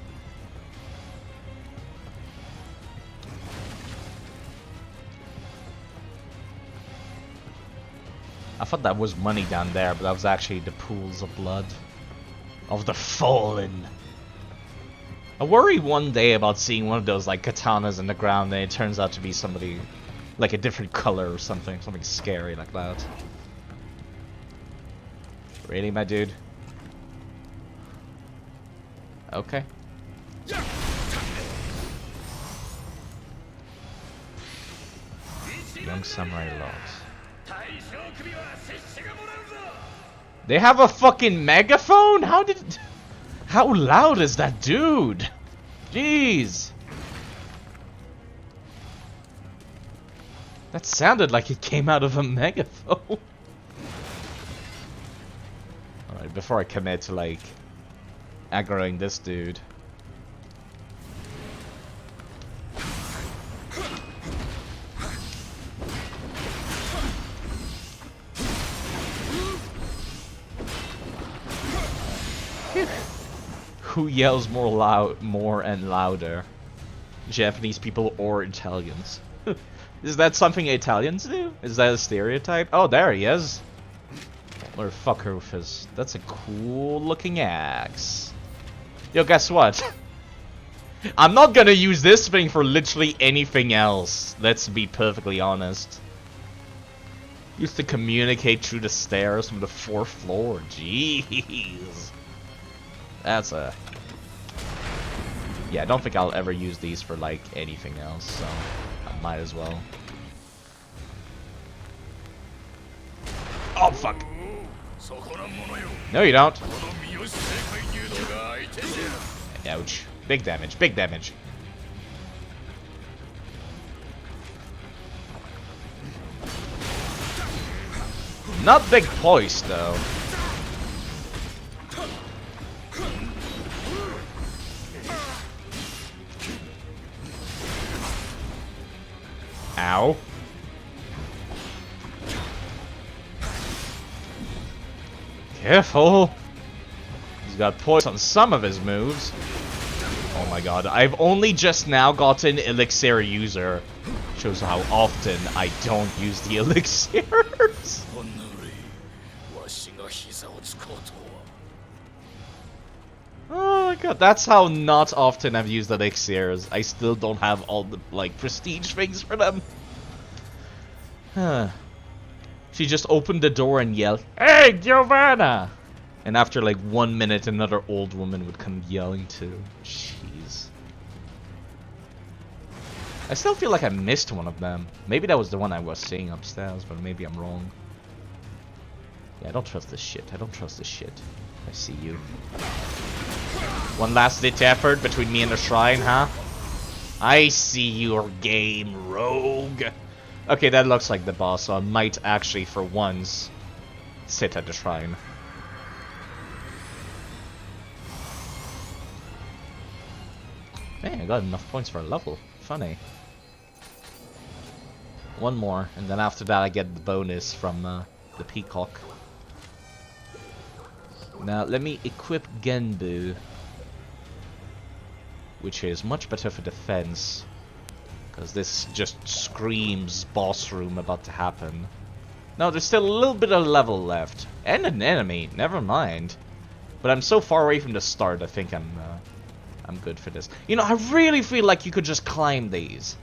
I thought that was money down there, but that was actually the pools of blood of the fallen. I worry one day about seeing one of those like katanas in the ground and it turns out to be somebody like a different color or something scary like that. Really, my dude? Okay. Young samurai logs. They have a fucking megaphone? How loud is that dude? Jeez. That sounded like it came out of a megaphone. Alright, before I commit to like aggroing this dude. Who yells more and louder? Japanese people or Italians? Is that something Italians do? Is that a stereotype? Oh, there he is. Motherfucker with his... That's a cool looking axe. Yo, guess what? I'm not gonna use this thing for literally anything else. Let's be perfectly honest. Used to communicate through the stairs from the 4th floor. Jeez. That's a... Yeah, I don't think I'll ever use these for, like, anything else, so I might as well. Oh, fuck! No, you don't! Ouch. Big damage, big damage. Not big poise, though. Ow. Careful. He's got poise on some of his moves. Oh my god, I've only just now gotten elixir user. Shows how often I don't use the elixirs. Oh my god, that's how not often I've used elixirs. I still don't have all the, like, prestige things for them. She just opened the door and yelled, "Hey, Giovanna!" And after like 1 minute, another old woman would come yelling too. Jeez. I still feel like I missed one of them. Maybe that was the one I was seeing upstairs, but maybe I'm wrong. Yeah, I don't trust this shit. I don't trust this shit. I see you. One last ditch effort between me and the shrine, huh? I see your game, rogue. Okay, that looks like the boss, so I might actually, for once, sit at the shrine. Man, I got enough points for a level. Funny. One more, and then after that I get the bonus from the peacock. Now, let me equip Genbu, which is much better for defense, because this just screams boss room about to happen. No, there's still a little bit of level left, and an enemy, never mind. But I'm so far away from the start, I think I'm good for this. You know, I really feel like you could just climb these.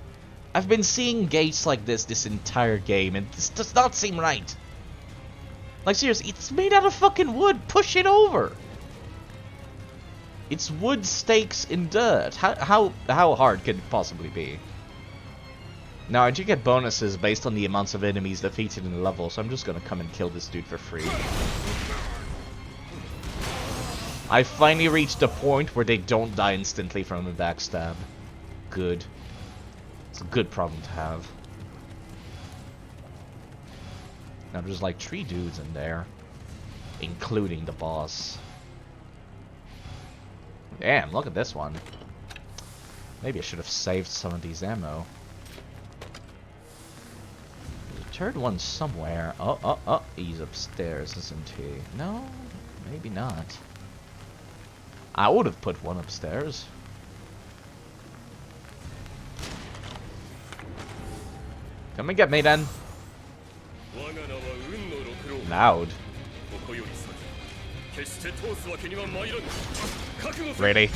I've been seeing gates like this entire game, and this does not seem right. Like, seriously, it's made out of fucking wood. Push it over. It's wood stakes in dirt. How hard could it possibly be? Now, I do get bonuses based on the amounts of enemies defeated in the level, so I'm just gonna come and kill this dude for free. I finally reached the point where they don't die instantly from a backstab. Good. It's a good problem to have. Now there's like 3 dudes in there, including the boss. Damn, look at this one. Maybe I should have saved some of these ammo. There's a third one somewhere. Oh, he's upstairs, isn't he? No, maybe not. I would have put one upstairs. Come and get me then. Loud. Really?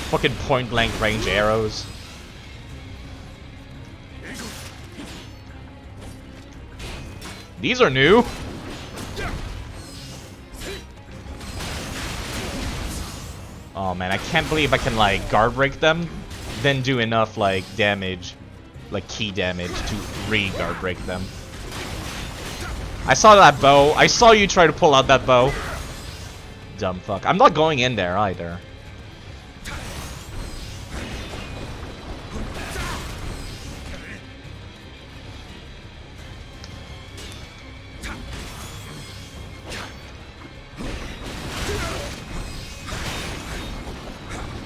Fucking point blank range arrows. These are new. Oh man, I can't believe I can like guard break them, then do enough like damage, like key damage to re-guard break them. I saw that bow. I saw you try to pull out that bow. Dumb fuck. I'm not going in there either.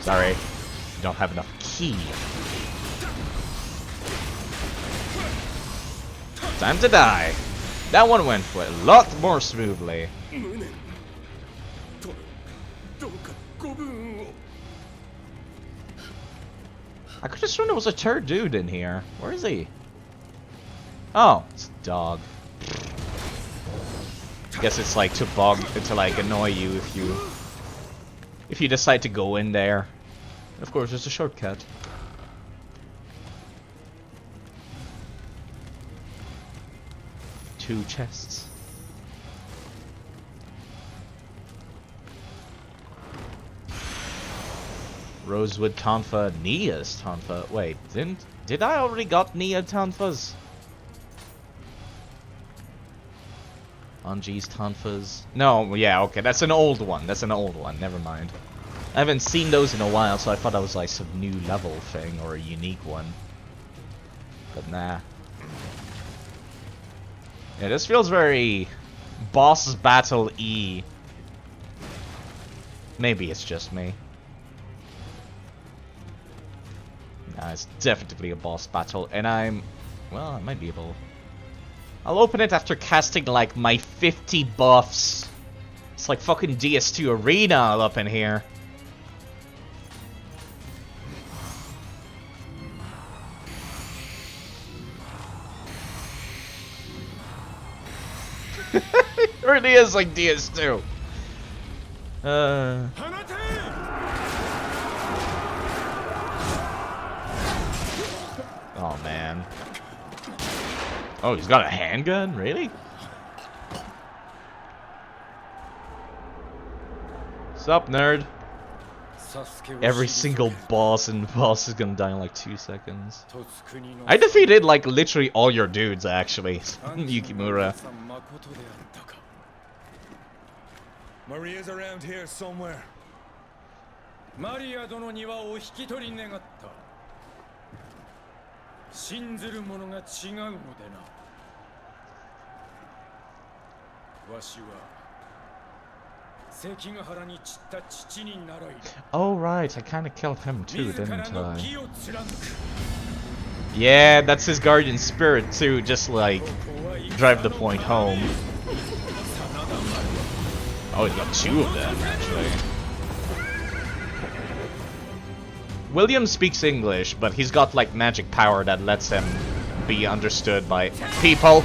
Sorry. Don't have enough key. Time to die. That one went for a lot more smoothly. I could have sworn there was a third dude in here. Where is he? Oh, it's a dog. I guess it's like to like annoy you if you decide to go in there. Of course, there's a shortcut. Two chests. Rosewood Tonfa, Nioh's Tonfa. Wait, did I already got Nioh Tonfas? Anji's Tonfas. No, yeah, okay, that's an old one. That's an old one. Never mind. I haven't seen those in a while, so I thought that was like some new level thing or a unique one. But nah. Yeah, this feels very boss battle-y. Maybe it's just me. Nah, it's definitely a boss battle, and well, I might be able... I'll open it after casting, like, my 50 buffs. It's like fucking DS2 Arena all up in here. It really is like DS2. Oh man. Oh, he's got a handgun? Really? Sup, nerd? Every single boss in the boss is gonna die in like 2 seconds. I defeated like literally all your dudes actually. Yukimura. Maria's around here somewhere. マリア殿にはお引き取り願った。信ずる者が違うのでな。わしは関ヶ原に散った父に習い。 Oh right, I kind of killed him too, 自ら didn't の I? 義を貫く。 Yeah, that's his guardian spirit too, just like drive the point home. Oh, he's got two of them actually. William speaks English, but he's got like magic power that lets him be understood by people.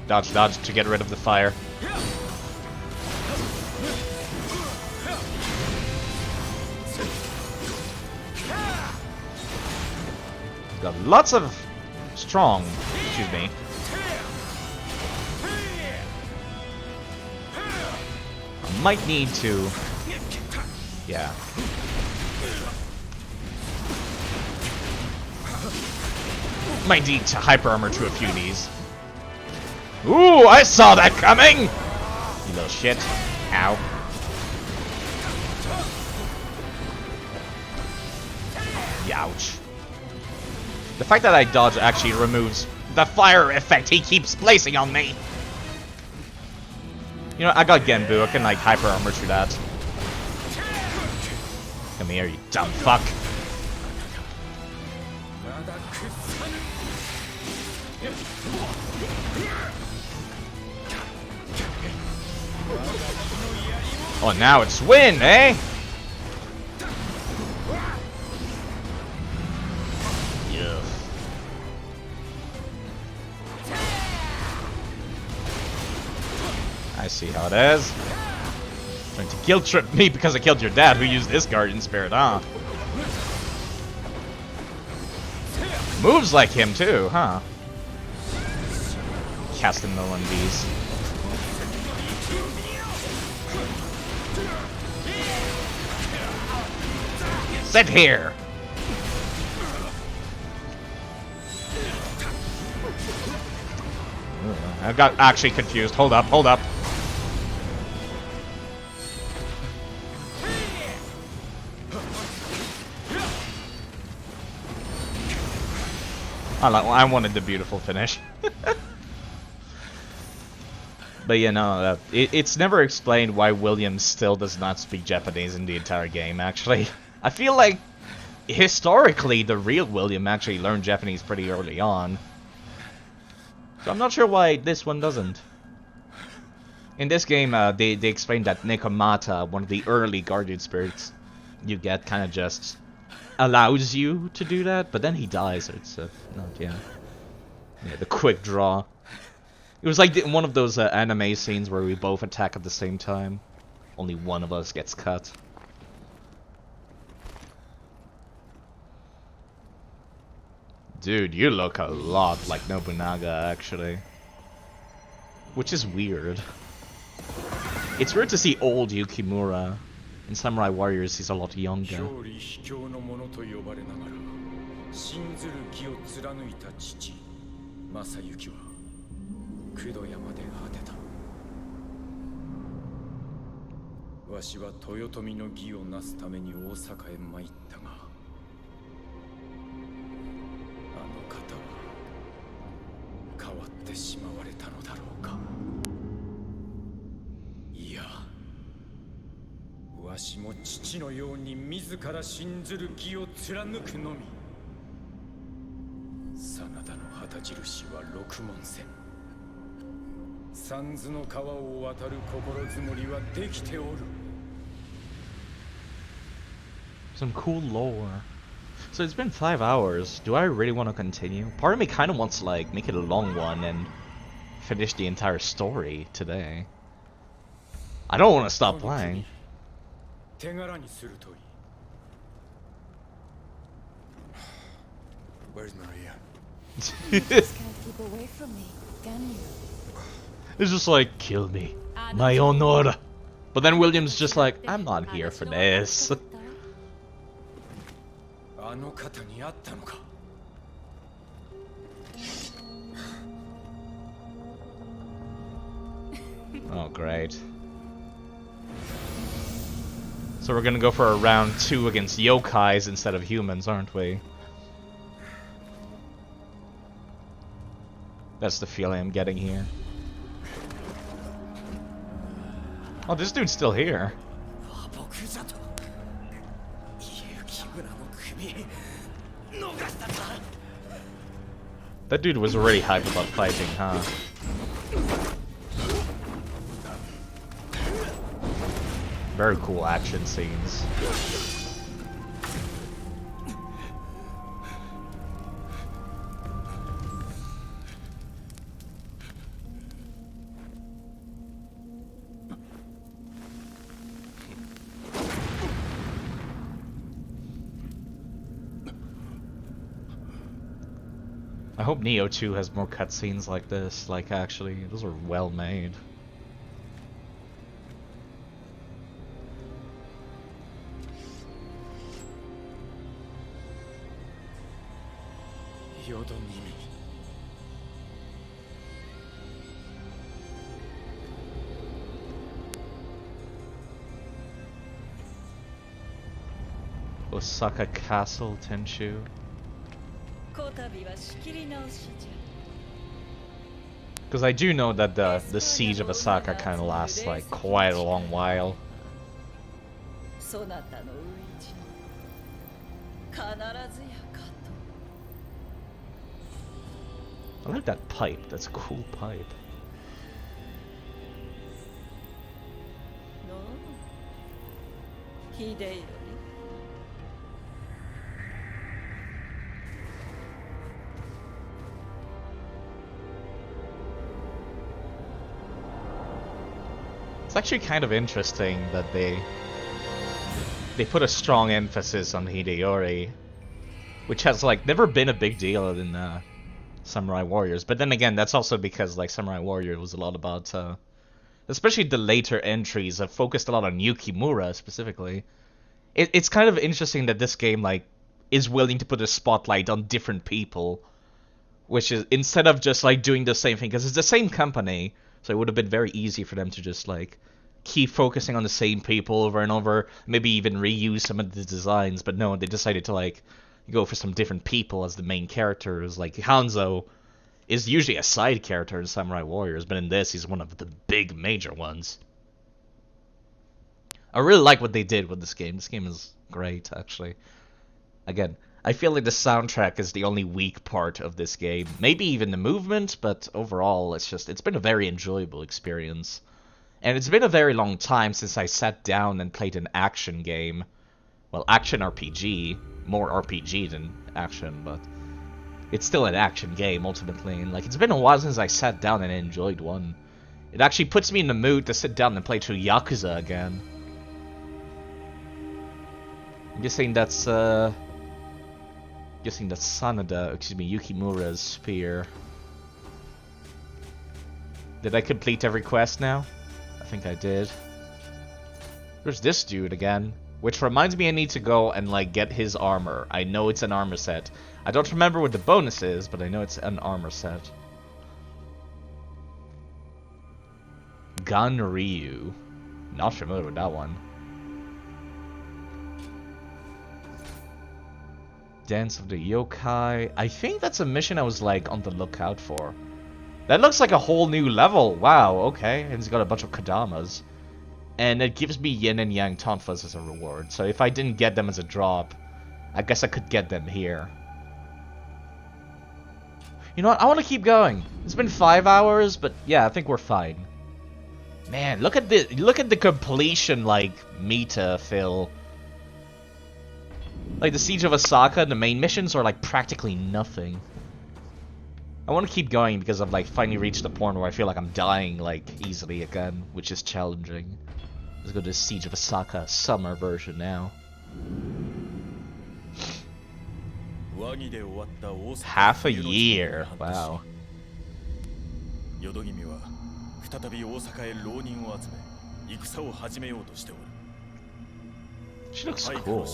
Dodge, dodge to get rid of the fire. Got lots of strong, excuse me. I might need to, yeah. Might need to hyper armor to a few of these. Ooh, I saw that coming! You little shit. Ow. Youch. The fact that I dodge actually removes the fire effect he keeps placing on me. You know, I got Genbu, I can like hyper armor through that. Come here, you dumb fuck. Oh, now it's win, eh? Yeah. I see how it is. Trying to guilt trip me because I killed your dad who used this guardian spirit, huh? Moves like him too, huh? Casting the one these. Sit here! I got actually confused. Hold up, hold up. I wanted the beautiful finish. But you know, it's never explained why William still does not speak Japanese in the entire game, actually. I feel like, historically, the real William actually learned Japanese pretty early on. So I'm not sure why this one doesn't. In this game, they explained that Nekomata, one of the early guardian spirits you get, kind of just allows you to do that, but then he dies, so it's not, yeah. Yeah, the quick draw. It was like one of those anime scenes where we both attack at the same time. Only one of us gets cut. Dude, you look a lot like Nobunaga, actually. Which is weird. It's weird to see old Yukimura. In Samurai Warriors, he's a lot younger. Some cool lore. So it's been 5 hours. Do I really want to continue? Part of me kind of wants to like make it a long one and finish the entire story today. I don't want to stop playing. Where's Maria? You just can't keep away from me, can you? It's just like, kill me. My honor. But then William's just like, I'm not here for this. Oh, great. So we're gonna go for a round 2 against yokais instead of humans, aren't we? That's the feeling I'm getting here. Oh, this dude's still here. That dude was already hyped about fighting, huh? Very cool action scenes. I hope Nioh 2 has more cutscenes like this. Like, actually, those are well made. Osaka Castle, Tenshu. こたびは仕切り直しじゃ。 Because I do know that the siege of Osaka kind of lasts like quite a long while. そなたの討ち必ずやかと。 I like that pipe. That's a cool pipe. の秀頼。 It's actually kind of interesting that they put a strong emphasis on Hideyori, which has like never been a big deal in Samurai Warriors. But then again, that's also because like Samurai Warrior was a lot about, especially the later entries have focused a lot on Yukimura specifically. It's kind of interesting that this game like is willing to put a spotlight on different people, which is instead of just like doing the same thing, because it's the same company. So it would have been very easy for them to just like keep focusing on the same people over and over, maybe even reuse some of the designs, but no, they decided to like go for some different people as the main characters. Like Hanzo is usually a side character in Samurai Warriors, but in this he's one of the big major ones. I really like what they did with this game. This game is great, actually. Again, I feel like the soundtrack is the only weak part of this game. Maybe even the movement, but overall, it's been a very enjoyable experience. And it's been a very long time since I sat down and played an action game. Well, action RPG. More RPG than action, but it's still an action game, ultimately. And like, it's been a while since I sat down and enjoyed one. It actually puts me in the mood to sit down and play through Yakuza again. I'm guessing that's, Sanada, excuse me, Yukimura's spear. Did I complete every quest now? I think I did. There's this dude again, which reminds me I need to go and like get his armor. I know it's an armor set. I don't remember what the bonus is, but I know it's an armor set. Ganryu. Not familiar with that one. Dance of the Yokai. I think that's a mission I was like on the lookout for. That looks like a whole new level. Wow, okay. And it's got a bunch of Kadamas. And it gives me yin and yang tonfas as a reward. So if I didn't get them as a drop, I guess I could get them here. You know what? I want to keep going. It's been 5 hours, but yeah, I think we're fine. Man, look at the completion like meta fill. Like the Siege of Osaka, the main missions are like practically nothing. I want to keep going because I've like finally reached the point where I feel like I'm dying like easily again, which is challenging. Let's go to Siege of Osaka summer version now. Half a year. Wow. She looks cool.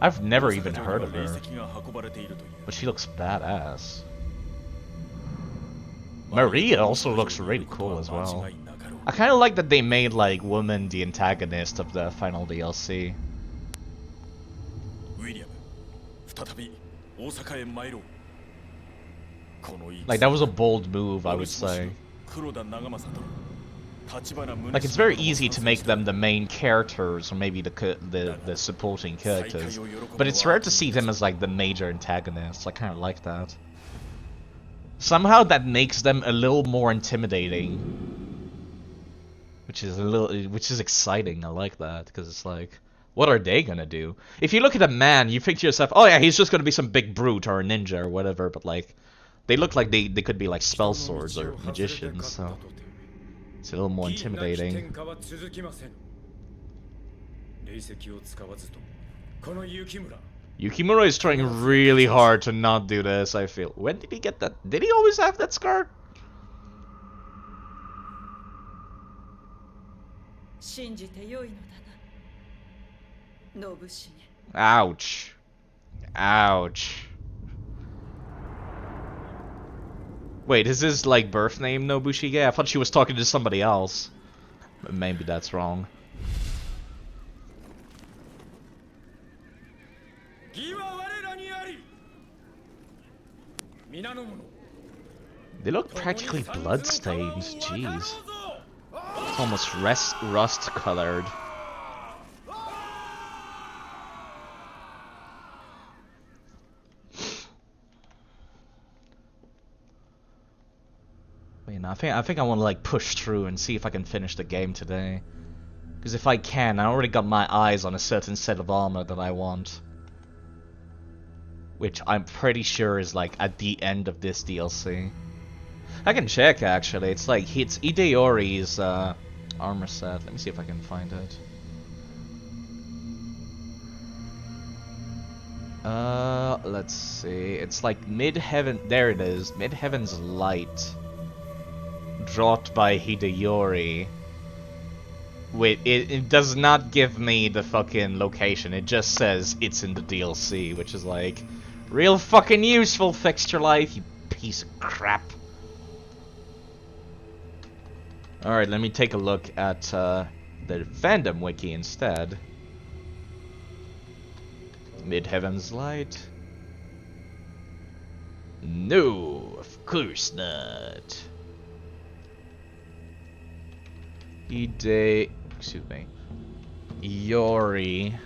I've never even heard of her, but she looks badass. Maria also looks really cool as well. I kind of like that they made like woman the antagonist of the final DLC. ウィリアム、再び大阪へ参ろう。この Like that was a bold move, I would say. 黒田長政と立花宗 Like it's very easy to make them the main characters or maybe the supporting characters, but it's rare to see them as like the major antagonists. I kind of like that. Somehow that makes them a little more intimidating, which is exciting. I like that because it's like, what are they gonna do? If you look at a man, you think to yourself, oh yeah, he's just gonna be some big brute or a ninja or whatever, but like, they look like they could be like spell swords or magicians, so it's a little more intimidating. Yukimura is trying really hard to not do this, I feel. When did he get that? Did he always have that scar? Ouch. Ouch. Wait, is his like birth name Nobushige? I thought she was talking to somebody else. But maybe that's wrong. They look practically bloodstained, jeez. It's almost rust colored. Wait, no, I think I want to like push through and see if I can finish the game today. Because if I can, I already got my eyes on a certain set of armor that I want. Which I'm pretty sure is like at the end of this DLC. I can check actually. It's like it's Hideyori's armor set. Let me see if I can find it. Let's see. It's like Mid-Heaven. There it is. Mid-Heaven's Light. Dropped by Hideyori. Wait, it does not give me the fucking location. It just says it's in the DLC, which is like real fucking useful, Fixture Life, you piece of crap. Alright, let me take a look at the fandom wiki instead. Mid-Heaven's Light. No, of course not. Excuse me. Iori. I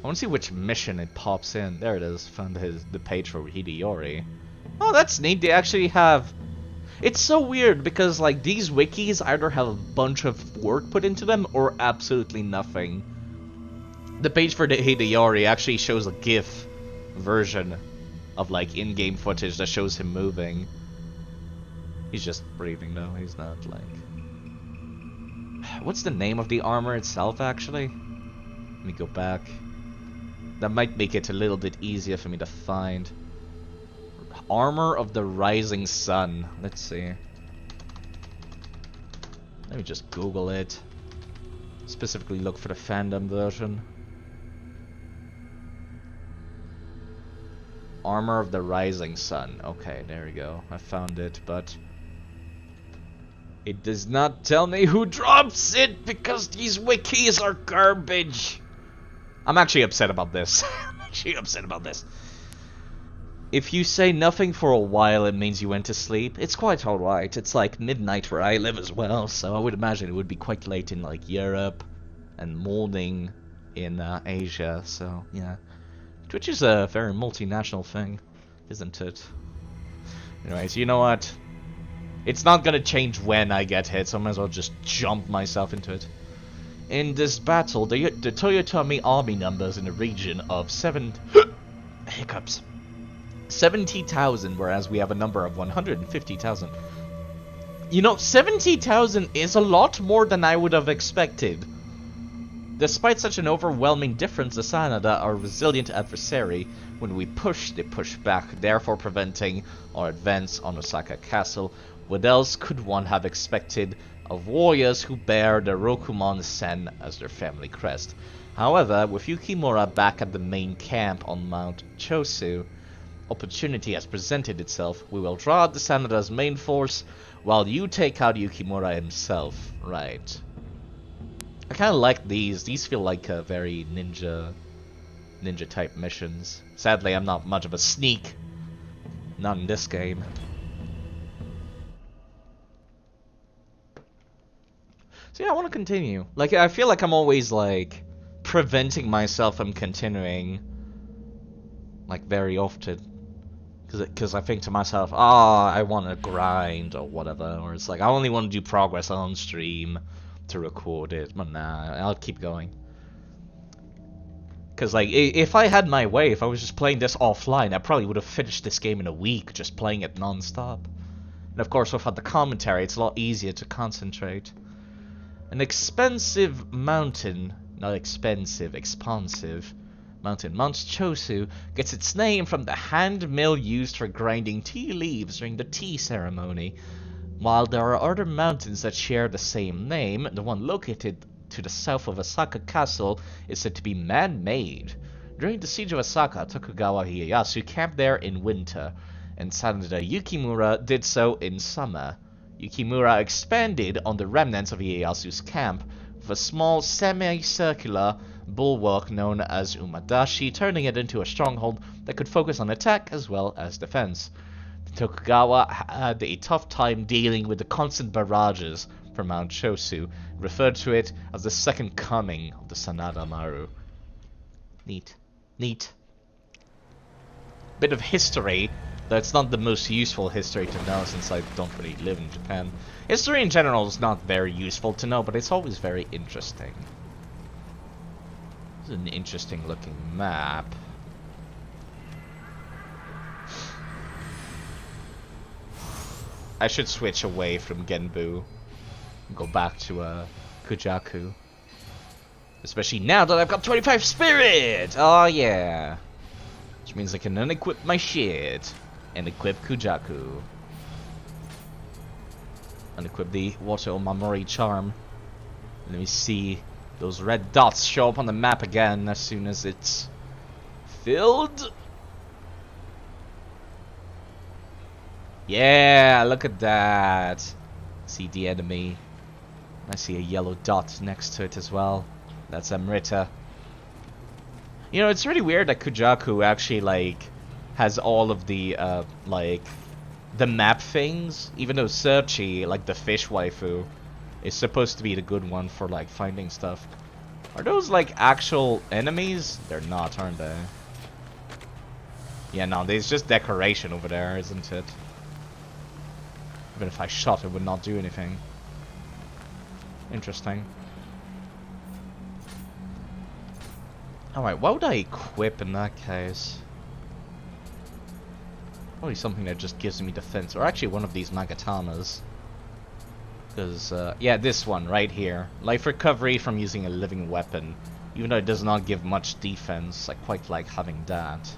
want to see which mission it pops in. There it is. Found the page for Hideyori. Oh, that's neat. They actually have. It's so weird because like these wikis either have a bunch of work put into them or absolutely nothing. The page for the Hideyori actually shows a GIF version of like in-game footage that shows him moving. He's just breathing though. He's not like. What's the name of the armor itself, actually? Let me go back. That might make it a little bit easier for me to find. Armor of the Rising Sun. Let's see. Let me just Google it. Specifically look for the fandom version. Armor of the Rising Sun. Okay, there we go. I found it, but it does not tell me who drops it because these wikis are garbage. I'm actually upset about this. I'm actually upset about this. If you say nothing for a while, it means you went to sleep. It's quite alright. It's like midnight where I live as well, so I would imagine it would be quite late in like Europe and morning in Asia, so yeah. Twitch is a very multinational thing, isn't it? Anyways, you know what? It's not gonna change when I get hit, so I might as well just jump myself into it. In this battle, the Toyotomi army numbers in the region of 70,000, whereas we have a number of 150,000. You know, 70,000 is a lot more than I would have expected. Despite such an overwhelming difference, the Sanada are a resilient adversary. When we push, they push back, therefore preventing our advance on Osaka Castle. What else could one have expected of warriors who bear the Rokumon Sen as their family crest? However, with Yukimura back at the main camp on Mount Chosu, opportunity has presented itself, we will draw out the Sanada's main force while you take out Yukimura himself. Right. I kind of like these. These feel like very ninja type missions. Sadly, I'm not much of a sneak. Not in this game. So yeah, I want to continue. Like, I feel like I'm always, like, preventing myself from continuing. Like, very often. Because I think to myself, I want to grind or whatever. Or it's like, I only want to do progress on stream to record it. But nah, I'll keep going. Because, like, if I had my way, if I was just playing this offline, I probably would have finished this game in a week, just playing it non-stop. And of course, without the commentary, it's a lot easier to concentrate. An expensive mountain, not expensive, expansive mountain, Mount Chosu, gets its name from the hand mill used for grinding tea leaves during the tea ceremony. While there are other mountains that share the same name, the one located to the south of Osaka Castle is said to be man-made. During the siege of Osaka, Tokugawa Ieyasu camped there in winter, and Sanada Yukimura did so in summer. Yukimura expanded on the remnants of Ieyasu's camp with a small semicircular bulwark known as Umadashi, turning it into a stronghold that could focus on attack as well as defense. The Tokugawa had a tough time dealing with the constant barrages from Mount Chosu, referred to it as the second coming of the Sanada Maru. Neat. Neat. Bit of history. That's not the most useful history to know since I don't really live in Japan. History in general is not very useful to know, but it's always very interesting. This is an interesting looking map. I should switch away from Genbu and go back to Kujaku. Especially now that I've got 25 spirit! Oh yeah. Which means I can unequip my shit and equip Kujaku. Unequip the Water Omamori charm. Let me see those red dots show up on the map again as soon as it's filled. Yeah, look at that. See the enemy. I see a yellow dot next to it as well. That's Amrita. You know, it's really weird that Kujaku actually, like, has all of the, like, the map things. Even though Searchy, like the fish waifu, is supposed to be the good one for, like, finding stuff. Are those, like, actual enemies? They're not, aren't they? Yeah, no, there's just decoration over there, isn't it? Even if I shot, it would not do anything. Interesting. Alright, what would I equip in that case? Probably something that just gives me defense. Or actually one of these Magatamas. Because, yeah, this one right here. Life recovery from using a living weapon. Even though it does not give much defense, I quite like having that.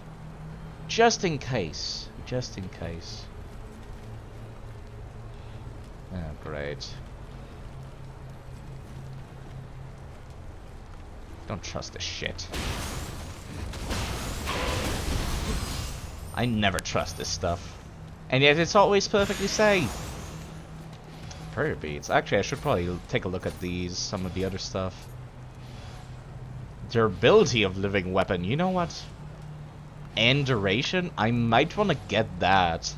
Just in case. Just in case. Oh, great. Don't trust this shit. I never trust this stuff. And yet it's always perfectly safe. Prayer beads. Actually, I should probably take a look at these, some of the other stuff. Durability of living weapon. You know what? And duration? I might want to get that.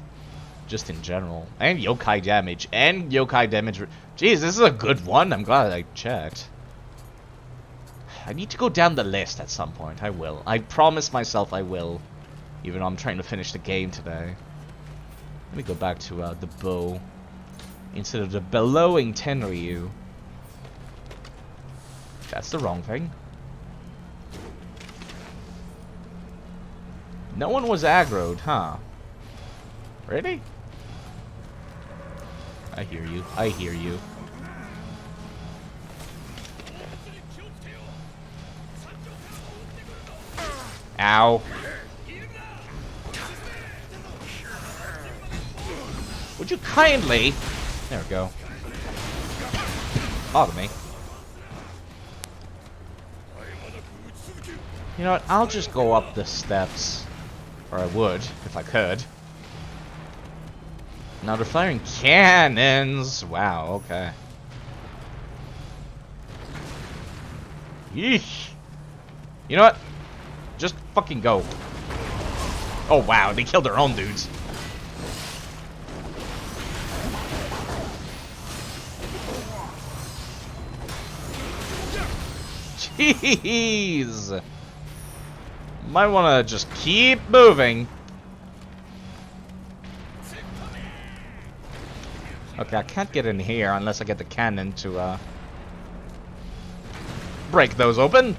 Just in general. And yokai damage. And yokai damage. Jeez, this is a good one. I'm glad I checked. I need to go down the list at some point. I will. I promise myself I will. Even though I'm trying to finish the game today. Let me go back to the bow. Instead of the bellowing Tenryu. That's the wrong thing. No one was aggroed, huh? Really? I hear you. I hear you. Ow. Would you kindly... There we go. Bother me. You know what? I'll just go up the steps. Or I would, if I could. Now they're firing cannons! Wow, okay. Yeesh. You know what? Just fucking go. Oh wow, they killed their own dudes. Jeez! Might wanna just keep moving. Okay, I can't get in here unless I get the cannon to, break those open.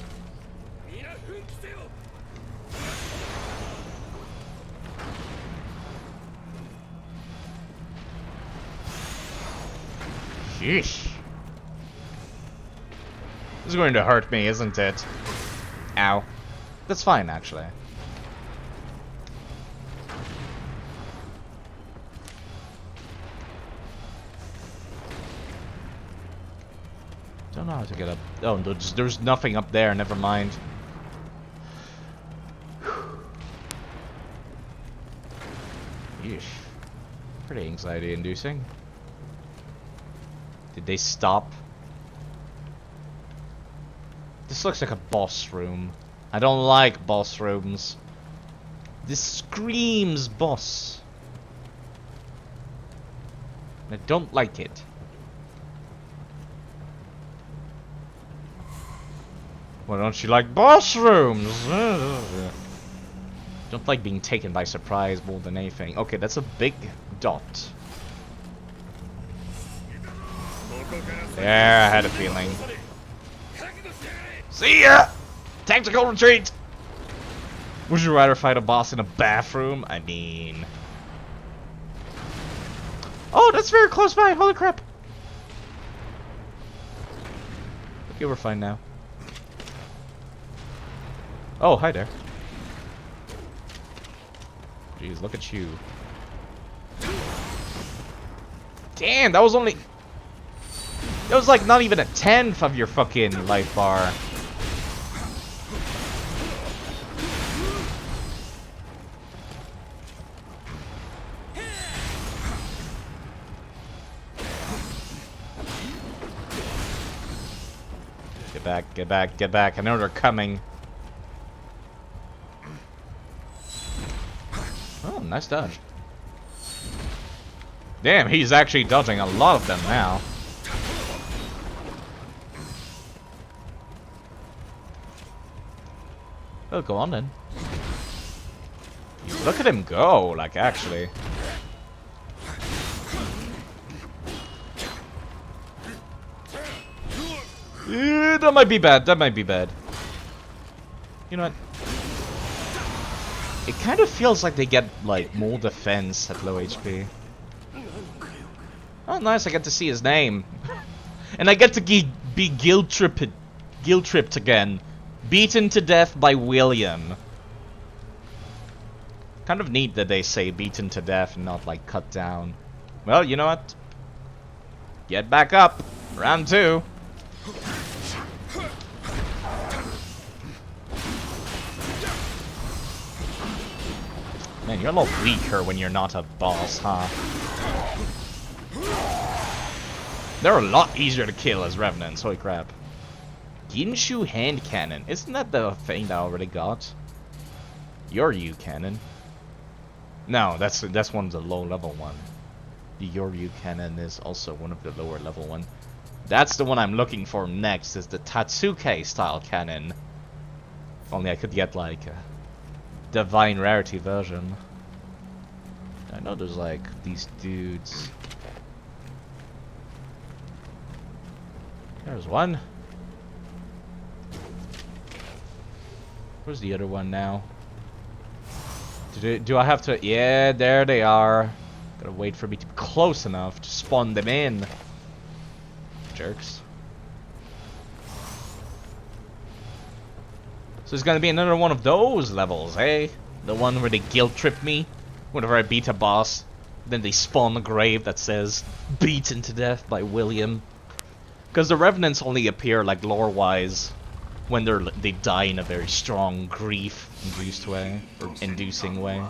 Sheesh. This is going to hurt me, isn't it? Ow. That's fine, actually. Don't know how to get up. Oh, there's nothing up there. Never mind. Yeesh. Pretty anxiety-inducing. Did they stop? This looks like a boss room. I don't like boss rooms. This screams boss. I don't like it. Why don't you like boss rooms? Don't like being taken by surprise more than anything. Okay, that's a big dot. Yeah, I had a feeling. See ya! Tactical retreat! Would you rather fight a boss in a bathroom? I mean... Oh, that's very close by! Holy crap! Okay, we're fine now. Oh, hi there. Jeez, look at you. Damn, that was only... That was like not even a tenth of your fucking life bar. Get back, get back, get back. I know they're coming. Oh, nice dodge. Damn, he's actually dodging a lot of them now. Oh, go on then. Look at him go, like, actually. Yeah, that might be bad, that might be bad. You know what? It kind of feels like they get, like, more defense at low HP. Oh, nice, I get to see his name. And I get to be guilt-tripped again. Beaten to death by William. Kind of neat that they say beaten to death and not, like, cut down. Well, you know what? Get back up. Round 2. Man, you're a lot weaker when you're not a boss, huh? They're a lot easier to kill as Revenants, holy crap. Ginshu hand cannon. Isn't that the thing that I already got? Yoryu cannon. No, that's one of the low level one. The Yoryu cannon is also one of the lower level one. That's the one I'm looking for next, is the Tatsuke style cannon. If only I could get like a divine rarity version. I know there's like these dudes. There's one. Where's the other one now? Do I have to? Yeah, there they are. Gotta wait for me to be close enough to spawn them in. Jerks. So it's gonna be another one of those levels, eh? The one where they guilt trip me whenever I beat a boss. Then they spawn a grave that says beaten to death by William. Because the Revenants only appear like lore-wise when they die in a very strong grief-induced way, or inducing way.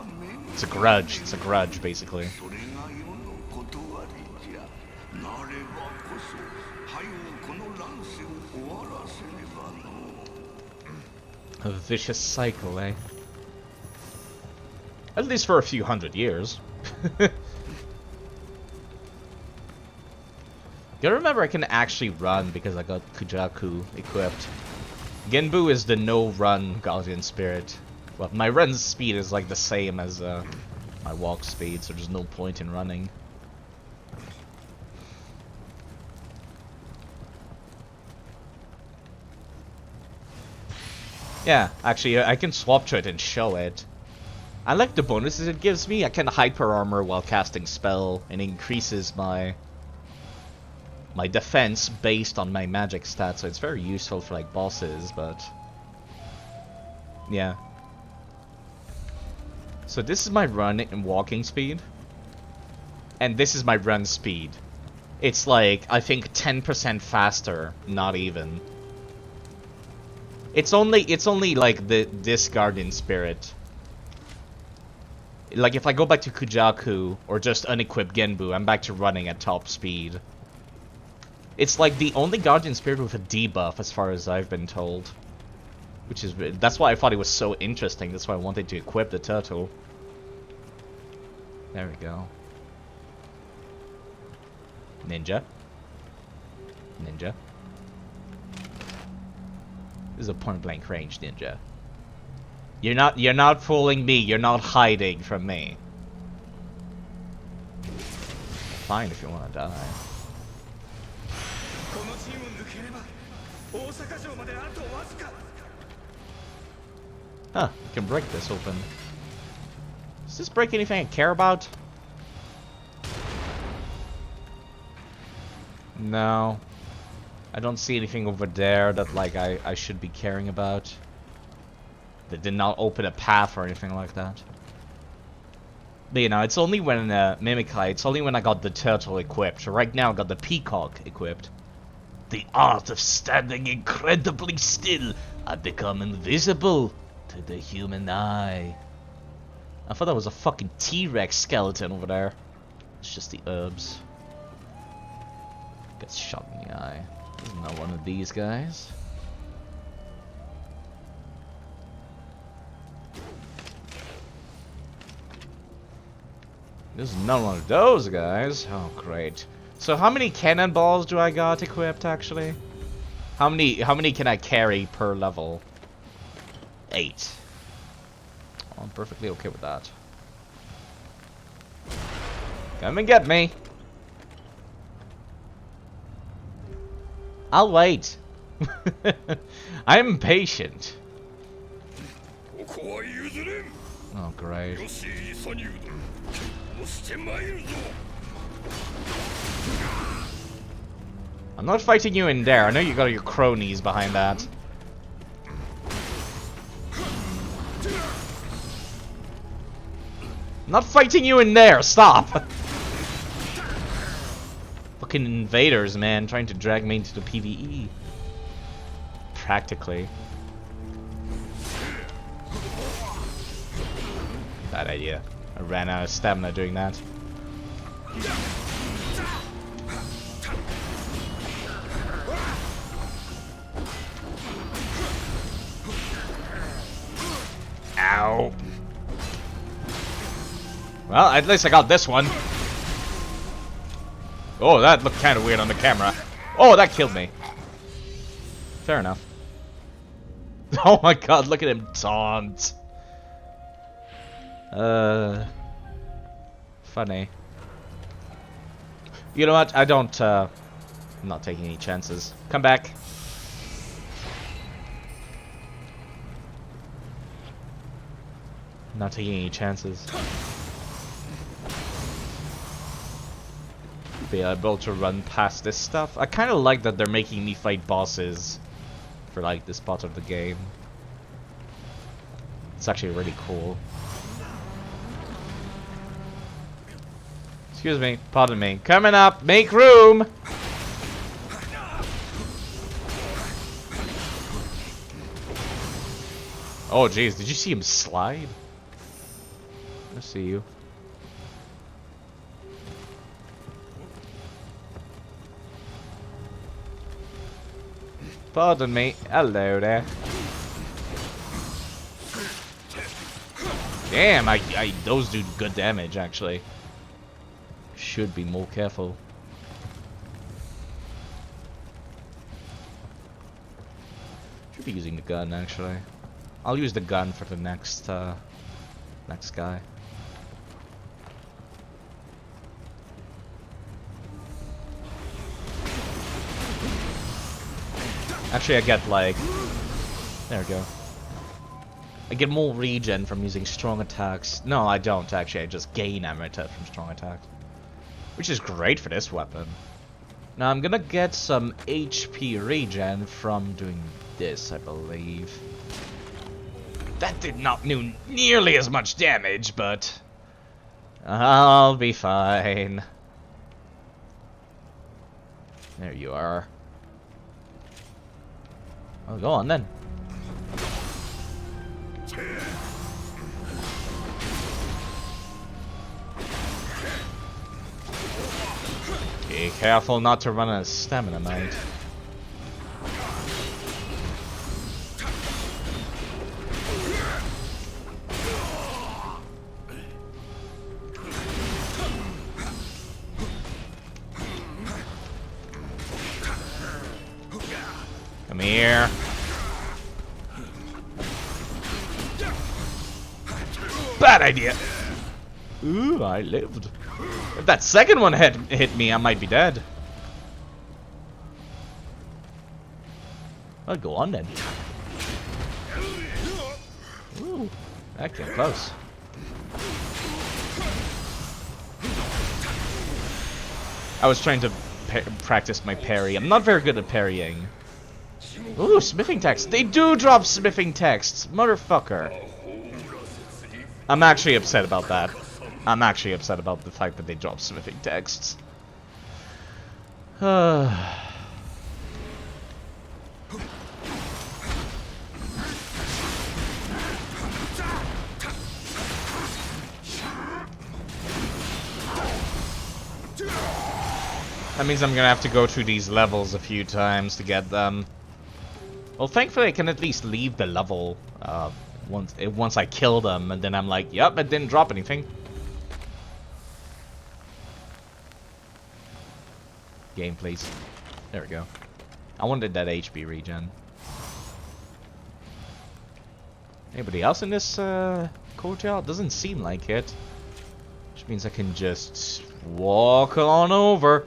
It's a grudge. It's a grudge, basically. A vicious cycle, eh? At least for a few hundred years. You remember I can actually run because I got Kujaku equipped. Genbu is the no-run Guardian Spirit. Well, my run speed is like the same as my walk speed, so there's no point in running. Yeah, actually, I can swap to it and show it. I like the bonuses it gives me. I can hyper armor while casting spell, and increases my defense based on my magic stats, so it's very useful for like bosses, but yeah. So this is my run and walking speed, and this is my run speed. It's like, I think 10% faster, not even. It's only like this Guardian Spirit. Like if I go back to Kujaku or just unequip Genbu, I'm back to running at top speed. It's like the only Guardian Spirit with a debuff, as far as I've been told. Which is, that's why I thought it was so interesting. That's why I wanted to equip the turtle. There we go. Ninja. Ninja. This is a point-blank range ninja. You're not fooling me. You're not hiding from me. Fine if you want to die. Huh, you can break this open. Does this break anything I care about? No. I don't see anything over there that like I should be caring about. They did not open a path or anything like that. But you know, it's only when Mimikai, it's only when I got the turtle equipped. Right now I got the peacock equipped. The art of standing incredibly still. I've become invisible to the human eye. I thought that was a fucking T-Rex skeleton over there. It's just the herbs. Gets shot in the eye. This is not one of these guys. This is not one of those guys. Oh, great. So how many cannonballs do I got equipped, actually? How many can I carry per level? 8. Oh, I'm perfectly okay with that. Come and get me. I'll wait. I'm patient. Oh, great. I'm not fighting you in there. I know you got your cronies behind that. I'm not fighting you in there. Stop. Fucking invaders, man, trying to drag me into the PvE. Practically. Bad idea. I ran out of stamina doing that. Ow. Well, at least I got this one. Oh, that looked kind of weird on the camera. Oh, that killed me. Fair enough. Oh my god, look at him taunt. Funny. You know what? I don't, I'm not taking any chances. Come back. Not taking any chances. Be able to run past this stuff. I kind of like that they're making me fight bosses for like this part of the game. It's actually really cool. Excuse me, pardon me. Coming up, make room! Oh, jeez. Did you see him slide? I see you. Pardon me. Hello there. Damn, those do good damage, actually. Should be more careful. Should be using the gun, actually. I'll use the gun for the next guy. Actually, I get like... There we go. I get more regen from using strong attacks. No, I don't actually. I just gain ammo from strong attacks. Which is great for this weapon. Now I'm gonna get some HP regen from doing this, I believe. That did not do nearly as much damage, but... I'll be fine. There you are. Oh, go on then. Be careful not to run out of stamina, mate. Come here. Bad idea. Ooh, I lived. If that second one hit me, I might be dead. Well, go on then. Ooh, that came close. I was trying to practice my parry. I'm not very good at parrying. Ooh, smithing texts. They do drop smithing texts, motherfucker. I'm actually upset about that. I'm actually upset about the fact that they drop smithing texts. That means I'm gonna have to go through these levels a few times to get them. Well, thankfully I can at least leave the level once I kill them, and then I'm like, yep, it didn't drop anything. Game, please. There we go. I wanted that HP regen. Anybody else in this courtyard? Doesn't seem like it. Which means I can just walk on over.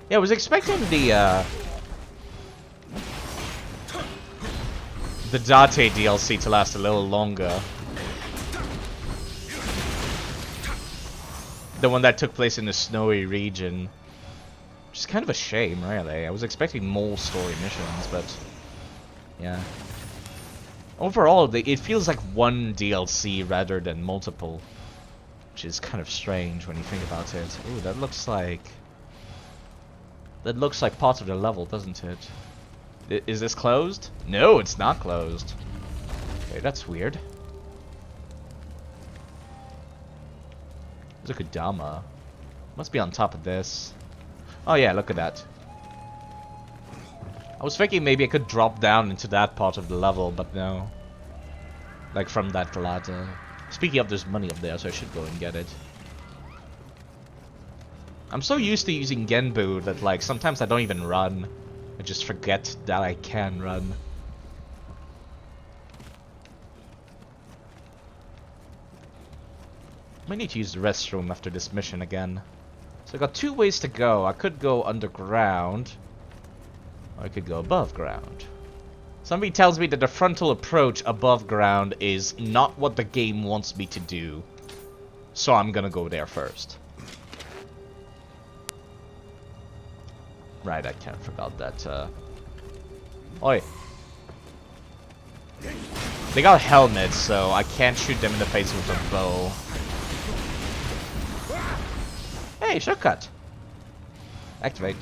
Yeah, I was expecting the Date DLC to last a little longer. The one that took place in the snowy region. Which is kind of a shame, really. I was expecting more story missions, but... yeah. Overall, it feels like one DLC rather than multiple. Which is kind of strange when you think about it. Ooh, that looks like... that looks like part of the level, doesn't it? Is this closed? No, it's not closed. Okay, that's weird. There's a Kodama. Must be on top of this. Oh yeah, look at that. I was thinking maybe I could drop down into that part of the level, but no. Like from that ladder. Speaking of, there's money up there, so I should go and get it. I'm so used to using Genbu that like sometimes I don't even run. I just forget that I can run. Might need to use the restroom after this mission again. So I got two ways to go. I could go underground, or I could go above ground. Somebody tells me that the frontal approach above ground is not what the game wants me to do. So I'm gonna go there first. Right, I can't forgot that, Oi. They got helmets, so I can't shoot them in the face with a bow. Hey, shortcut! Activate.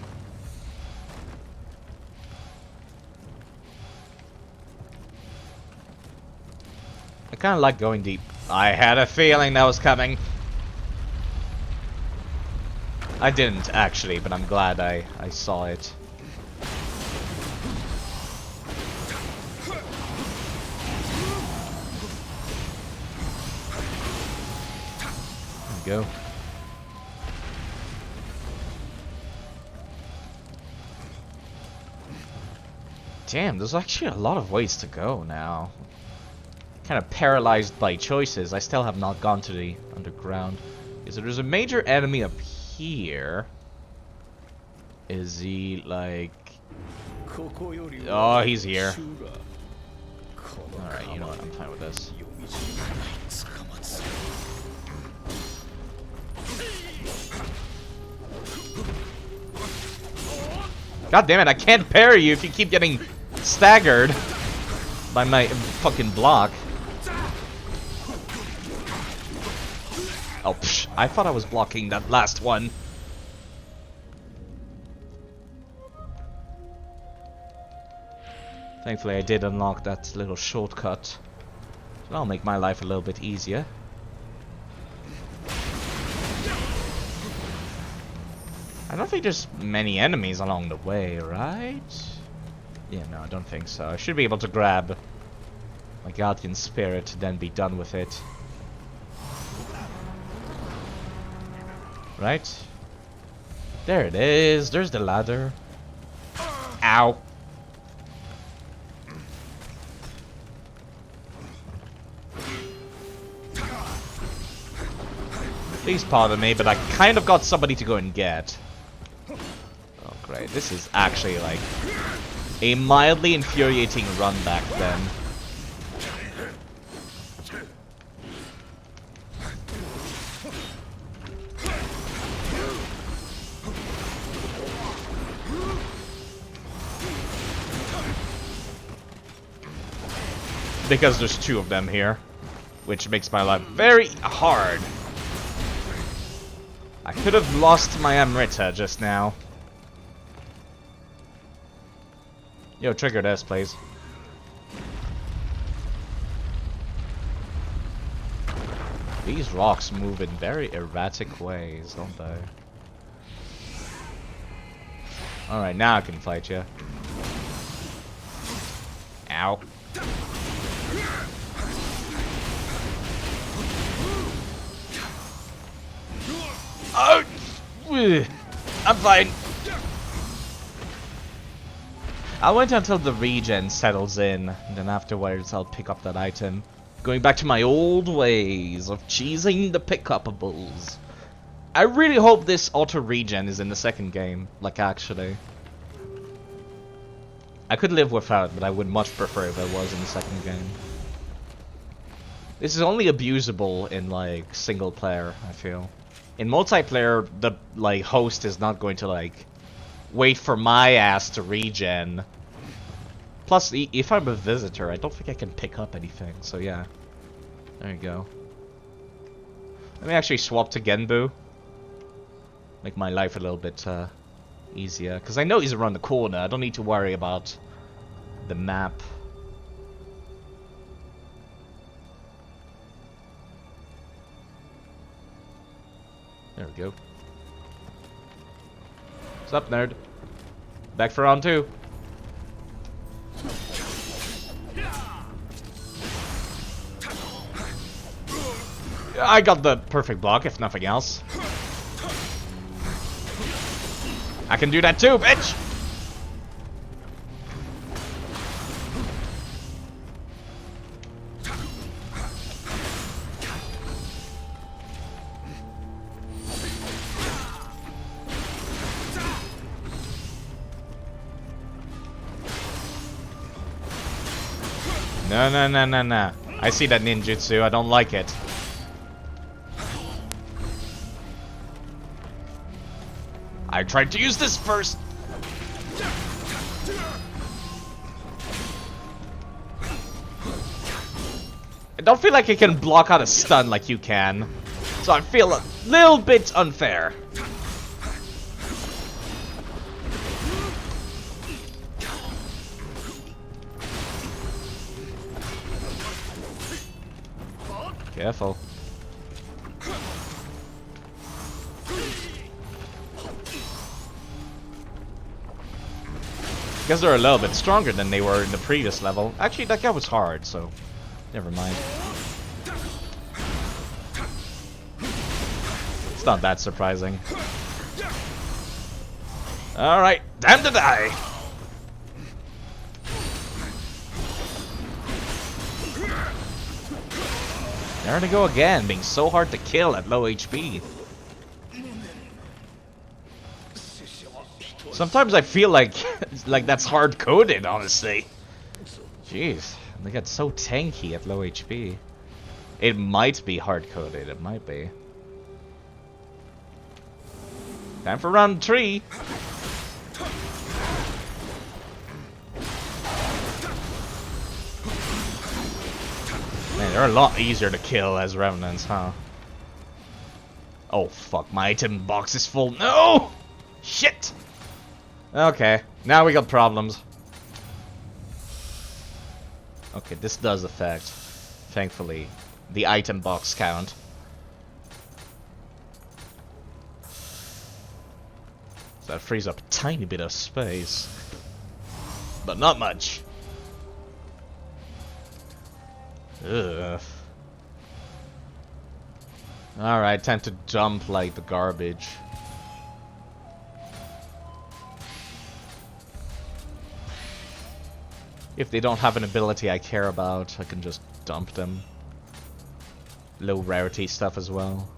I kind of like going deep. I had a feeling that was coming. I didn't, actually, but I'm glad I saw it. There we go. Damn, there's actually a lot of ways to go now. Kind of paralyzed by choices. I still have not gone to the underground. Okay, so there's a major enemy up here. Is he like... Oh, he's here. Alright, you know what? I'm fine with this. God damn it, I can't parry you if you keep getting staggered by my fucking block. Oh, psh, I thought I was blocking that last one. Thankfully, I did unlock that little shortcut. So that'll make my life a little bit easier. I don't think there's many enemies along the way, right? Yeah, no, I don't think so. I should be able to grab my Guardian Spirit and then be done with it. Right? There it is. There's the ladder. Ow. Please pardon me, but I kind of got somebody to go and get. Oh, great. This is actually like a mildly infuriating run back then. Because there's two of them here, which makes my life very hard. I could have lost my Amrita just now. Yo, trigger this, please. These rocks move in very erratic ways, don't they? Alright, now I can fight you. Ow. Oh! I'm fine. I'll wait until the regen settles in, and then afterwards I'll pick up that item. Going back to my old ways of cheesing the pick-upables. I really hope this auto-regen is in the second game, like actually. I could live without, but I would much prefer if it was in the second game. This is only abusable in, like, single player, I feel. In multiplayer, the, like, host is not going to, like, wait for my ass to regen. Plus, if I'm a visitor, I don't think I can pick up anything, so yeah. There you go. Let me actually swap to Genbu. Make my life a little bit, easier. Because I know he's around the corner, I don't need to worry about the map. There we go. What's up, nerd? Back for round 2. I got the perfect block, if nothing else. I can do that too, bitch! No. I see that ninjutsu. I don't like it. I tried to use this first. I don't feel like I can block out a stun like you can. So I feel a little bit unfair. Careful. Guess they're a little bit stronger than they were in the previous level. Actually, that guy was hard, so never mind. It's not that surprising. Alright, time to die! There they go again, being so hard to kill at low HP. Sometimes I feel like that's hard-coded, honestly. Jeez, they get so tanky at low HP. It might be hard-coded, it might be. Time for round 3. Man, they're a lot easier to kill as revenants, huh? Oh fuck, my item box is full. No! Shit! Okay, now we got problems. Okay, this does affect, thankfully, the item box count. So that frees up a tiny bit of space. But not much. Ugh. Alright, time to dump like the garbage. If they don't have an ability I care about, I can just dump them. Low rarity stuff as well.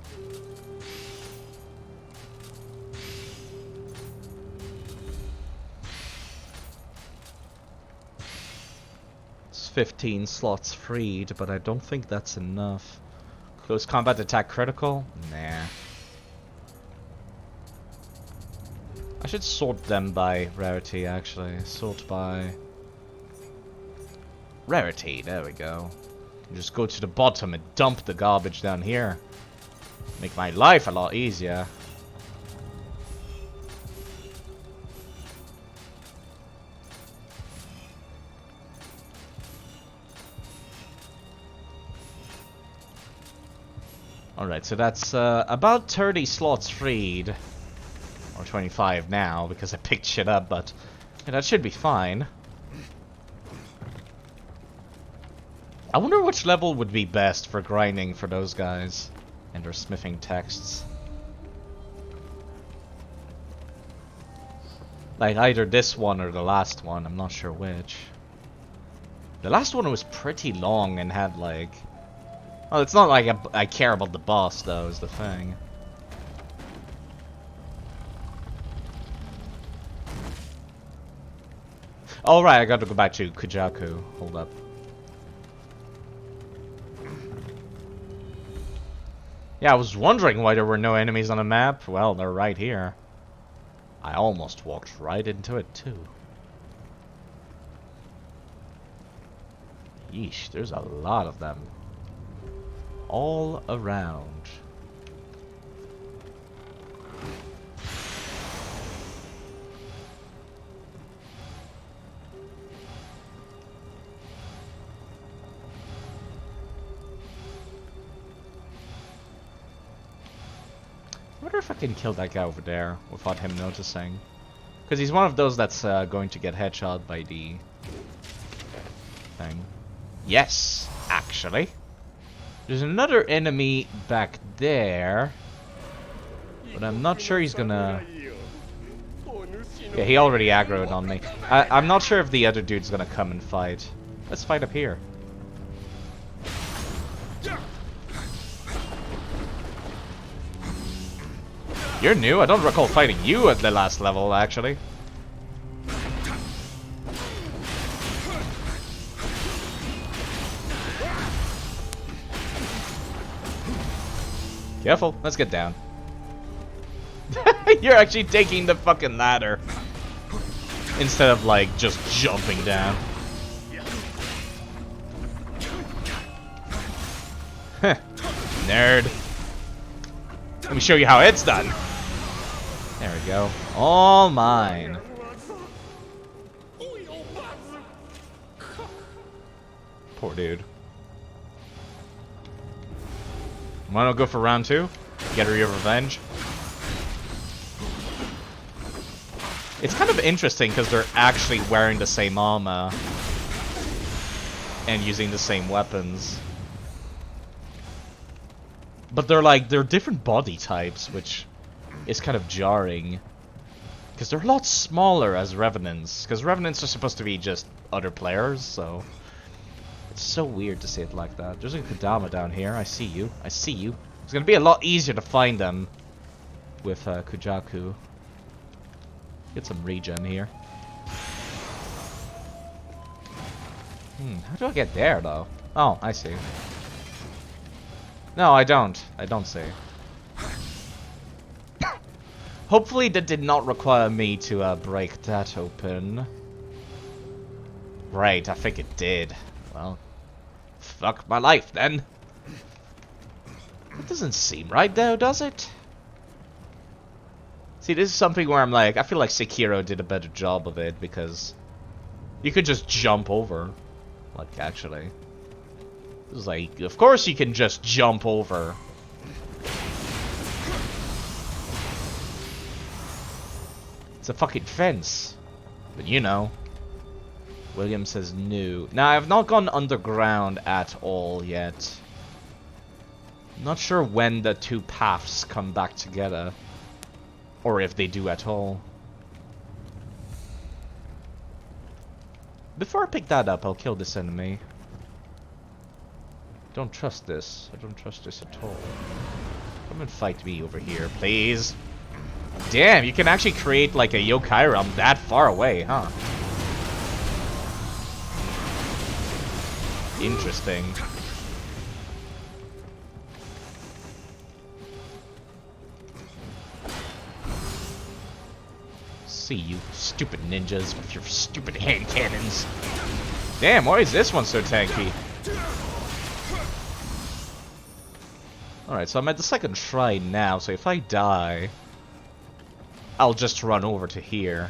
It's 15 slots freed, but I don't think that's enough. Close combat attack critical? Nah. I should sort them by rarity, actually. Sort by rarity, there we go. Just go to the bottom and dump the garbage down here. Make my life a lot easier. Alright, so that's about 30 slots freed. Or 25 now, because I picked shit up, but yeah, that should be fine. I wonder which level would be best for grinding for those guys and their smithing texts. Like either this one or the last one, I'm not sure which. The last one was pretty long and had like... Well, it's not like I care about the boss though, is the thing. Oh right, I gotta go back to Kujaku. Hold up. Yeah, I was wondering why there were no enemies on the map. Well, they're right here. I almost walked right into it, too. Yeesh, there's a lot of them. All around. I wonder if I can kill that guy over there without him noticing. Because he's one of those that's going to get headshot by the thing. Yes, actually. There's another enemy back there. But I'm not sure he's gonna... Yeah, he already aggroed on me. I'm not sure if the other dude's gonna come and fight. Let's fight up here. You're new? I don't recall fighting you at the last level, actually. Careful, let's get down. You're actually taking the fucking ladder. Instead of, like, just jumping down. Heh. Nerd. Let me show you how it's done. There we go. All mine. Poor dude. Wanna go for round 2? Get your revenge? It's kind of interesting because they're actually wearing the same armor and using the same weapons. But they're different body types, which is kind of jarring. Because they're a lot smaller as Revenants. Because Revenants are supposed to be just other players, so... It's so weird to see it like that. There's a Kodama down here. I see you. I see you. It's gonna be a lot easier to find them with Kujaku. Get some regen here. How do I get there, though? Oh, I see. No, I don't. I don't see. Hopefully that did not require me to break that open. Right, I think it did. Well, fuck my life, then. It doesn't seem right, though, does it? See, this is something where I'm like, I feel like Sekiro did a better job of it, because you could just jump over. Like, actually. This is like, of course you can just jump over. It's a fucking fence. But you know. William says no. Now, I've not gone underground at all yet. Not sure when the two paths come back together. Or if they do at all. Before I pick that up, I'll kill this enemy. Don't trust this. I don't trust this at all. Come and fight me over here, please. Damn, you can actually create like a yokai realm that far away, huh? Interesting. See you stupid ninjas with your stupid hand cannons. Damn, why is this one so tanky? Alright, so I'm at the second shrine now, so if I die, I'll just run over to here.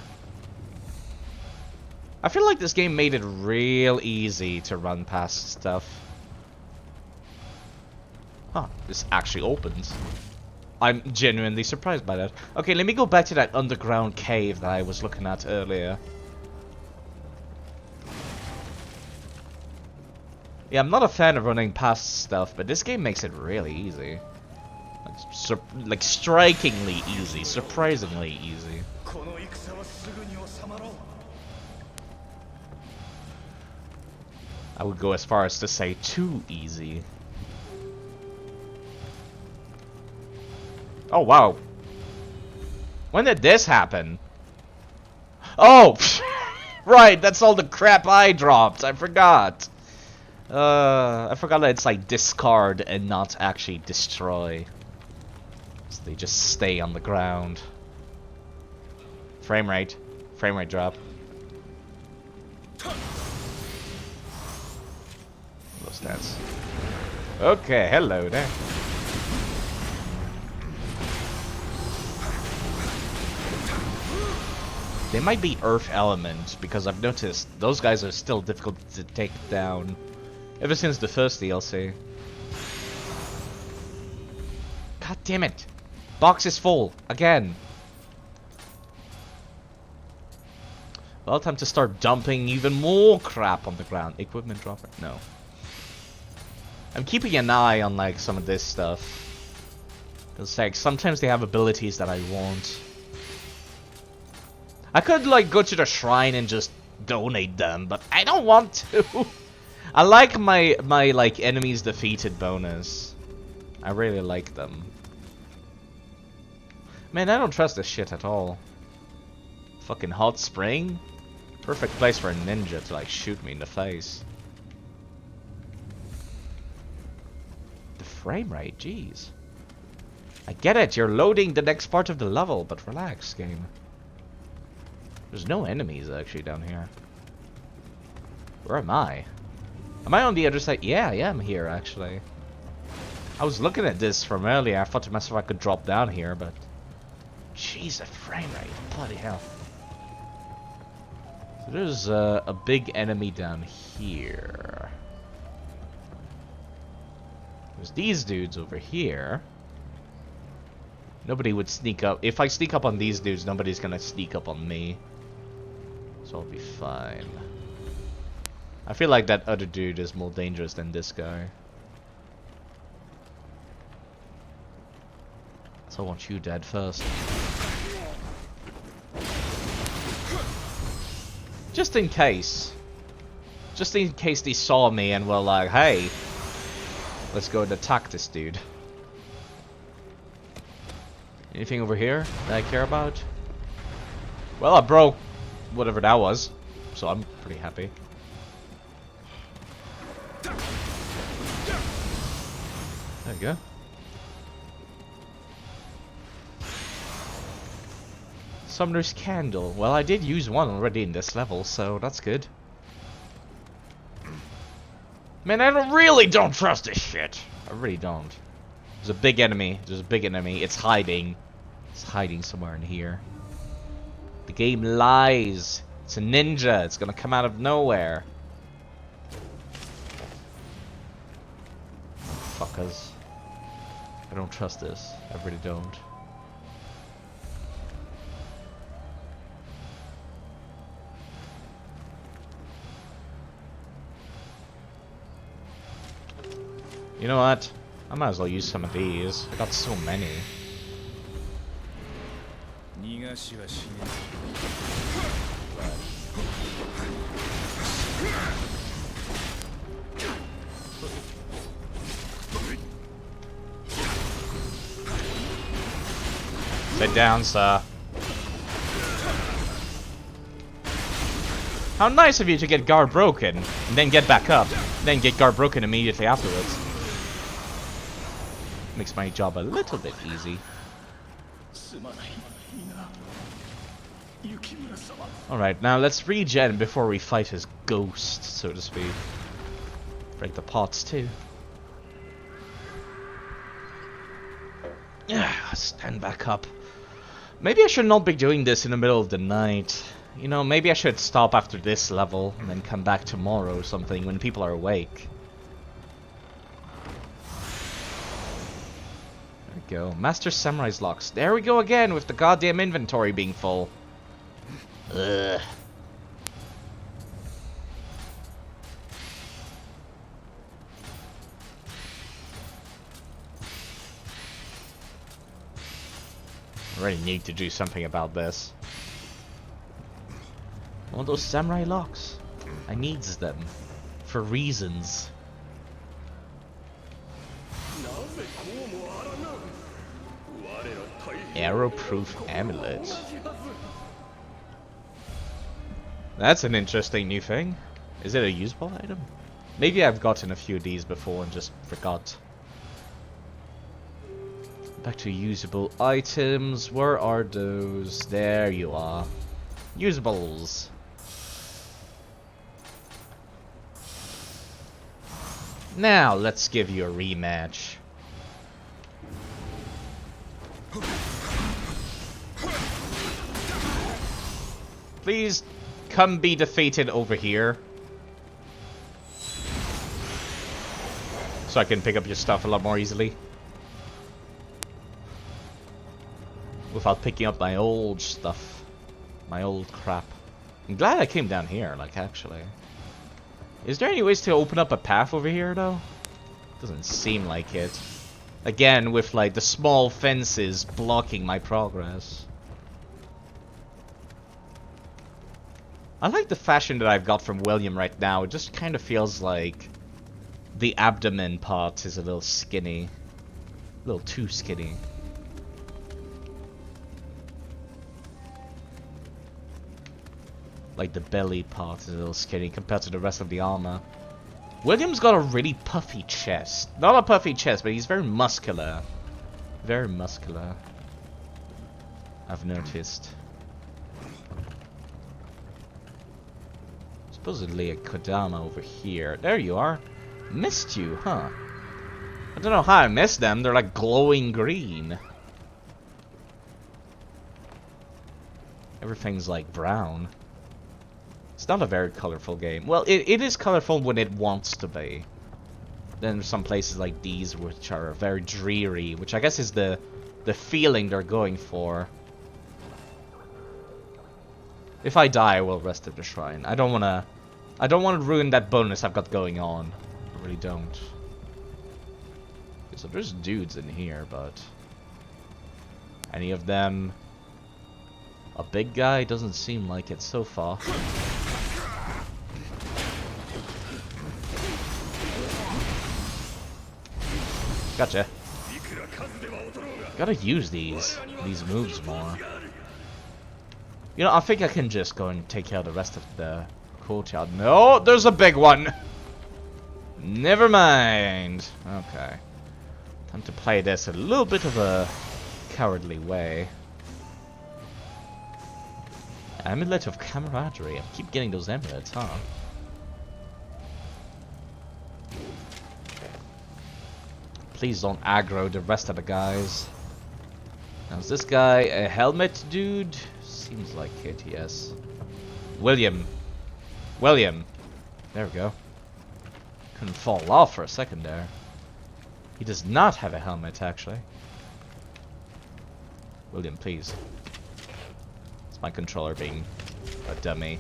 I feel like this game made it real easy to run past stuff. Huh, this actually opens. I'm genuinely surprised by that. Okay, let me go back to that underground cave that I was looking at earlier. Yeah, I'm not a fan of running past stuff, but this game makes it really easy. Like strikingly easy, surprisingly easy. I would go as far as to say too easy. Oh, wow. When did this happen? Oh! Right, that's all the crap I dropped. I forgot. I forgot that it's like discard and not actually destroy. So they just stay on the ground. Frame rate. Frame rate drop. Low stats. Okay, hello there. They might be Earth Element, because I've noticed those guys are still difficult to take down. Ever since the first DLC. God damn it! Box is full, again! Well, time to start dumping even more crap on the ground. Equipment dropper? No. I'm keeping an eye on, like, some of this stuff. Because, like, sometimes they have abilities that I want. I could, like, go to the shrine and just donate them, but I don't want to. I like my like, enemies defeated bonus. I really like them. Man, I don't trust this shit at all. Fucking hot spring? Perfect place for a ninja to, like, shoot me in the face. The frame rate, jeez. I get it, you're loading the next part of the level, but relax, game. There's no enemies, actually, down here. Where am I? Am I on the other side? Yeah, I am here, actually. I was looking at this from earlier. I thought to myself I could drop down here, but... Jeez, the frame rate. Bloody hell. So there's a big enemy down here. There's these dudes over here. Nobody would sneak up. If I sneak up on these dudes, nobody's gonna sneak up on me. So I'll be fine. I feel like that other dude is more dangerous than this guy. So I want you dead first. Just in case. Just in case they saw me and were like, hey, let's go and attack this dude. Anything over here that I care about? Well, I broke whatever that was, so I'm pretty happy. There you go. Summoner's Candle. Well, I did use one already in this level, so that's good. Man, I really don't trust this shit. I really don't. There's a big enemy. There's a big enemy. It's hiding. It's hiding somewhere in here. The game lies. It's a ninja. It's gonna come out of nowhere. Fuckers. I don't trust this. I really don't. You know what? I might as well use some of these. I got so many. Sit down, sir. How nice of you to get guard broken, and then get back up, and then get guard broken immediately afterwards. Makes my job a little bit easy. Alright, now let's regen before we fight his ghost, so to speak. Break the pots too. Yeah, stand back up. Maybe I should not be doing this in the middle of the night. You know, maybe I should stop after this level and then come back tomorrow or something when people are awake. There we go. Master Samurai's locks. There we go again with the goddamn inventory being full. Ugh. I really need to do something about this. I want those samurai locks. I needs them. For reasons. Arrow-proof amulet. That's an interesting new thing. Is it a usable item? Maybe I've gotten a few of these before and just forgot. Back to usable items. Where are those? There you are. Usables. Now, let's give you a rematch. Please come be defeated over here. So I can pick up your stuff a lot more easily. Without picking up my old stuff. My old crap. I'm glad I came down here, like, actually. Is there any ways to open up a path over here, though? Doesn't seem like it. Again, with, like, the small fences blocking my progress. I like the fashion that I've got from William right now. It just kind of feels like the abdomen part is a little skinny. A little too skinny. Like the belly part is a little skinny compared to the rest of the armor. William's got a really puffy chest. Not a puffy chest, but he's very muscular. Very muscular. I've noticed. Supposedly a Kodama over here. There you are. Missed you, huh? I don't know how I missed them. They're like glowing green. Everything's like brown. It's not a very colorful game. Well, it is colorful when it wants to be. Then there's some places like these which are very dreary, which I guess is the feeling they're going for. If I die, I will rest at the shrine. I don't wanna ruin that bonus I've got going on. I really don't. Okay, so there's dudes in here, but any of them a big guy? Doesn't seem like it so far. Gotcha. Gotta use these moves more. You know, I think I can just go and take care of the rest of the courtyard. No, there's a big one! Never mind. Okay. Time to play this a little bit of a cowardly way. Amulet of Camaraderie. I keep getting those amulets, huh? Please don't aggro the rest of the guys. Now, is this guy a helmet dude? Seems like it, yes. William. There we go. Couldn't fall off for a second there. He does not have a helmet, actually. William, please. It's my controller being a dummy.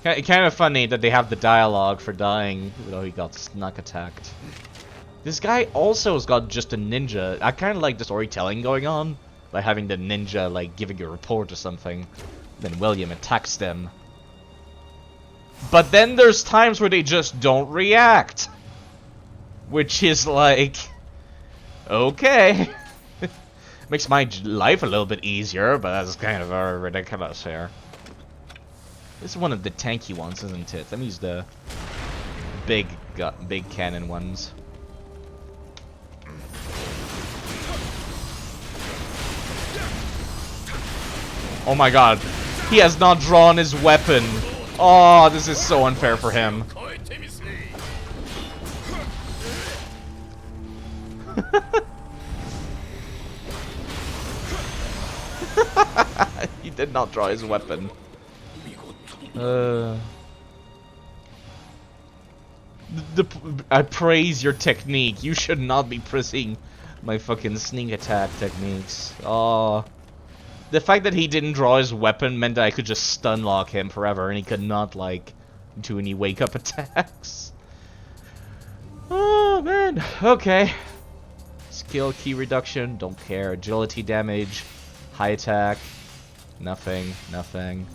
Kind of funny that they have the dialogue for dying, even though he got snuck attacked. This guy also has got just a ninja. I kind of like the storytelling going on by having the ninja like giving a report or something. Then William attacks them. But then there's times where they just don't react. Which is like... okay. Makes my life a little bit easier, but that's kind of ridiculous here. This is one of the tanky ones, isn't it? Let me use the big cannon ones. Oh my god. He has not drawn his weapon. Oh, this is so unfair for him. He did not draw his weapon. I praise your technique. You should not be pressing my fucking sneak attack techniques. Oh. The fact that he didn't draw his weapon meant that I could just stun lock him forever and he could not, like, do any wake up attacks. Oh, man. Okay. Skill key reduction. Don't care. Agility damage. High attack. Nothing. Nothing.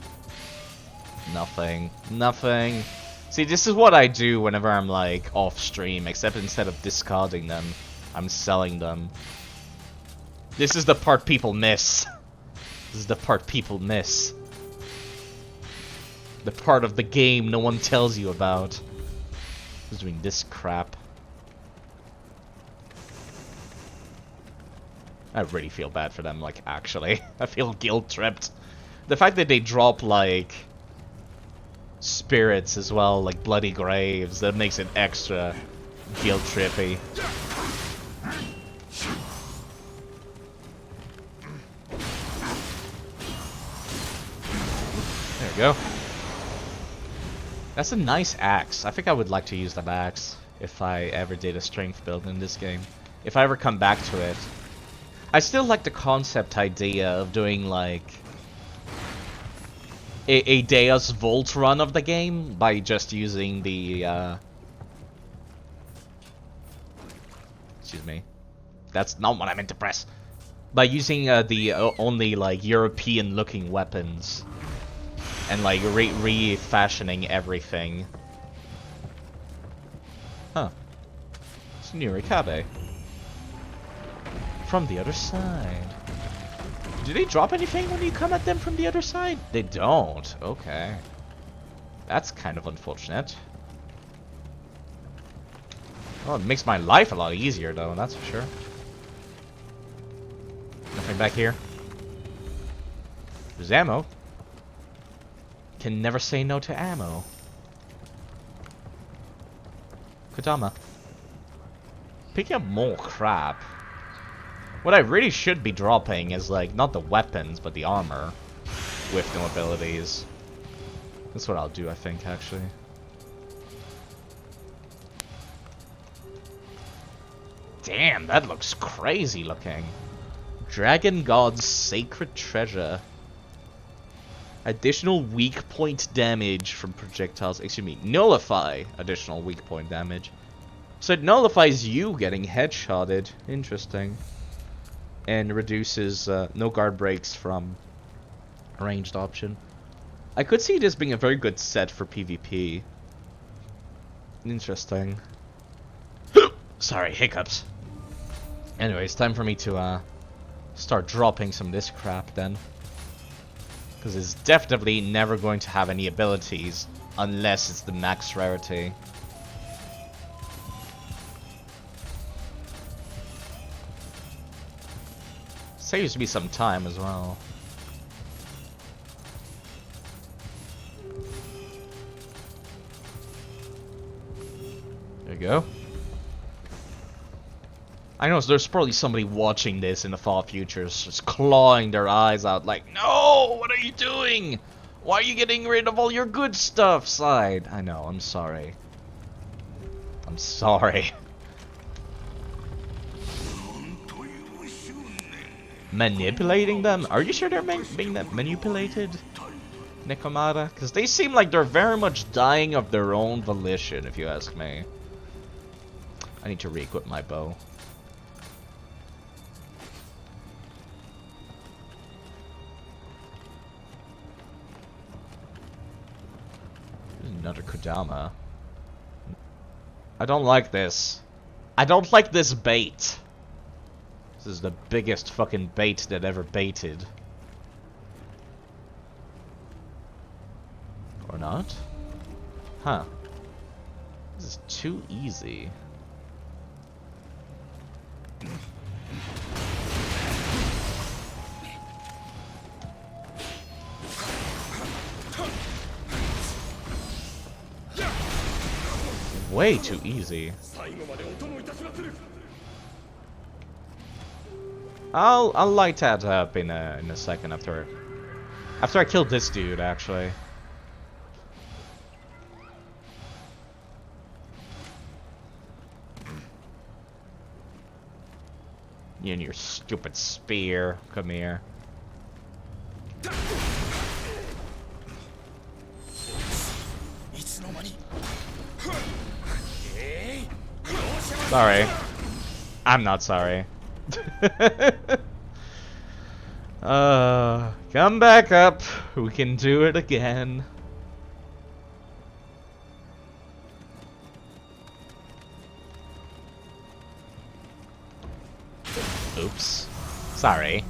Nothing. Nothing. See, this is what I do whenever I'm, like, off stream, except instead of discarding them, I'm selling them. This is the part people miss. This is the part people miss. The part of the game no one tells you about. Who's doing this crap? I really feel bad for them, like, actually. I feel guilt-tripped. The fact that they drop, like, spirits as well, like bloody graves, that makes it extra guilt-trippy. There we go. That's a nice axe. I think I would like to use that axe if I ever did a strength build in this game. If I ever come back to it. I still like the concept idea of doing, like, a Deus Volt run of the game by just using the, excuse me. That's not what I meant to press. By using the only, like, European-looking weapons. And, like, refashioning everything. Huh. It's Nioh from the other side. Do they drop anything when you come at them from the other side? They don't. Okay. That's kind of unfortunate. Oh, it makes my life a lot easier, though, that's for sure. Nothing back here. There's ammo. Can never say no to ammo. Kodama. Picking up more crap. What I really should be dropping is, like, not the weapons, but the armor. with no abilities. That's what I'll do, I think, actually. Damn, that looks crazy looking. Dragon God's Sacred Treasure. Additional weak point damage from projectiles. Excuse me, nullify additional weak point damage. So it nullifies you getting headshotted. Interesting. And reduces no guard breaks from ranged option. I could see this being a very good set for PvP. Interesting. Sorry, hiccups. Anyways, time for me to start dropping some of this crap then. Because it's definitely never going to have any abilities unless it's the max rarity. Saves me some time as well. There you go. I know there's probably somebody watching this in the far future just clawing their eyes out like, no, what are you doing? Why are you getting rid of all your good stuff, side? I know, I'm sorry. I'm sorry. Manipulating them? Are you sure they're being manipulated? Nekomata? Because they seem like they're very much dying of their own volition, if you ask me. I need to re-equip my bow. Another Kodama. I don't like this. I don't like this bait. This is the biggest fucking bait that ever baited. Or not? Huh. This is too easy. Way too easy. I'll light that up in a second after I kill this dude, actually. You and your stupid spear. Come here. Sorry. I'm not sorry. Come back up. We can do it again. Oops. Sorry.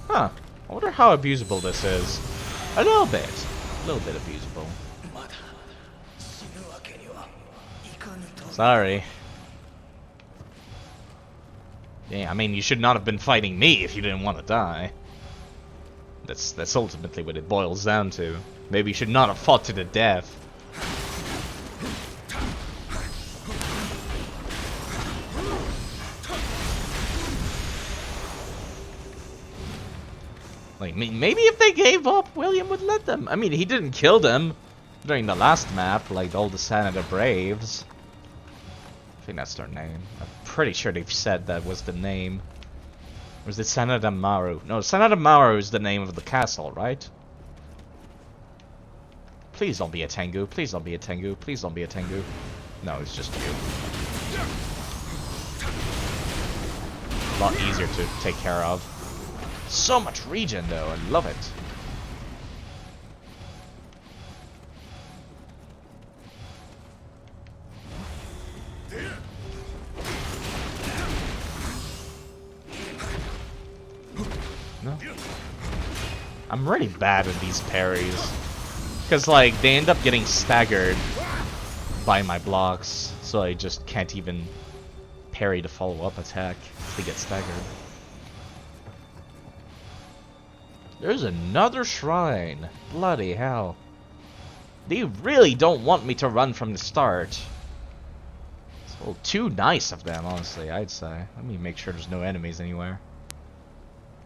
Huh. I wonder how abusable this is. A little bit. A little bit abusable. Sorry. Yeah, I mean, you should not have been fighting me if you didn't want to die. That's ultimately what it boils down to. Maybe you should not have fought to the death. Like, maybe if they gave up, William would let them. I mean, he didn't kill them during the last map, like all the Sanada Braves. I think that's their name. I'm pretty sure they've said that was the name. Or is it Sanada Maru? No, Sanada Maru is the name of the castle, right? Please don't be a Tengu. Please don't be a Tengu. Please don't be a Tengu. No, it's just you. A lot easier to take care of. So much regen, though. I love it. No. I'm really bad at these parries. Because, like, they end up getting staggered by my blocks. So I just can't even parry the follow-up attack if they get staggered. There's another shrine. Bloody hell. They really don't want me to run from the start. Well, too nice of them, honestly, I'd say. Let me make sure there's no enemies anywhere.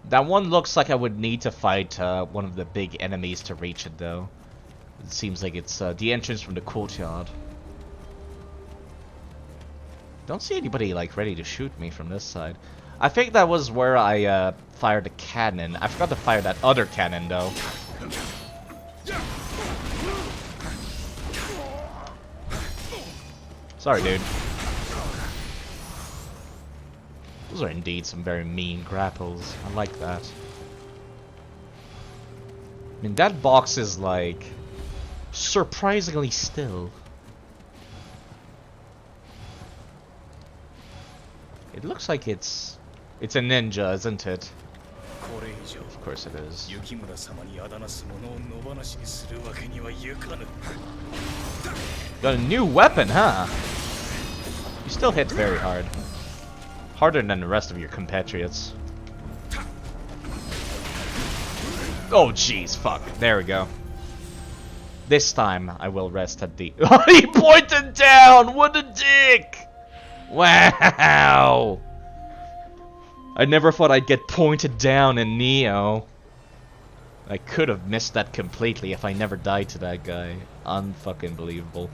That one looks like I would need to fight one of the big enemies to reach it, though. It seems like it's the entrance from the courtyard. Don't see anybody, like, ready to shoot me from this side. I think that was where I fired the cannon. I forgot to fire that other cannon, though. Sorry, dude. Those are indeed some very mean grapples. I like that. I mean, that box is, like, surprisingly still. It looks like it's a ninja, isn't it? Of course it is. Got a new weapon, huh? You still hit very hard. Harder than the rest of your compatriots. Oh jeez, fuck. There we go. This time I will rest at the... He pointed down! What a dick! Wow! I never thought I'd get pointed down in Nioh. I could have missed that completely if I never died to that guy. Unfucking believable.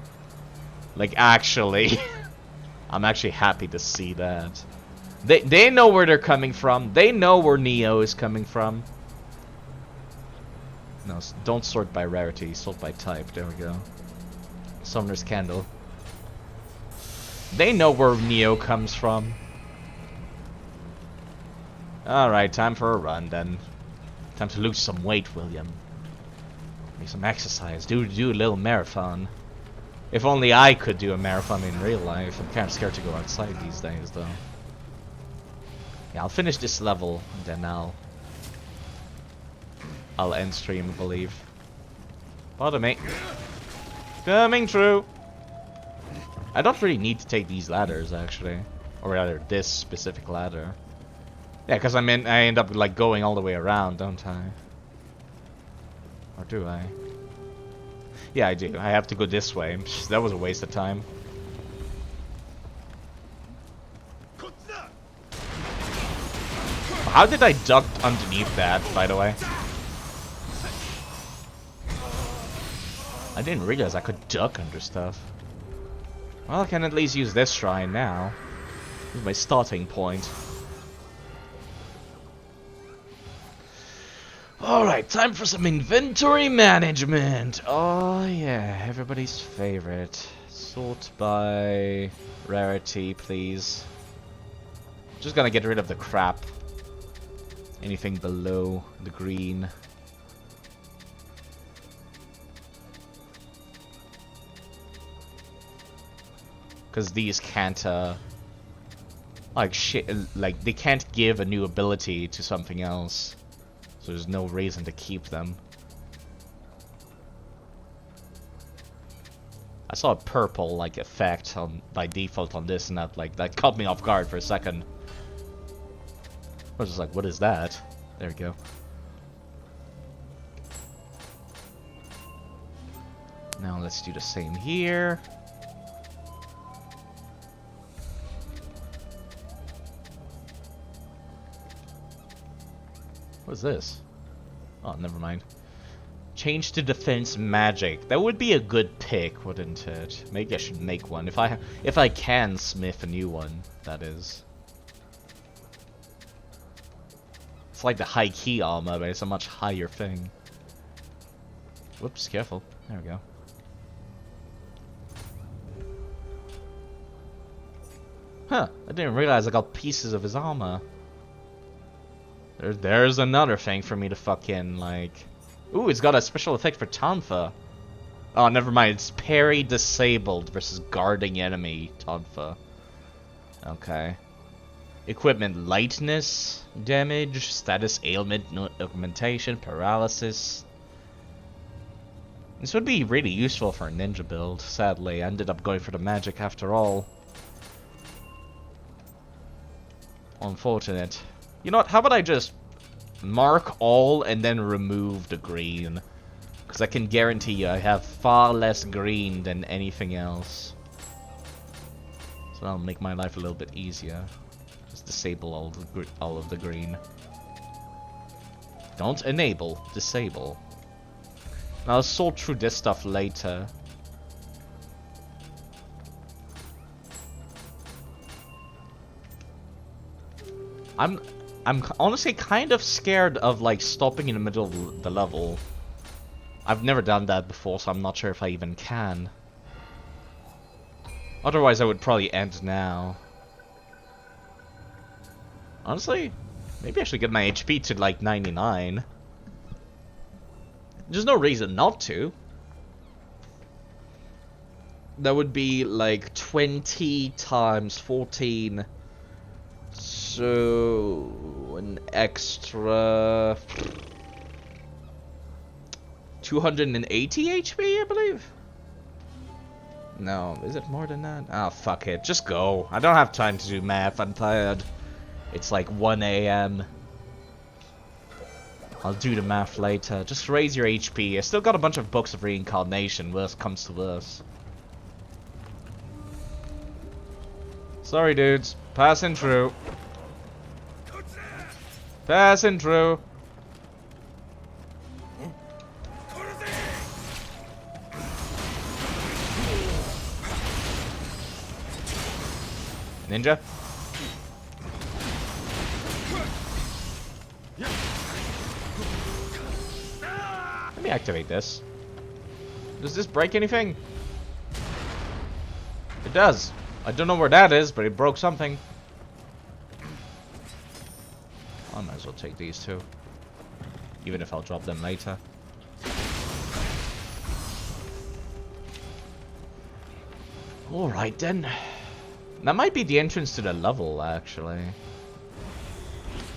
Like, actually. I'm actually happy to see that. They know where they're coming from. They know where Nioh is coming from. No, don't sort by rarity, sort by type. There we go. Summoner's Candle. They know where Nioh comes from. Alright, time for a run then. Time to lose some weight, William. Make some exercise. Do a little marathon. If only I could do a marathon in real life. I'm kind of scared to go outside these days, though. Yeah, I'll finish this level, and then I'll end stream, I believe. Pardon me. Coming through. I don't really need to take these ladders, actually. Or rather, this specific ladder. Yeah, because I end up, like, going all the way around, don't I? Or do I? Yeah, I do. I have to go this way. That was a waste of time. How did I duck underneath that, by the way? I didn't realize I could duck under stuff. Well, I can at least use this shrine now. This is my starting point. Alright, time for some inventory management. Oh yeah, everybody's favorite. Sort by rarity, please. Just gonna get rid of the crap. Anything below the green. Because these can't, like shit, like they can't give a new ability to something else. So there's no reason to keep them. I saw a purple like effect on by default on this, and that caught me off guard for a second. I was just like, what is that? There we go. Now let's do the same here. What's this? Oh, never mind. Change to defense magic. That would be a good pick, wouldn't it? Maybe I should make one. If I can smith a new one, that is. It's like the high key armor, but it's a much higher thing. Whoops, careful. There we go. Huh, I didn't realize I got pieces of his armor. There's another thing for me to fucking, like... Ooh, it's got a special effect for Tonfa. Oh, never mind. It's parry disabled versus guarding enemy Tonfa. Okay. Equipment lightness, damage, status ailment, augmentation, paralysis. This would be really useful for a ninja build. Sadly, I ended up going for the magic after all. Unfortunate. You know what, how about I just mark all and then remove the green? Because I can guarantee you I have far less green than anything else. So that'll make my life a little bit easier. Just disable all of the green. Don't enable, disable. Now I'll sort through this stuff later. I'm honestly kind of scared of like stopping in the middle of the level. I've never done that before, so I'm not sure if I even can. Otherwise I would probably end now. Honestly, maybe I should get my HP to like 99. There's no reason not to. That would be like 20 times 14. So an extra 280 HP, I believe. No, is it more than that? Ah, fuck it. Just go. I don't have time to do math. I'm tired. It's like 1 AM. I'll do the math later. Just raise your HP. I still got a bunch of books of reincarnation. Worst comes to worst. Sorry, dudes. Passing through. Passing through. Ninja? Let me activate this. Does this break anything? It does. I don't know where that is, but it broke something. I might as well take these two. Even if I'll drop them later. Alright then. That might be the entrance to the level, actually.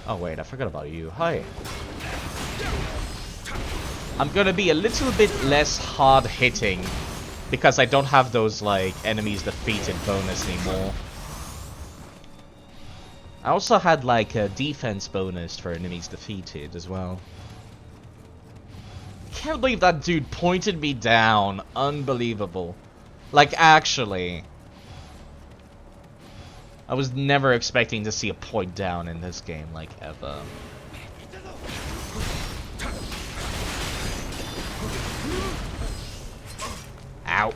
Oh wait, I forgot about you. Hi. I'm gonna be a little bit less hard-hitting because I don't have those, like, enemies defeated bonus anymore. I also had, like, a defense bonus for enemies defeated as well. Can't believe that dude pointed me down. Unbelievable. Like, actually. I was never expecting to see a point down in this game, like, ever. Ow.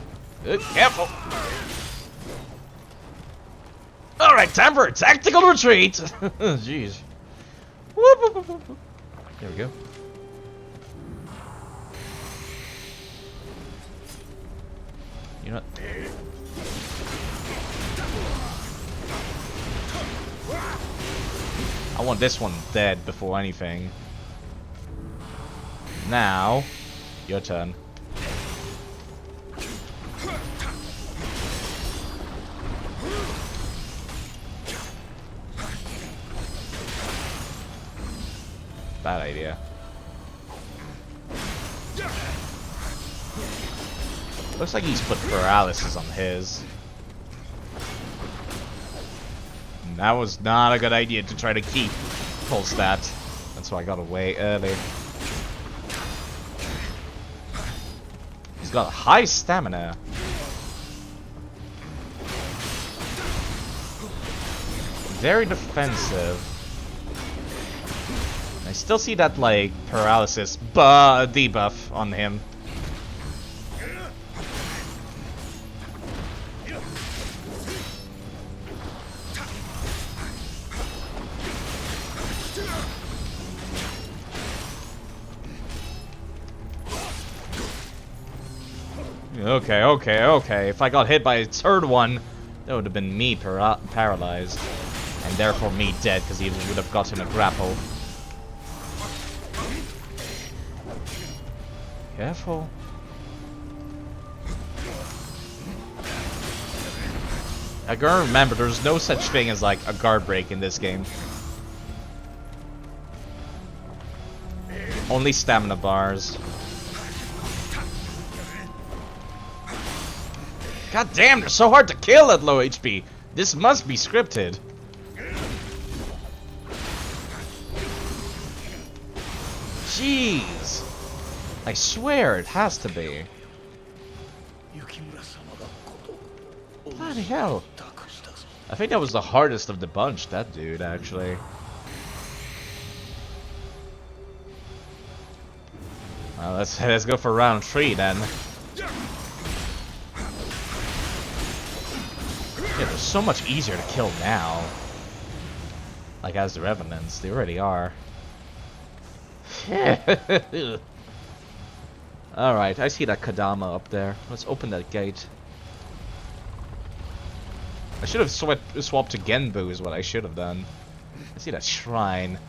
Careful. Alright, time for a tactical retreat. Jeez. There we go. You know what? I want this one dead before anything. Now, your turn. Bad idea. Looks like he's put paralysis on his. And that was not a good idea to try to keep full stat. That's why I got away early. He's got high stamina. Very defensive. I still see that, like, paralysis debuff on him. Okay. If I got hit by a third one, that would have been me paralyzed. And therefore me dead, because he would have gotten a grapple. Careful. I gotta remember, there's no such thing as, like, a guard break in this game. Only stamina bars. God damn, they're so hard to kill at low HP. This must be scripted. Jeez. I swear it has to be. Bloody hell. I think that was the hardest of the bunch, that dude, actually. Well, let's go for round 3 then. Yeah, they're so much easier to kill now. Like as the Revenants, they already are. Alright, I see that Kadama up there. Let's open that gate. I should have swapped to Genbu is what I should have done. I see that shrine.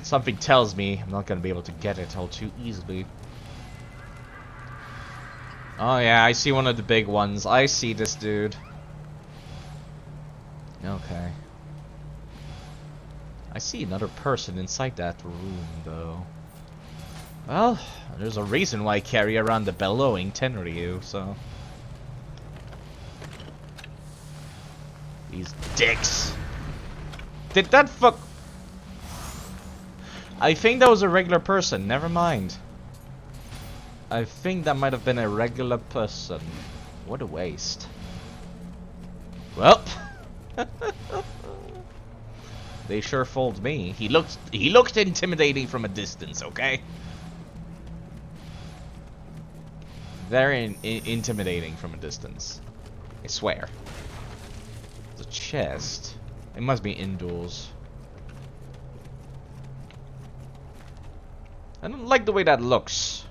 Something tells me I'm not going to be able to get it all too easily. Oh yeah, I see one of the big ones. I see this dude. Okay. I see another person inside that room, though. Well, there's a reason why I carry around the bellowing Tenryu, so... These dicks. Did that fuck... I think that was a regular person, never mind. I think that might have been a regular person. What a waste. Well... They sure fooled me. He looked intimidating from a distance, okay? Very intimidating from a distance. I swear. The chest. It must be indoors. I don't like the way that looks.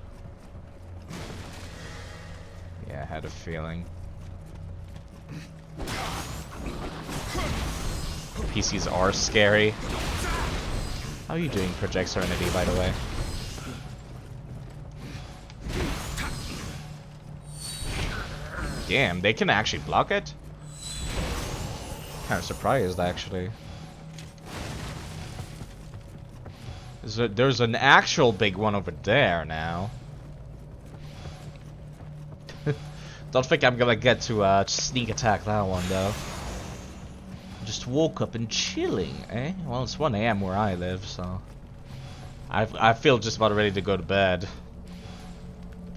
Yeah, I had a feeling. PCs are scary. How are you doing, Project Serenity, by the way? Damn, they can actually block it? Kind of surprised, actually. There's an actual big one over there now. Don't think I'm gonna get to sneak attack that one, though. Just woke up and chilling, eh? Well, it's 1 AM where I live, so... I feel just about ready to go to bed.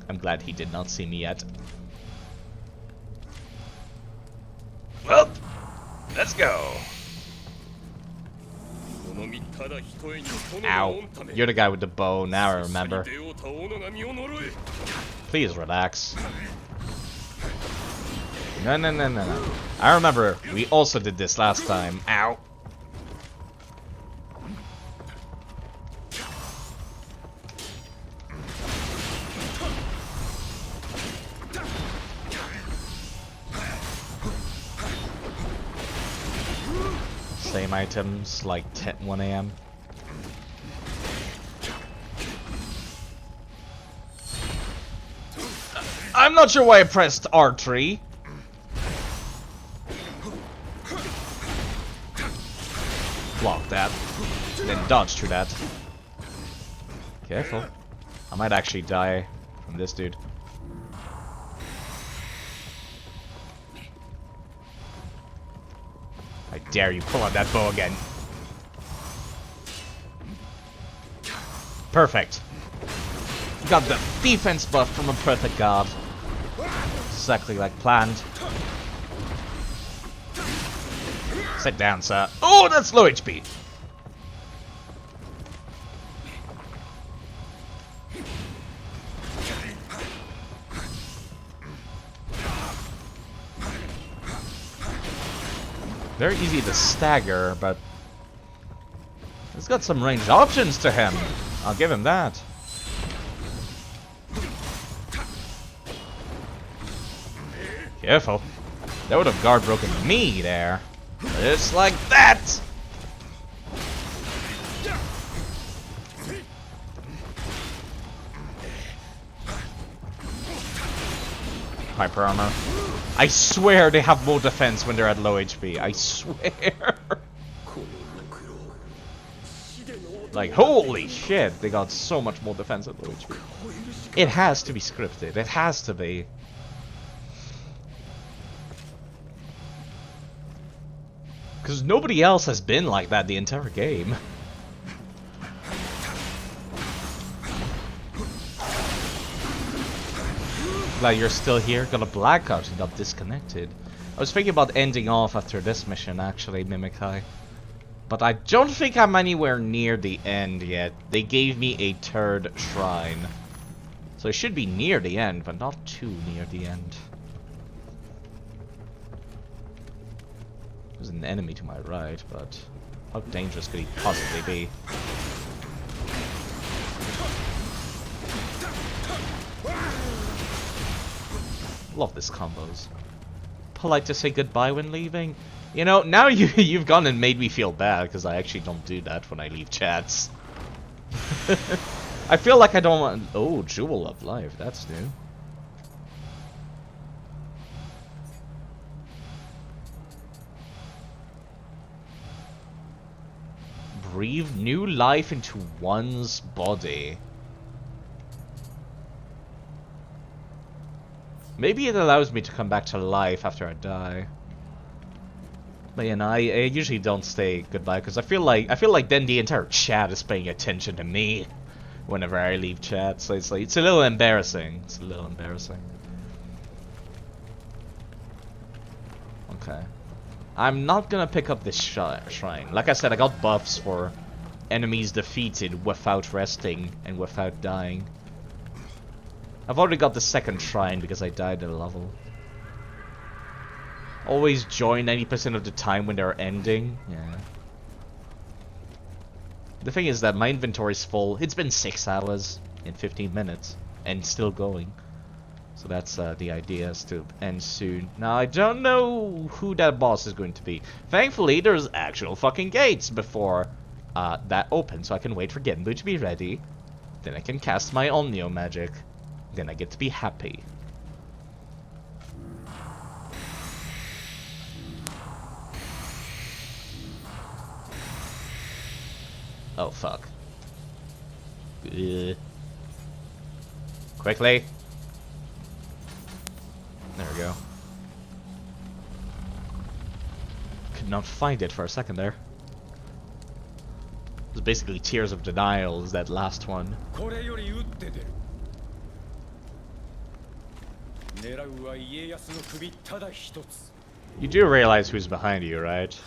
I'm glad he did not see me yet. Well, let's go. Ow. You're the guy with the bow, now I remember. Please relax. No. I remember we also did this last time. Ow. Same items like 1 AM. I'm not sure why I pressed R3. Block that, and then dodge through that. Careful. I might actually die from this dude. I dare you pull out that bow again. Perfect. Got the defense buff from a perfect guard. Exactly like planned. Sit down, sir. Oh, that's low HP. Very easy to stagger, but he's got some ranged options to him. I'll give him that. Careful. That would have guard broken me there. Just like that! Hyper armor. I swear they have more defense when they're at low HP. I swear. Like, holy shit, they got so much more defense at low HP. It has to be scripted. It has to be. Because nobody else has been like that the entire game. Glad you're still here. Got a blackout and got disconnected. I was thinking about ending off after this mission, actually, Mimikai. But I don't think I'm anywhere near the end yet. They gave me a 3rd shrine. So it should be near the end, but not too near the end. There's an enemy to my right, but how dangerous could he possibly be? Love this combos. Polite to say goodbye when leaving. You know, now you've gone and made me feel bad, because I actually don't do that when I leave chats. I feel like I don't want... Oh, Jewel of Life, that's new. Breathe new life into one's body. Maybe it allows me to come back to life after I die. But you know, I usually don't say goodbye because I feel like then the entire chat is paying attention to me whenever I leave chat. So it's a little embarrassing. It's a little embarrassing. Okay. I'm not gonna pick up this shrine. Like I said, I got buffs for enemies defeated without resting and without dying. I've already got the 2nd shrine because I died at a level. Always join 90% of the time when they're ending. Yeah. The thing is that my inventory's full. It's been 6 hours in 15 minutes and still going. So that's the idea, is to end soon. Now I don't know who that boss is going to be. Thankfully there's actual fucking gates before that opens, so I can wait for Genbu to be ready. Then I can cast my Nioh magic. Then I get to be happy. Oh fuck. Quickly. There we go. Could not find it for a second there. It was basically Tears of Denial, is that last one. You do realize who's behind you, right?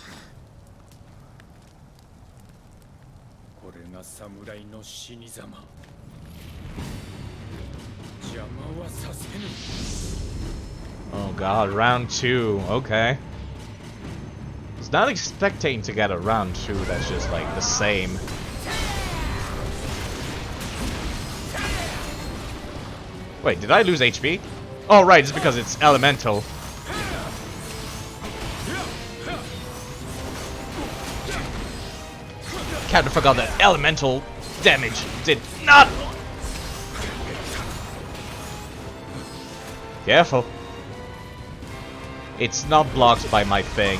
Oh god, round 2, okay. I was not expecting to get a round 2 that's just like the same. Wait, did I lose HP? Oh right, it's because it's elemental. Kind of forgot that elemental damage did not. Careful. It's not blocked by my thing.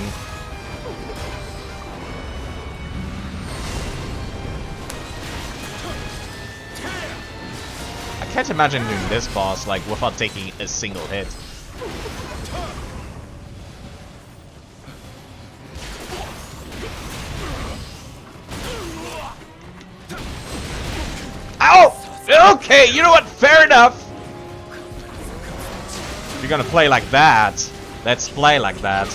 I can't imagine doing this boss like without taking a single hit. Ow! Okay, you know what? Fair enough. If you're gonna play like that, let's play like that.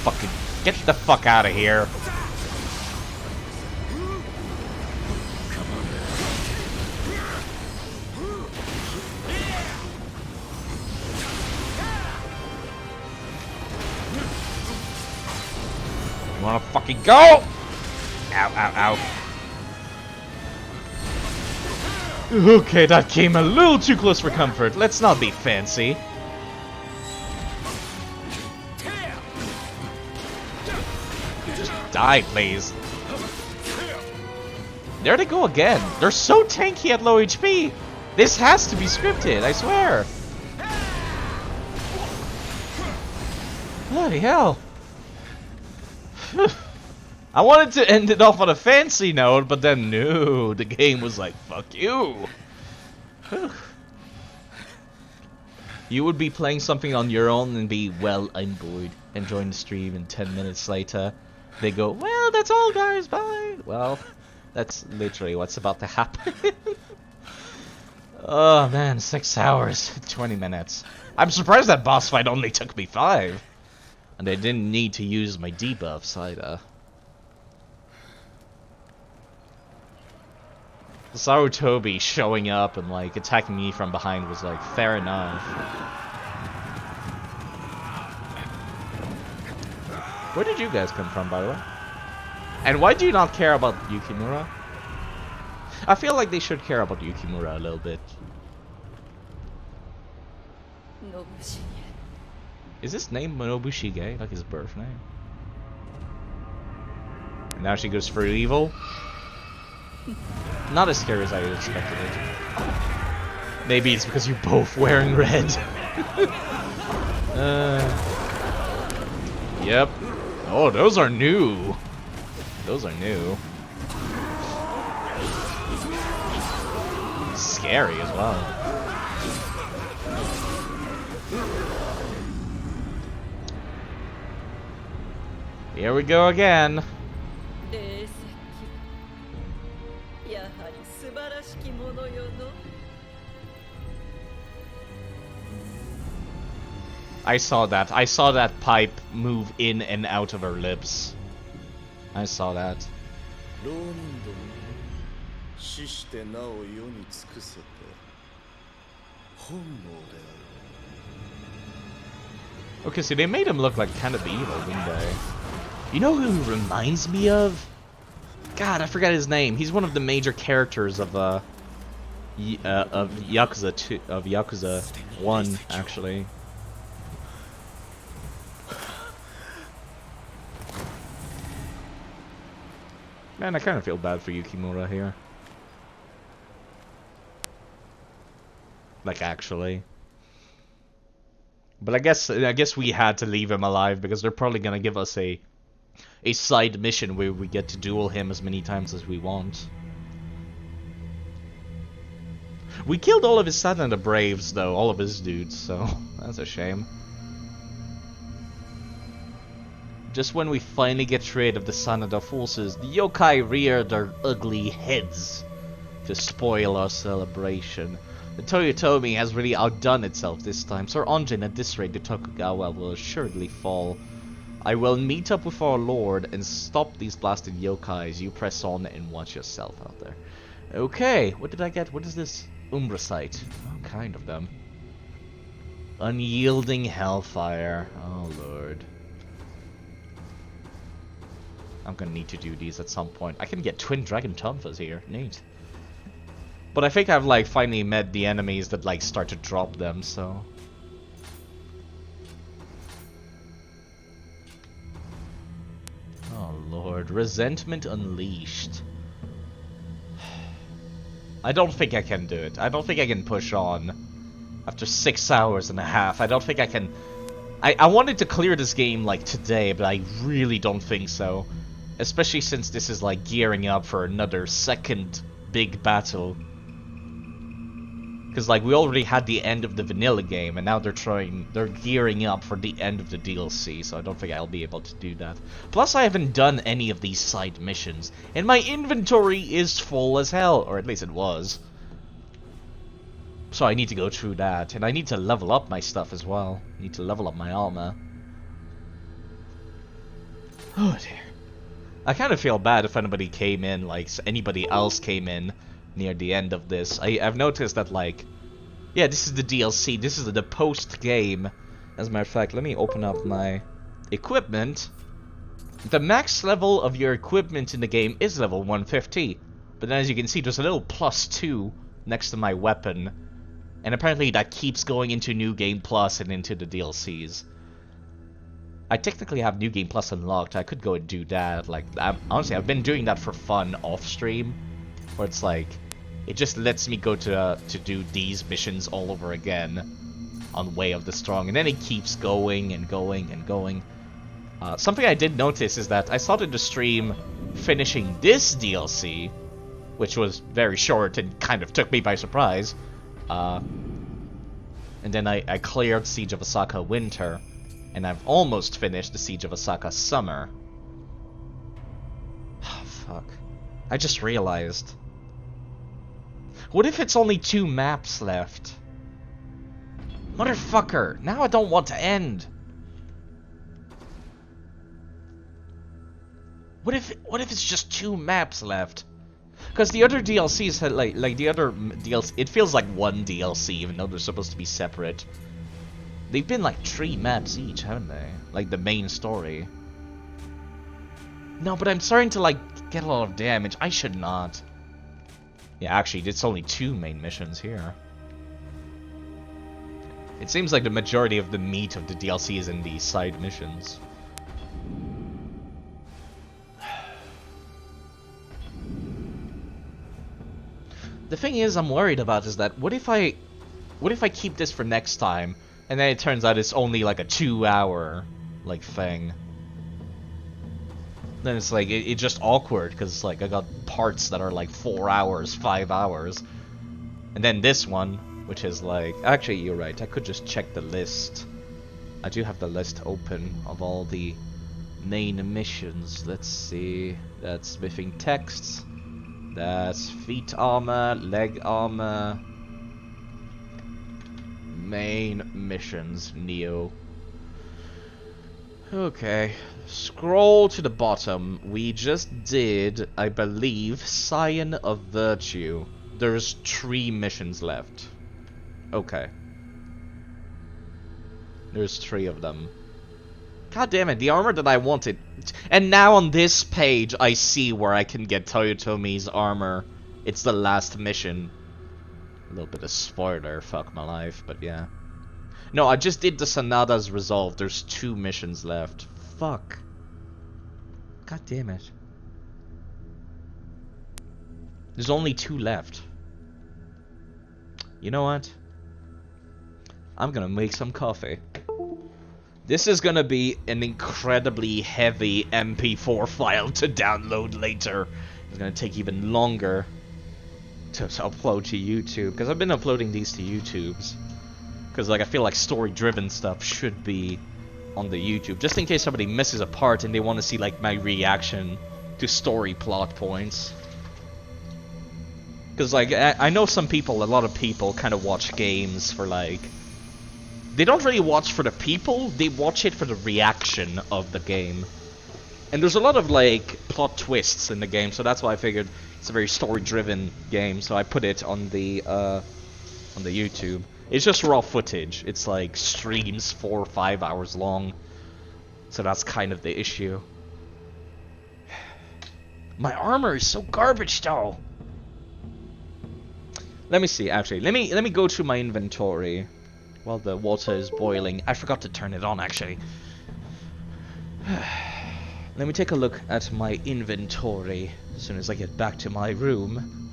Fucking get the fuck out of here. You wanna fucking go? Ow, ow, ow. Okay, that came a little too close for comfort. Let's not be fancy. Just die, please. There they go again. They're so tanky at low HP. This has to be scripted, I swear. Bloody hell. I wanted to end it off on a fancy note, but then no, the game was like, fuck you. You would be playing something on your own and be, well, I'm bored, and join the stream, and 10 minutes later, they go, well, that's all guys, bye. Well, that's literally what's about to happen. Oh man, 6 hours, 20 minutes. I'm surprised that boss fight only took me 5. And I didn't need to use my debuffs either. Sarutobi showing up and like attacking me from behind was like fair enough. Where did you guys come from, by the way? And why do you not care about Yukimura? I feel like they should care about Yukimura a little bit. ノブシ Is his name Nobushige, like his birth name? And now she goes for evil? Not as scary as I expected it. Maybe it's because you're both wearing red. Yep. Oh, those are new. Those are new. Scary as well. Here we go again. 霊石やはり素晴らしきものよの I saw that. I saw that pipe move in and out of her lips. I saw that. 浪人ども死してなお世に尽くせて本望である Okay, see, they made him look like kind of evil, didn't they? You know who he reminds me of? God, I forgot his name. He's one of the major characters of Yakuza 2, of Yakuza 1, actually. Man, I kind of feel bad for Yukimura here. Like, actually. But I guess we had to leave him alive because they're probably gonna give us a side mission where we get to duel him as many times as we want. We killed all of his Sanada Braves, though, all of his dudes, so that's a shame. Just when we finally get rid of the Sanada forces, the yokai rear their ugly heads to spoil our celebration. The Toyotomi has really outdone itself this time, so Onjin at this rate the Tokugawa will assuredly fall. I will meet up with our lord and stop these blasted yokais. You press on and watch yourself out there. Okay, what did I get? What is this? Umbracite. Oh, kind of them. Unyielding Hellfire. Oh lord. I'm gonna need to do these at some point. I can get Twin Dragon Tonfas here. Neat. But I think I've like finally met the enemies that like start to drop them, so... Oh lord, Resentment Unleashed. I don't think I can do it. I don't think I can push on. After 6 hours and a half, I don't think I can... I wanted to clear this game like today, but I really don't think so. Especially since this is like gearing up for another second big battle. Because like we already had the end of the vanilla game and now they're gearing up for the end of the DLC, so I don't think I'll be able to do that. Plus I haven't done any of these side missions and my inventory is full as hell, or at least it was. So I need to go through that, and I need to level up my stuff as well. I need to level up my armor. Oh dear. I kind of feel bad if anybody came in, like anybody else came in near the end of this. I've noticed that, like, yeah, this is the DLC, this is the post-game. As a matter of fact, let me open up my equipment. The max level of your equipment in the game is level 150, but then as you can see, there's a little +2 next to my weapon, and apparently that keeps going into New Game Plus and into the DLCs. I technically have New Game Plus unlocked. I could go and do that. Like, honestly, I've been doing that for fun off stream, where it's like, it just lets me go to do these missions all over again on Way of the Strong, and then it keeps going and going and going. Something I did notice is that I started the stream finishing this DLC, which was very short and kind of took me by surprise. And then I cleared Siege of Osaka Winter. And I've almost finished the Siege of Osaka Summer. Oh, fuck. I just realized. What if it's only 2 maps left? Motherfucker, now I don't want to end. What if it's just 2 maps left? Because the other DLCs had like the other DLC, it feels like one DLC even though they're supposed to be separate. They've been like 3 maps each, haven't they? Like the main story. No, but I'm starting to like get a lot of damage. I should not. Yeah, actually, it's only 2 main missions here. It seems like the majority of the meat of the DLC is in the side missions. The thing is, I'm worried about is that what if I keep this for next time, and then it turns out it's only like a 2-hour like thing. Then it's like it's just awkward because like I got parts that are like 4 hours, 5 hours, and then this one, which is like actually you're right. I could just check the list. I do have the list open of all the main missions. Let's see. That's smithing texts. That's feet armor, leg armor, main missions, Nioh. Okay, scroll to the bottom. We just did, I believe, Scion of Virtue. There's 3 missions left. Okay. There's 3 of them. God damn it, the armor that I wanted. And now on this page, I see where I can get Toyotomi's armor. It's the last mission. A little bit of spoiler, fuck my life, but yeah. No, I just did the Sanada's Resolve. There's 2 missions left. Fuck. God damn it. There's only 2 left. You know what? I'm gonna make some coffee. This is gonna be an incredibly heavy MP4 file to download later. It's gonna take even longer to upload to YouTube, because I've been uploading these to YouTube's. Because like I feel like story-driven stuff should be on the YouTube, just in case somebody misses a part and they want to see like my reaction to story plot points. Because like I know some people, a lot of people kind of watch games for like. They don't really watch for the people, they watch it for the reaction of the game. And there's a lot of like plot twists in the game, so that's why I figured it's a very story-driven game, so I put it on the YouTube. It's just raw footage. It's like streams 4 or 5 hours long. So that's kind of the issue. My armor is so garbage though. Let me see, actually. Let me go to my inventory. While the water is boiling. I forgot to turn it on, actually. Let me take a look at my inventory as soon as I get back to my room.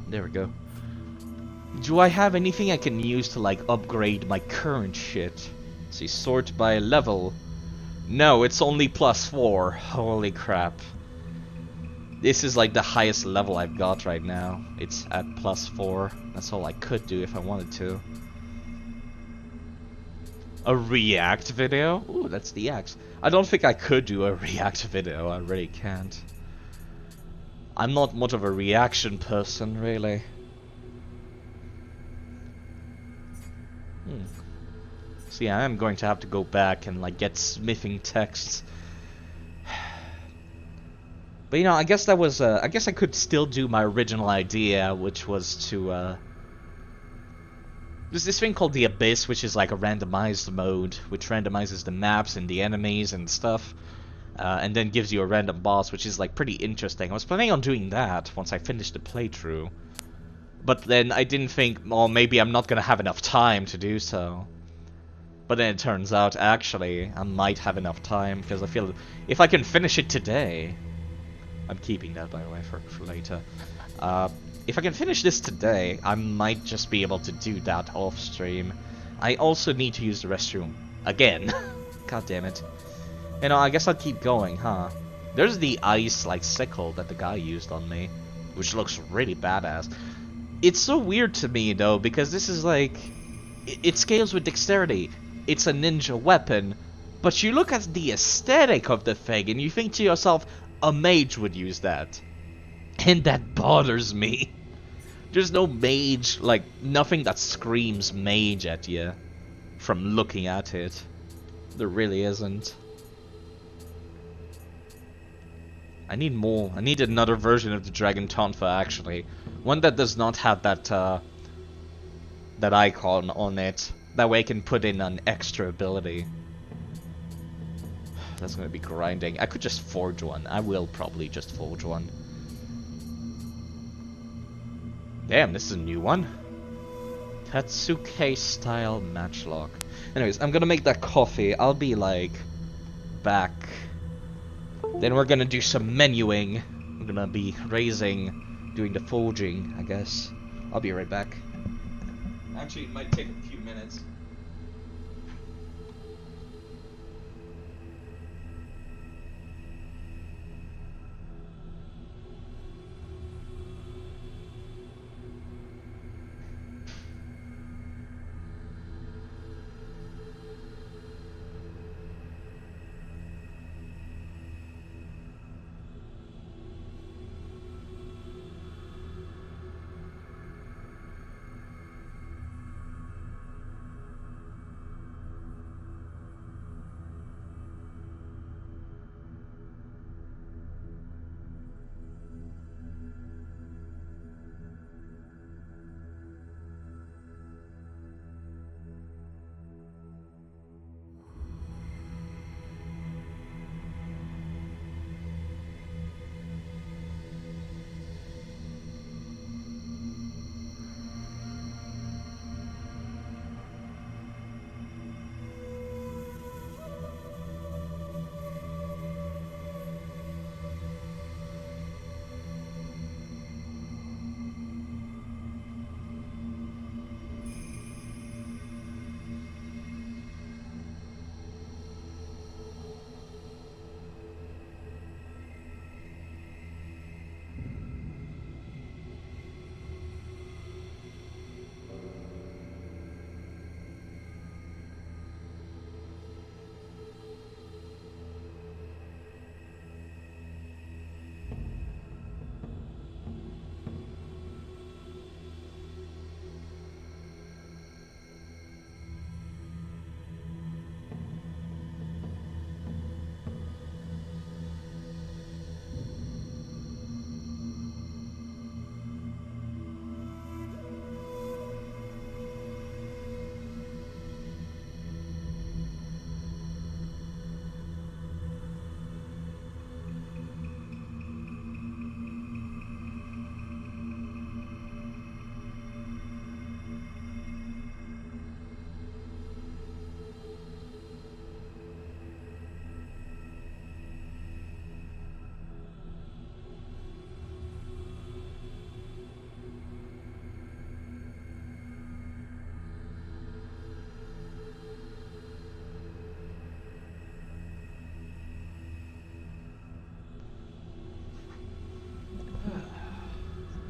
There we go. Do I have anything I can use to, like, upgrade my current shit? Let's see, sort by level. No, it's only +4. Holy crap. This is, like, the highest level I've got right now. It's at +4. That's all I could do if I wanted to. A react video? Ooh, that's the X. I don't think I could do a react video. I really can't. I'm not much of a reaction person, really. So yeah, I'm going to have to go back and like get smithing texts. But you know, I guess that was. I guess I could still do my original idea, which was to. There's this thing called the Abyss, which is like a randomized mode, which randomizes the maps and the enemies and stuff, and then gives you a random boss, which is like pretty interesting. I was planning on doing that once I finished the playthrough, but then I didn't think, well, maybe I'm not gonna have enough time to do so. But then it turns out, actually, I might have enough time, because I feel if I can finish it today, I'm keeping that, by the way, for later. If I can finish this today, I might just be able to do that off stream. I also need to use the restroom again. God damn it. You know, I guess I'll keep going, huh? There's the ice like sickle that the guy used on me, which looks really badass. It's so weird to me though, because this is like it scales with dexterity. It's a ninja weapon, but you look at the aesthetic of the thing and you think to yourself, a mage would use that. And that bothers me. There's no mage, like, nothing that screams mage at you from looking at it. There really isn't. I need more. I need another version of the Dragon Tonfa, actually. One that does not have that, that icon on it. That way I can put in an extra ability. That's gonna be grinding. I could just forge one. I will probably just forge one. Damn, this is a new one. Tatsuke style matchlock. Anyways, I'm gonna make that coffee. I'll be like back. Then we're gonna do some menuing. I'm gonna be raising, doing the forging, I guess. I'll be right back. Actually, it might take a few minutes.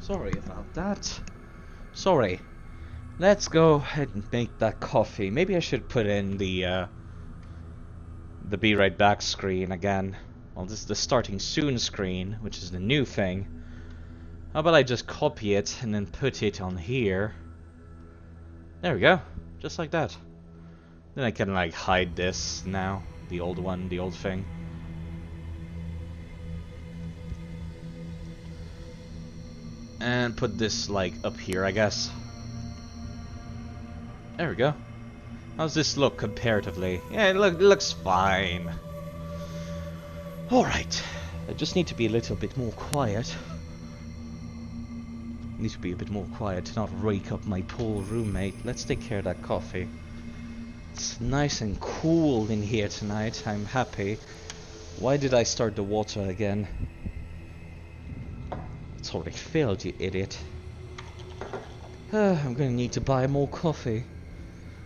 Sorry about that. Sorry. Let's go ahead and make that coffee. Maybe I should put in the be right back screen again. Well, this is the starting soon screen, which is the new thing. How about I just copy it and then put it on here? There we go. Just like that. Then I can like hide this now. The old one, the old thing. And put this like up here, I guess. There we go. How's this look comparatively? Yeah, it looks fine. Alright. I just need to be a little bit more quiet. Need to be a bit more quiet to not wake up my poor roommate. Let's take care of that coffee. It's nice and cool in here tonight. I'm happy. Why did I start the water again? It's already filled, you idiot. I'm gonna need to buy more coffee.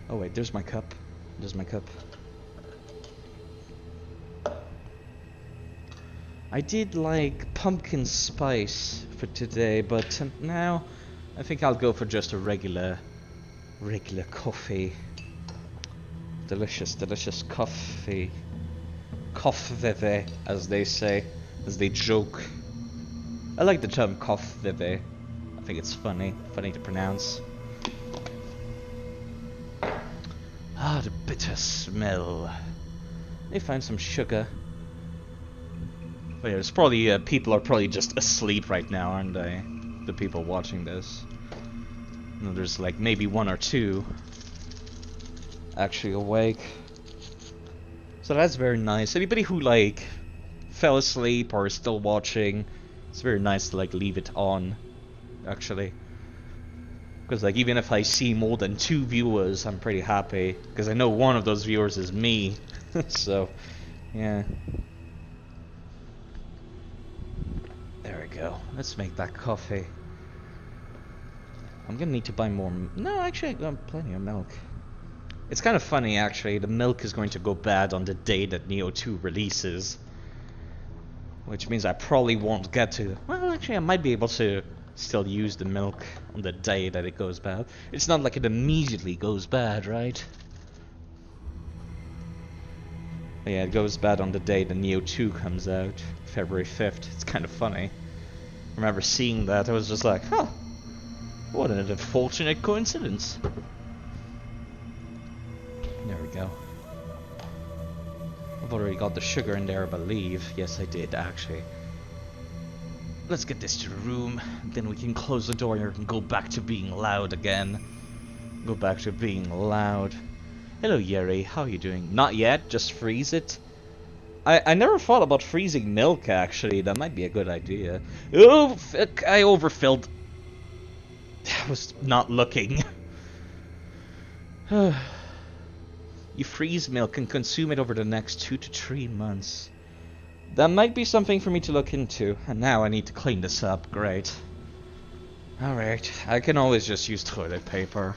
Oh wait, there's my cup. There's my cup. I did like pumpkin spice for today, but now I think I'll go for just a regular coffee. Delicious, delicious coffee. Coffee, as they say, as they joke. I like the term coffee. I think it's funny to pronounce. Ah, the bitter smell. Let me find some sugar. But yeah, it's probably people are probably just asleep right now, aren't they? The people watching this. You know, there's like maybe one or two actually awake. So that's very nice. Anybody who like fell asleep or is still watching, it's very nice to like leave it on, actually. Because like even if I see more than 2 viewers, I'm pretty happy. Because I know one of those viewers is me. So, yeah. There we go. Let's make that coffee. I'm gonna need to buy more. No, actually I got plenty of milk. It's kind of funny actually, the milk is going to go bad on the day that Nioh 2 releases. Which means I probably won't get to... Well, actually I might be able to still use the milk on the day that it goes bad. It's not like it immediately goes bad, right? But yeah, it goes bad on the day the Nioh 2 comes out, February 5th. It's kind of funny. I remember seeing that, I was just like, huh, what an unfortunate coincidence. There we go. I've already got the sugar in there, I believe. Yes, I did, actually. Let's get this to the room, then we can close the door and go back to being loud again. Go back to being loud. Hello, Yeri. How are you doing? Not yet, just freeze it. I never thought about freezing milk, actually. That might be a good idea. Oh, fuck, I overfilled. I was not looking. You freeze milk and consume it over the next 2 to 3 months. That might be something for me to look into. And now I need to clean this up. Great. Alright, I can always just use toilet paper.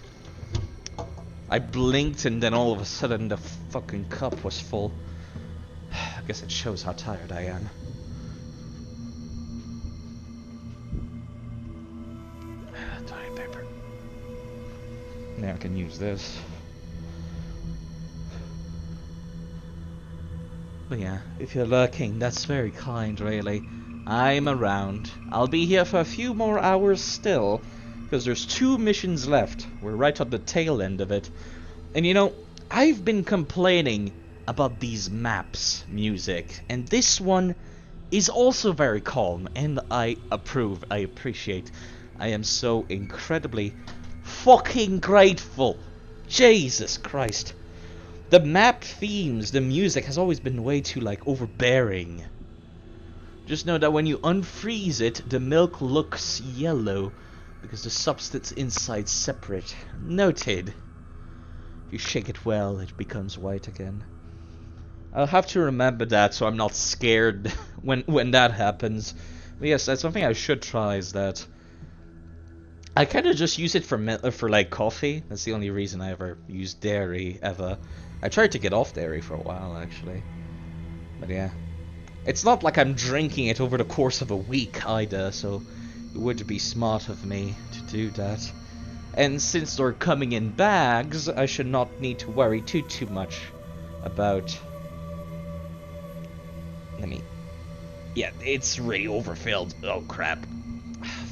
I blinked and then all of a sudden the fucking cup was full. I guess it shows how tired I am. Toilet paper. Now I can use this. But yeah, if you're lurking, that's very kind, really. I'm around. I'll be here for a few more hours still, because there's 2 missions left. We're right at the tail end of it. And you know, I've been complaining about these maps music, and this one is also very calm, and I approve, I appreciate. I am so incredibly fucking grateful. Jesus Christ. The map themes, the music has always been way too, like, overbearing. Just know that when you unfreeze it, the milk looks yellow, because the substance inside's separate. Noted. If you shake it well, it becomes white again. I'll have to remember that so I'm not scared when that happens. But yes, that's something I should try, is that I kind of just use it for like coffee. That's the only reason I ever used dairy ever. I tried to get off dairy for a while actually, but yeah, it's not like I'm drinking it over the course of a week either, so it would be smart of me to do that. And since they're coming in bags, I should not need to worry too much about... Yeah, it's really overfilled. Oh crap.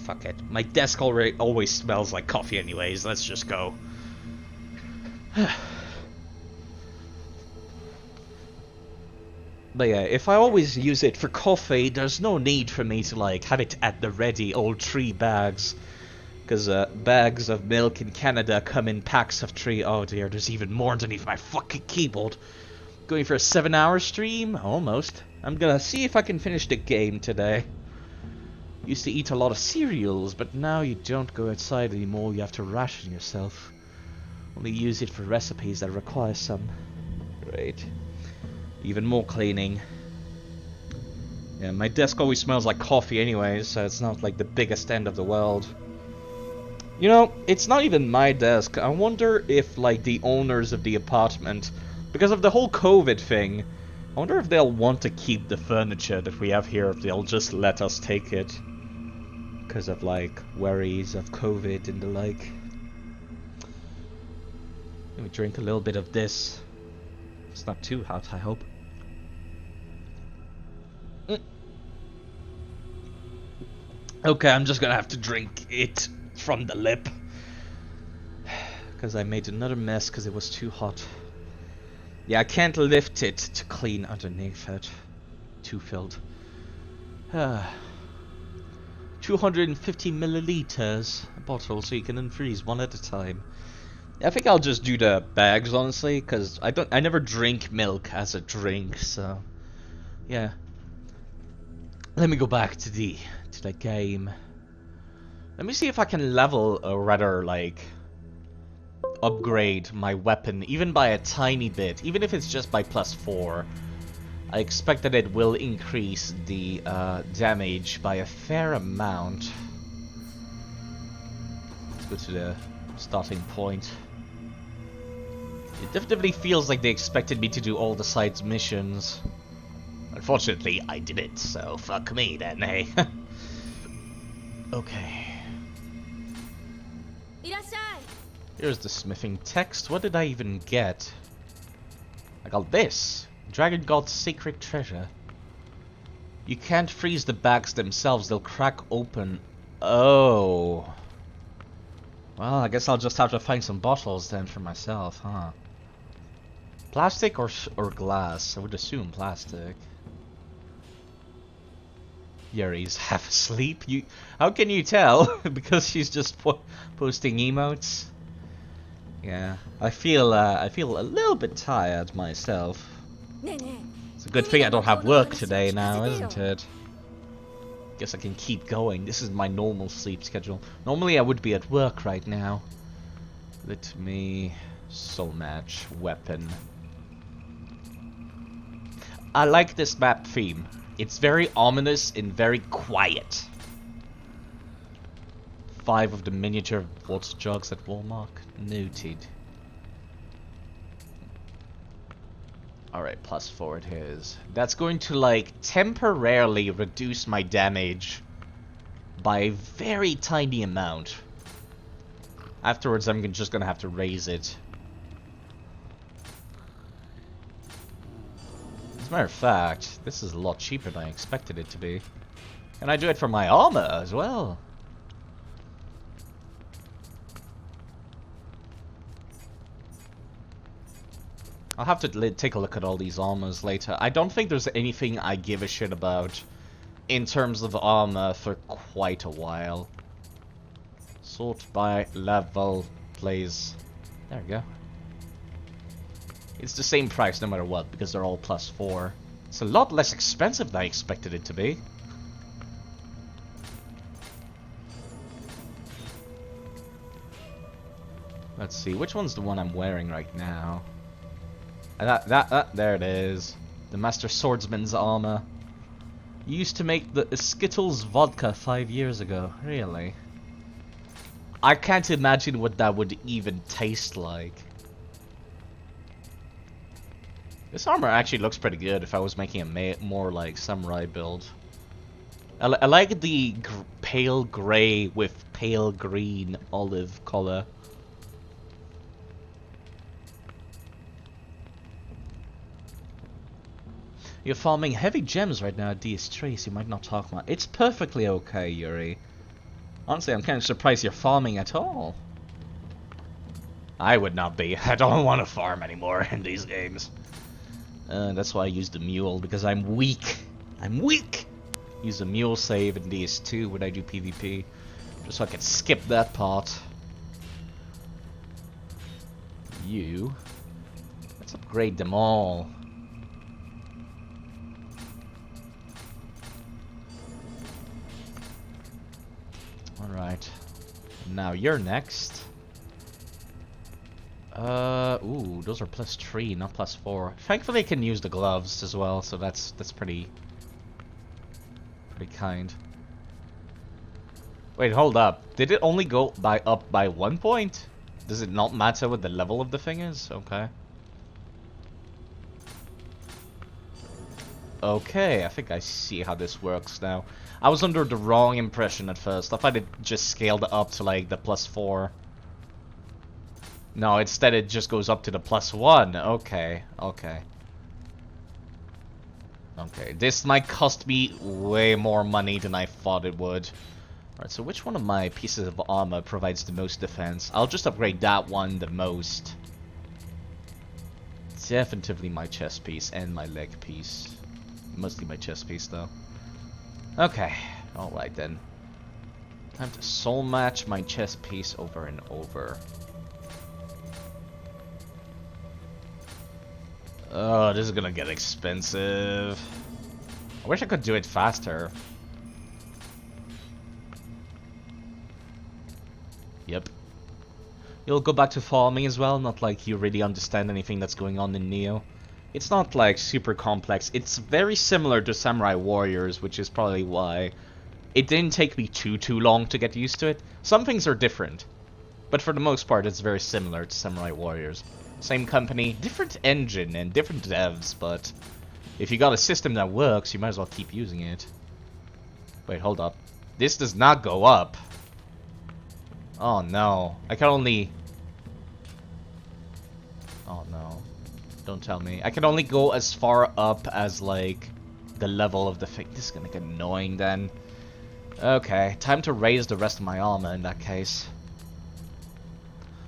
Fuck it. My desk always smells like coffee anyways. Let's just go. But yeah, if I always use it for coffee, there's no need for me to like have it at the ready, all 3 bags. Because bags of milk in Canada come in packs of 3. Oh dear, there's even more underneath my fucking keyboard. Going for a 7-hour stream? Almost. I'm gonna see if I can finish the game today. Used to eat a lot of cereals, but now you don't go outside anymore, you have to ration yourself. Only use it for recipes that require some. Great. Even more cleaning. Yeah, my desk always smells like coffee anyways, so it's not like the biggest end of the world. You know, it's not even my desk. I wonder if like the owners of the apartment, because of the whole COVID thing, I wonder if they'll want to keep the furniture that we have here, if they'll just let us take it. Because of like worries of COVID and the like. Let me drink a little bit of this. It's not too hot, I hope. Okay, I'm just gonna have to drink it from the lip. Because I made another mess because it was too hot. Yeah, I can't lift it to clean underneath it. Too filled. 250 milliliters a bottle, so you can unfreeze one at a time. I think I'll just do the bags, honestly, because I never drink milk as a drink, so yeah. Let me go back to the game. Let me see if I can level, or rather, like, upgrade my weapon, even by a tiny bit, even if it's just by +4. I expect that it will increase the damage by a fair amount. Let's go to the starting point. It definitely feels like they expected me to do all the side's missions. Unfortunately, I didn't, so fuck me then, hey? Okay. Here's the smithing text. What did I even get? I got this. Dragon God's Sacred Treasure. You can't freeze the bags themselves, they'll crack open. Oh. Well, I guess I'll just have to find some bottles then for myself, huh? Plastic or glass? I would assume plastic. Yuri's half asleep. How can you tell? Because she's just posting emotes. Yeah, I feel a little bit tired myself. It's a good thing I don't have work today now, isn't it? Guess I can keep going. This is my normal sleep schedule. Normally I would be at work right now. Let me soul match weapon. I like this map theme. It's very ominous and very quiet. 5 of the miniature water jugs at Walmart. Noted. Alright, +4 it is. That's going to, like, temporarily reduce my damage by a very tiny amount. Afterwards, I'm just gonna have to raise it. As a matter of fact, this is a lot cheaper than I expected it to be. And I do it for my armor as well. I'll have to take a look at all these armors later. I don't think there's anything I give a shit about in terms of armor for quite a while. Sort by level, please. There we go. It's the same price no matter what, because they're all +4. It's a lot less expensive than I expected it to be. Let's see, which one's the one I'm wearing right now? There it is. The Master Swordsman's armor. Used to make the Skittles vodka 5 years ago. Really? I can't imagine what that would even taste like. This armor actually looks pretty good if I was making a more like samurai build. I like the pale gray with pale green olive color. You're farming heavy gems right now at DS Trace. You might not talk much. It's perfectly okay, Yuri. Honestly, I'm kind of surprised you're farming at all. I would not be. I don't want to farm anymore in these games. That's why I use the mule, because I'm weak. I'm weak! Use the mule save in DS2 when I do PvP. Just so I can skip that part. Let's upgrade them all. Alright. Now you're next. Ooh, those are +3, not +4. Thankfully I can use the gloves as well, so that's pretty kind. Wait, hold up. Did it only go up by 1 point? Does it not matter what the level of the thing is? Okay. Okay, I think I see how this works now. I was under the wrong impression at first. I thought it just scaled up to like the +4. No, instead it just goes up to the +1. Okay, okay. Okay, this might cost me way more money than I thought it would. Alright, so which one of my pieces of armor provides the most defense? I'll just upgrade that one the most. Definitively my chest piece and my leg piece. Mostly my chest piece though. Okay, alright then. Time to soul match my chest piece over and over. Oh, this is gonna get expensive. I wish I could do it faster. Yep. You'll go back to farming as well, not like you really understand anything that's going on in Nioh. It's not like super complex. It's very similar to Samurai Warriors, which is probably why it didn't take me too long to get used to it. Some things are different, but for the most part it's very similar to Samurai Warriors. Same company, different engine and different devs, but if you got a system that works, you might as well keep using it. Wait, hold up. This does not go up. Oh no, I can only... Oh no. Don't tell me. I can only go as far up as, like, the level of the thing. This is gonna get annoying then. Okay, time to raise the rest of my armor in that case.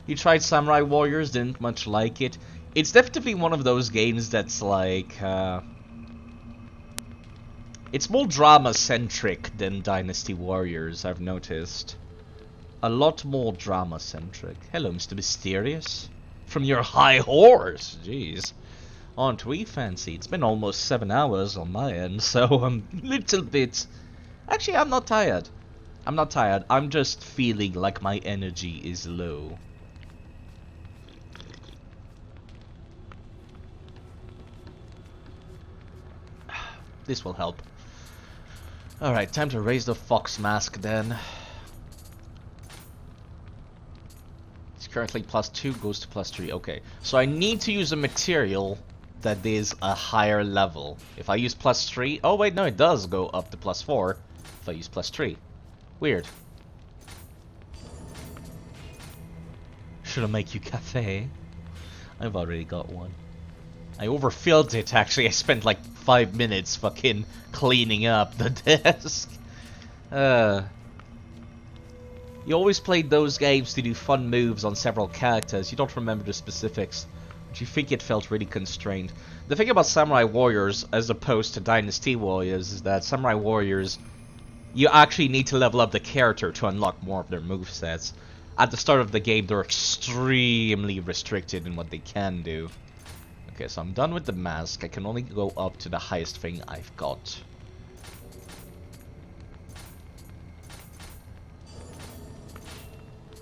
You tried Samurai Warriors, didn't much like it. It's definitely one of those games that's like, it's more drama-centric than Dynasty Warriors, I've noticed. A lot more drama-centric. Hello, Mr. Mysterious. From your high horse, jeez. Aren't we fancy? It's been almost 7 hours on my end, so I'm a little bit... Actually, I'm not tired. I'm not tired. I'm just feeling like my energy is low. This will help. Alright, time to raise the fox mask then. Currently +2 goes to +3. Okay, so I need to use a material that is a higher level. If I use +3, oh wait, no, it does go up to +4 if I use +3. Weird. Should I make you cafe? I've already got one. I overfilled it actually. I spent like 5 minutes fucking cleaning up the desk. You always played those games to do fun moves on several characters. You don't remember the specifics, but you think it felt really constrained. The thing about Samurai Warriors, as opposed to Dynasty Warriors, is that Samurai Warriors, you actually need to level up the character to unlock more of their movesets. At the start of the game, they're extremely restricted in what they can do. Okay, so I'm done with the mask. I can only go up to the highest thing I've got.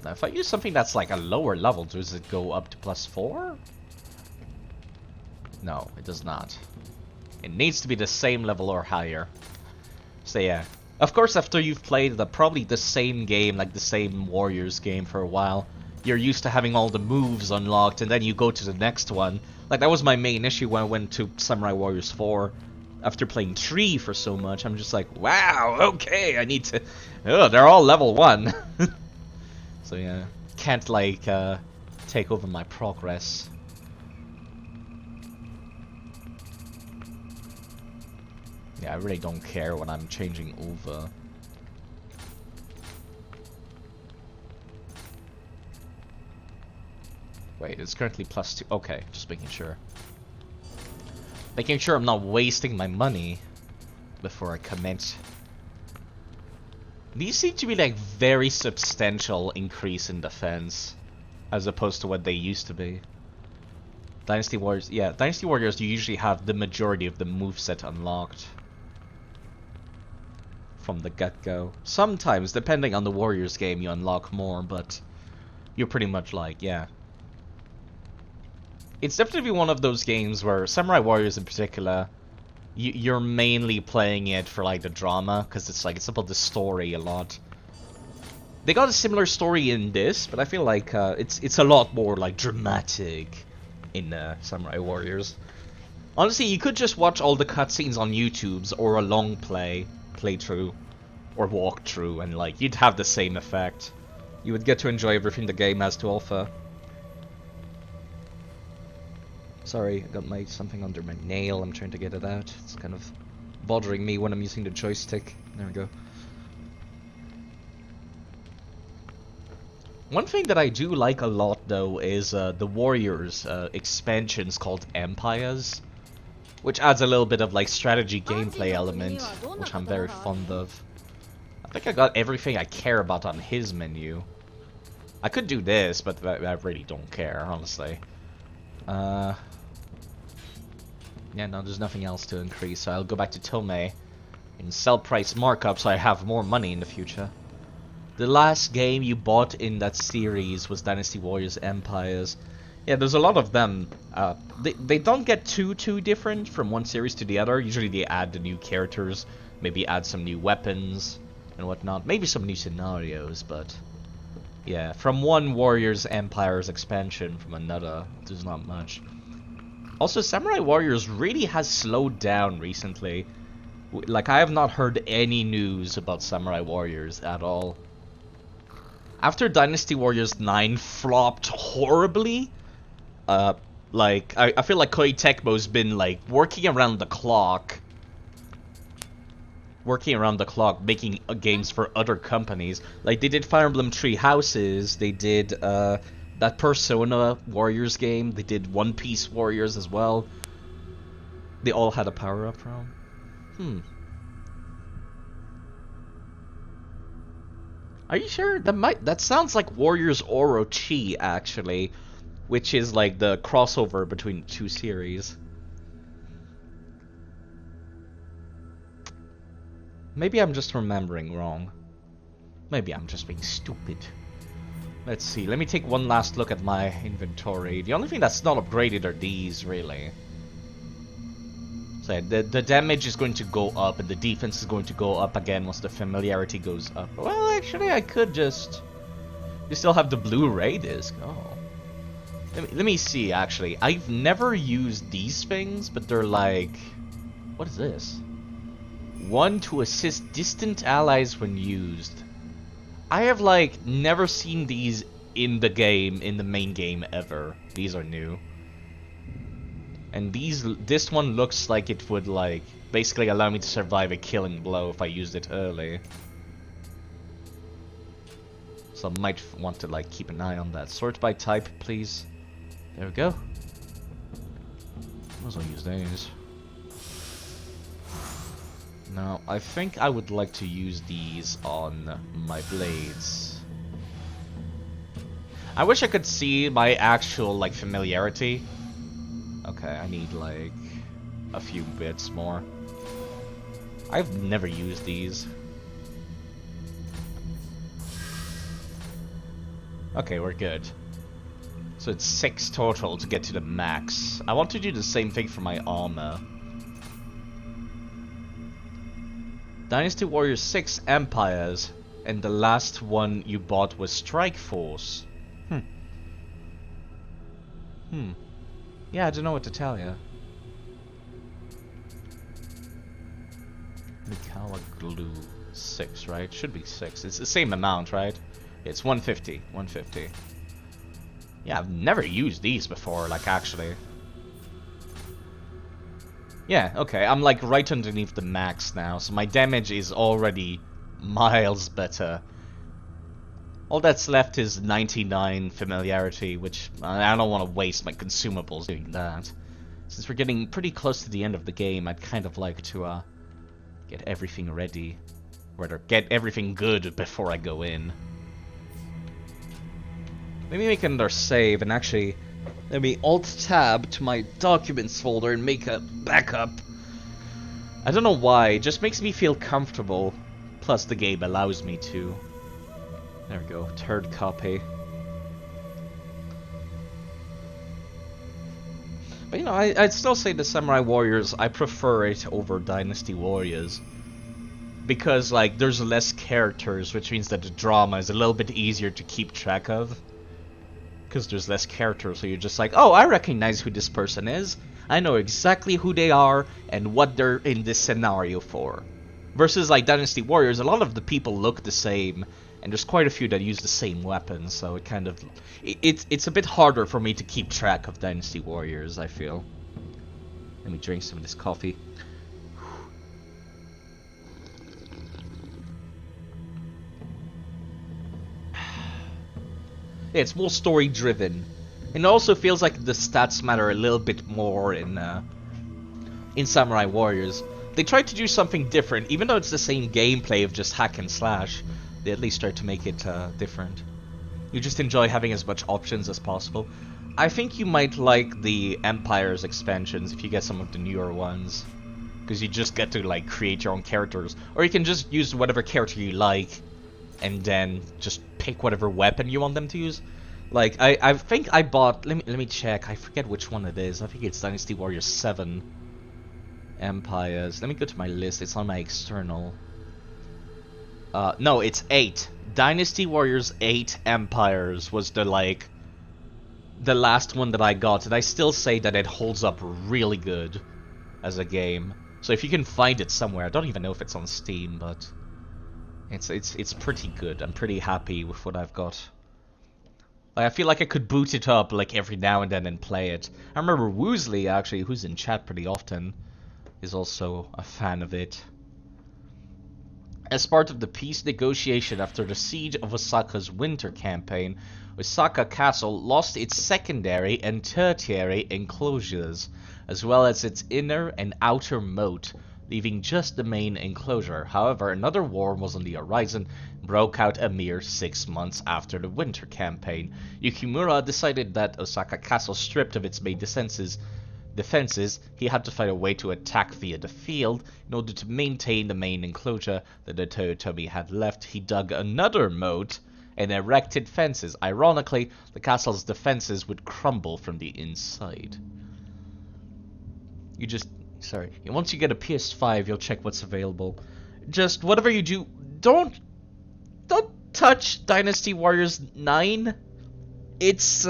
Now, if I use something that's like a lower level, does it go up to +4? No, it does not. It needs to be the same level or higher. So yeah. Of course, after you've played probably the same game, like the same Warriors game for a while, you're used to having all the moves unlocked, and then you go to the next one. Like, that was my main issue when I went to Samurai Warriors 4. After playing 3 for so much, I'm just like, wow, okay, I need to... Oh, they're all level 1. So yeah, can't like take over my progress. Yeah, I really don't care when I'm changing over. Wait, it's currently +2. Okay, just making sure. Making sure I'm not wasting my money before I commit. These seem to be like very substantial increase in defense as opposed to what they used to be. Dynasty Warriors, yeah, Dynasty Warriors, you usually have the majority of the moveset unlocked from the get-go. Sometimes, depending on the Warriors game, you unlock more, but you're pretty much like, yeah. It's definitely one of those games where Samurai Warriors in particular, you're mainly playing it for like the drama, because it's about the story a lot. They got a similar story in this, but I feel like it's a lot more like dramatic in Samurai Warriors. Honestly, you could just watch all the cutscenes on YouTube's or a long playthrough or walkthrough, and like you'd have the same effect. You would get to enjoy everything the game has to offer. Sorry, I got something under my nail. I'm trying to get it out. It's kind of bothering me when I'm using the joystick. There we go. One thing that I do like a lot, though, is the Warriors expansions called Empires, which adds a little bit of like strategy gameplay element, which I'm very fond of. I think I got everything I care about on his menu. I could do this, but I really don't care, honestly. Yeah, no, there's nothing else to increase, so I'll go back to Tomei and sell price markup so I have more money in the future. The last game you bought in that series was Dynasty Warriors Empires. Yeah, there's a lot of them. They don't get too different from one series to the other. Usually they add the new characters, maybe add some new weapons and whatnot. Maybe some new scenarios, but yeah, from one Warriors Empires expansion from another, there's not much. Also, Samurai Warriors really has slowed down recently. Like, I have not heard any news about Samurai Warriors at all. After Dynasty Warriors 9 flopped horribly, like, I feel like Koei Tecmo's been, like, working around the clock, making games for other companies. Like, they did Fire Emblem Three Houses, they did, that Persona Warriors game, they did One Piece Warriors as well. They all had a power-up from. Are you sure? That sounds like Warriors Orochi, actually, which is like the crossover between the two series. Maybe I'm just remembering wrong. Maybe I'm just being stupid. Let's see, let me take one last look at my inventory. The only thing that's not upgraded are these, really. So yeah, the damage is going to go up and the defense is going to go up again once the familiarity goes up. Well, actually, I could just... You still have the Blu-ray disc. Oh. Let me see, actually. I've never used these things, but they're like... What is this? 1 to assist distant allies when used. I have, like, never seen these in the game, in the main game, ever. These are new. And this one looks like it would, like, basically allow me to survive a killing blow if I used it early. So I might want to, like, keep an eye on that. Sort by type, please. There we go. Might as well use these. Now, I think I would like to use these on my blades. I wish I could see my actual, like, familiarity. Okay, I need, like, a few bits more. I've never used these. Okay, we're good. So it's 6 total to get to the max. I want to do the same thing for my armor. Dynasty Warriors 6 Empires, and the last one you bought was Strike Force. Yeah, I don't know what to tell you. Mikawa Glue 6, right? Should be 6. It's the same amount, right? It's 150. 150. Yeah, I've never used these before, like, actually. Yeah, okay, I'm, like, right underneath the max now, so my damage is already miles better. All that's left is 99 familiarity, which I don't want to waste my consumables doing that. Since we're getting pretty close to the end of the game, I'd kind of like to get everything ready. Or rather, get everything good before I go in. Maybe make another save and actually let me Alt-Tab to my Documents folder and make a backup. I don't know why, it just makes me feel comfortable. Plus the game allows me to. There we go, 3rd copy. But you know, I'd still say the Samurai Warriors, I prefer it over Dynasty Warriors. Because, like, there's less characters, which means that the drama is a little bit easier to keep track of. Because there's less characters, so you're just like, oh, I recognize who this person is. I know exactly who they are and what they're in this scenario for. Versus, like, Dynasty Warriors, a lot of the people look the same. And there's quite a few that use the same weapons, so it kind of... It's a bit harder for me to keep track of Dynasty Warriors, I feel. Let me drink some of this coffee. Yeah, it's more story driven. And it also feels like the stats matter a little bit more in Samurai Warriors. They tried to do something different, even though it's the same gameplay of just hack and slash. They at least tried to make it different. You just enjoy having as much options as possible. I think you might like the Empire's expansions if you get some of the newer ones. Because you just get to like create your own characters. Or you can just use whatever character you like and then just pick whatever weapon you want them to use. Like, I think I bought... Let me check. I forget which one it is. I think it's Dynasty Warriors 7 Empires. Let me go to my list. It's on my external. No, it's 8. Dynasty Warriors 8 Empires was the, like... the last one that I got. And I still say that it holds up really good as a game. So if you can find it somewhere, I don't even know if it's on Steam, but... It's pretty good. I'm pretty happy with what I've got. Like, I feel like I could boot it up like every now and then and play it. I remember Woosley, actually, who's in chat pretty often, is also a fan of it. As part of the peace negotiation after the siege of Osaka's winter campaign, Osaka Castle lost its secondary and tertiary enclosures, as well as its inner and outer moat, leaving just the main enclosure. However, another war was on the horizon, broke out a mere 6 months after the winter campaign. Yukimura decided that Osaka Castle, stripped of its main defenses, he had to find a way to attack via the field. In order to maintain the main enclosure that the Toyotomi had left, he dug another moat and erected fences. Ironically, the castle's defenses would crumble from the inside. Sorry. Once you get a PS5, you'll check what's available. Just whatever you do, don't touch Dynasty Warriors 9. It's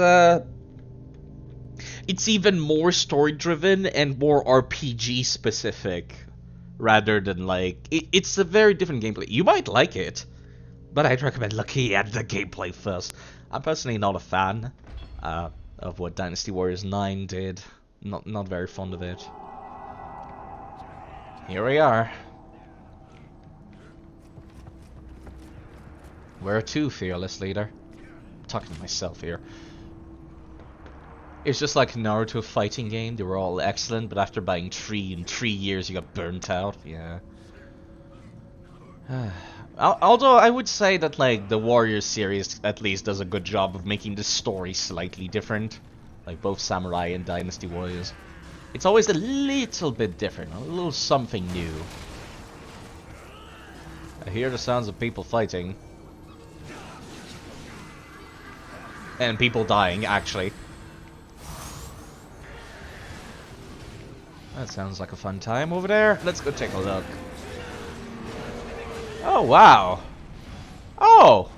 even more story driven and more RPG specific rather than like it's a very different gameplay. You might like it, but I'd recommend looking at the gameplay first. I'm personally not a fan of what Dynasty Warriors 9 did. Not very fond of it. Here we are. Where to, fearless leader? I'm talking to myself here. It's just like Naruto fighting game. They were all excellent, but after buying 3 in 3 years, you got burnt out. Yeah. Although I would say that like the Warriors series at least does a good job of making the story slightly different, like both Samurai and Dynasty Warriors. It's always a little bit different, a little something new. I hear the sounds of people fighting. And people dying, actually. That sounds like a fun time over there. Let's go take a look. Oh, wow. Oh!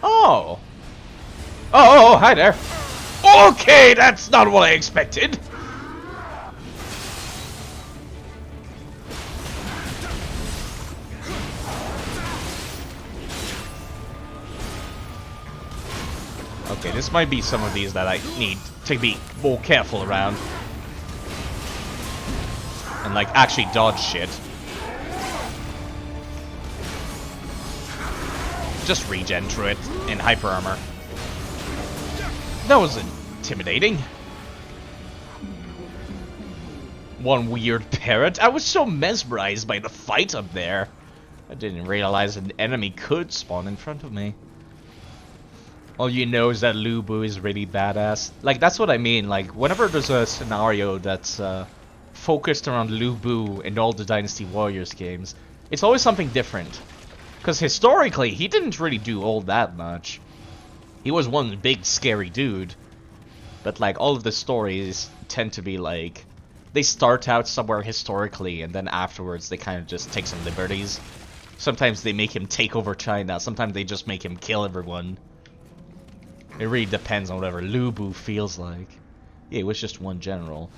Oh! Oh, hi there. Okay, that's not what I expected. Okay, this might be some of these that I need to be more careful around. And like actually dodge shit. Just regen through it in hyper armor. That was intimidating. One weird parrot. I was so mesmerized by the fight up there. I didn't realize an enemy could spawn in front of me. All you know is that Lu Bu is really badass. Like, that's what I mean. Like, whenever there's a scenario that's focused around Lu Bu in all the Dynasty Warriors games, it's always something different. Because historically, he didn't really do all that much. He was one big scary dude, but like all of the stories tend to be like, they start out somewhere historically and then afterwards they kind of just take some liberties. Sometimes they make him take over China, sometimes they just make him kill everyone. It really depends on whatever Lu Bu feels like. Yeah, he was just one general,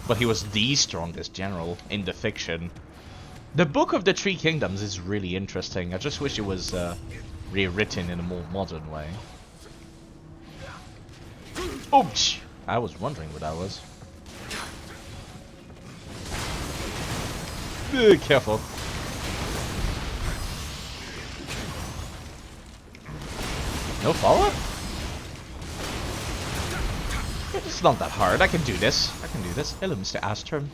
but he was the strongest general in the fiction. The Book of the Three Kingdoms is really interesting. I just wish it was rewritten in a more modern way. Oops! I was wondering what that was. Careful. No follow-up? It's not that hard. I can do this. I can do this. Hello, Mr. Astrum.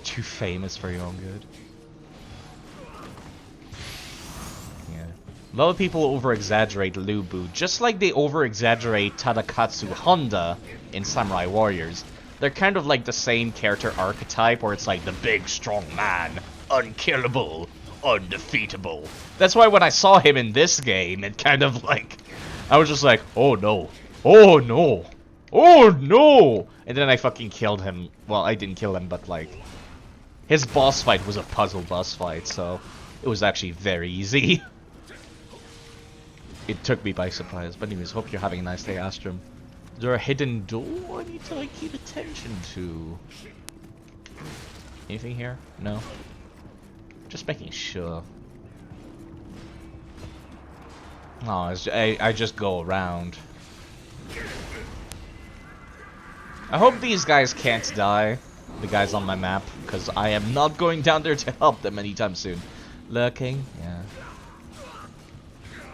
Too famous for your own good. Yeah. A lot of people over-exaggerate Lubu, just like they over-exaggerate Tadakatsu Honda in Samurai Warriors. They're kind of like the same character archetype, where it's like the big, strong man, unkillable, undefeatable. That's why when I saw him in this game, it kind of like... I was just like, oh no. Oh no. Oh no! And then I fucking killed him. Well, I didn't kill him, but like... His boss fight was a puzzle boss fight, so... It was actually very easy. It took me by surprise. But anyways, hope you're having a nice day, Astrum. Is there a hidden door I need to like keep attention to? Anything here? No? Just making sure. Oh, I just go around. I hope these guys can't die, the guys on my map, because I am not going down there to help them anytime soon. Lurking? Yeah.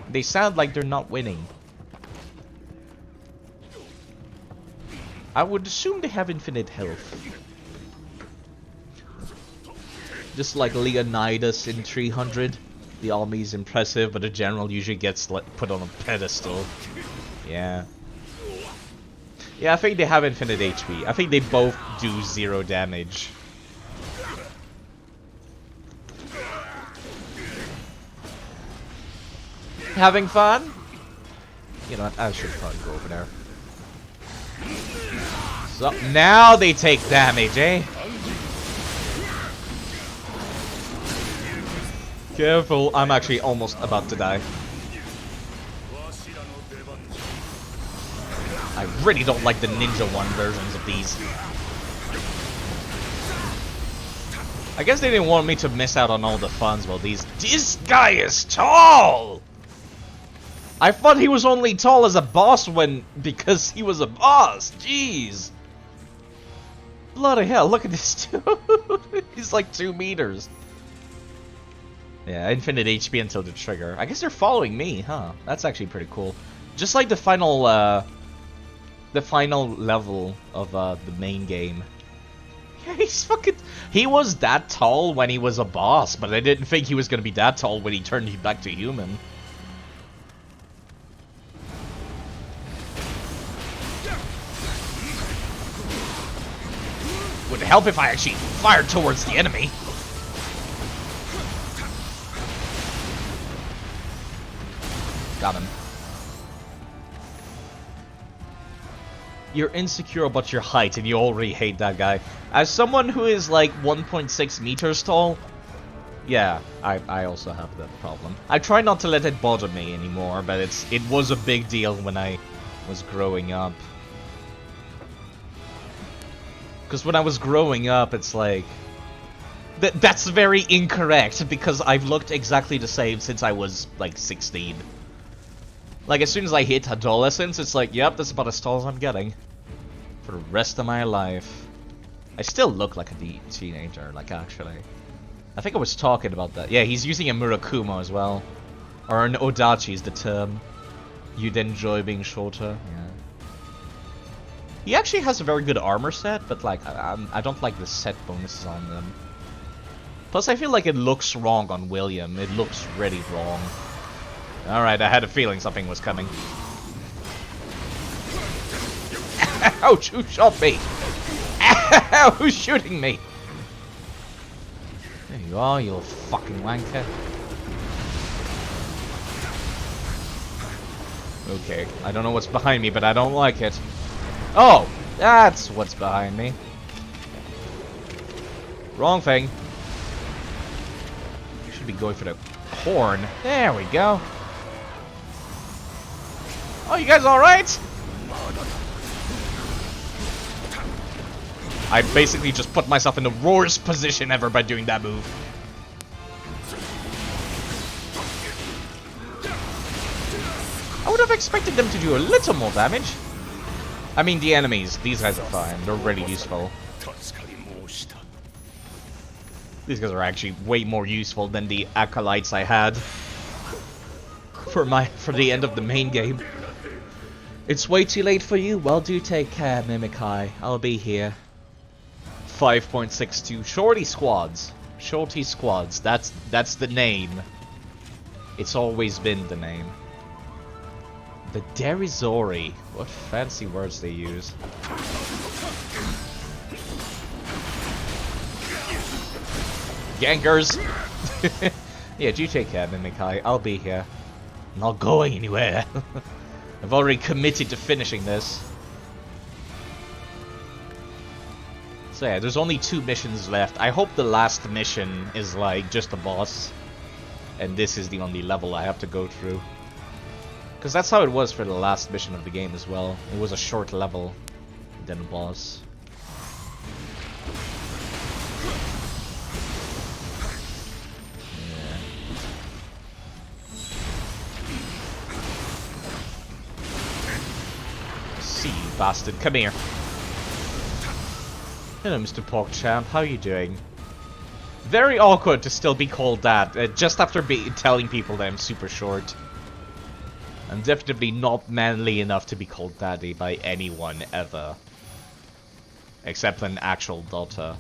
They sound like they're not winning. I would assume they have infinite health. Just like Leonidas in 300. The army is impressive, but the general usually gets put on a pedestal. Yeah. Yeah, I think they have infinite HP. I think they both do 0 damage. Having fun? You know what, I should probably go over there. So, now they take damage, eh? Careful, I'm actually almost about to die. I really don't like the Ninja 1 versions of these. I guess they didn't want me to miss out on all the funs. Well, this guy is tall! I thought he was only tall as a boss because he was a boss. Jeez. Bloody hell, look at this dude. He's like 2 meters. Yeah, infinite HP until the trigger. I guess they're following me, huh? That's actually pretty cool. Just like the final level of the main game. Yeah, he's fucking... He was that tall when he was a boss, but I didn't think he was gonna be that tall when he turned back to human. Would help if I actually fired towards the enemy. Got him. You're insecure about your height and you already hate that guy. As someone who is like 1.6 meters tall, yeah, I also have that problem. I try not to let it bother me anymore, but it was a big deal when I was growing up. Because when I was growing up, it's like... That's very incorrect, because I've looked exactly the same since I was, like, 16. Like, as soon as I hit adolescence, it's like, yep, that's about as tall as I'm getting. For the rest of my life. I still look like a teenager, like, actually. I think I was talking about that. Yeah, he's using a Murakumo as well. Or an Odachi is the term. You'd enjoy being shorter, yeah. He actually has a very good armor set, but like I don't like the set bonuses on them. Plus, I feel like it looks wrong on William. It looks really wrong. Alright, I had a feeling something was coming. Ouch! Who shot me? Ow! Who's shooting me? There you are, you little fucking wanker. Okay, I don't know what's behind me, but I don't like it. Oh, that's what's behind me. Wrong thing. Should be going for the horn. There we go. Oh, you guys alright? I basically just put myself in the worst position ever by doing that move. I would have expected them to do a little more damage. I mean, the enemies. These guys are fine. They're really useful. These guys are actually way more useful than the acolytes I had. for the end of the main game. It's way too late for you? Well, do take care, Mimikai. I'll be here. 5.62 Shorty Squads. Shorty Squads. That's the name. It's always been the name. The Derizori. What fancy words they use. Gankers! Yeah, do take care, Mimikai. I'll be here. I'm not going anywhere. I've already committed to finishing this. So yeah, there's only 2 missions left. I hope the last mission is like just a boss. And this is the only level I have to go through. Because that's how it was for the last mission of the game as well. It was a short level, then a boss. See you, bastard. Come here. Hello, Mr. PogChamp. How are you doing? Very awkward to still be called that, just after telling people that I'm super short. I'm definitely not manly enough to be called daddy by anyone ever. Except an actual daughter.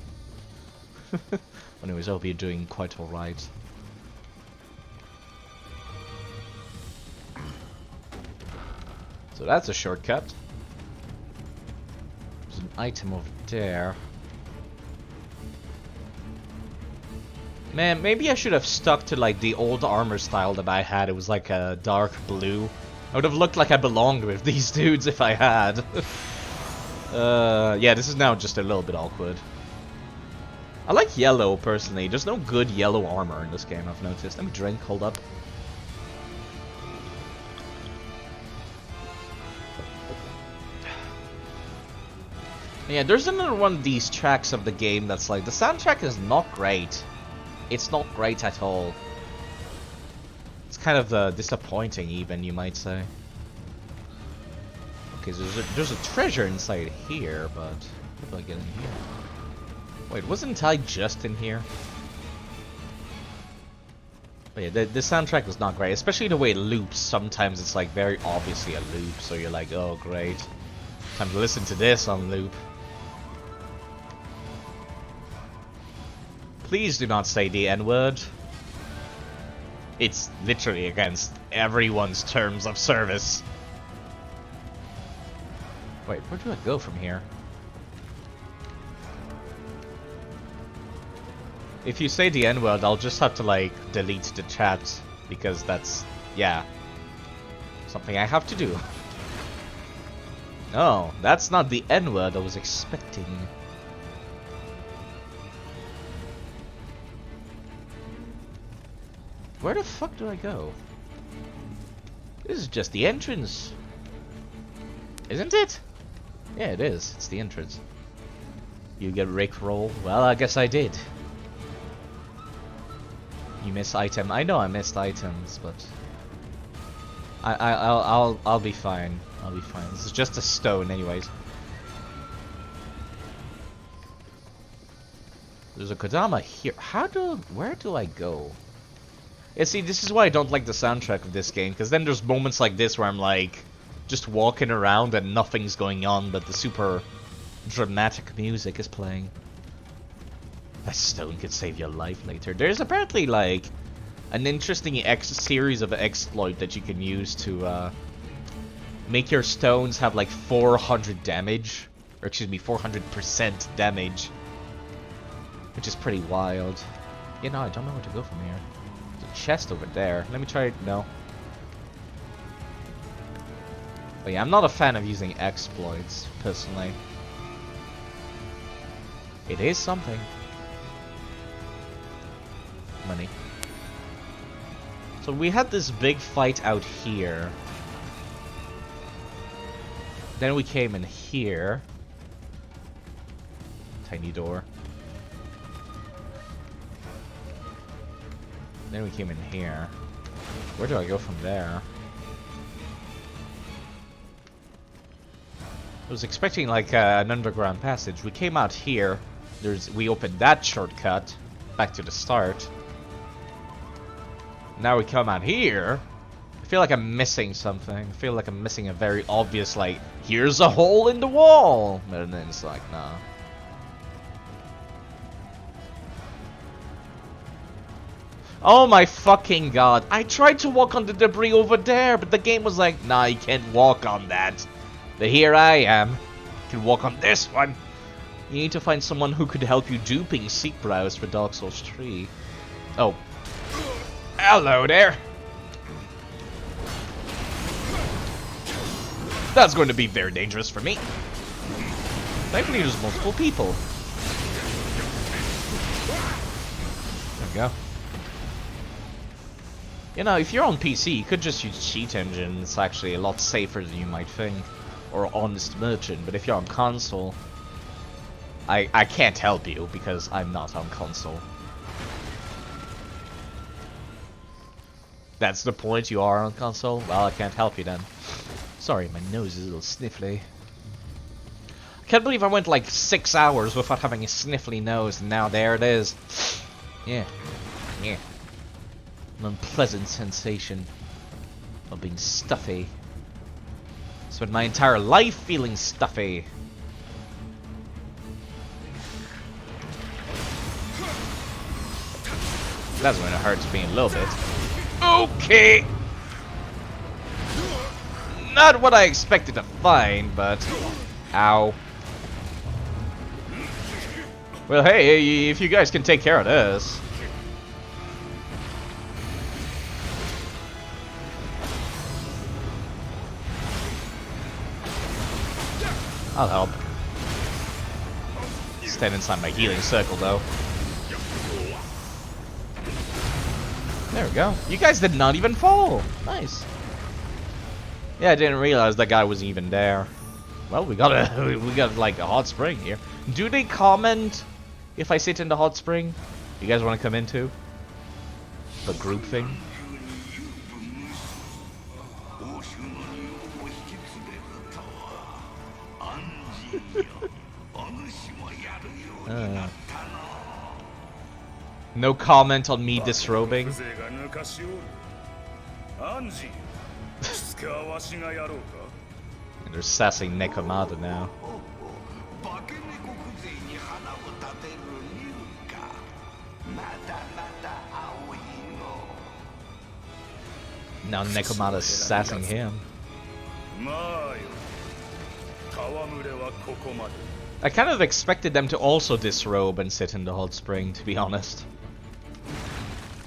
Anyways, I hope you're doing quite alright. So that's a shortcut. There's an item over there. Man, maybe I should have stuck to like the old armor style that I had. It was like a dark blue. I would have looked like I belonged with these dudes if I had. Yeah, this is now just a little bit awkward. I like yellow, personally. There's no good yellow armor in this game, I've noticed. Let me drink, hold up. Yeah, there's another one of these tracks of the game that's like, the soundtrack is not great. It's not great at all. It's kind of disappointing even, you might say. Okay, so there's a treasure inside here, but how do I get in here? Wait, wasn't I just in here? But yeah, the soundtrack was not great, especially the way it loops. Sometimes it's like very obviously a loop, so you're like, oh great. Time to listen to this on loop. Please do not say the N-word. It's literally against everyone's terms of service. Wait, where do I go from here? If you say the N-word, I'll just have to, like, delete the chat. Because that's, yeah, something I have to do. No, that's not the N-word I was expecting. Where the fuck do I go? This is just the entrance. Isn't it? Yeah, it is. It's the entrance. You get Rickroll? Well, I guess I did. You miss item. I know I missed items, but I'll be fine. I'll be fine. This is just a stone, anyways. There's a Kodama here. Where do I go? Yeah, see, this is why I don't like the soundtrack of this game, because then there's moments like this where I'm like, just walking around and nothing's going on, but the super dramatic music is playing. That stone could save your life later. There's apparently like an interesting series of exploit that you can use to make your stones have like 400 damage, or excuse me, 400% damage, which is pretty wild. You know, I don't know where to go from here. Chest over there. Let me try it. No. But yeah, I'm not a fan of using exploits, personally. It is something. Money. So we had this big fight out here. Then we came in here. Tiny door. Then we came in here. Where do I go from there? I was expecting like an underground passage. We came out here. We opened that shortcut back to the start. Now we come out here. feel like I'm missing something. I feel like I'm missing a very obvious, like, here's a hole in the wall! And then it's like, nah. Oh my fucking god. I tried to walk on the debris over there, but the game was like, nah, you can't walk on that. But here I am. You can walk on this one. You need to find someone who could help you duping Seek Browse for Dark Souls 3. Oh. Hello there. That's going to be very dangerous for me. Thankfully there's multiple people. There we go. You know, if you're on PC, you could just use cheat engine. It's actually a lot safer than you might think. Or honest merchant. But if you're on console, I can't help you because I'm not on console. That's the point, you are on console? Well, I can't help you then. Sorry, my nose is a little sniffly. I can't believe I went like 6 hours without having a sniffly nose, and now there it is. Yeah. Yeah. An unpleasant sensation of being stuffy. Spent my entire life feeling stuffy. That's when it hurts me a little bit. Okay! Not what I expected to find, but... Ow. Well, hey, if you guys can take care of this... I'll help. Stand inside my healing circle, though. There we go. You guys did not even fall. Nice. Yeah, I didn't realize that guy was even there. Well, we got like a hot spring here. Do they comment if I sit in the hot spring? You guys want to come into the group thing? No comment on me disrobing. And they're sassing Nekomata now. Now Nekomata's sassing him. I kind of expected them to also disrobe and sit in the hot spring, to be honest.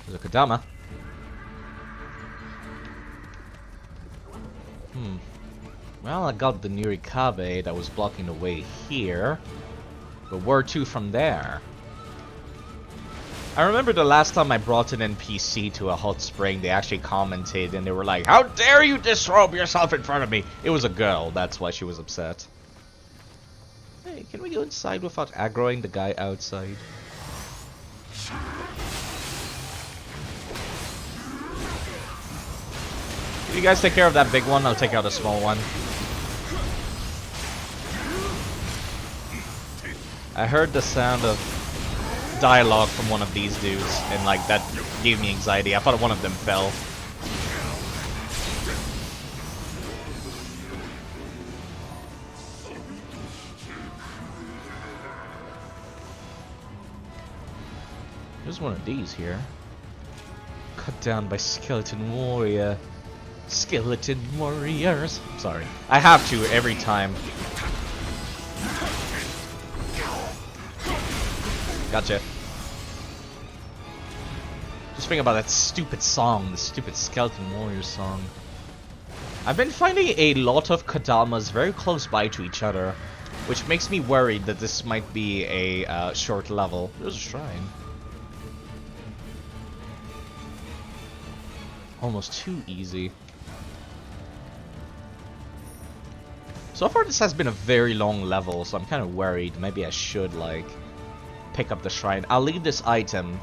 There's a Kodama. Well, I got the Nurikabe that was blocking the way here. But where to from there? I remember the last time I brought an NPC to a hot spring, they actually commented and they were like, "How dare you disrobe yourself in front of me?" It was a girl, that's why she was upset. Hey, can we go inside without aggroing the guy outside? You guys take care of that big one, I'll take out a small one. I heard the sound of dialogue from one of these dudes, and like that gave me anxiety. I thought one of them fell. There's one of these here. Cut down by skeleton warrior. Skeleton warriors. Sorry. I have to every time. Gotcha. Just think about that stupid song, the stupid Skeleton Warrior song. I've been finding a lot of Kodamas very close by to each other, which makes me worried that this might be a short level. There's a shrine. Almost too easy. So far this has been a very long level, so I'm kind of worried. Maybe I should, like, pick up the shrine. I'll leave this item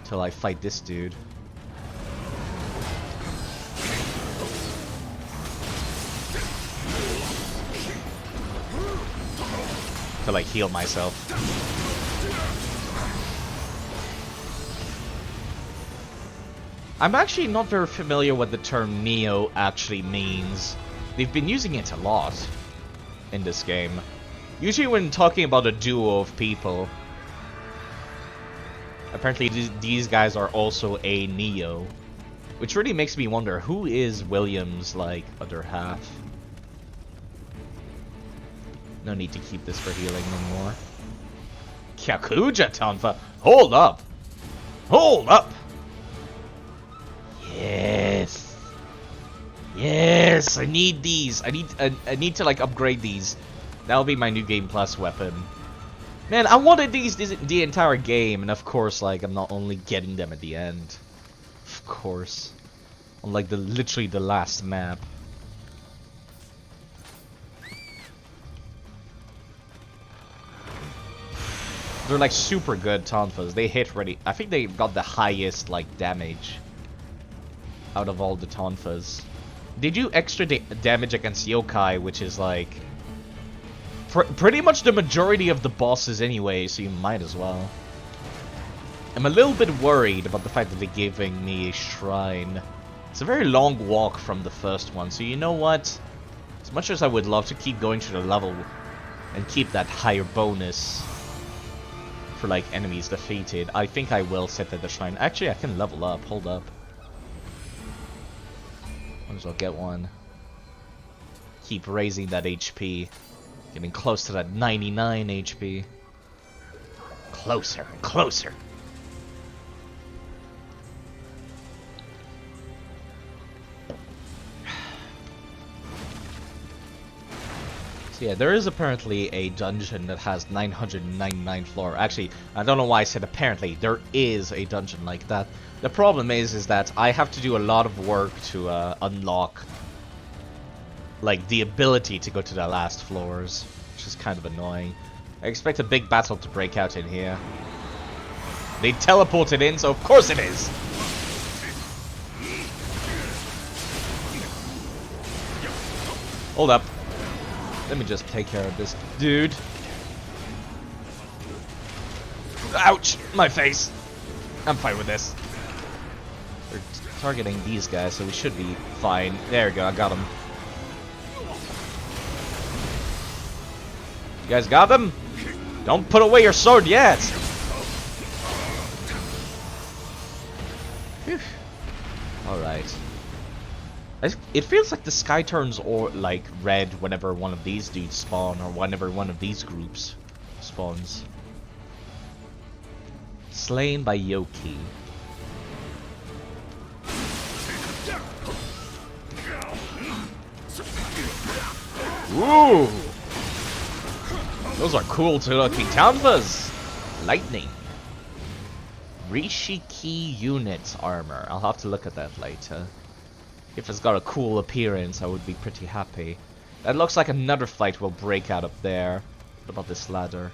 till I fight this dude. To, like, heal myself. I'm actually not very familiar what the term Nioh actually means. They've been using it a lot in this game. Usually when talking about a duo of people. Apparently these guys are also a Nioh. Which really makes me wonder, who is William's, like, other half? No need to keep this for healing anymore. Kyakuja Tonfa! Hold up! Hold up! Yes! Yes! I need these! I need to, like, upgrade these. That'll be my new Game Plus weapon. Man, I wanted these the entire game, and of course, like, I'm not only getting them at the end. Of course. On, like, literally the last map. They're like super good Tonfas. They hit ready. I think they got the highest like damage out of all the Tonfas. They do extra damage against yokai, which is like pretty much the majority of the bosses anyway, so you might as well. I'm a little bit worried about the fact that they're giving me a shrine. It's a very long walk from the first one, so you know what? As much as I would love to keep going to the level and keep that higher bonus for like enemies defeated, I think I will set at the shrine. Actually, I can level up. Hold up. Might as well get one. Keep raising that HP. Getting close to that 99 HP. Closer and closer. So yeah, there is apparently a dungeon that has 999 floor. Actually, I don't know why I said apparently. There is a dungeon like that. The problem is that I have to do a lot of work to unlock like the ability to go to the last floors, which is kind of annoying. I expect a big battle to break out in here. They teleported in, so of course it is. Hold up. Let me just take care of this dude. Ouch! My face! I'm fine with this. They're targeting these guys, so we should be fine. There we go, I got him. You guys got them? Don't put away your sword yet! Alright. It feels like the sky turns like red whenever one of these dudes spawn, or whenever one of these groups spawns. Slain by Yoki. Ooh! Those are cool looking Tonfas! Lightning. Rishiki unit armor. I'll have to look at that later. If it's got a cool appearance, I would be pretty happy. That looks like another fight will break out up there. What about this ladder?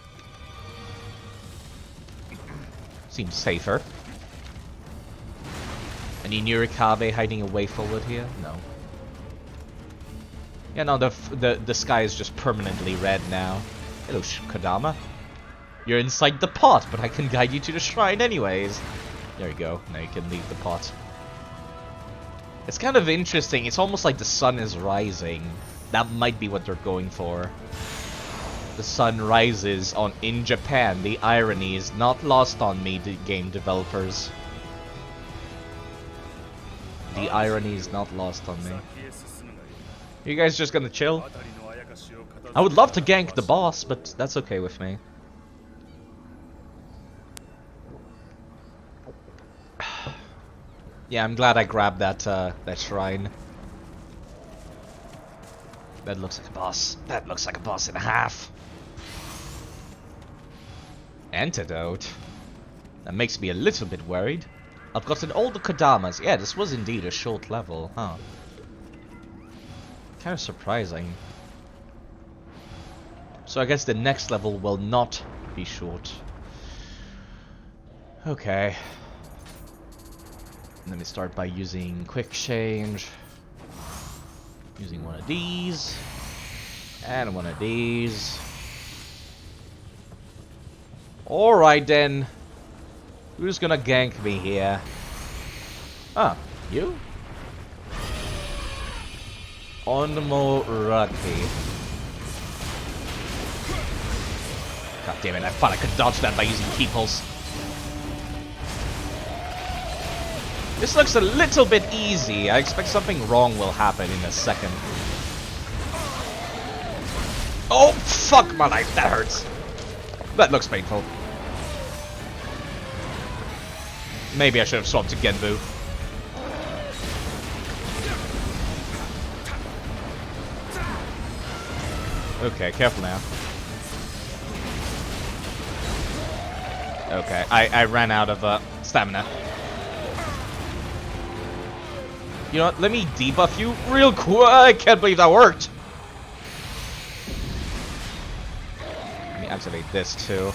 Seems safer. Any Nurikabe hiding away forward here? No. Yeah, no, the sky is just permanently red now. Hello, Kodama. You're inside the pot, but I can guide you to the shrine anyways. There you go. Now you can leave the pot. It's kind of interesting. It's almost like the sun is rising. That might be what they're going for. The sun rises in Japan. The irony is not lost on me, the game developers. The irony is not lost on me. Are you guys just gonna chill? I would love to gank the boss, but that's okay with me. Yeah, I'm glad I grabbed that that shrine. That looks like a boss. That looks like a boss and a half. Antidote. That makes me a little bit worried. I've gotten all the Kodamas. Yeah, this was indeed a short level, huh? Kind of surprising. So I guess the next level will not be short. Okay. Let me start by using quick change. Using one of these. And one of these. Alright then. Who's gonna gank me here? Ah, you? Onmoraki. God damn it, I thought I could dodge that by using key pulse. This looks a little bit easy. I expect something wrong will happen in a second. Oh, fuck my life, that hurts. That looks painful. Maybe I should have swapped to Genbu. Okay, careful now. Okay, I ran out of stamina. You know what, let me debuff you real quick. I can't believe that worked. Let me activate this too.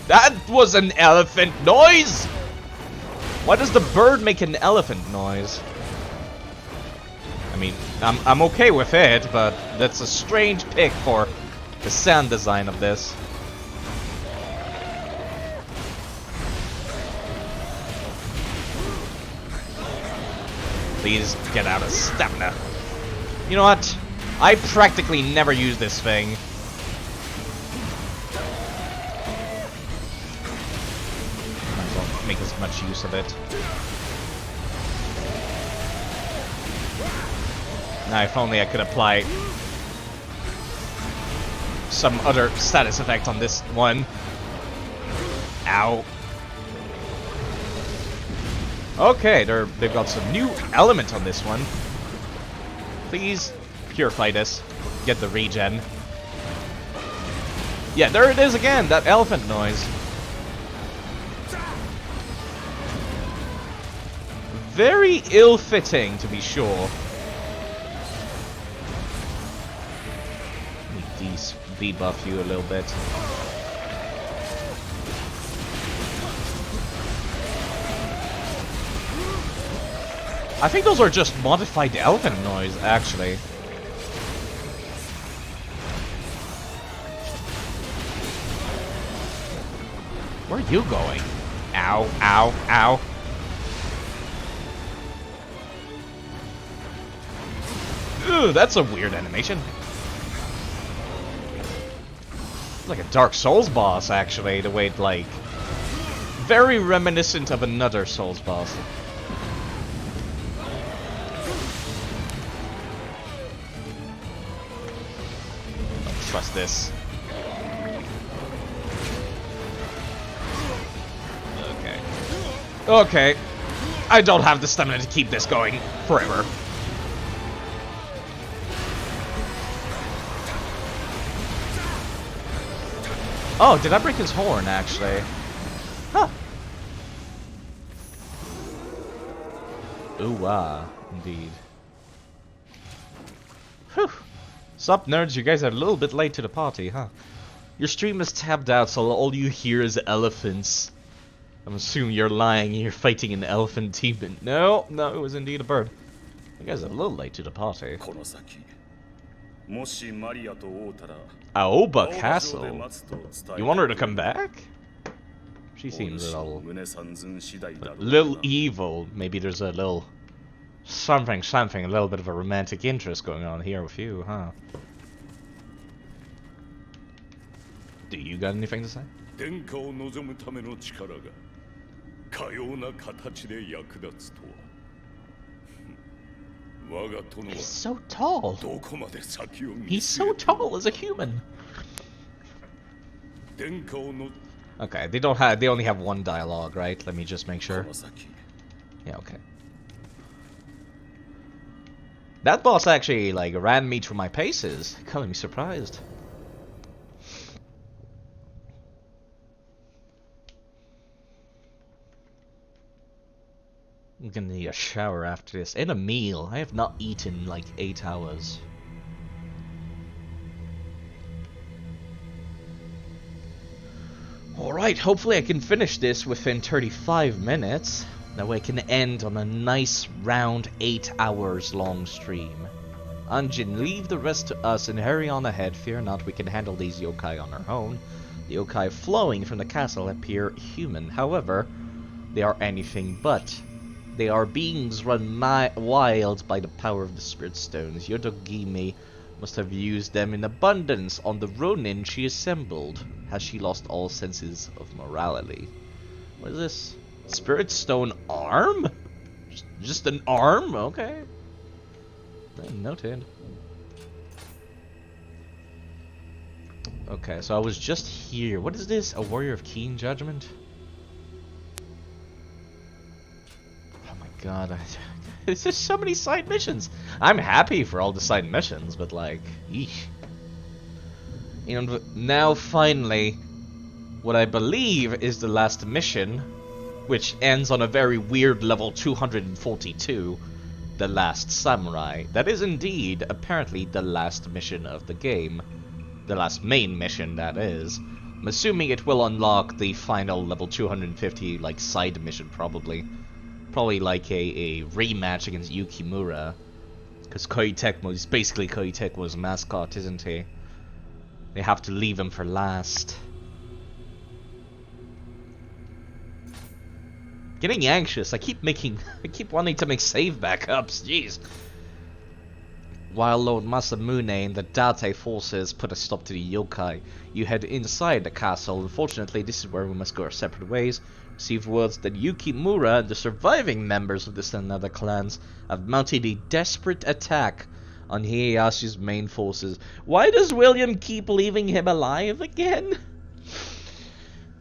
That was an elephant noise! Why does the bird make an elephant noise? I mean, I'm okay with it, but that's a strange pick for the sound design of this. Please get out of stamina. You know what? I practically never use this thing. Might as well make as much use of it. Now, if only I could apply some other status effect on this one. Ow. Okay, they've got some new element on this one. Please purify this. Get the regen. Yeah, there it is again, that elephant noise. Very ill-fitting, to be sure. Let me debuff you a little bit. I think those are just modified elephant noise, actually. Where are you going? Ow, ow, ow. Ooh, that's a weird animation. It's like a Dark Souls boss, actually, the way it, like... Very reminiscent of another Souls boss. Trust this. Okay. Okay. I don't have the stamina to keep this going forever. Oh, did I break his horn, actually? Huh. Ooh, ah, indeed. Whew. Sup, nerds? You guys are a little bit late to the party, huh? Your stream is tabbed out, so all you hear is elephants. I'm assuming you're lying. You're fighting an elephant demon. No, no, it was indeed a bird. You guys are a little late to the party. Aoba Castle. You want her to come back? She seems a little evil. Maybe there's a little something, a little bit of a romantic interest going on here with you, huh? Do you got anything to say? He's so tall. He's so tall as a human. Okay, they only have one dialogue, right? Let me just make sure. Yeah, okay. That boss actually, like, ran me through my paces. Calling me surprised. I'm gonna need a shower after this. And a meal. I have not eaten in like 8 hours. Alright, hopefully I can finish this within 35 minutes. That way I can end on a nice round 8 hours long stream. Anjin, leave the rest to us and hurry on ahead. Fear not, we can handle these yokai on our own. The yokai flowing from the castle appear human. However, they are anything but. They are beings run wild by the power of the Spirit Stones. Yotogimi must have used them in abundance on the Ronin she assembled. Has she lost all senses of morality? What is this? Spirit Stone arm? Just an arm? Okay. Noted. Okay, so I was just here. What is this? A warrior of keen judgment? Oh my god. There's just so many side missions. I'm happy for all the side missions, but like, eesh. And now finally, what I believe is the last mission, which ends on a very weird level 242, the last samurai. That is indeed, apparently, the last mission of the game. The last main mission, that is. I'm assuming it will unlock the final level 250, like, side mission, probably. Probably like a rematch against Yukimura. Because Koei Tecmo is basically Koei Tecmo's mascot, isn't he? They have to leave him for last. Getting anxious. I keep wanting to make save backups. Jeez. While Lord Masamune and the Date forces put a stop to the yokai, you head inside the castle. Unfortunately, this is where we must go our separate ways. Received words that Yukimura and the surviving members of the Sanada clans have mounted a desperate attack on Ieyasu's main forces. Why does William keep leaving him alive again?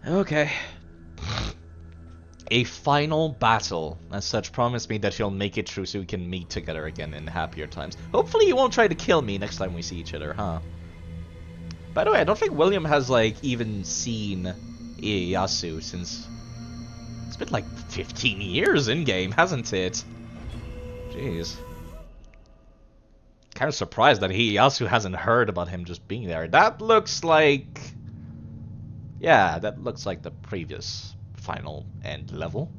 Okay. A final battle. As such, promise me that he'll make it through so we can meet together again in happier times. Hopefully he won't try to kill me next time we see each other, huh? By the way, I don't think William has, like, even seen Ieyasu since... It's been like 15 years in-game, hasn't it? Jeez. Kind of surprised that Ieyasu hasn't heard about him just being there. That looks like... Yeah, that looks like the previous final end level.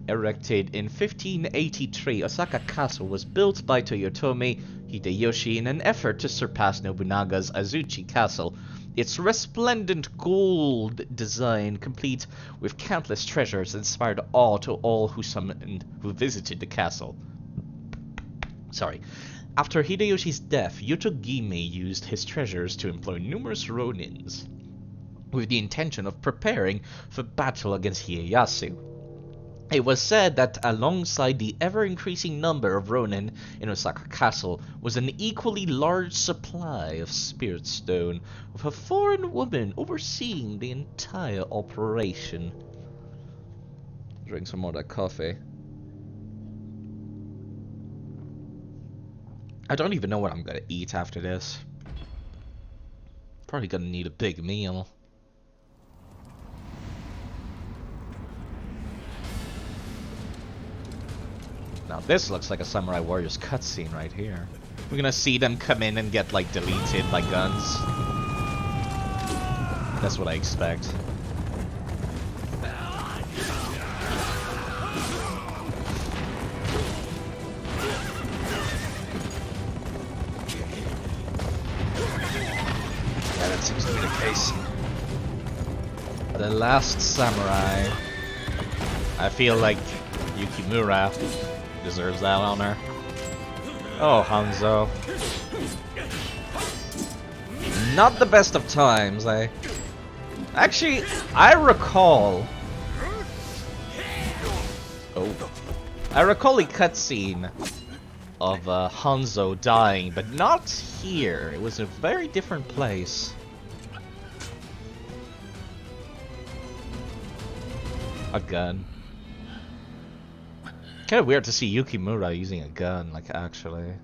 Erected in 1583, Osaka Castle was built by Toyotomi Hideyoshi in an effort to surpass Nobunaga's Azuchi Castle. Its resplendent gold design, complete with countless treasures, inspired awe to all who visited the castle. Sorry. After Hideyoshi's death, Yotogimi used his treasures to employ numerous ronins, with the intention of preparing for battle against Ieyasu. It was said that alongside the ever-increasing number of ronin in Osaka Castle was an equally large supply of Spirit Stone, with a foreign woman overseeing the entire operation. Drink some more of that coffee. I don't even know what I'm gonna eat after this. Probably gonna need a big meal. Now this looks like a Samurai Warriors cutscene right here. We're gonna see them come in and get, like, deleted by guns. That's what I expect. Yeah, that seems to be the case. The last samurai. I feel like Yukimura deserves that honor. Oh, Hanzo. Not the best of times, Actually, I recall... Oh. I recall a cutscene of Hanzo dying, but not here. It was a very different place. A gun. Kind of weird to see Yukimura using a gun, like, actually.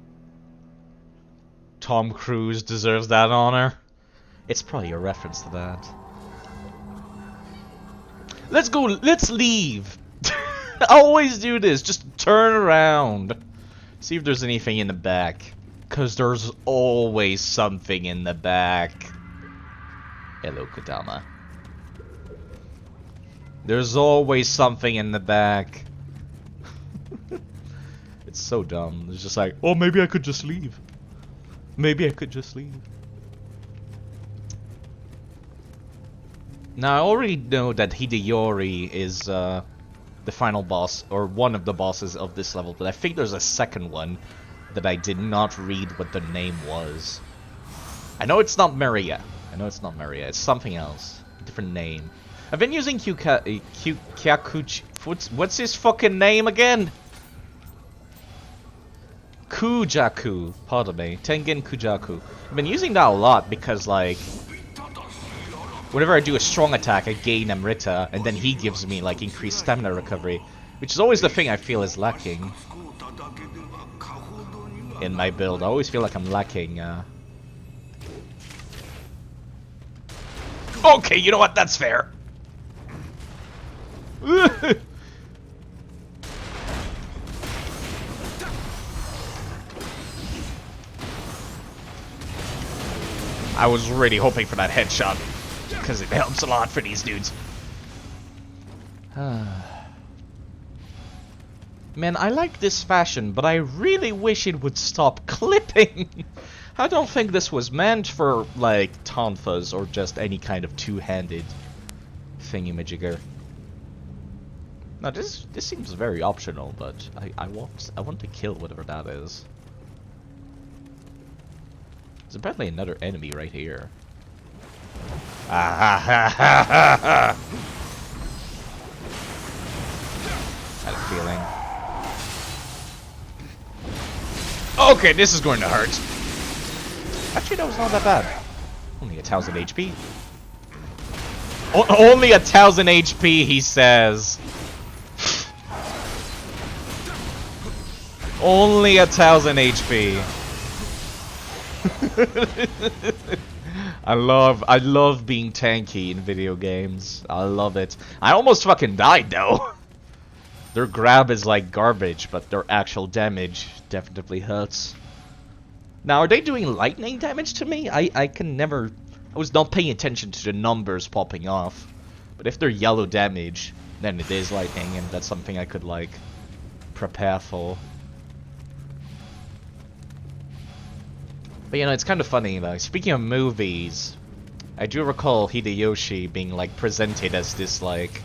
Tom Cruise deserves that honor. It's probably a reference to that. Let's go, let's leave! I always do this, just turn around. See if there's anything in the back. Cause there's always something in the back. Hello, Kodama. There's always something in the back. It's so dumb. It's just like, oh, maybe I could just leave. Maybe I could just leave. Now, I already know that Hideyori is the final boss, or one of the bosses of this level, but I think there's a second one that I did not read what the name was. I know it's not Maria. It's something else. A different name. I've been using Kyakuchi. What's his fucking name again? Kujaku. Pardon me. Tengen Kujaku. I've been using that a lot because, like, whenever I do a strong attack, I gain Amrita, and then he gives me, like, increased stamina recovery. Which is always the thing I feel is lacking in my build. I always feel like I'm lacking, Okay, you know what? That's fair. I was really hoping for that headshot, because it helps a lot for these dudes. Man, I like this fashion, but I really wish it would stop clipping. I don't think this was meant for, like, tonfas or just any kind of two-handed thingy-majigger. Now, this seems very optional, but I want to kill whatever that is. There's apparently another enemy right here. Ah ha ha ha ha ha! Had a feeling. Okay, this is going to hurt. Actually, that was not that bad. Only 1,000 HP. Only 1,000 HP, he says. Only 1,000 HP. I love being tanky in video games. I love it. I almost fucking died though. Their grab is like garbage, but their actual damage definitely hurts. Now, are they doing lightning damage to me? I can never... I was not paying attention to the numbers popping off. But if they're yellow damage, then it is lightning, and that's something I could, like, prepare for. But, you know, it's kind of funny, like, speaking of movies, I do recall Hideyoshi being, like, presented as this, like,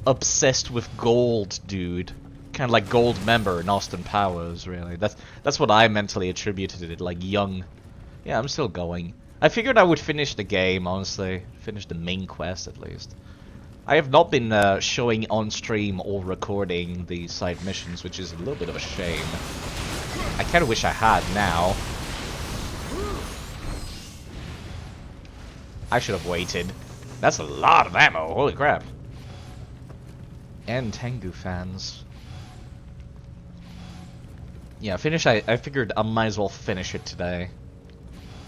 obsessed with gold dude. Kind of like Gold member in Austin Powers, really. That's what I mentally attributed it, like young. Yeah, I'm still going. I figured I would finish the game, honestly. Finish the main quest, at least. I have not been showing on stream or recording the side missions, which is a little bit of a shame. I kind of wish I had now. I should have waited. That's a lot of ammo, holy crap. And Tengu fans. Yeah, I figured I might as well finish it today.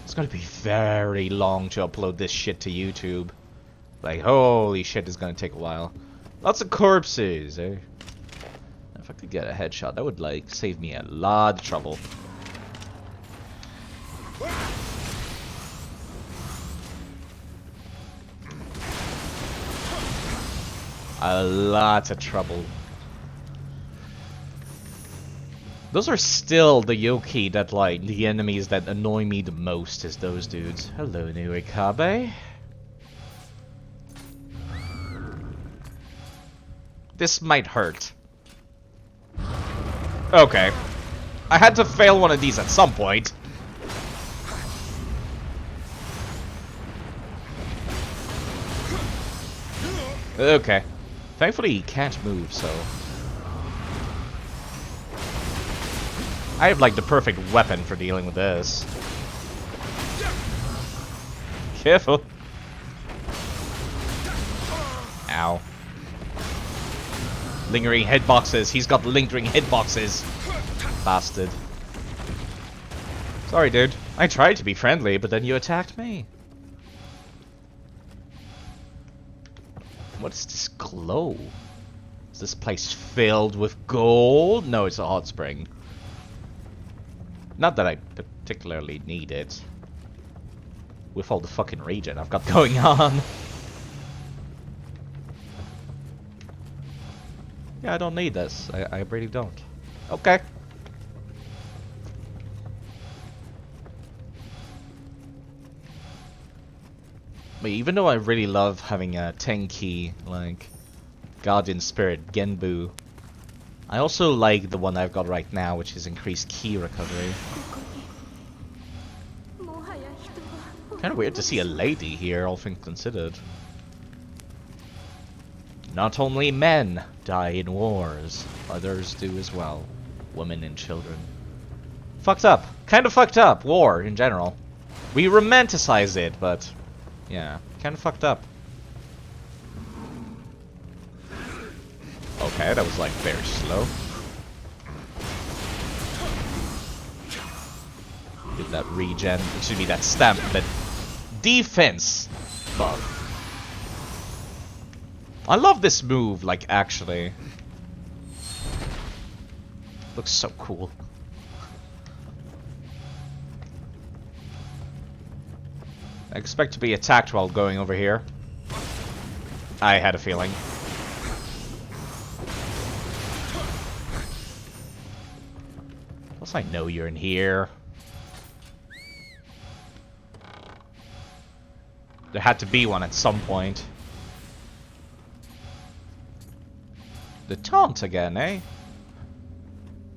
It's gonna be very long to upload this shit to YouTube. Like, holy shit, it's gonna take a while. Lots of corpses, eh? If I could get a headshot, that would, like, save me a lot of trouble. A lot of trouble. Those are still the Yoki that, like, the enemies that annoy me the most is those dudes. Hello, Nioh. This might hurt. Okay. I had to fail one of these at some point. Okay. Thankfully he can't move, so... I have, like, the perfect weapon for dealing with this. Careful. Ow. Lingering hitboxes. He's got lingering hitboxes. Bastard. Sorry, dude. I tried to be friendly, but then you attacked me. What is this glow? Is this place filled with gold? No, it's a hot spring. Not that I particularly need it. With all the fucking regen I've got going on. Yeah, I don't need this. I really don't. Okay. But even though I really love having a 10 key, like, Guardian Spirit, Genbu. I also like the one I've got right now, which is increased key recovery. Kind of weird to see a lady here, all things considered. Not only men die in wars, others do as well. Women and children. Fucked up. Kind of fucked up. War, in general. We romanticize it, but... yeah, kind of fucked up. Okay, that was like very slow. Get that regen. It should be that stamp, but... defense! Buff. I love this move, like, actually. Looks so cool. I expect to be attacked while going over here. I had a feeling. Plus I know you're in here. There had to be one at some point. The taunt again, eh?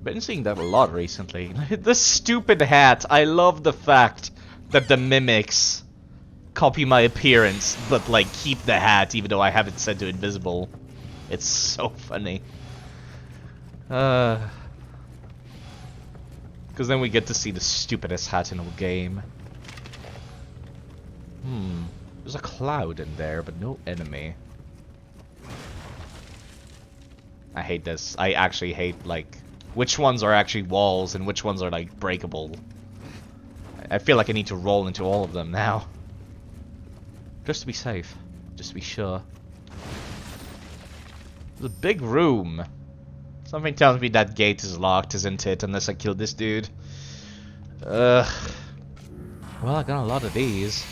Been seeing that a lot recently. This stupid hat. I love the fact that the mimics copy my appearance, but like keep the hat even though I have it set to invisible. It's so funny. Because then we get to see the stupidest hat in the game. There's a cloud in there, but no enemy. I hate this. I actually hate, like, which ones are actually walls and which ones are, like, breakable. I feel like I need to roll into all of them now. Just to be safe. Just to be sure. It's a big room. Something tells me that gate is locked, isn't it? Unless I kill this dude. Ugh. Well, I got a lot of these.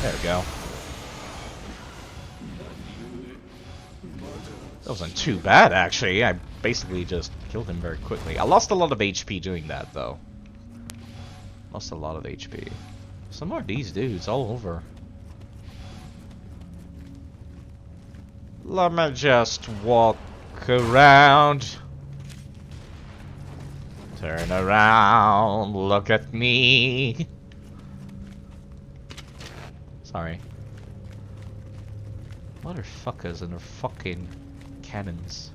There we go. That wasn't too bad, actually. I basically just killed him very quickly. I lost a lot of HP doing that, though. Lost a lot of HP. Some more of these dudes all over. Let me just walk around. Turn around, look at me. Sorry. Motherfuckers and their fucking cannons.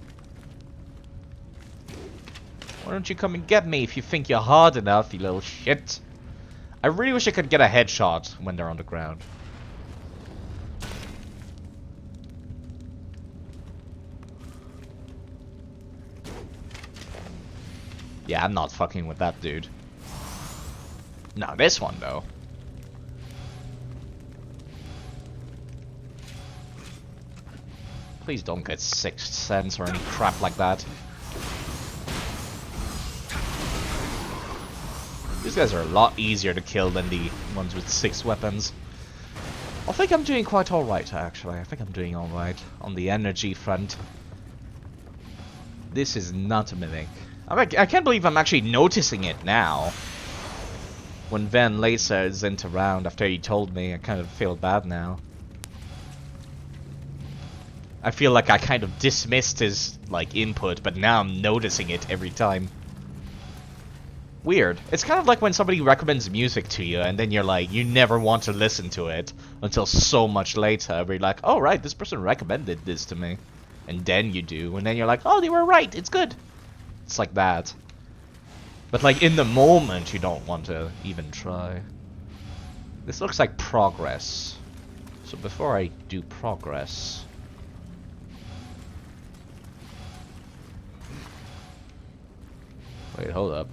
Why don't you come and get me if you think you're hard enough, you little shit? I really wish I could get a headshot when they're on the ground. Yeah, I'm not fucking with that dude. No, this one though. Please don't get Sixth Sense or any crap like that. These guys are a lot easier to kill than the ones with 6 weapons. I think I'm doing quite alright, actually. I think I'm doing alright on the energy front. This is not a mimic. I can't believe I'm actually noticing it now. When Van Laser isn't around after he told me, I kind of feel bad now. I feel like I kind of dismissed his, like, input, but now I'm noticing it every time. Weird. It's kind of like when somebody recommends music to you, and then you're like, you never want to listen to it until so much later, where you're like, oh right, this person recommended this to me. And then you do, and then you're like, oh, they were right, it's good. It's like that. But like, in the moment, you don't want to even try. This looks like progress. So before I do progress... Wait, hold up.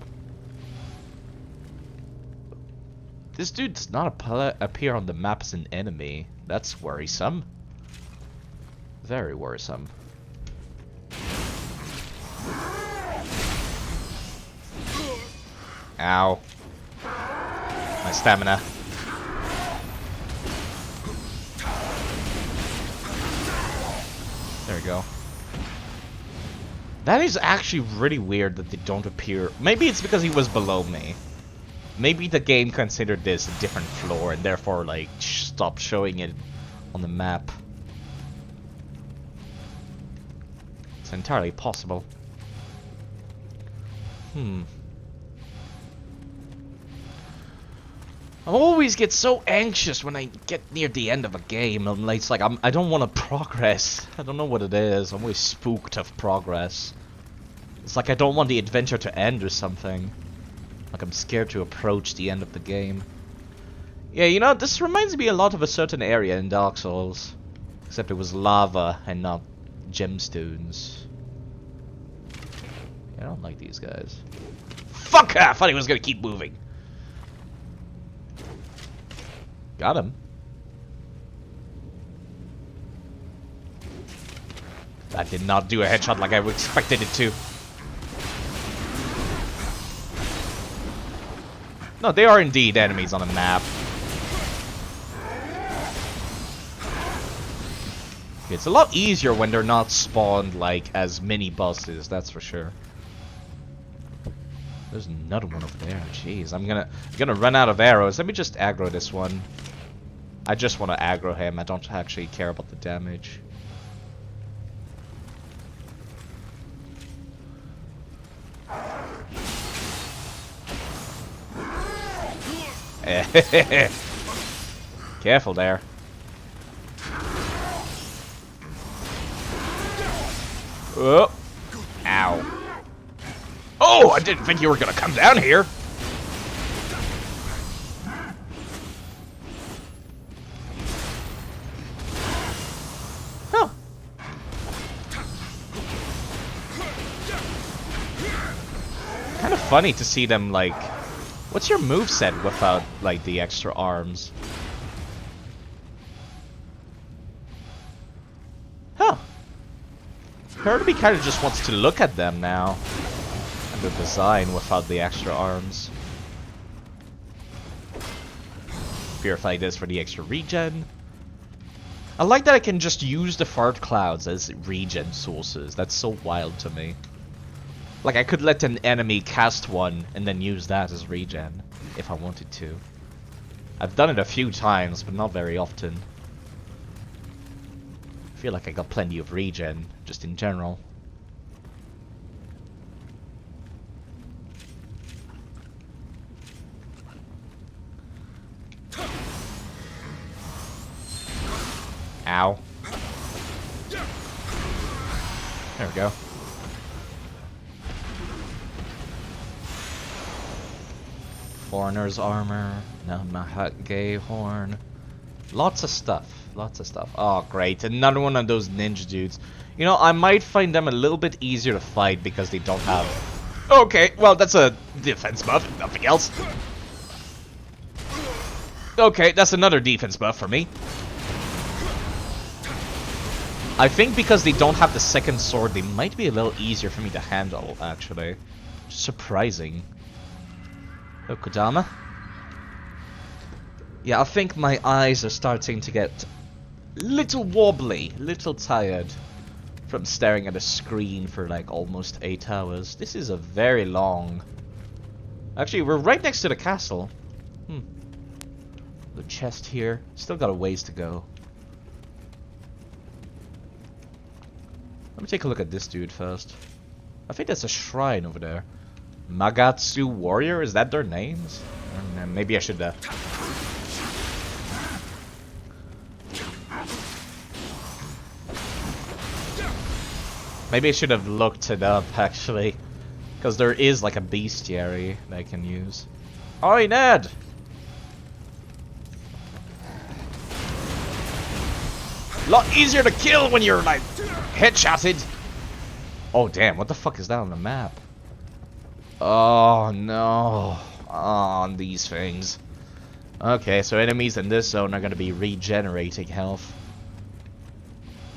This dude does not appear on the map as an enemy. That's worrisome. Very worrisome. Ow. My stamina. There we go. That is actually really weird that they don't appear. Maybe it's because he was below me. Maybe the game considered this a different floor and therefore like stopped showing it on the map. It's entirely possible. I always get so anxious when I get near the end of a game. It's like I don't want to progress. I don't know what it is. I'm always spooked of progress. It's like I don't want the adventure to end or something. Like I'm scared to approach the end of the game. Yeah, you know, this reminds me a lot of a certain area in Dark Souls. Except it was lava and not gemstones. Yeah, I don't like these guys. Fuck! I thought he was gonna keep moving. Got him. That did not do a headshot like I expected it to. No, they are indeed enemies on the map. It's a lot easier when they're not spawned like as mini bosses, that's for sure. There's another one over there. Jeez, I'm gonna run out of arrows. Let me just aggro this one. I just want to aggro him. I don't actually care about the damage. Careful there. Oh. Ow. Oh, I didn't think you were gonna come down here. Oh. Kind of funny to see them like. What's your moveset without like the extra arms? Huh. Kirby kind of just wants to look at them now. And the design without the extra arms. Purify this for the extra regen. I like that I can just use the fart clouds as regen sources. That's so wild to me. Like I could let an enemy cast one and then use that as regen if I wanted to. I've done it a few times, but not very often. I feel like I got plenty of regen, just in general. Ow. There we go. Foreigner's armor. No, Mahat Gay horn. Lots of stuff. Lots of stuff. Oh, great. Another one of those ninja dudes. You know, I might find them a little bit easier to fight because they don't have... Okay, well, that's a defense buff, if nothing else. Okay, that's another defense buff for me. I think because they don't have the second sword, they might be a little easier for me to handle, actually. Surprising. Oh, Kodama. Yeah, I think my eyes are starting to get little wobbly, little tired from staring at a screen for like almost 8 hours. This is a very long... Actually, we're right next to the castle. The chest here. Still got a ways to go. Let me take a look at this dude first. I think that's a shrine over there. Magatsu Warrior? Is that their names? I don't know, maybe I should... Maybe I should have looked it up, actually. Because there is like a bestiary that I can use. Oi, Ned! Lot easier to kill when you're like headshotted. Oh damn, what the fuck is that on the map? Oh no. On these things. Okay, so enemies in this zone are gonna be regenerating health.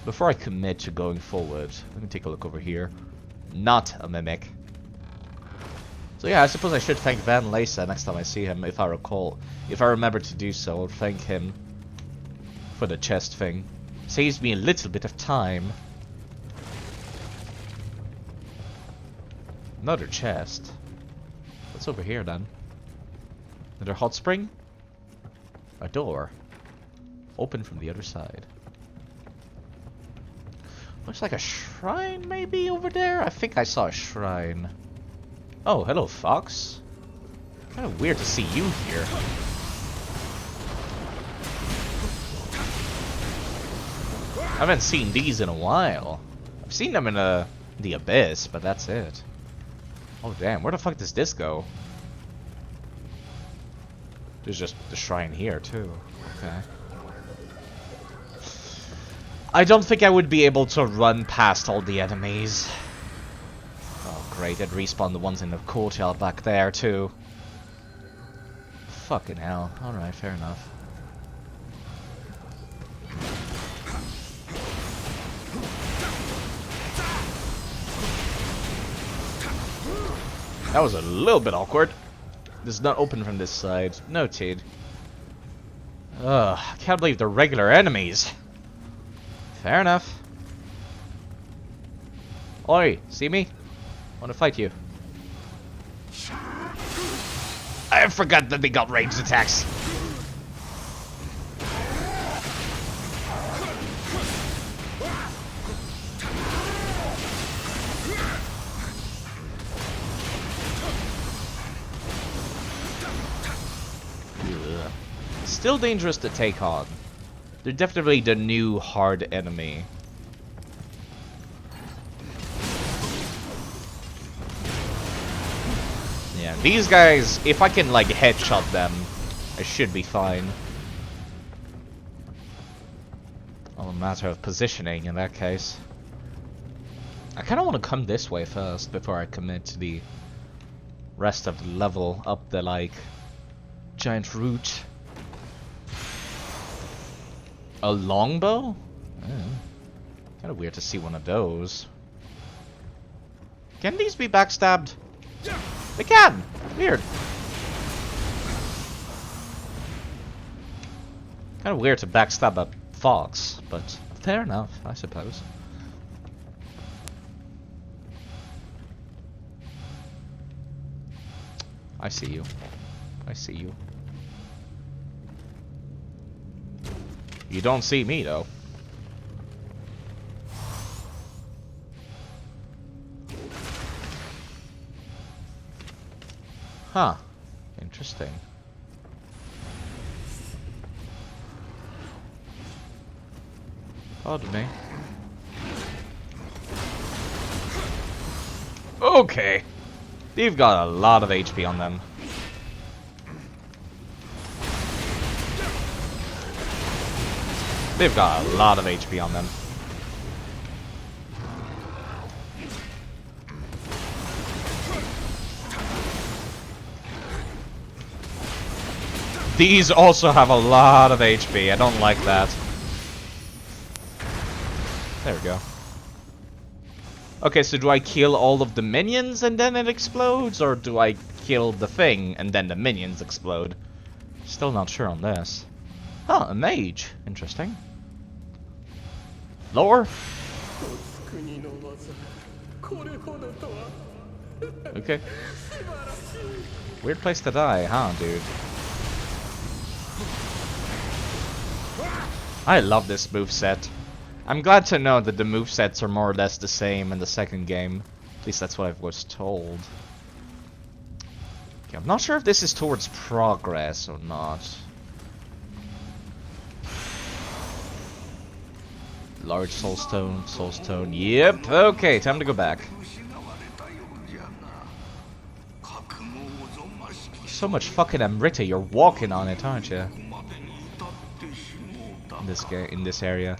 Before I commit to going forward, let me take a look over here. Not a mimic. So yeah, I suppose I should thank Van Leysa next time I see him, if I recall. If I remember to do so, I'll thank him for the chest thing. Saves me a little bit of time. Another chest. What's over here then? Another hot spring? A door. Open from the other side. Looks like a shrine maybe over there? I think I saw a shrine. Oh, hello, Fox. Kind of weird to see you here. I haven't seen these in a while. I've seen them in the Abyss, but that's it. Oh damn, where the fuck does this go? There's just the shrine here too. Okay. I don't think I would be able to run past all the enemies. Oh great, I'd respawn the ones in the courtyard back there too. Fucking hell. Alright, fair enough. That was a little bit awkward. This is not open from this side. Noted. Ugh, I can't believe they're regular enemies. Fair enough. Oi, see me? Wanna fight you. I forgot that they got ranged attacks. Still dangerous to take on. They're definitely the new hard enemy. Yeah, these guys, if I can like headshot them, I should be fine. All a matter of positioning in that case. I kind of want to come this way first before I commit to the rest of the level up the like giant route. A longbow? Kind of weird to see one of those. Can these be backstabbed? They can! Weird. Kind of weird to backstab a fox, but fair enough, I suppose. I see you. I see you. You don't see me, though. Huh. Interesting. Pardon me. Okay. They've got a lot of HP on them. They've got a lot of HP on them. These also have a lot of HP. I don't like that. There we go. Okay, so do I kill all of the minions and then it explodes? Or do I kill the thing and then the minions explode? Still not sure on this. Huh, a mage. Interesting. Lower? Okay. Weird place to die, huh, dude? I love this moveset. I'm glad to know that the movesets are more or less the same in the second game. At least that's what I was told. Okay, I'm not sure if this is towards progress or not. Large soulstone, soulstone. Yep, okay, time to go back. So much fucking Amrita, you're walking on it, aren't you? In this area.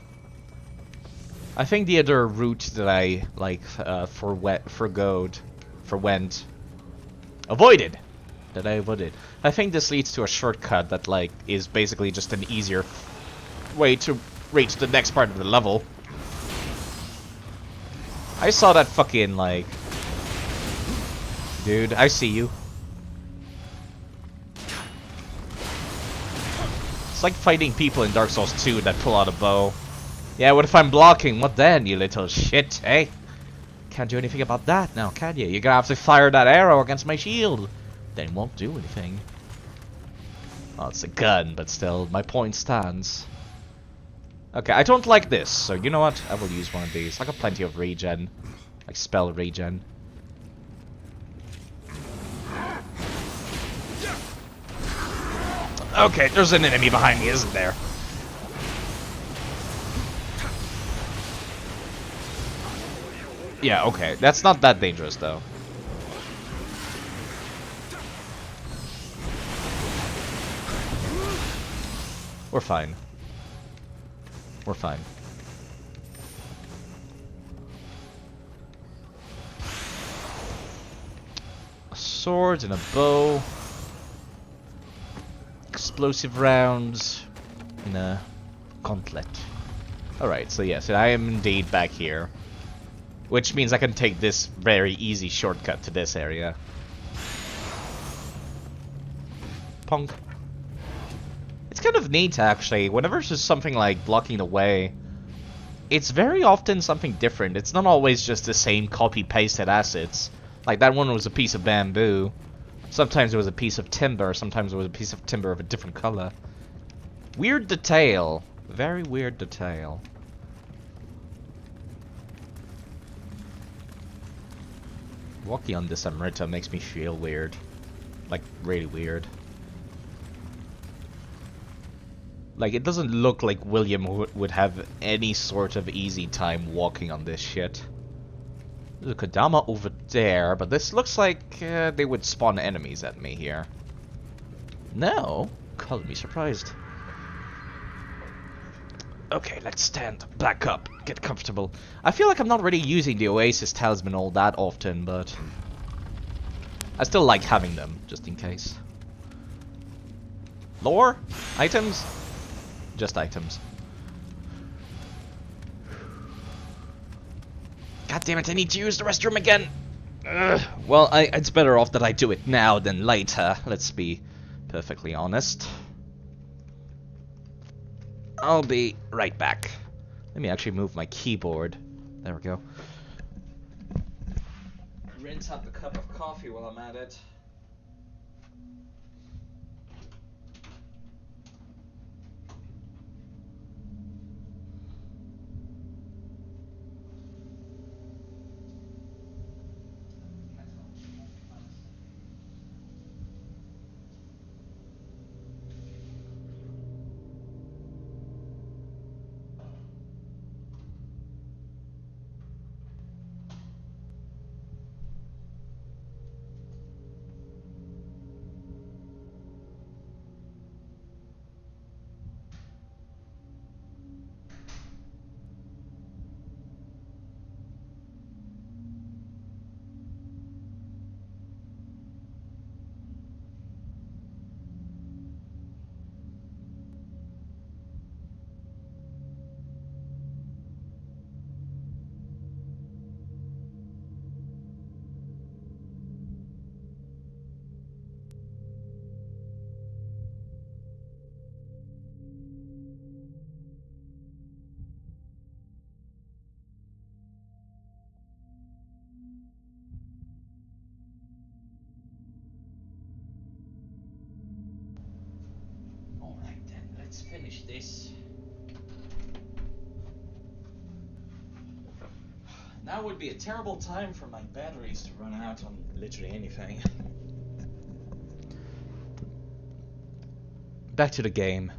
I think the other route that I like avoided. That I avoided. I think this leads to a shortcut that like is basically just an easier way to reach the next part of the level. I saw that fucking like, dude. I see you. It's like fighting people in Dark Souls 2 that pull out a bow. Yeah, what if I'm blocking? What then, you little shit, eh? Can't do anything about that now, can you? You're gonna have to fire that arrow against my shield. Then it won't do anything. Oh, it's a gun, but still, my point stands. Okay, I don't like this, so you know what? I will use one of these. I got plenty of regen. Like spell regen. Okay, there's an enemy behind me, isn't there? Yeah, okay. That's not that dangerous, though. We're fine. We're fine. A sword and a bow. Explosive rounds. And a gauntlet. Alright, so yes, I am indeed back here. Which means I can take this very easy shortcut to this area. Punk. It's kind of neat, actually. Whenever there's just something like blocking the way, it's very often something different. It's not always just the same copy-pasted assets. Like, that one was a piece of bamboo. Sometimes it was a piece of timber. Sometimes it was a piece of timber of a different color. Weird detail. Very weird detail. Walking on this Amrita makes me feel weird. Like, really weird. Like, it doesn't look like William would have any sort of easy time walking on this shit. There's a Kodama over there, but this looks like they would spawn enemies at me here. No? Color me surprised. Okay, let's stand back up, get comfortable. I feel like I'm not really using the Oasis Talisman all that often, but I still like having them, just in case. Lore? Items? Just items. God damn it, I need to use the restroom again! Ugh. Well, it's better off that I do it now than later, let's be perfectly honest. I'll be right back. Let me actually move my keyboard. There we go. Rinse out the cup of coffee while I'm at it. Alright then, let's finish this. Now would be a terrible time for my batteries to run out on literally anything. Back to the game.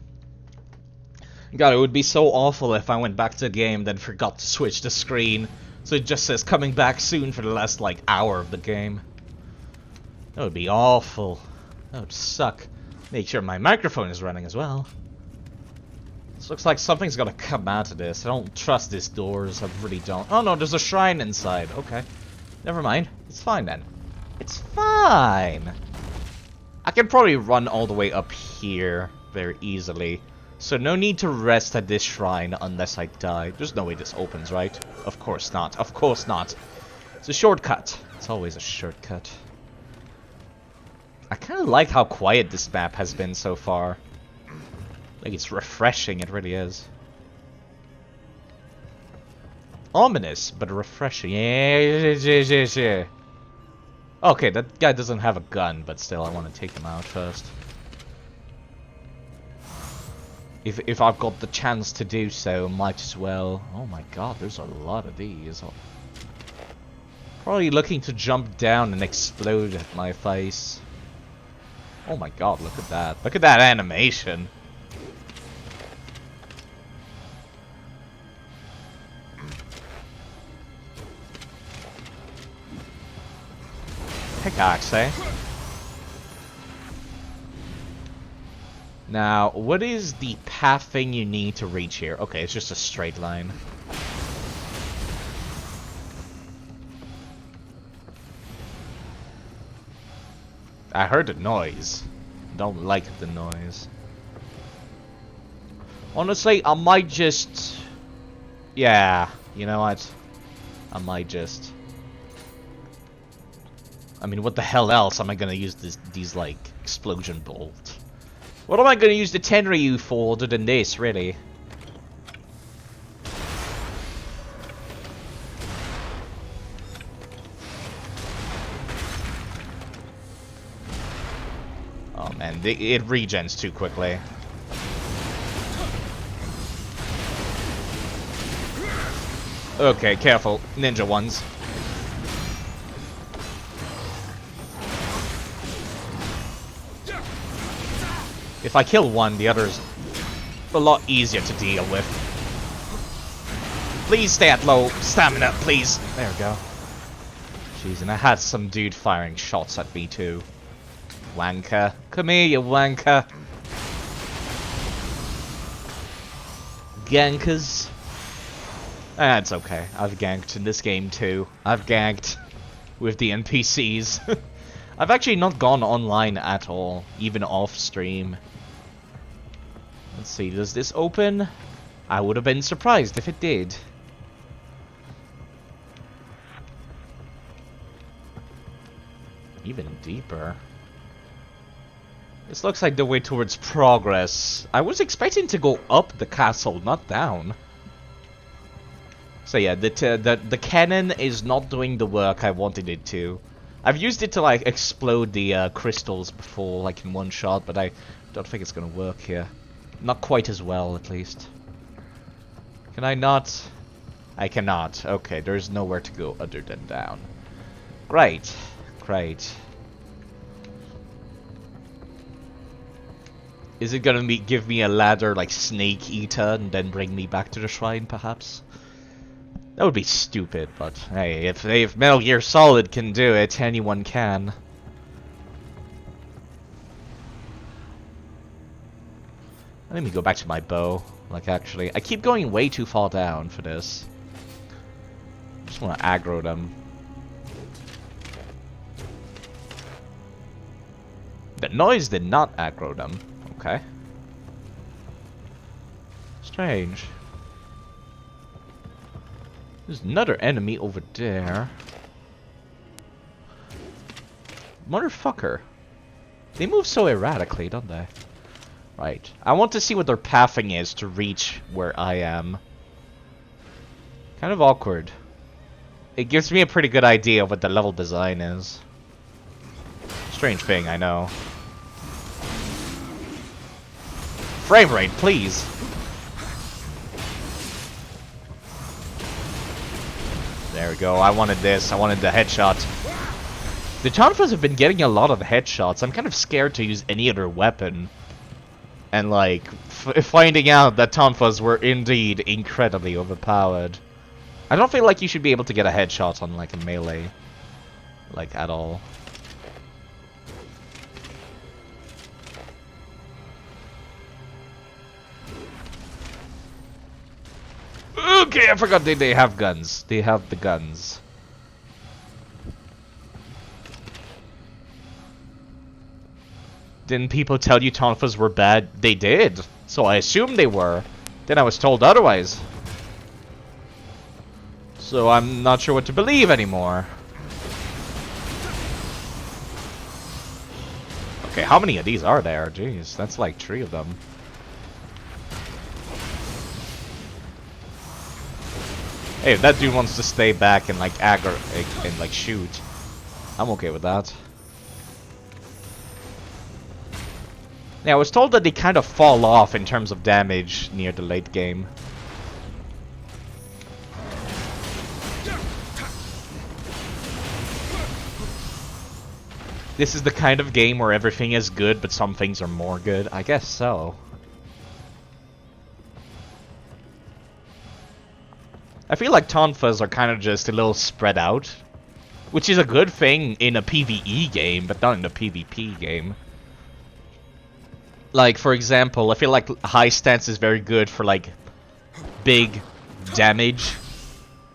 God, it would be so awful if I went back to the game then forgot to switch the screen. So it just says coming back soon for the last like hour of the game. That would be awful. That would suck. Make sure my microphone is running as well. This looks like something's gonna come out of this. I don't trust these doors. I really don't. Oh no, there's a shrine inside. Okay. Never mind. It's fine then. It's fine. I can probably run all the way up here very easily. So no need to rest at this shrine unless I die. There's no way this opens, right? Of course not. Of course not. It's a shortcut. It's always a shortcut. I kind of like how quiet this map has been so far. Like, it's refreshing, it really is. Ominous, but refreshing. Yeah. Okay, that guy doesn't have a gun, but still, I want to take him out first. If I've got the chance to do so, might as well. Oh my god, there's a lot of these. Probably looking to jump down and explode at my face. Oh my god, look at that. Look at that animation. Pickaxe, eh? Now, what is the path thing you need to reach here? Okay, it's just a straight line. I heard the noise. Don't like the noise. Honestly, I might just... Yeah, you know what? I might just... I mean, what the hell else am I gonna use these like, explosion bolt? What am I gonna use the Tenryu for other than this, really? Oh man, it regens too quickly. Okay, careful. Ninja ones. If I kill one, the other's a lot easier to deal with. Please stay at low stamina, please. There we go. Jeez, and I had some dude firing shots at me too. Wanker. Come here, you wanker. Gankers. It's okay. I've ganked in this game too. I've ganked with the NPCs. I've actually not gone online at all, even off stream. Let's see, does this open? I would have been surprised if it did. Even deeper. This looks like the way towards progress. I was expecting to go up the castle, not down. So yeah, the cannon is not doing the work I wanted it to. I've used it to like explode the crystals before, like in one shot, but I don't think it's gonna work here. Not quite as well, at least. Can I not? I cannot. Okay, there's nowhere to go other than down. Great. Great. Is it gonna give me a ladder like Snake Eater and then bring me back to the shrine, perhaps? That would be stupid, but hey, if Metal Gear Solid can do it, anyone can. Let me go back to my bow. Like, actually, I keep going way too far down for this. Just want to aggro them. The noise did not aggro them. Okay. Strange. There's another enemy over there. Motherfucker. They move so erratically, don't they? Right. I want to see what their pathing is to reach where I am. Kind of awkward. It gives me a pretty good idea of what the level design is. Strange thing, I know. Frame rate, please. There we go. I wanted this. I wanted the headshot. The Tonfas have been getting a lot of headshots. I'm kind of scared to use any other weapon. And like, finding out that Tonfas were indeed incredibly overpowered. I don't feel like you should be able to get a headshot on like a melee. Like, at all. Okay, I forgot they have guns. They have the guns. Didn't people tell you Tonfas were bad? They did. So I assumed they were. Then I was told otherwise. So I'm not sure what to believe anymore. Okay, how many of these are there? Jeez, that's like 3 of them. Hey, if that dude wants to stay back and like aggro and like shoot, I'm okay with that. Yeah, I was told that they kind of fall off in terms of damage near the late game. This is the kind of game where everything is good, but some things are more good. I guess so. I feel like tonfas are kind of just a little spread out, which is a good thing in a PvE game, but not in a PvP game. Like, for example, I feel like high stance is very good for, like, big damage.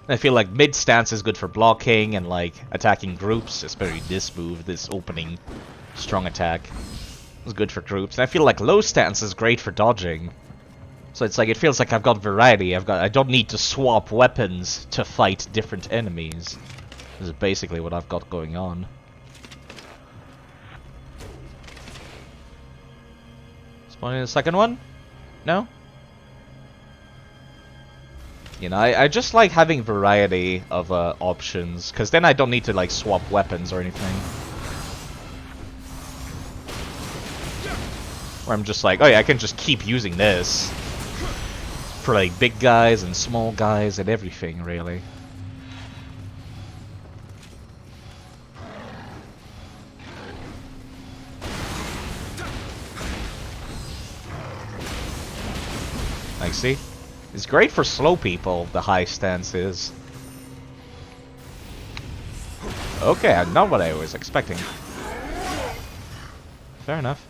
I feel like mid stance is good for blocking and, like, attacking groups, especially this move, this opening strong attack. It's good for groups. And I feel like low stance is great for dodging. So it's like, it feels like I've got variety. I don't need to swap weapons to fight different enemies. This is basically what I've got going on. Spawning the second one? No? You know, I just like having variety of options, because then I don't need to like swap weapons or anything. Where I'm just like, oh yeah, I can just keep using this. For like big guys and small guys and everything, really. Like, see? It's great for slow people, the high stance is. Okay, not what I was expecting. Fair enough.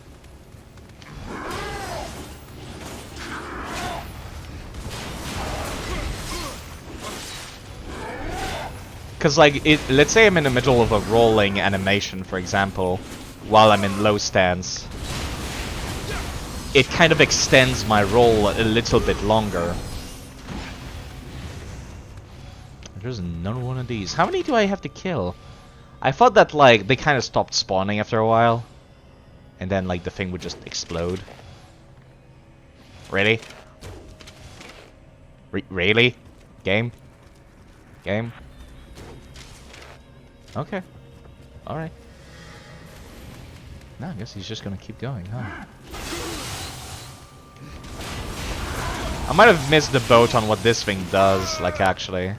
Because, like, let's say I'm in the middle of a rolling animation, for example, while I'm in low stance. It kind of extends my roll a little bit longer. There's another one of these. How many do I have to kill? I thought that, like, they kind of stopped spawning after a while. And then, like, the thing would just explode. Really? Really? Game? Game? Okay. Alright. No, I guess he's just gonna keep going, huh? I might have missed the boat on what this thing does, like, actually.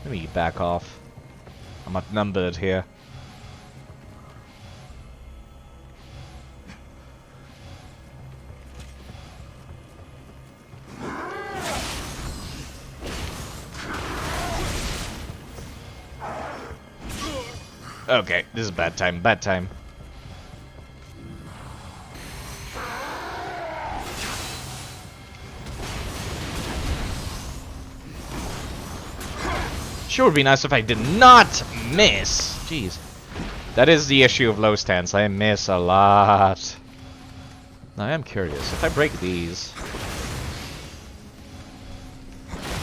Let me back off. I'm outnumbered here. Okay, this is bad time, bad time. Sure would be nice if I did not miss. Jeez. That is the issue of low stance. I miss a lot. Now, I am curious. If I break these...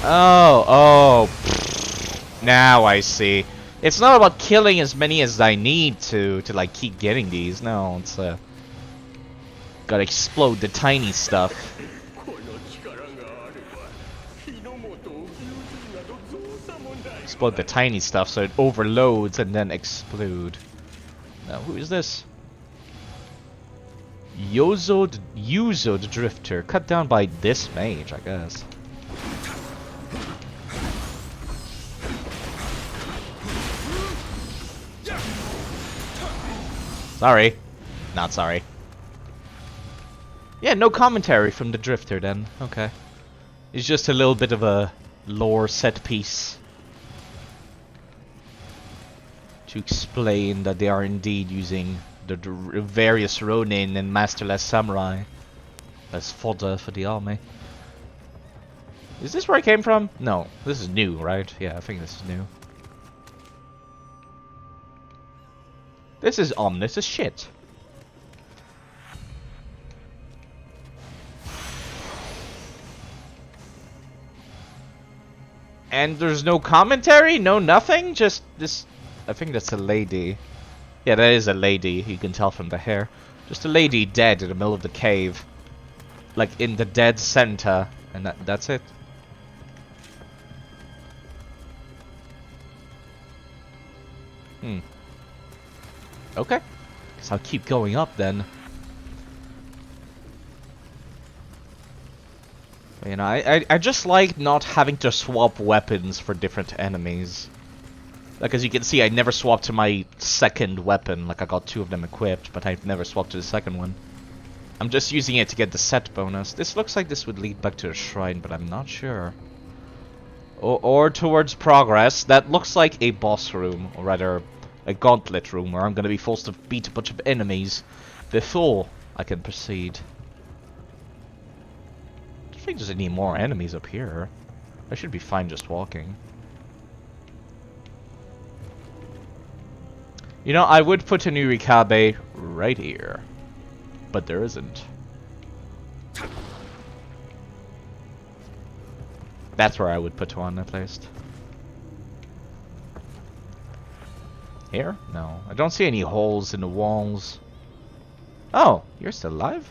Oh. Now I see. It's not about killing as many as I need to like keep getting these. No, it's gotta explode the tiny stuff. Explode the tiny stuff so it overloads and then explode. Now, who is this? Yuzo the Drifter, cut down by this mage, I guess. Sorry. Not sorry. Yeah, no commentary from the Drifter then. Okay. It's just a little bit of a lore set piece. To explain that they are indeed using the various Ronin and Masterless Samurai as fodder for the army. Is this where I came from? No. This is new, right? Yeah, I think this is new. This is ominous as shit. And there's no commentary? No nothing? Just this... I think that's a lady. Yeah, that is a lady. You can tell from the hair. Just a lady dead in the middle of the cave. Like, in the dead center. And that's it. Okay. Guess I'll keep going up then. You know, I just like not having to swap weapons for different enemies. Like, as you can see, I never swapped to my second weapon. Like, I got 2 of them equipped, but I've never swapped to the second one. I'm just using it to get the set bonus. This looks like this would lead back to a shrine, but I'm not sure. Or towards progress. That looks like a boss room, or rather, a gauntlet room, where I'm going to be forced to beat a bunch of enemies before I can proceed. I don't think there's any more enemies up here. I should be fine just walking. You know, I would put a new Rikabe right here, but there isn't. That's where I would put one at least. Here? No. I don't see any holes in the walls. Oh, you're still alive?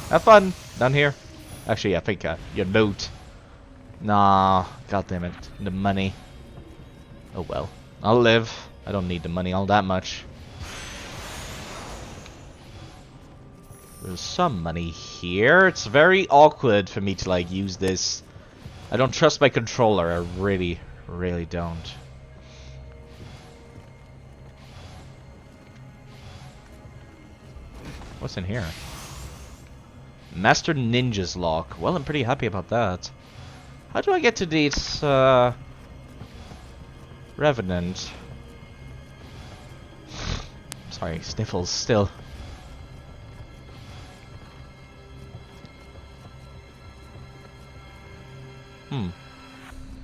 Have fun down here. Actually, I think your loot. Nah, god damn it. The money. Oh well. I'll live. I don't need the money all that much. There's some money here. It's very awkward for me to like use this. I don't trust my controller. I really, really don't. What's in here? Master Ninja's lock. Well, I'm pretty happy about that. How do I get to this Revenant? Sorry, sniffles still.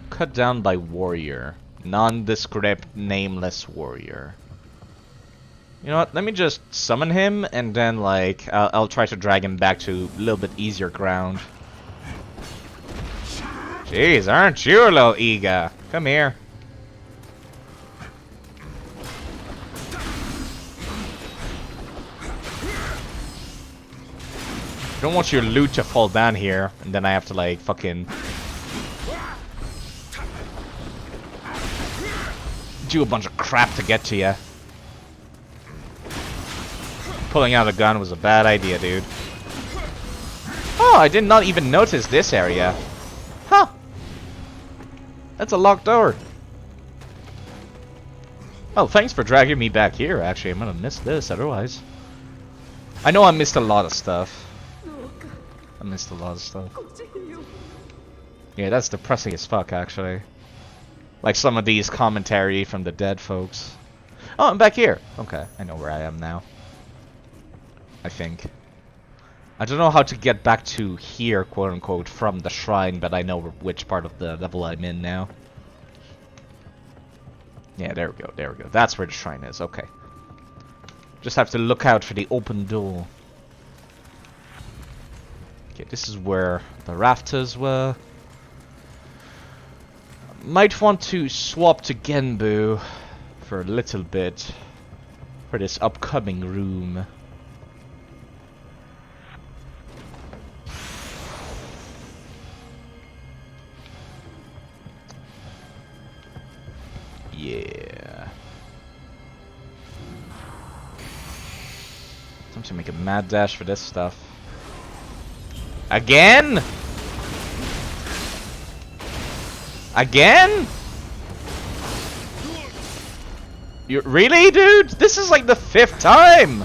Cut down by warrior. Nondescript, nameless warrior. You know what? Let me just summon him, and then, like, I'll try to drag him back to a little bit easier ground. Jeez, aren't you a little eager? Come here. I don't want your loot to fall down here, and then I have to, like, fucking do a bunch of crap to get to you. Pulling out a gun was a bad idea, dude. Oh, I did not even notice this area. Huh. That's a locked door. Oh, thanks for dragging me back here, actually. I'm gonna miss this otherwise. I know I missed a lot of stuff. I missed a lot of stuff. Yeah, that's depressing as fuck, actually. Like some of these commentary from the dead folks. Oh, I'm back here. Okay, I know where I am now. I think. I don't know how to get back to here, quote unquote, from the shrine, but I know which part of the level I'm in now. Yeah, there we go, there we go. That's where the shrine is, okay. Just have to look out for the open door. Okay, this is where the rafters were. Might want to swap to Genbu for a little bit for this upcoming room. Yeah. Time to make a mad dash for this stuff. Again? Again? You really, dude? This is like the 5th time.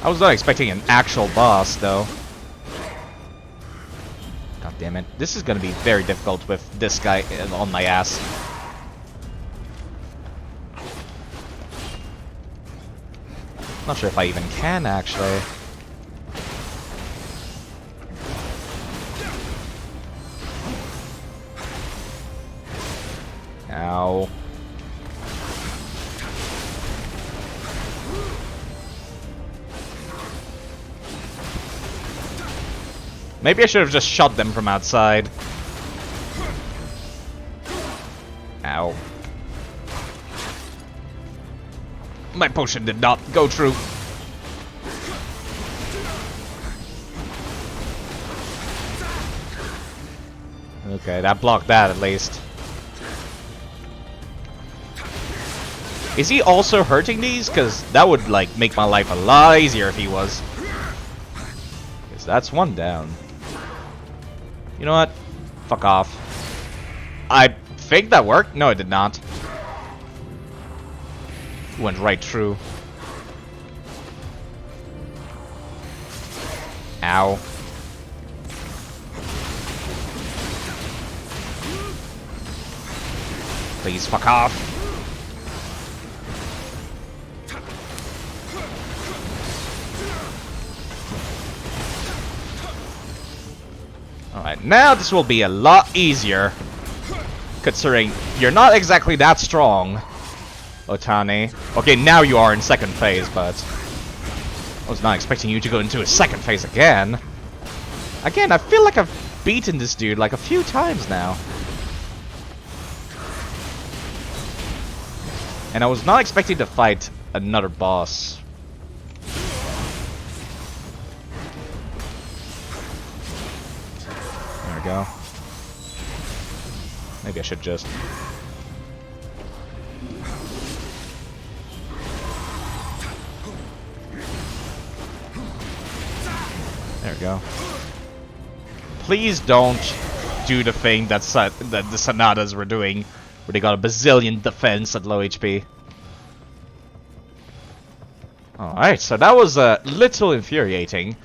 I was not expecting an actual boss, though. God damn it. This is gonna be very difficult with this guy on my ass. Not sure if I even can, actually. Ow. Maybe I should have just shot them from outside. Ow. My potion did not go through. Okay, that blocked that at least. Is he also hurting these? Because that would, like, make my life a lot easier if he was. Because that's one down. You know what? Fuck off. I think that worked? No, it did not. Went right through. Ow. Please fuck off. Alright, now this will be a lot easier. Considering you're not exactly that strong, Otani. Okay, now you are in second phase, but I was not expecting you to go into a second phase again. Again, I feel like I've beaten this dude like a few times now. And I was not expecting to fight another boss. There we go. Maybe I should just... There we go. Please don't do the thing that the Sonatas were doing, where they got a bazillion defense at low HP. Alright, so that was a little infuriating.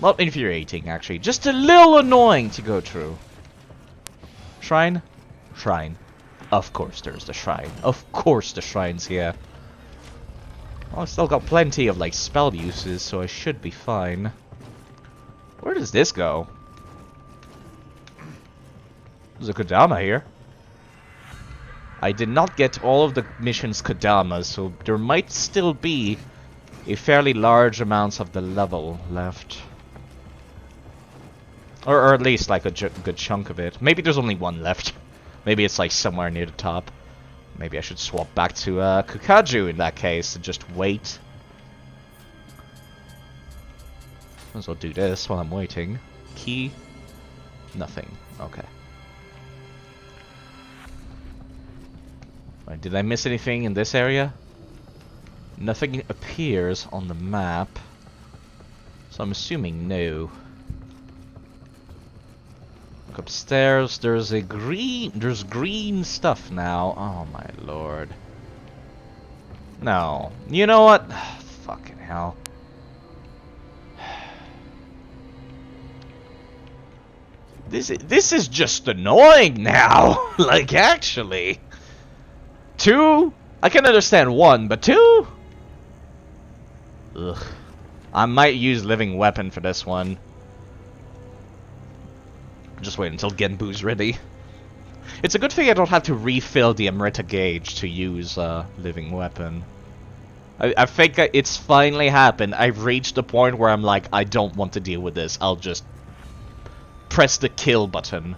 Not infuriating, actually. Just a little annoying to go through. Shrine? Shrine. Of course there's the shrine. Of course the shrine's here. Well, I've still got plenty of, like, spell uses, so I should be fine. Where does this go? There's a Kodama here. I did not get all of the mission's Kodamas, so there might still be a fairly large amount of the level left. Or at least like a good chunk of it. Maybe there's only one left. Maybe it's like somewhere near the top. Maybe I should swap back to Kukaju in that case and just wait. Might as well do this while I'm waiting. Key? Nothing. Okay. Right, did I miss anything in this area? Nothing appears on the map. So I'm assuming no. Look upstairs, there's green stuff now. Oh my lord. No. You know what? Fucking hell. This is just annoying now. Like, actually. 2? I can understand 1, but 2? Ugh. I might use Living Weapon for this one. Just wait until Genbu's ready. It's a good thing I don't have to refill the Amrita gauge to use Living Weapon. I think it's finally happened. I've reached the point where I'm like, I don't want to deal with this. I'll just press the kill button.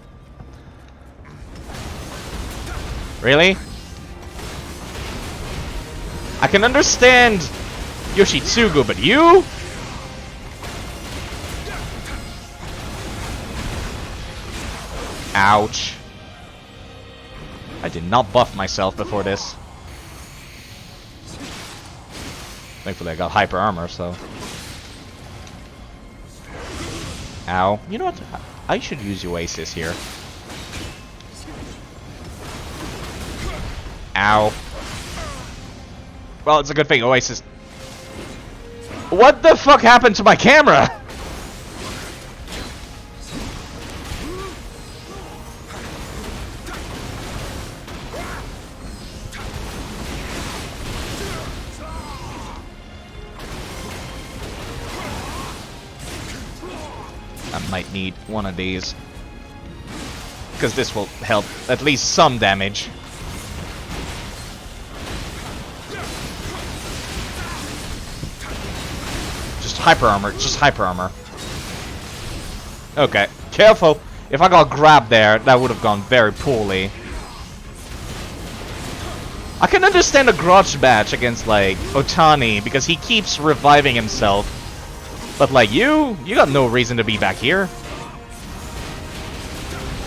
Really? I can understand Yoshitsugu, but you? Ouch. I did not buff myself before this. Thankfully I got hyper armor, so... Ow. You know what? I should use Oasis here. Ow. Well, it's a good thing Oasis... What the fuck happened to my camera? I might need one of these. Because this will help at least some damage. Hyper armor, just hyper armor. Okay, careful. If I got grabbed there, that would have gone very poorly. I can understand a grudge match against, like, Otani, because he keeps reviving himself. But, like, you got no reason to be back here.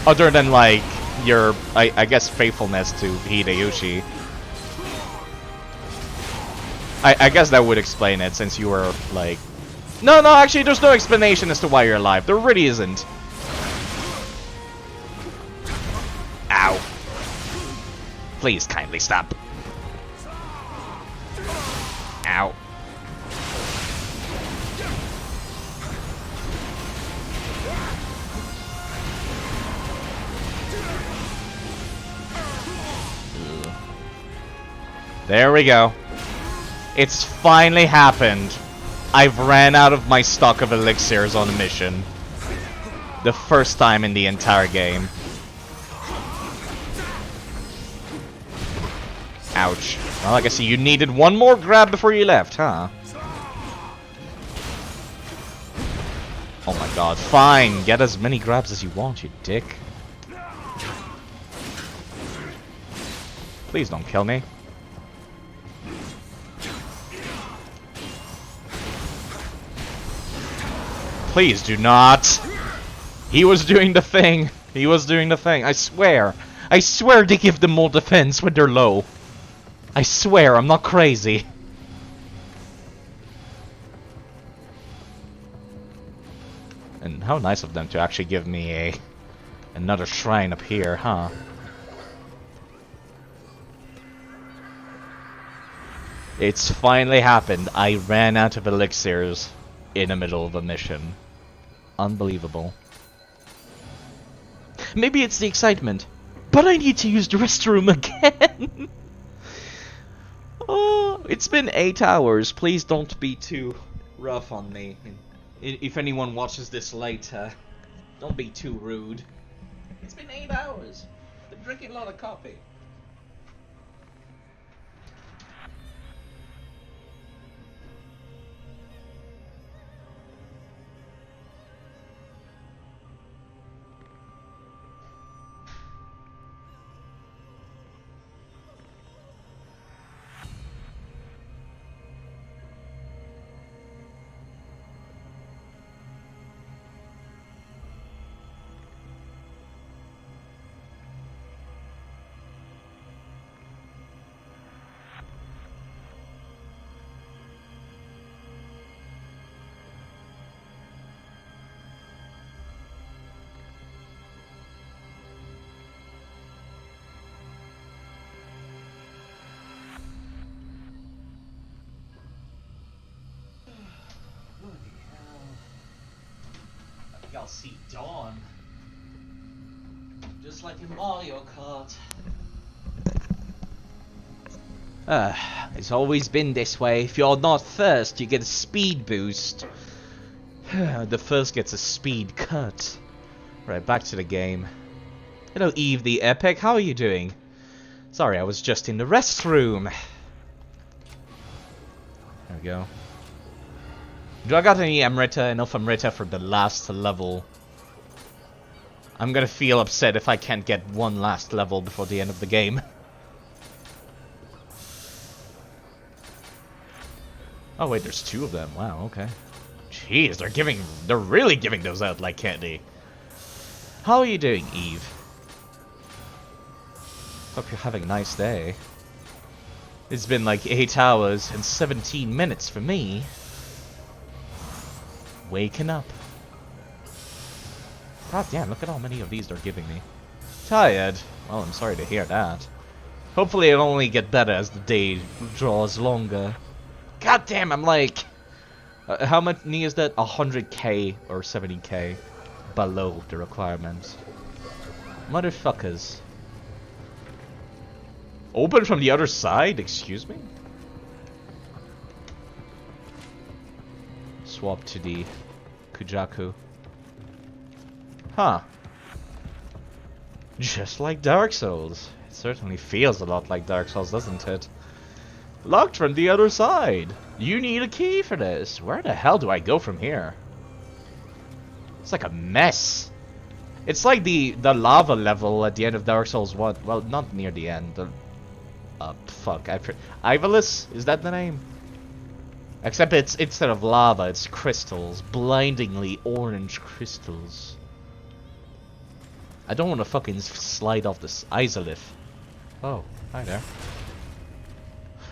Other than, like, your, I guess, faithfulness to Hideyoshi. I guess that would explain it, since you were, like... No, actually, there's no explanation as to why you're alive. There really isn't. Ow. Please, kindly stop. Ow. There we go. It's finally happened. I've ran out of my stock of elixirs on a mission. The first time in the entire game. Ouch. Well, I guess you needed one more grab before you left, huh? Oh my god, fine. Get as many grabs as you want, you dick. Please don't kill me. Please do not. He was doing the thing. He was doing the thing. I swear. I swear they give them more defense when they're low. I swear, I'm not crazy. And how nice of them to actually give me another shrine up here, huh? It's finally happened. I ran out of elixirs in the middle of a mission. Unbelievable. Maybe it's the excitement, but I need to use the restroom again. Oh, it's been 8 hours. Please don't be too rough on me. If anyone watches this later, don't be too rude. It's been 8 hours. Been drinking a lot of coffee. I'll see dawn. Just like in Mario Kart. It's always been this way. If you're not first, you get a speed boost. The first gets a speed cut. Right, back to the game. Hello, Eve the Epic. How are you doing? Sorry, I was just in the restroom. There we go. Do I got any Amrita, enough Amrita for the last level? I'm gonna feel upset if I can't get one last level before the end of the game. Oh wait, there's 2 of them. Wow, okay. Jeez, they're really giving those out like candy. How are you doing, Eve? Hope you're having a nice day. It's been like 8 hours and 17 minutes for me. Waking up. God damn, look at how many of these they're giving me. Tired? Well, I'm sorry to hear that. Hopefully it'll only get better as the day draws longer. God damn, I'm like... how many is that? 100k or 70k below the requirements. Motherfuckers. Open from the other side? Excuse me? Swap to the Kujaku. Huh. Just like Dark Souls. It certainly feels a lot like Dark Souls, doesn't it? Locked from the other side. You need a key for this. Where the hell do I go from here? It's like a mess. It's like the lava level at the end of Dark Souls 1. Well, not near the end. Fuck. Ivalice? Is that the name? Except it's instead of lava, it's crystals. Blindingly orange crystals. I don't want to fucking slide off this isolith. Oh, hi there.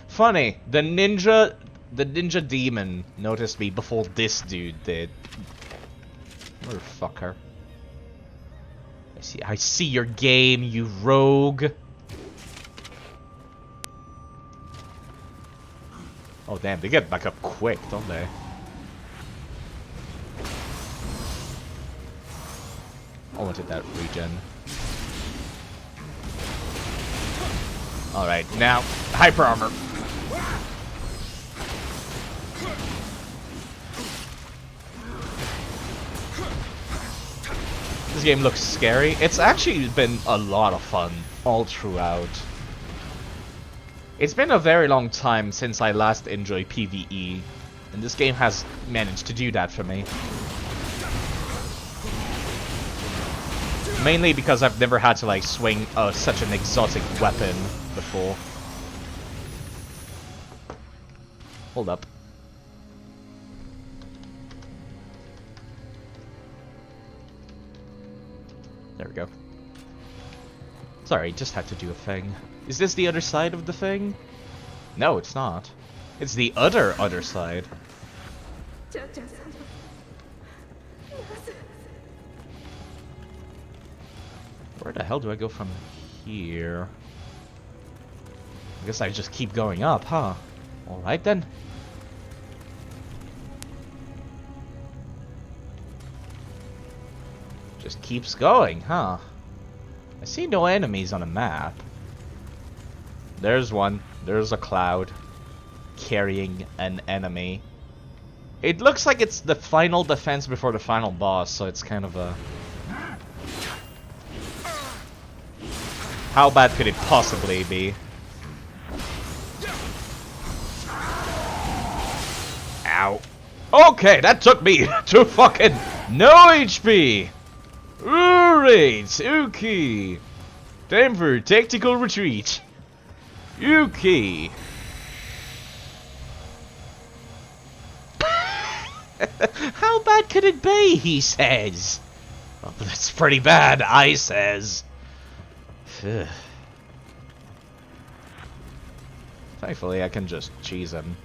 Funny, the ninja demon noticed me before this dude did. Motherfucker. I see your game, you rogue. Oh damn, they get back up quick, don't they? I wanted that regen. Alright, now, hyper armor. This game looks scary. It's actually been a lot of fun all throughout. It's been a very long time since I last enjoyed PvE, and this game has managed to do that for me. Mainly because I've never had to like swing such an exotic weapon before. Hold up. There we go. Sorry, just had to do a thing. Is this the other side of the thing? No, it's not. It's the other side. Where the hell do I go from here? I guess I just keep going up, huh? Alright then. Just keeps going, huh? I see no enemies on the map. There's one. There's a cloud carrying an enemy. It looks like it's the final defense before the final boss, so it's kind of a... How bad could it possibly be? Ow. Okay, that took me to fucking no HP! Alright, okay. Time for tactical retreat. Okay. How bad could it be, he says? Well, that's pretty bad, I says. Thankfully, I can just cheese him.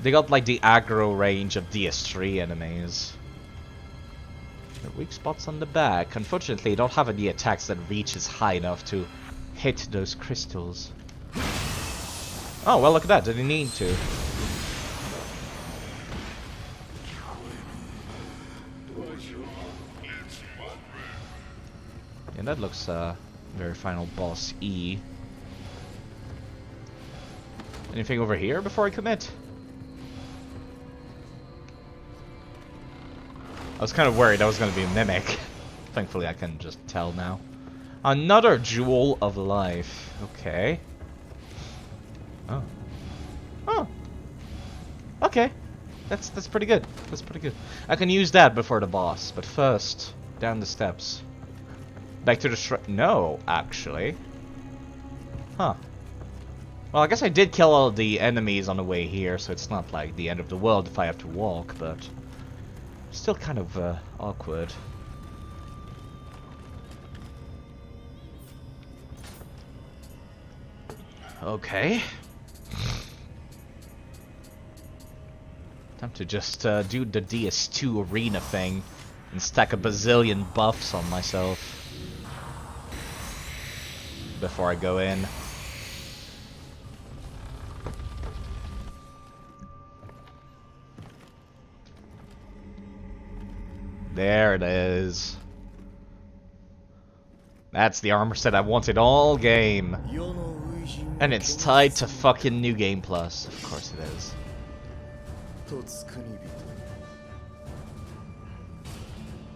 They got like the aggro range of DS3 enemies. Their weak spots on the back. Unfortunately, they don't have any attacks that reaches high enough to hit those crystals. Oh, well, look at that. Didn't need to. And that looks very final boss E. Anything over here before I commit? I was kind of worried I was going to be a mimic. Thankfully I can just tell now. Another Jewel of Life. Okay. Oh. Oh. Okay. That's pretty good. That's pretty good. I can use that before the boss, but first, down the steps. Back to the shrine. No, actually. Huh. Well, I guess I did kill all the enemies on the way here, so it's not like the end of the world if I have to walk, but still kind of awkward. Okay. Time to just do the DS2 arena thing and stack a bazillion buffs on myself before I go in. There it is. That's the armor set I wanted all game. And it's tied to fucking New Game Plus. Of course it is.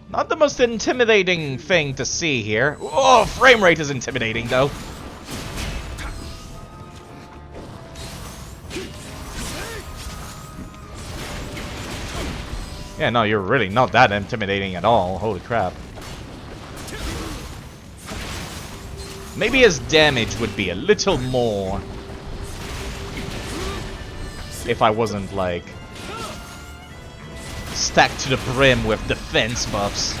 Not the most intimidating thing to see here. Oh, frame rate is intimidating though. Yeah, no, you're really not that intimidating at all. Holy crap. Maybe his damage would be a little more if I wasn't, like, stacked to the brim with defense buffs.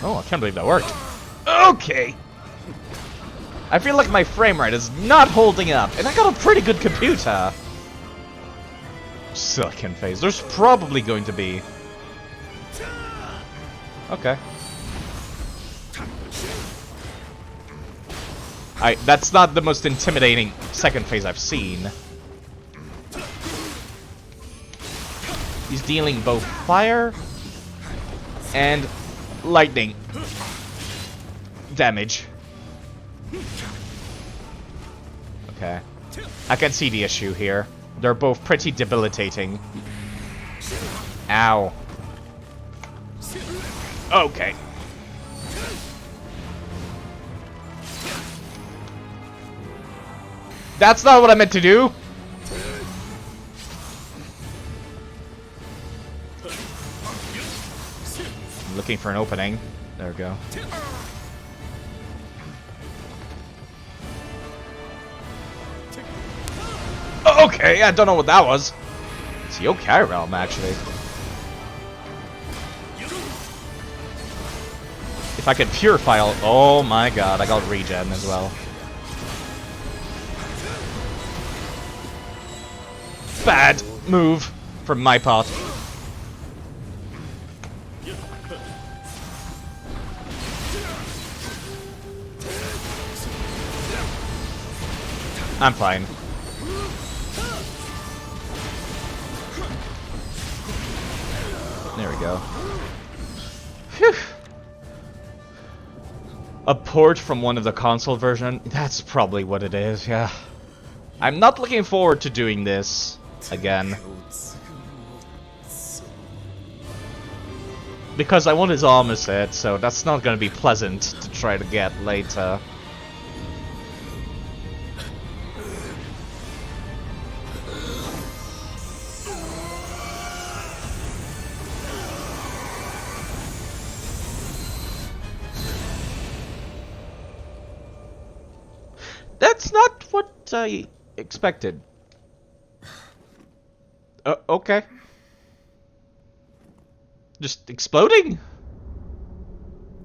Oh, I can't believe that worked. Okay. I feel like my frame rate is not holding up, and I got a pretty good computer. Second phase. There's probably going to be... Okay. That's not the most intimidating second phase I've seen. He's dealing both fire and lightning damage. Okay. I can see the issue here. They're both pretty debilitating. Ow. Okay. That's not what I meant to do! I'm looking for an opening. There we go. Okay, I don't know what that was. It's Yokai Realm, actually. If I could purify all... Oh my god, I got regen as well. Bad move from my part. I'm fine. There we go. Phew. A port from one of the console version? That's probably what it is, yeah. I'm not looking forward to doing this again. Because I want his armor set, so that's not gonna be pleasant to try to get later. That's not what I expected. Okay. Just exploding?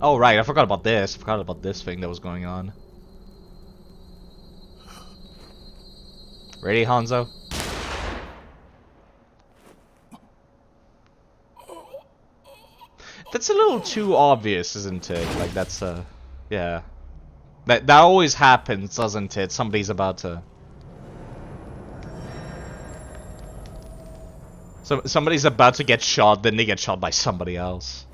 Oh, right, I forgot about this. I forgot about this thing that was going on. Ready, Hanzo? That's a little too obvious, isn't it? Like, that's, yeah. That always happens, doesn't it? Somebody's about to... somebody's about to get shot, then they get shot by somebody else.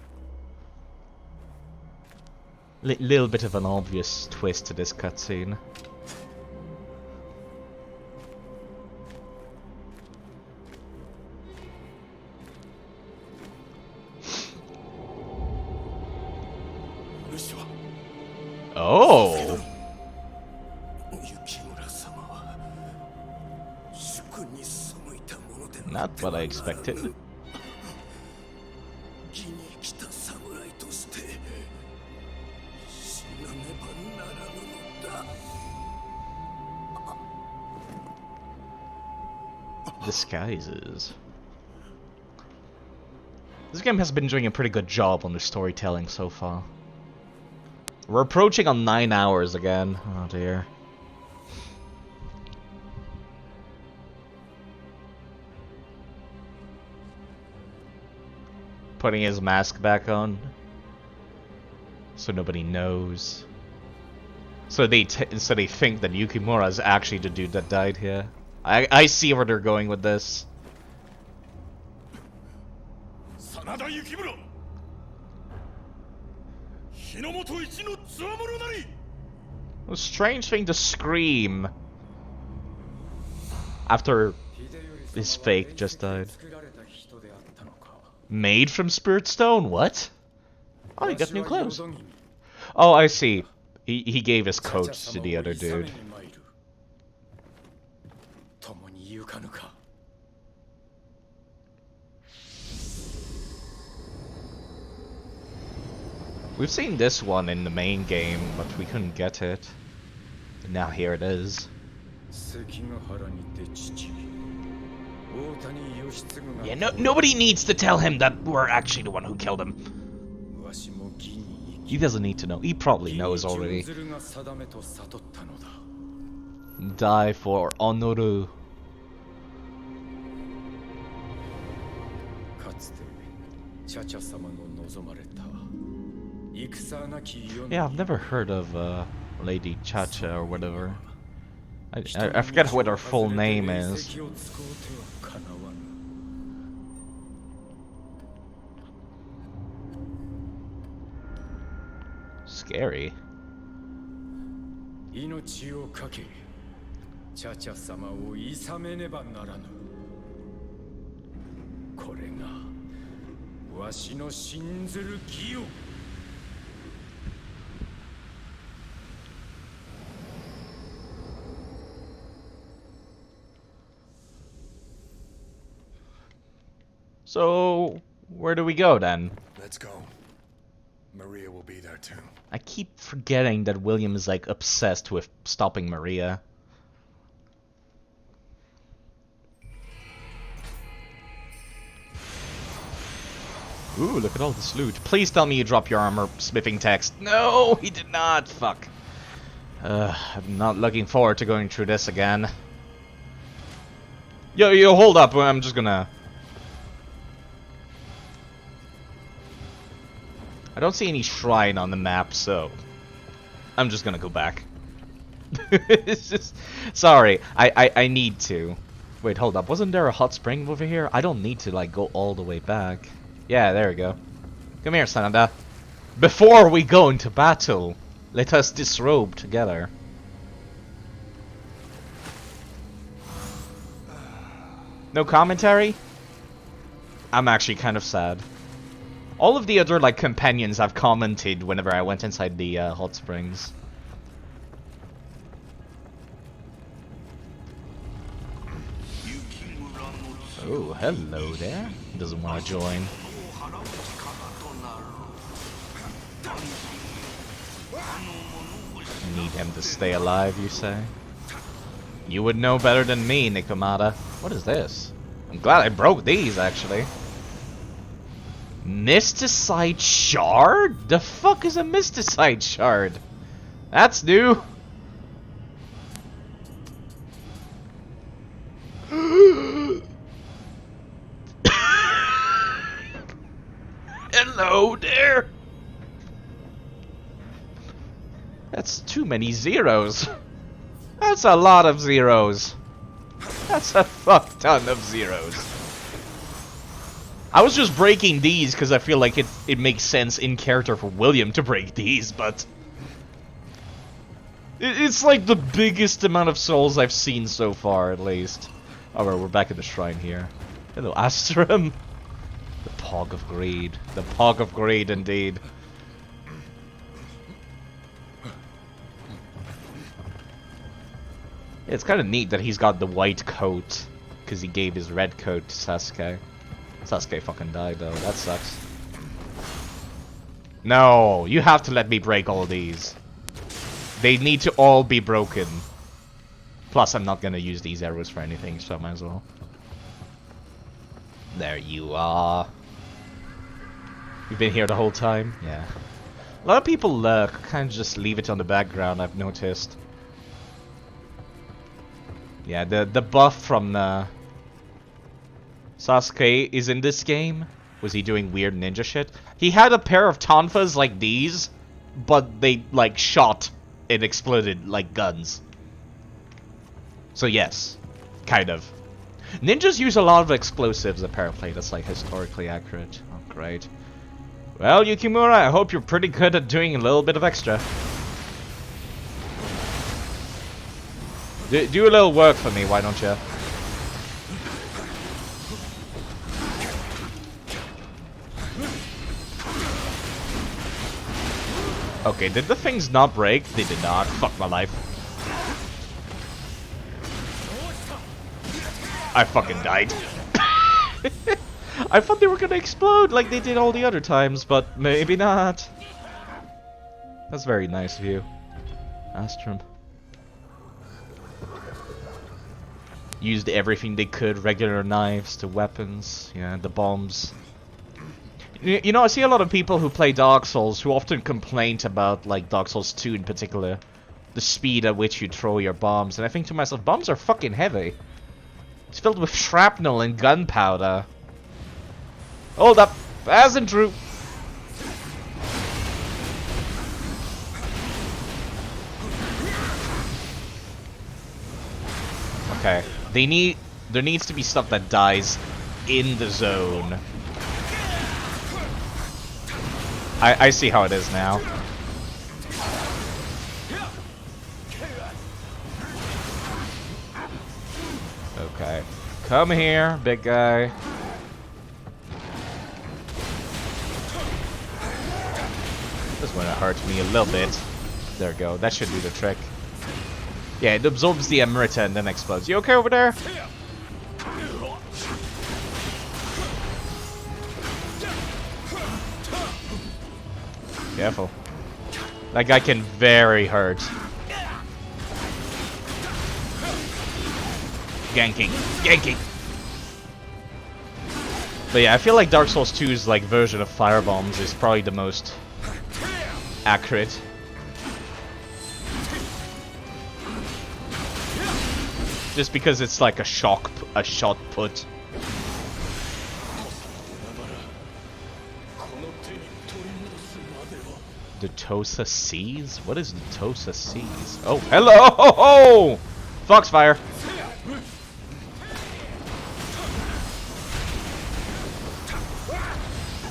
Little bit of an obvious twist to this cutscene. Oh! Not what I expected. Disguises. This game has been doing a pretty good job on the storytelling so far. We're approaching on 9 hours again. Oh dear. Putting his mask back on, so nobody knows. So they think that Yukimura is actually the dude that died here. I see where they're going with this. A strange thing to scream after his fake just died. Made from Spirit Stone? What? Oh, you got new clothes. Oh, I see. He gave his coats to the other dude. We've seen this one in the main game, but we couldn't get it. And now here it is. Yeah, nobody needs to tell him that we're actually the one who killed him. He doesn't need to know. He probably knows already. Die for honor. Yeah, I've never heard of Lady Chacha or whatever. I forget what her full name is. Scary. 命をかけチャチャ様を諌めねばならぬこれがわしの信ずる義よ So, where do we go then? Let's go. Maria will be there too. I keep forgetting that William is like obsessed with stopping Maria. Ooh, look at all this loot. Please tell me you drop your armor smithing text. No, he did not. Fuck. I'm not looking forward to going through this again. Yo, hold up. I'm just gonna... I don't see any shrine on the map, so I'm just gonna go back. It's just... Sorry, I need to. Wait, hold up. Wasn't there a hot spring over here? I don't need to, like, go all the way back. Yeah, there we go. Come here, Sanada. Before we go into battle, let us disrobe together. No commentary? I'm actually kind of sad. All of the other, like, companions have commented whenever I went inside the hot springs. Oh, hello there. Doesn't want to join. Need him to stay alive, you say? You would know better than me, Nikomata. What is this? I'm glad I broke these, actually. Mysticite shard? The fuck is a mysticite shard? That's new. Hello there. That's too many zeros. That's a lot of zeros. That's a fuck ton of zeros. I was just breaking these because I feel like it makes sense in character for William to break these, but... It's like the biggest amount of souls I've seen so far, at least. Alright, we're back at the shrine here. Hello, Astrum. The Pog of Greed. The Pog of Greed, indeed. It's kind of neat that he's got the white coat, because he gave his red coat to Sasuke. Sasuke fucking died though, that sucks. No, you have to let me break all these. They need to all be broken. Plus, I'm not gonna use these arrows for anything, so I might as well. There you are. You've been here the whole time? Yeah. A lot of people kind of just leave it on the background, I've noticed. Yeah, the buff from Sasuke is in this game. Was he doing weird ninja shit? He had a pair of tonfas like these, but they like shot and exploded like guns. So yes, kind of. Ninjas use a lot of explosives apparently, that's like historically accurate. Oh, great. Well, Yukimura, I hope you're pretty good at doing a little bit of extra. Do a little work for me, why don't you? Okay, did the things not break? They did not. Fuck my life. I fucking died. I thought they were gonna explode like they did all the other times, but maybe not. That's very nice of you, Astrum. Used everything they could, regular knives to weapons, yeah, the bombs. You know, I see a lot of people who play Dark Souls who often complain about, like, Dark Souls 2 in particular. The speed at which you throw your bombs. And I think to myself, bombs are fucking heavy. It's filled with shrapnel and gunpowder. Hold up. Fast and true. Okay. There needs to be stuff that dies in the zone. I see how it is now. Okay. Come here, big guy. This one hurts me a little bit. There we go. That should do the trick. Yeah, it absorbs the Emerita and then explodes. You okay over there? Careful. That guy can very hurt. Ganking. Ganking! But yeah, I feel like Dark Souls 2's like version of firebombs is probably the most accurate. Just because it's like a shot put. The Tosa Seas? What is the Tosa Seas? Oh, hello! Oh, oh! Foxfire!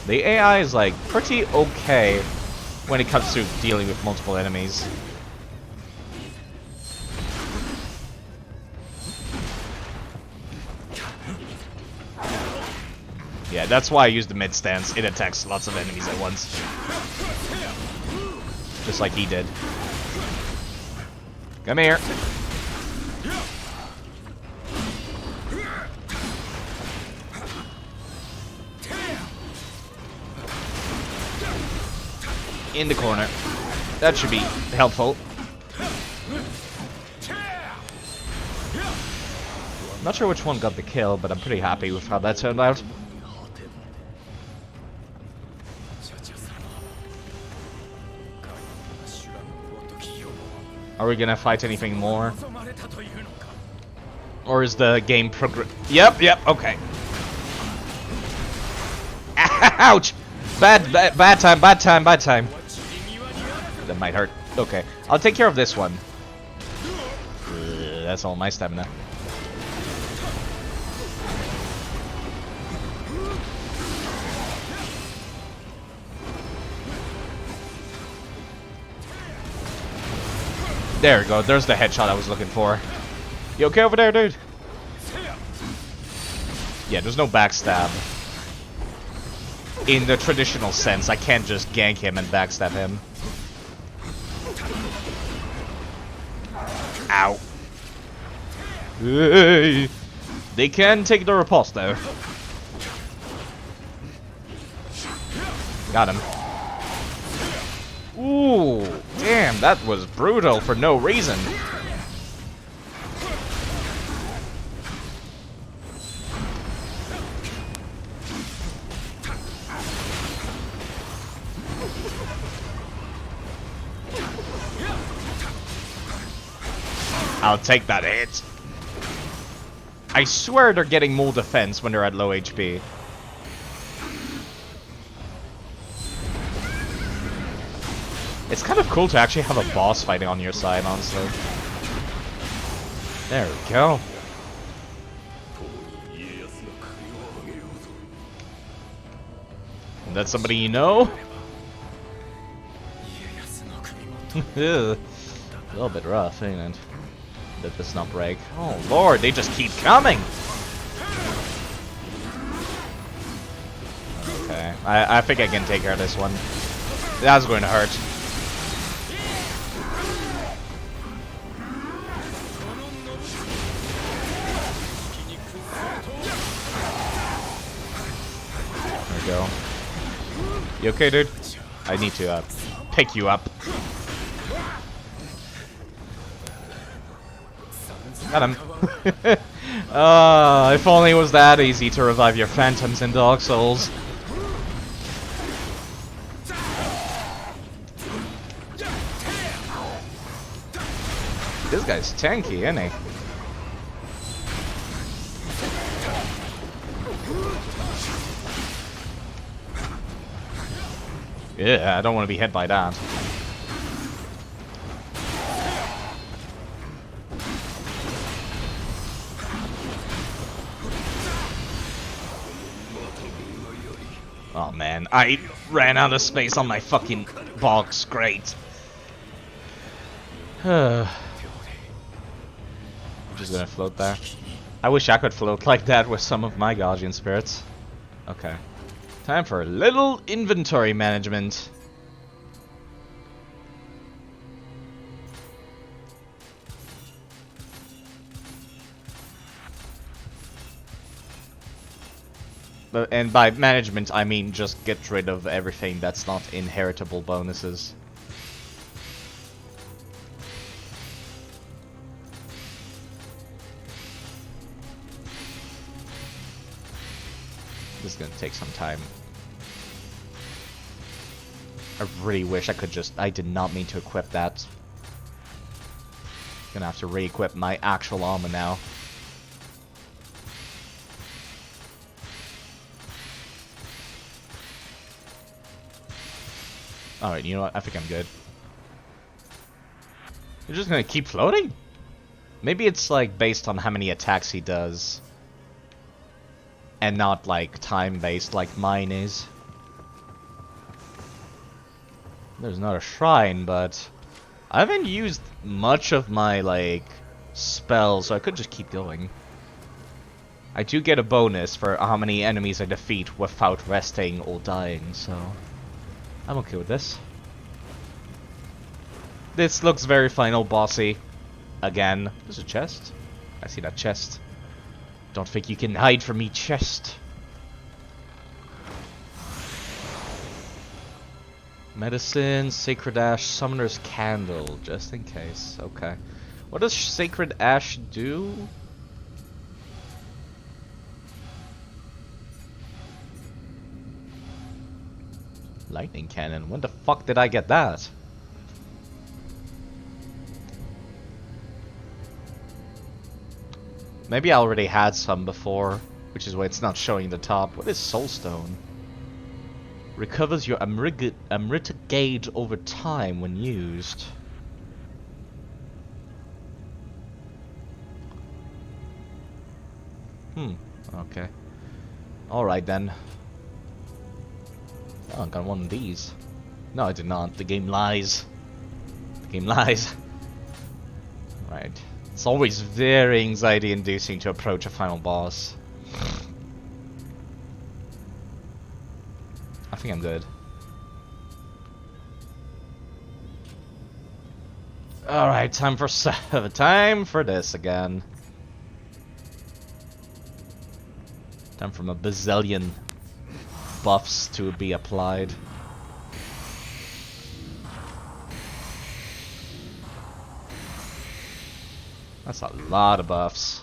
The AI is like pretty okay when it comes to dealing with multiple enemies. Yeah, that's why I use the mid stance. It attacks lots of enemies at once. Just like he did. Come here. In the corner. That should be helpful. Not sure which one got the kill, but I'm pretty happy with how that turned out. Are we gonna fight anything more? Or is the game Yep, okay. Ouch! Bad time. That might hurt. Okay, I'll take care of this one. That's all my stamina. There we go. There's the headshot I was looking for. You okay over there, dude? Yeah, there's no backstab. In the traditional sense, I can't just gank him and backstab him. Ow. Hey. They can take the repulse, though. Got him. Ooh, damn, that was brutal for no reason. I'll take that hit. I swear they're getting more defense when they're at low HP. It's kind of cool to actually have a boss fighting on your side, honestly. There we go. And that's somebody you know? A little bit rough, ain't it? Let this not break. Oh lord, they just keep coming! Okay, I think I can take care of this one. That's going to hurt. There we go. You okay, dude? I need to pick you up. Got him. If only it was that easy to revive your phantoms in Dark Souls. This guy's tanky, isn't he? Yeah, I don't want to be hit by that. Oh man, I ran out of space on my fucking box. Great. I'm just gonna float there. I wish I could float like that with some of my Guardian spirits. Okay. Time for a little inventory management. And by management, I mean just get rid of everything that's not inheritable bonuses. This is gonna take some time. I really wish I could just... I did not mean to equip that. Gonna have to re-equip my actual armor now. Alright, you know what? I think I'm good. You're just gonna keep floating? Maybe it's like based on how many attacks he does. And not like time based like mine is. There's another shrine, but I haven't used much of my like spells, so I could just keep going. I do get a bonus for how many enemies I defeat without resting or dying, so I'm okay with this. This looks very final bossy. Again, there's a chest. I see that chest. Don't think you can hide from me, chest. Medicine, Sacred Ash, Summoner's Candle, just in case. Okay. What does Sacred Ash do? Lightning Cannon. When the fuck did I get that? Maybe I already had some before, which is why it's not showing the top. What is Soulstone? Recovers your Amrita gauge over time when used. Okay. Alright then. Oh, I got one of these. No, I did not. The game lies. The game lies. Right. It's always very anxiety-inducing to approach a final boss. I think I'm good. Alright, time for this again. Time for a bazillion buffs to be applied. That's a lot of buffs.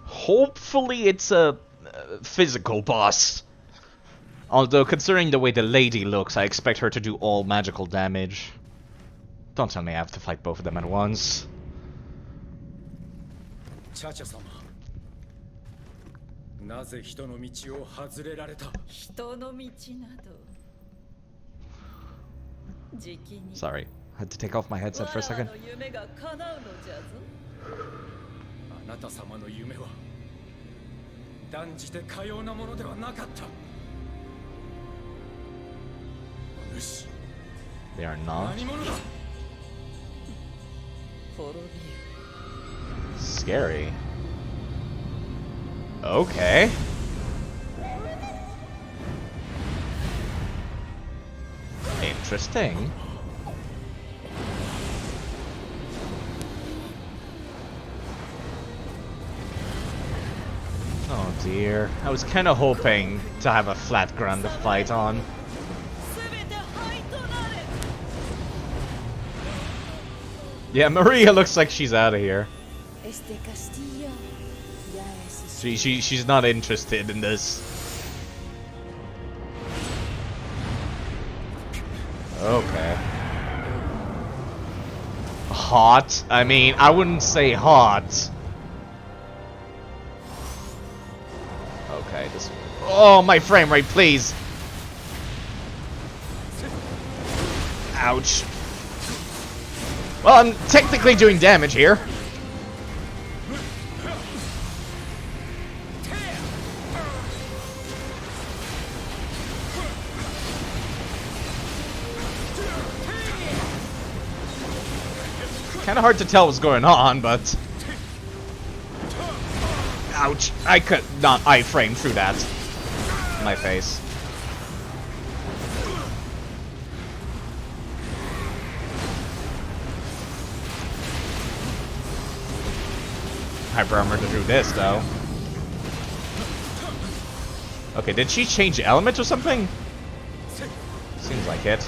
Hopefully it's a physical boss. Although, considering the way the lady looks, I expect her to do all magical damage. Don't tell me I have to fight both of them at once. Chacha-sama. なぜ人の道を外れられた? 人の道などじきに Sorry, I had to take off my headset for a second. 我らの夢が叶うのじゃぞ。あなた様の夢は断じてかようなものではなかった。主 They are not. 何者だ? Scary. Okay. Interesting. Oh dear. I was kind of hoping to have a flat ground to fight on. Yeah, Maria looks like she's out of here. She's not interested in this. Okay. hot. I mean, I wouldn't say hot. Okay, this... Oh, my frame rate, please. Ouch. Well, I'm technically doing damage here. Kinda hard to tell what's going on, but... Ouch. I could not iframe through that. My face. Hyper armor to do this, though. Okay, did she change element or something? Seems like it.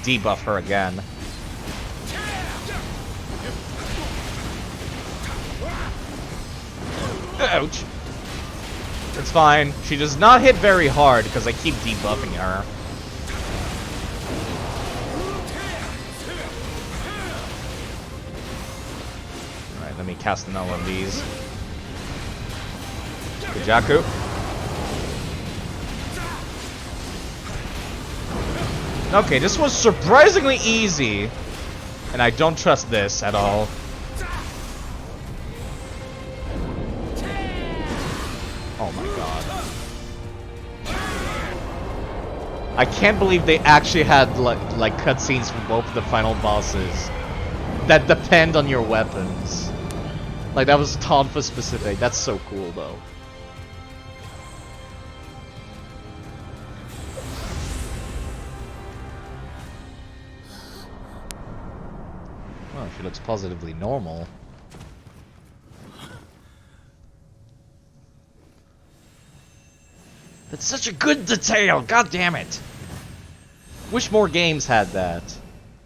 Debuff her again. Ouch. It's fine. She does not hit very hard because I keep debuffing her. Alright, let me cast another one of these. Kujaku. Okay, this was surprisingly easy. And I don't trust this at all. Oh my god. I can't believe they actually had like cutscenes for both of the final bosses that depend on your weapons. Like that was Tonfa specific. That's so cool though. Well, she looks positively normal. That's such a good detail! God damn it! Wish more games had that.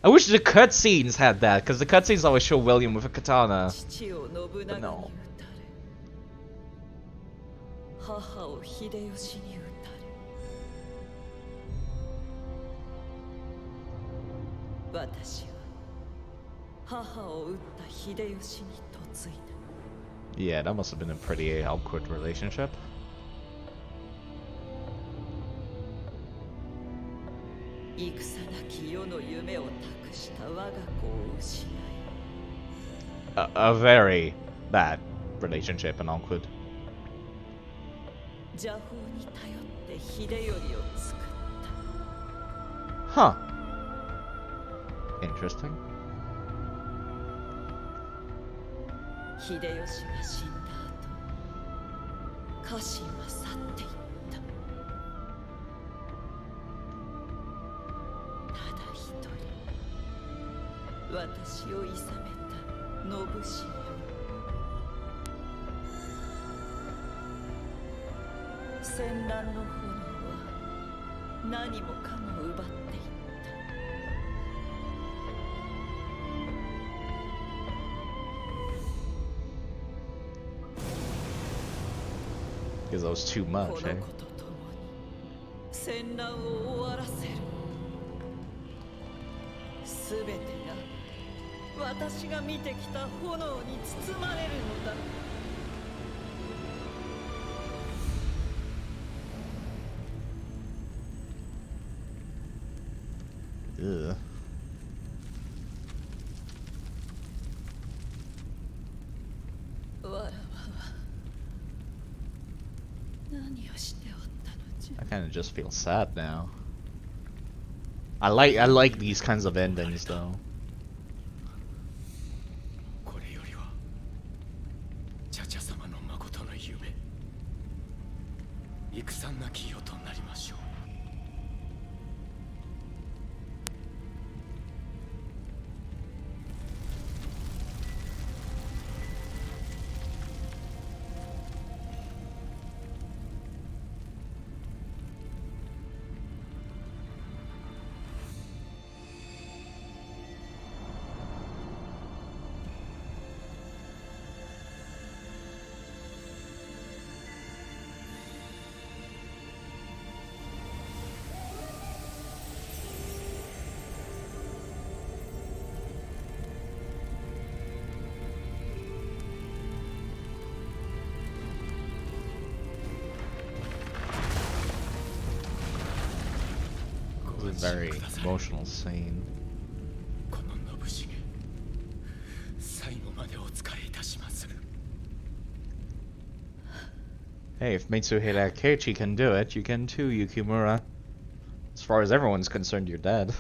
I wish the cutscenes had that, because the cutscenes always show William with a katana. But no. 母を秀吉に撃たれ私は母を撃った秀吉に嫁いだ Yeah, that must have been a pretty awkward relationship. 戦なき世の夢を託した我が子を失い A very bad relationship and awkward. 邪法に頼って秀頼を作った Huh. Interesting. 秀吉が死んだ後家臣は去っていったただ一人私をいさめた信繁戦乱の炎は何もかも奪っていった Because that was too much, eh? 戦乱を終わらせるすべてが私が見てきた炎に包まれるのだ Ugh. わらわは何をしておったのじゃ I kind of just feel sad now. I like these kinds of endings though. これよりは茶々様の誠の夢戦なき世となりましょう I very emotional scene. この信繁、最後までお仕えいたします。 Hey, if Mitsuhide Keiichi can do it, you can too, Yukimura. As far as everyone's concerned, you're dead.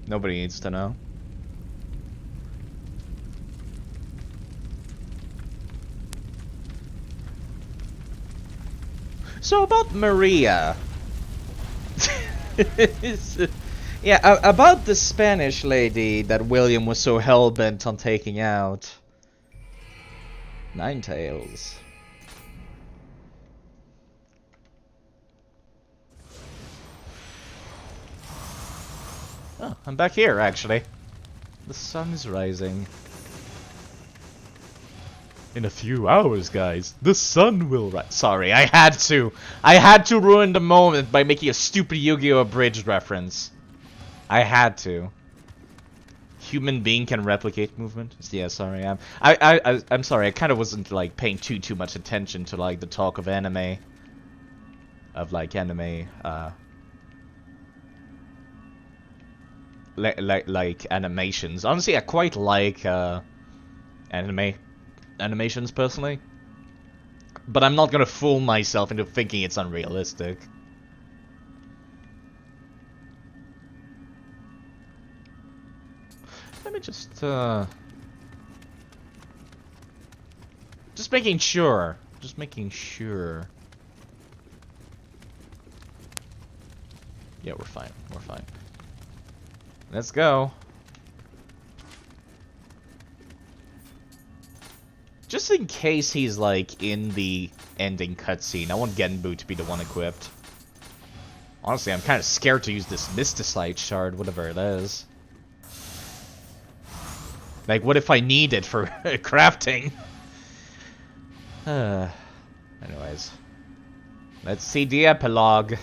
Nobody needs to know. So about Maria. Yeah, about the Spanish lady that William was so hell-bent on taking out. Ninetales. Oh, I'm back here, actually. The sun's rising. In a few hours, guys, the sun will rise. Sorry, I had to. I had to ruin the moment by making a stupid Yu-Gi-Oh! Abridged reference. I had to. Human being can replicate movement. Yeah, sorry. I'm sorry. I kind of wasn't like paying too much attention to like the talk of anime. Of like anime. Like animations. Honestly, I quite like animations personally, but I'm not gonna fool myself into thinking it's unrealistic. Let me just making sure. Just making sure. Yeah, we're fine. We're fine. Let's go. Just in case he's like in the ending cutscene, I want Genbu to be the one equipped. Honestly, I'm kind of scared to use this Mysticite shard, whatever it is. Like, what if I need it for crafting? Anyways. Let's see the epilogue.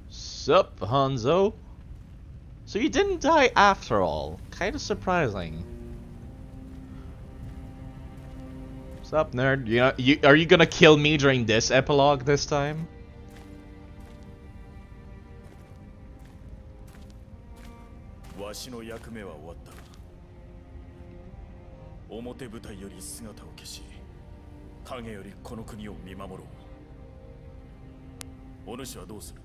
Sup, Hanzo? So you didn't die after all. Kinda surprising. Sup, nerd? Are you gonna kill me during this epilogue this time? わしの役目は終わった。表舞台より姿を消し、影よりこの国を見守ろう。お主はどうする？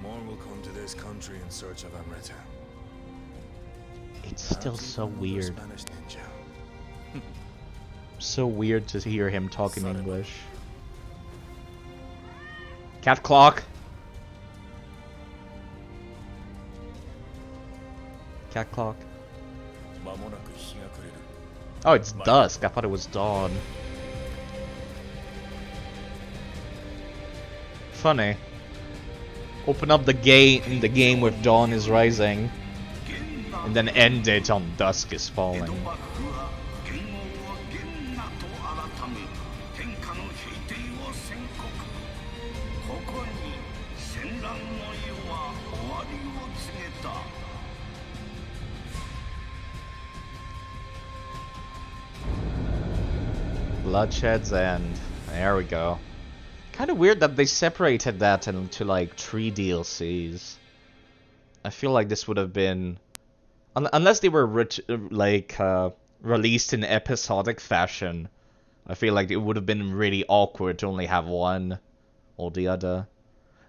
More will come to this country in search of Amrita. It's still so weird. Spanish ninja. So weird to hear him talk in English. Cat clock. Cat clock. Oh, it's dusk. I thought it was dawn. Funny. Open up the game with dawn is rising, and then end it on dusk is falling. Bloodshed's End. There we go. Kind of weird that they separated that into like 3 DLCs. I feel like this would have been, unless they were released in episodic fashion. I feel like it would have been really awkward to only have one or the other.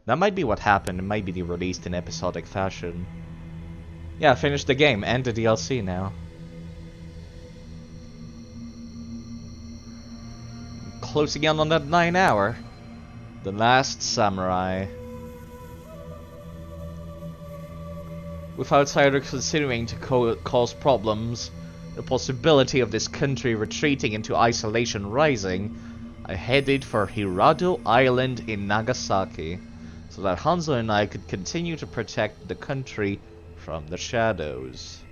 That might be what happened. It might be they released in episodic fashion. Yeah, finish the game. End the DLC now. Closing in on that 9 hour. The Last Samurai. With outsiders considering to cause problems, the possibility of this country retreating into isolation rising, I headed for Hirado Island in Nagasaki, so that Hanzo and I could continue to protect the country from the shadows.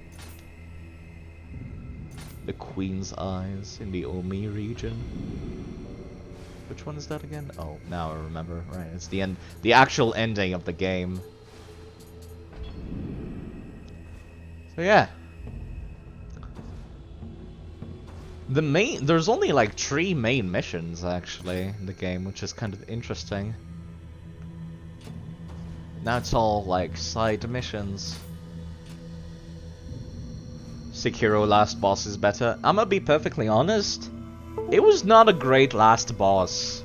The Queen's Eyes in the Omi region. Which one is that again? Oh, now I remember. Right, it's the end, the actual ending of the game. So yeah. There's only like 3 main missions actually in the game, which is kind of interesting. Now it's all like side missions. Sekiro last boss is better. I'm gonna be perfectly honest. It was not a great last boss.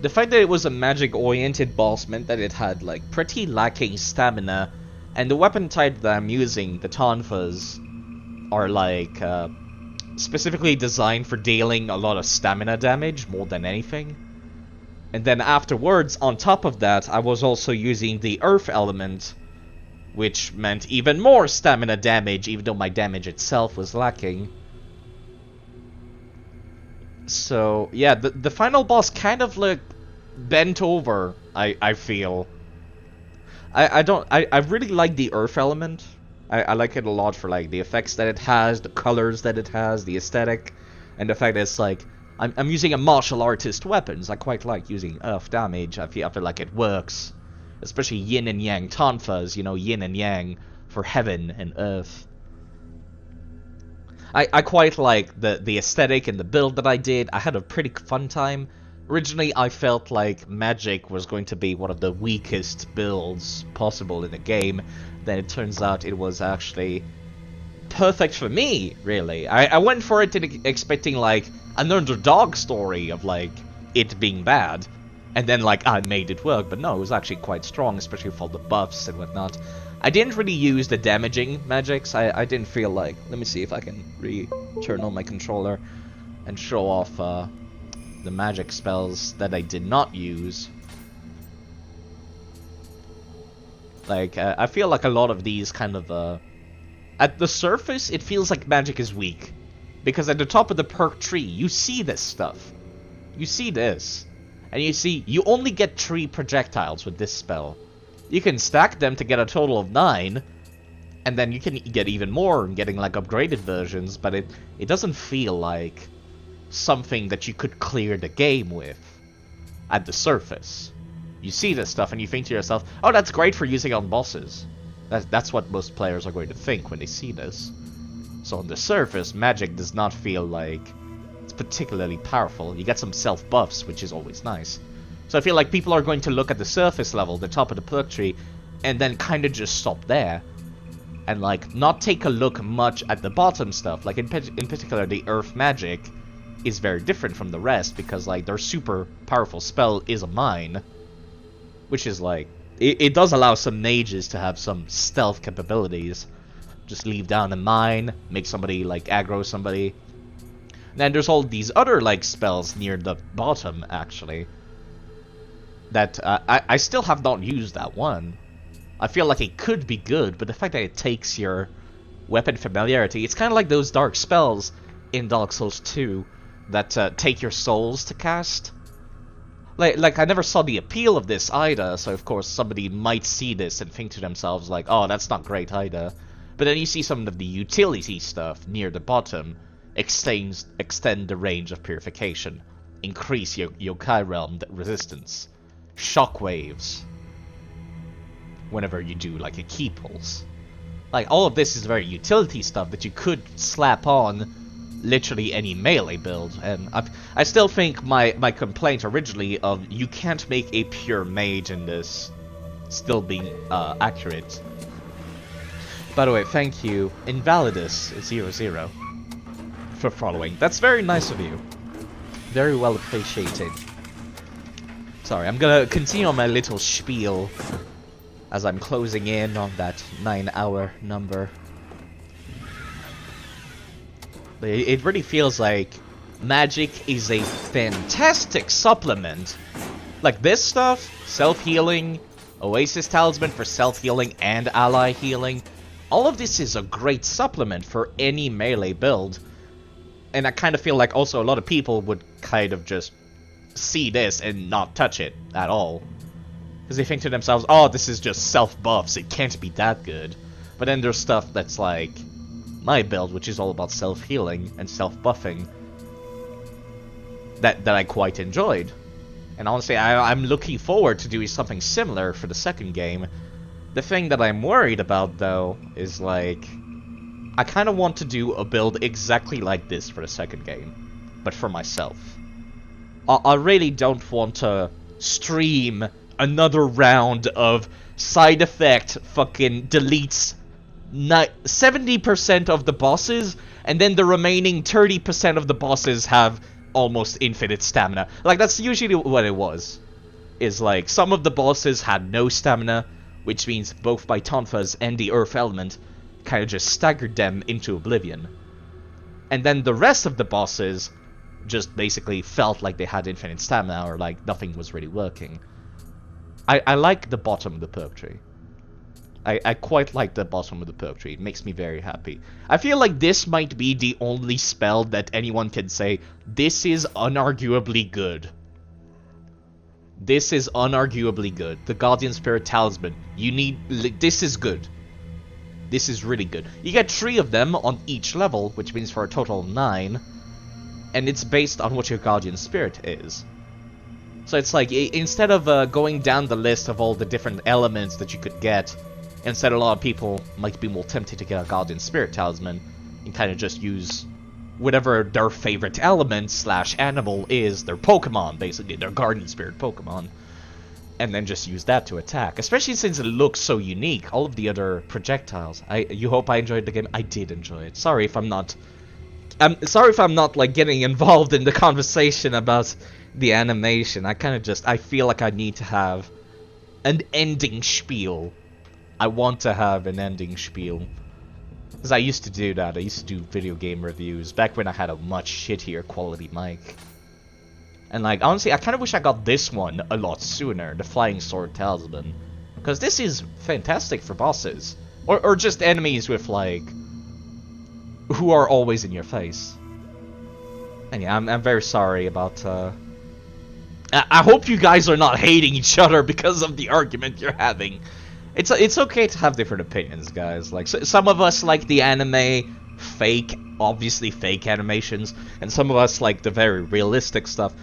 The fact that it was a magic-oriented boss meant that it had like pretty lacking stamina, and the weapon type that I'm using, the tonfas, are like specifically designed for dealing a lot of stamina damage more than anything. And then afterwards, on top of that, I was also using the earth element, which meant even more stamina damage, even though my damage itself was lacking. So yeah, the final boss kind of like bent over, I feel. I really like the earth element. I like it a lot for like the effects that it has, the colors that it has, the aesthetic, and the fact that it's like I'm using a martial artist weapons. I quite like using earth damage. I feel like it works, especially yin and yang tonfas. You know, yin and yang for heaven and earth. I quite like the aesthetic and the build that I did. I had a pretty fun time. Originally, I felt like magic was going to be one of the weakest builds possible in the game. Then it turns out it was actually perfect for me, really. I went for it expecting like an underdog story of like it being bad. And then like I made it work, but no, it was actually quite strong, especially with all the buffs and whatnot. I didn't really use the damaging magics. I didn't feel like... Let me see if I can turn on my controller and show off the magic spells that I did not use. Like, I feel like a lot of these kind of... at the surface, it feels like magic is weak. Because at the top of the perk tree, you see this stuff. You see this. And you see, you only get 3 projectiles with this spell. You can stack them to get a total of 9, and then you can get even more, getting like upgraded versions, but it doesn't feel like something that you could clear the game with at the surface. You see this stuff and you think to yourself, oh, that's great for using on bosses. That's what most players are going to think when they see this. So on the surface, magic does not feel like it's particularly powerful. You get some self-buffs, which is always nice. So I feel like people are going to look at the surface level, the top of the perk tree, and then kind of just stop there. And like, not take a look much at the bottom stuff. Like in particular, the earth magic is very different from the rest, because like their super powerful spell is a mine. Which is like, it does allow some mages to have some stealth capabilities. Just leave down a mine, make somebody like aggro somebody. And then there's all these other like spells near the bottom actually. That I still have not used that one. I feel like it could be good, but the fact that it takes your weapon familiarity, it's kind of like those dark spells in Dark Souls 2 that take your souls to cast. Like I never saw the appeal of this either, so of course somebody might see this and think to themselves like, oh, that's not great either. But then you see some of the utility stuff near the bottom, extend the range of purification, increase your yokai realm resistance, shockwaves, whenever you do like a key pulse. Like all of this is very utility stuff that you could slap on literally any melee build, and I still think my complaint originally of you can't make a pure mage in this still being accurate. By the way, thank you, Invalidus00, for following. That's very nice of you. Very well appreciated. Sorry, I'm gonna continue on my little spiel as I'm closing in on that 9-hour number. But it really feels like magic is a fantastic supplement. Like this stuff, self-healing, Oasis Talisman for self-healing and ally healing, all of this is a great supplement for any melee build. And I kind of feel like also a lot of people would kind of just see this and not touch it at all. Because they think to themselves, oh, this is just self-buffs, it can't be that good. But then there's stuff that's like my build, which is all about self-healing and self-buffing, that I quite enjoyed. And honestly, I'm looking forward to doing something similar for the second game. The thing that I'm worried about, though, is like, I kind of want to do a build exactly like this for the second game, but for myself. I really don't want to stream another round of side effect fucking deletes 70% of the bosses, and then the remaining 30% of the bosses have almost infinite stamina. Like, that's usually what it was. Is like, some of the bosses had no stamina, which means both by Tonfas and the Earth Element kind of just staggered them into oblivion. And then the rest of the bosses just basically felt like they had infinite stamina, or like nothing was really working. I like the bottom of the Purgatory. I quite like the bottom of the Purgatory. It makes me very happy. I feel like this might be the only spell that anyone can say, this is unarguably good. This is unarguably good. The Guardian Spirit Talisman. You need... This is good. This is really good. You get 3 of them on each level, which means for a total of 9. And it's based on what your Guardian Spirit is. So it's like, instead of going down the list of all the different elements that you could get, instead a lot of people might be more tempted to get a Guardian Spirit Talisman and kind of just use whatever their favorite element / animal is, their Pokemon, basically, their Guardian Spirit Pokemon, and then just use that to attack. Especially since it looks so unique, all of the other projectiles. You hope I enjoyed the game? I did enjoy it. Sorry if I'm not... I'm sorry if I'm not, like, getting involved in the conversation about the animation. I kind of just... I feel like I need to have an ending spiel. I want to have an ending spiel. Because I used to do that. I used to do video game reviews back when I had a much shittier quality mic. And, like, honestly, I kind of wish I got this one a lot sooner. The Flying Sword Talisman. Because this is fantastic for bosses. Or just enemies with, like... who are always in your face. And yeah, I'm very sorry about, I hope you guys are not hating each other because of the argument you're having. It's okay to have different opinions, guys. Like, some of us like the anime fake, obviously fake animations, and some of us like the very realistic stuff.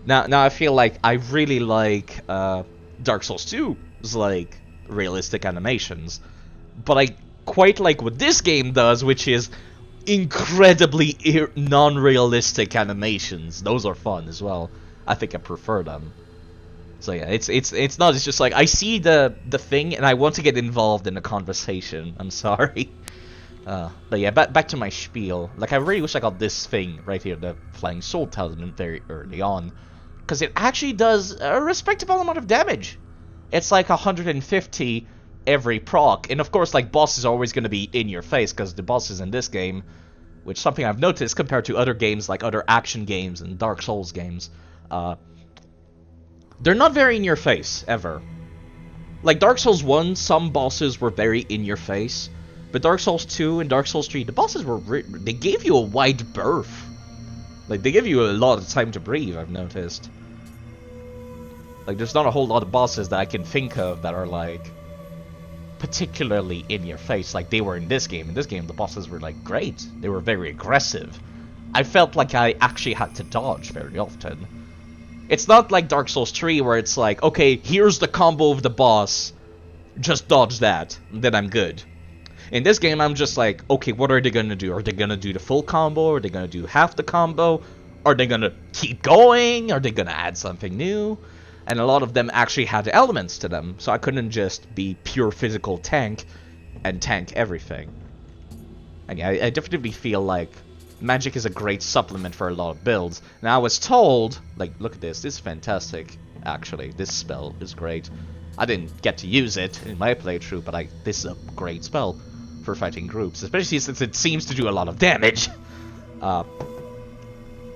Now I feel like I really like, Dark Souls 2's, like, realistic animations. But I quite like what this game does, which is incredibly non-realistic animations. Those are fun as well. I think I prefer them. So yeah, it's not. It's just like I see the thing and I want to get involved in the conversation. I'm sorry. But yeah, back to my spiel. Like, I really wish I got this thing right here, the Flying Sword Talisman, very early on, because it actually does a respectable amount of damage. It's like 150 every proc, and of course, like, bosses are always going to be in your face, because the bosses in this game, which is something I've noticed compared to other games, like other action games and Dark Souls games, they're not very in your face, ever. Like, Dark Souls 1, some bosses were very in your face, but Dark Souls 2 and Dark Souls 3, the bosses were, they gave you a wide berth. Like, they give you a lot of time to breathe, I've noticed. Like, there's not a whole lot of bosses that I can think of that are, like, particularly in your face like they were in this game. In this game, the bosses were, like, great. They were very aggressive. I felt like I actually had to dodge very often. It's not like Dark Souls 3 where it's like, okay, here's the combo of the boss, just dodge that, and then I'm good. In this game, I'm just like, okay, what are they gonna do? Are they gonna do the full combo? Are they gonna do half the combo? Are they gonna keep going? Are they gonna add something new? And a lot of them actually had elements to them, so I couldn't just be pure physical tank and tank everything. And yeah, I definitely feel like magic is a great supplement for a lot of builds. Now, I was told, like, look at this is fantastic, actually. This spell is great. I didn't get to use it in my playthrough, but this is a great spell for fighting groups, especially since it seems to do a lot of damage.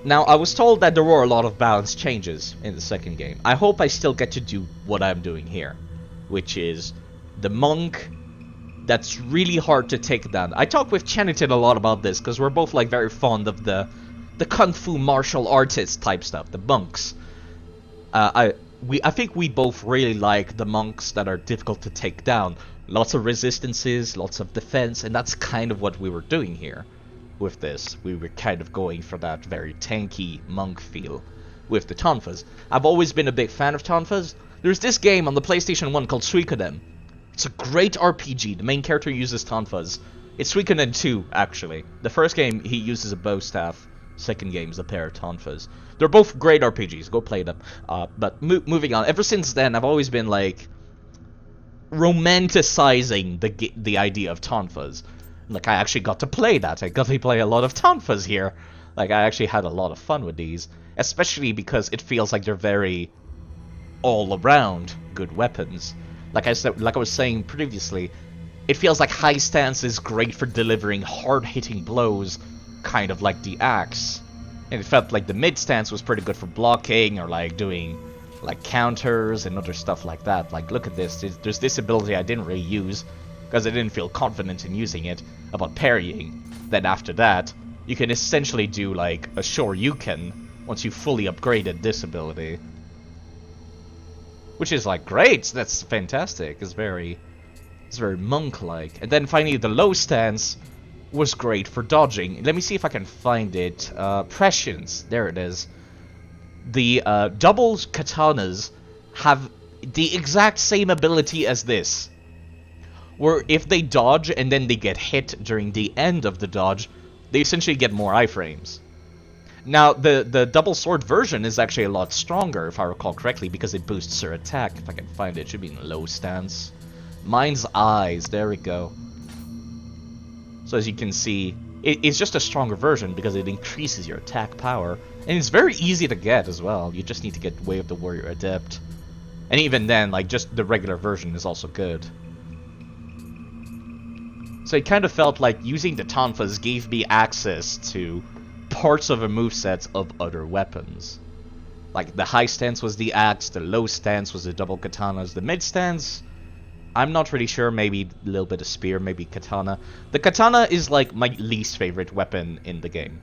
Now, I was told that there were a lot of balance changes in the second game. I hope I still get to do what I'm doing here, which is the monk that's really hard to take down. I talked with Cheniton a lot about this, because we're both, like, very fond of the kung fu martial artist type stuff, the monks. I think we both really like the monks that are difficult to take down. Lots of resistances, lots of defense, and that's kind of what we were doing here with this. We were kind of going for that very tanky monk feel with the Tonfas. I've always been a big fan of Tonfas. There's this game on the PlayStation 1 called Suikoden. It's a great RPG. The main character uses Tonfas. It's Suikoden 2, actually. The first game, he uses a bow staff. Second game is a pair of tonfas. They're both great RPGs. Go play them. But moving on. Ever since then, I've always been, like, romanticizing the idea of tonfas. Like, I actually got to play that. I got to play a lot of tonfas here. Like, I actually had a lot of fun with these. Especially because it feels like they're very all-around good weapons. Like I was saying previously, it feels like high stance is great for delivering hard-hitting blows, kind of like the axe. And it felt like the mid stance was pretty good for blocking or like doing like counters and other stuff like that. Like, look at this. There's this ability I didn't really use because I didn't feel confident in using it, about parrying. Then after that, you can essentially do like a Shoryuken once you fully upgraded this ability. Which is like great. That's fantastic. It's very monk-like. And then finally the low stance was great for dodging. Let me see if I can find it. Prescience. There it is. The double katanas have the exact same ability as this. Where if they dodge and then they get hit during the end of the dodge, they essentially get more iframes. Now, the double sword version is actually a lot stronger, if I recall correctly, because it boosts her attack. If I can find it, it should be in low stance. Mind's Eyes, there we go. So as you can see, it's just a stronger version because it increases your attack power. And it's very easy to get as well. You just need to get Way of the Warrior Adept. And even then, like, just the regular version is also good. So it kind of felt like using the tonfas gave me access to parts of a moveset of other weapons. Like, the high stance was the axe, the low stance was the double katanas, the mid stance, I'm not really sure, maybe a little bit of spear, maybe katana. The katana is like my least favorite weapon in the game.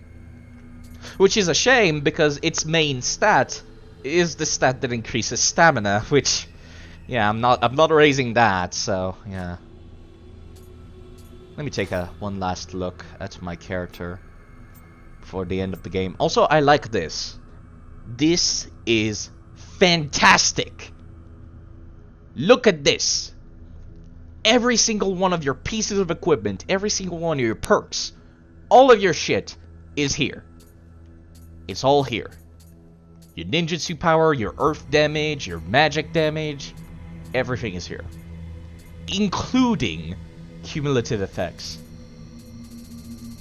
Which is a shame, because its main stat is the stat that increases stamina, which, yeah, I'm not raising that, so, yeah. Let me take one last look at my character before the end of the game. Also, I like this. This is fantastic. Look at this. Every single one of your pieces of equipment, every single one of your perks, all of your shit is here. It's all here. Your ninjutsu power, your earth damage, your magic damage, everything is here. Including cumulative effects.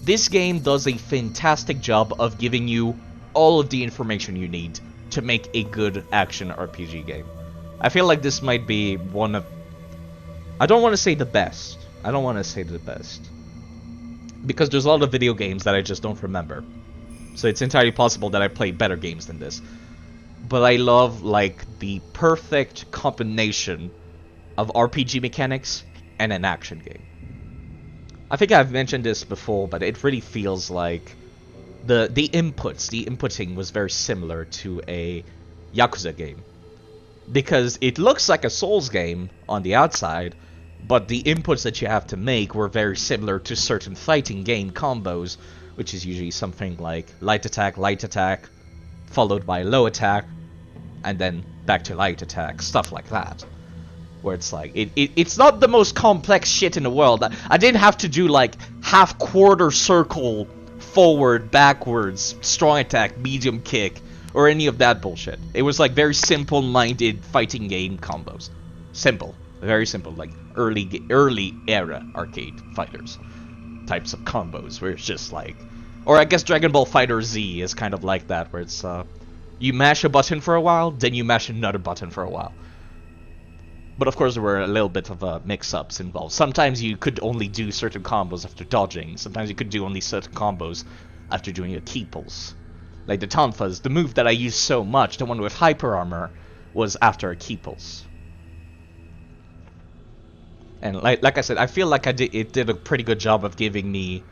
This game does a fantastic job of giving you all of the information you need to make a good action RPG game. I feel like this might be one of... I don't want to say the best. I don't want to say the best. Because there's a lot of video games that I just don't remember. So it's entirely possible that I play better games than this. But I love, like, the perfect combination of RPG mechanics and an action game. I think I've mentioned this before, but it really feels like the inputting was very similar to a Yakuza game. Because it looks like a Souls game on the outside, but the inputs that you have to make were very similar to certain fighting game combos, which is usually something like light attack, followed by low attack, and then back to light attack, stuff like that. Where it's like, it's not the most complex shit in the world. I didn't have to do like half quarter circle, forward, backwards, strong attack, medium kick, or any of that bullshit. It was like very simple-minded fighting game combos. Simple. Very simple, like early era arcade fighters types of combos, where it's just like... Or I guess Dragon Ball Fighter Z is kind of like that, where it's, you mash a button for a while, then you mash another button for a while. But of course there were a little bit of mix-ups involved. Sometimes you could only do certain combos after dodging. Sometimes you could do only certain combos after doing a key pulse. Like the tonfas, the move that I used so much, the one with hyper armor, was after a key pulse. And like I said, I feel like it did a pretty good job of giving me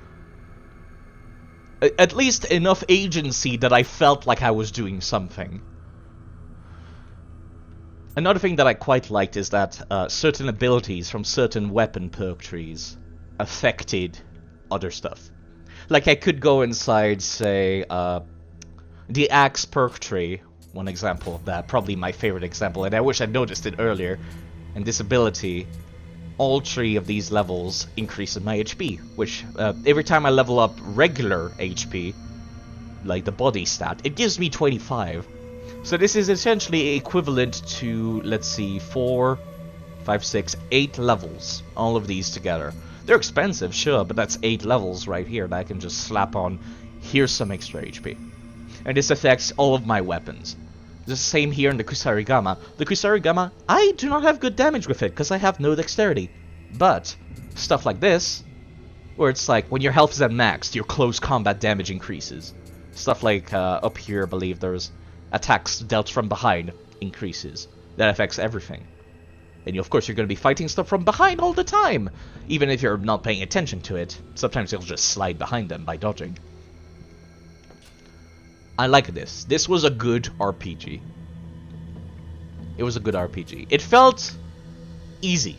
at least enough agency that I felt like I was doing something. Another thing that I quite liked is that certain abilities from certain weapon perk trees affected other stuff. Like I could go inside, say, the axe perk tree, one example of that, probably my favorite example, and I wish I'd noticed it earlier, and this ability all 3 of these levels increases my HP, which every time I level up regular HP, like the body stat, it gives me 25. So this is essentially equivalent to, let's see, 4, 5, 6, 8 levels, all of these together. They're expensive, sure, but that's 8 levels right here that I can just slap on. Here's some extra HP. And this affects all of my weapons. The same here in the Kusarigama. The Kusarigama, I do not have good damage with it, because I have no dexterity. But, stuff like this, where it's like, when your health is at max, your close combat damage increases. Stuff like, up here, I believe there's attacks dealt from behind increases. That affects everything. And of course, you're going to be fighting stuff from behind all the time, even if you're not paying attention to it. Sometimes you'll just slide behind them by dodging. I like this. This was a good RPG. It was a good RPG. It felt easy.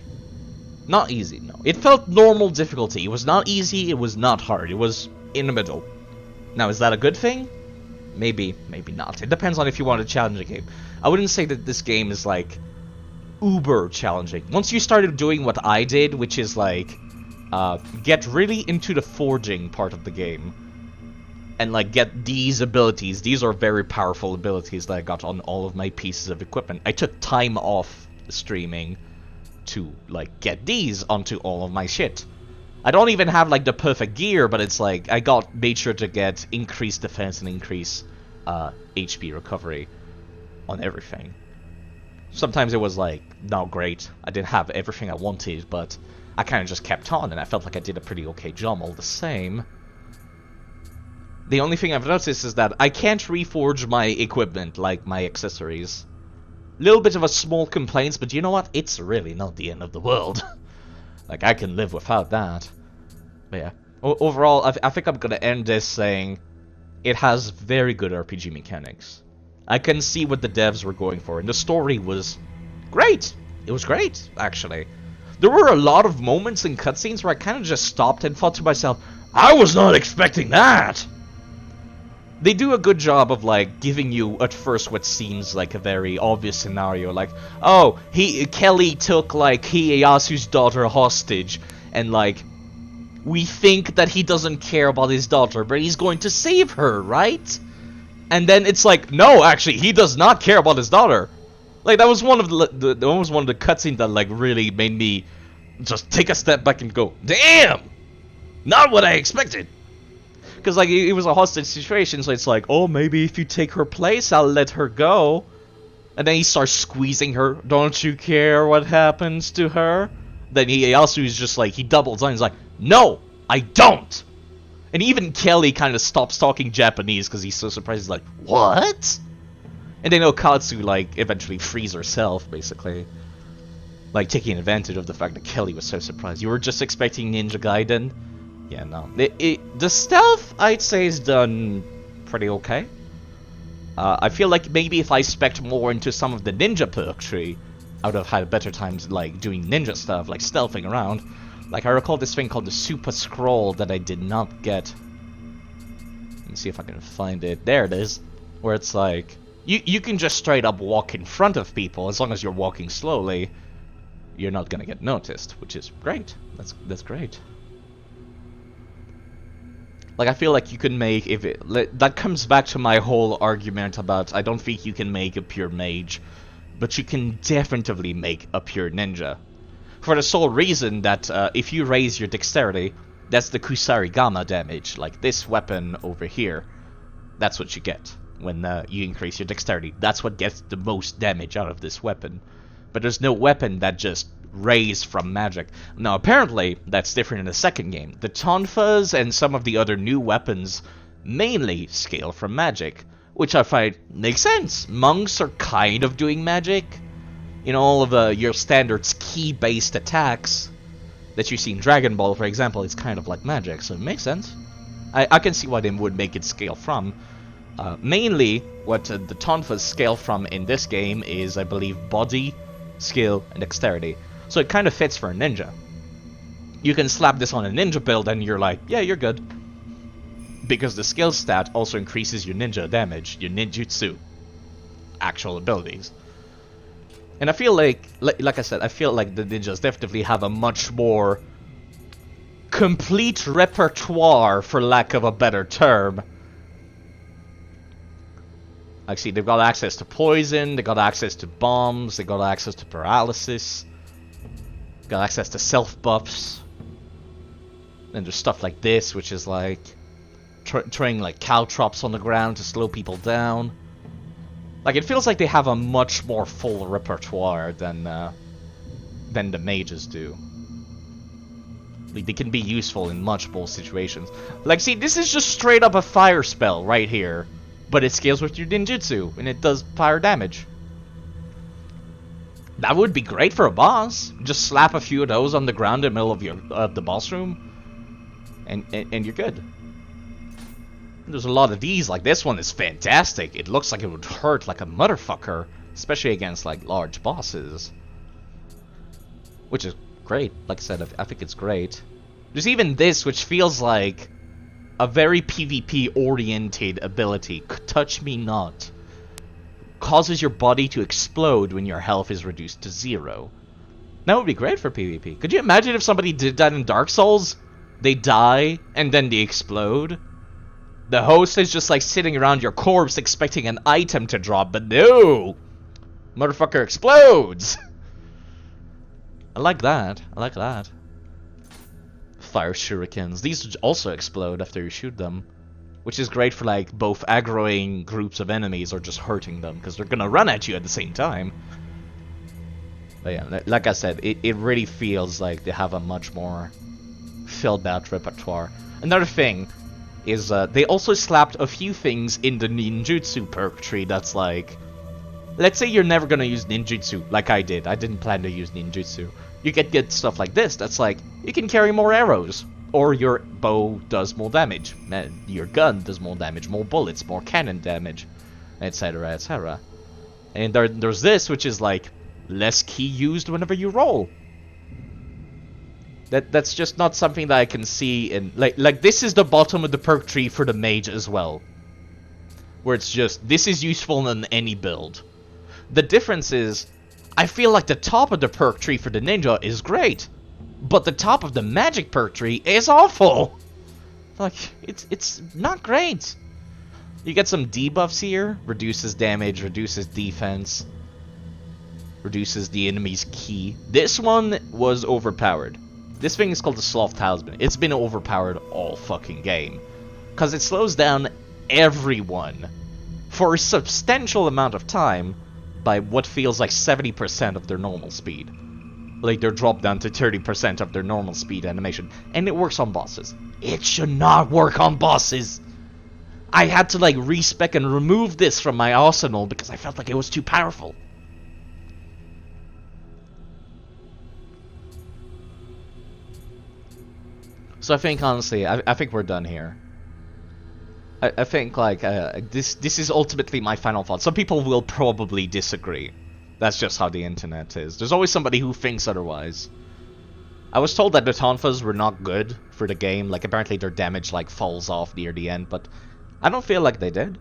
Not easy, no. It felt normal difficulty. It was not easy, it was not hard. It was in the middle. Now, is that a good thing? Maybe, maybe not. It depends on if you want to challenge a game. I wouldn't say that this game is, like, uber challenging. Once you started doing what I did, which is, like, get really into the forging part of the game, and, like, get these abilities. These are very powerful abilities that I got on all of my pieces of equipment. I took time off streaming to, like, get these onto all of my shit. I don't even have, like, the perfect gear, but it's like, I made sure to get increased defense and increased HP recovery on everything. Sometimes it was, like, not great. I didn't have everything I wanted, but I kind of just kept on, and I felt like I did a pretty okay job all the same. The only thing I've noticed is that I can't reforge my equipment, like my accessories. Little bit of a small complaint, but you know what? It's really not the end of the world. Like, I can live without that. But yeah. Overall, I think I'm gonna end this saying it has very good RPG mechanics. I can see what the devs were going for, and the story was great. It was great, actually. There were a lot of moments in cutscenes where I kind of just stopped and thought to myself, I was not expecting that! They do a good job of, like, giving you, at first, what seems like a very obvious scenario. Like, oh, Kelly took, like, Ieyasu's daughter hostage, and, like, we think that he doesn't care about his daughter, but he's going to save her, right? And then it's like, no, actually, he does not care about his daughter. Like, that was one of the cutscenes that, like, really made me just take a step back and go, damn! Not what I expected! Because, like, it was a hostage situation, so it's like, oh, maybe if you take her place, I'll let her go. And then he starts squeezing her. Don't you care what happens to her? Then he also is just like, he doubles down, he's like, no, I don't! And even Kelly kind of stops talking Japanese because he's so surprised, he's like, what? And then Okatsu, like, eventually frees herself, basically. Like, taking advantage of the fact that Kelly was so surprised. You were just expecting Ninja Gaiden? Yeah, no. The stealth, I'd say, is done pretty okay. I feel like maybe if I spec'd more into some of the ninja perk tree, I would have had better times, like, doing ninja stuff, like stealthing around. Like, I recall this thing called the Super Scroll that I did not get. Let me see if I can find it. There it is. Where it's like, you can just straight up walk in front of people, as long as you're walking slowly. You're not gonna get noticed, which is great. That's great. Like, I feel like you can make, that comes back to my whole argument about, I don't think you can make a pure mage, but you can definitely make a pure ninja. For the sole reason that, if you raise your dexterity, that's the Kusarigama damage, like this weapon over here. That's what you get when you increase your dexterity. That's what gets the most damage out of this weapon. But there's no weapon that just raise from magic. Now, apparently, that's different in the second game. The tonfas and some of the other new weapons mainly scale from magic, which I find makes sense. Monks are kind of doing magic. You know, all of your standard key-based attacks that you see in Dragon Ball, for example, it's kind of like magic, so it makes sense. I can see why they would make it scale from. Mainly, what the tonfas scale from in this game is, I believe, body, skill, and dexterity. So it kind of fits for a ninja. You can slap this on a ninja build and you're like, yeah, you're good. Because the skill stat also increases your ninja damage, your ninjutsu, actual abilities. And I feel like I said, I feel like the ninjas definitely have a much more complete repertoire, for lack of a better term. Like, see, they've got access to poison, they got access to bombs, they got access to paralysis, got access to self-buffs. And there's stuff like this, which is like throwing like caltrops on the ground to slow people down. Like, it feels like they have a much more full repertoire than the mages do. Like, they can be useful in much more situations. Like, see, this is just straight up a fire spell right here. But it scales with your ninjutsu, and it does fire damage. That would be great for a boss. Just slap a few of those on the ground in the middle of the boss room, and you're good. There's a lot of these. Like, this one is fantastic. It looks like it would hurt like a motherfucker, especially against like large bosses, which is great. Like I said, I think it's great. There's even this, which feels like a very PvP-oriented ability. Touch Me Not. Causes your body to explode when your health is reduced to 0. That would be great for PvP. Could you imagine if somebody did that in Dark Souls? They die, and then they explode? The host is just like sitting around your corpse expecting an item to drop, but no! Motherfucker explodes! I like that. I like that. Fire shurikens. These also explode after you shoot them, which is great for like both aggroing groups of enemies or just hurting them, because they're gonna run at you at the same time. But yeah, like I said, it really feels like they have a much more filled out repertoire. Another thing is they also slapped a few things in the ninjutsu perk tree that's like, let's say you're never gonna use ninjutsu, like I did. I didn't plan to use ninjutsu. You get stuff like this that's like, you can carry more arrows, or your bow does more damage, your gun does more damage, more bullets, more cannon damage, etc, etc. And there's this, which is like, less ki used whenever you roll. That's just not something that I can see in, like this is the bottom of the perk tree for the mage as well, where it's just, this is useful in any build. The difference is, I feel like the top of the perk tree for the ninja is great, but the top of the magic perk tree is awful. Like, it's not great. You get some debuffs here, reduces damage, reduces defense, reduces the enemy's ki. This one was overpowered. This thing is called the Sloth Talisman. It's been overpowered all fucking game, because it slows down everyone for a substantial amount of time by what feels like 70% of their normal speed. Like, they're dropped down to 30% of their normal speed animation. And it works on bosses. It should not work on bosses! I had to, like, respec and remove this from my arsenal because I felt like it was too powerful. So I think, honestly, I think we're done here. I think, like, this is ultimately my final thought. Some people will probably disagree. That's just how the internet is. There's always somebody who thinks otherwise. I was told that the tonfas were not good for the game. Like, apparently their damage, like, falls off near the end, but I don't feel like they did.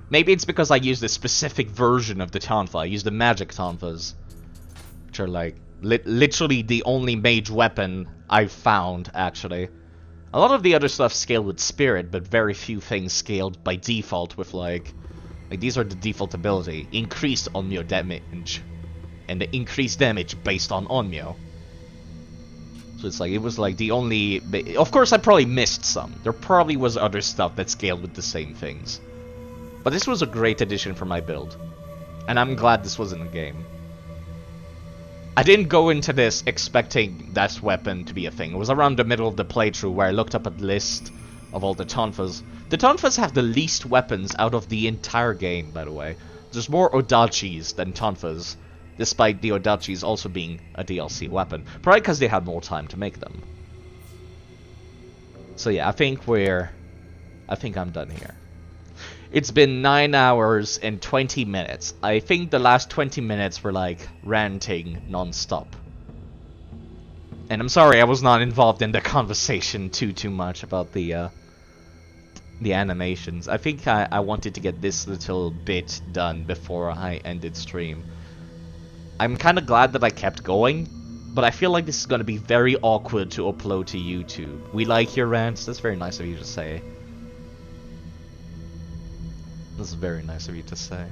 Maybe it's because I used a specific version of the tonfa. I used the magic tonfas, which are, like, literally the only mage weapon I've found, actually. A lot of the other stuff scaled with spirit, but very few things scaled by default with, like these are the default ability. Increased Onmyo damage. And the increased damage based on Onmyo. So it's like, it was like the only... Of course I probably missed some. There probably was other stuff that scaled with the same things. But this was a great addition for my build. And I'm glad this was in the game. I didn't go into this expecting that weapon to be a thing. It was around the middle of the playthrough where I looked up a list of all the tonfas. The tonfas have the least weapons out of the entire game, by the way. There's more odachis than tonfas, despite the odachis also being a DLC weapon. Probably because they had more time to make them. So yeah, I think I'm done here. It's been 9 hours and 20 minutes. I think the last 20 minutes were like ranting non-stop. And I'm sorry I was not involved in the conversation too much about the animations. I think I wanted to get this little bit done before I ended stream. I'm kind of glad that I kept going, but I feel like this is going to be very awkward to upload to YouTube. We like your rants. That's very nice of you to say. That's very nice of you to say.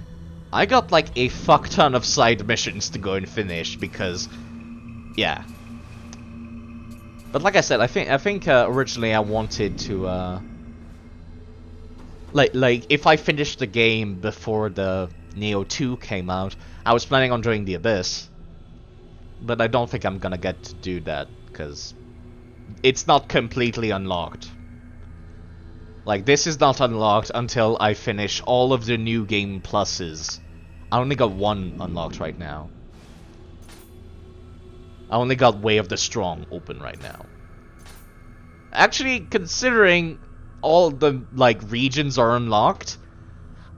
I got like a fuck ton of side missions to go and finish because, yeah. But like I said, I think originally I wanted to like if I finished the game before the Nioh 2 came out, I was planning on doing the Abyss. But I don't think I'm gonna get to do that because it's not completely unlocked. Like, this is not unlocked until I finish all of the new game pluses. I only got one unlocked right now. I only got Way of the Strong open right now. Actually, considering all the, like, regions are unlocked,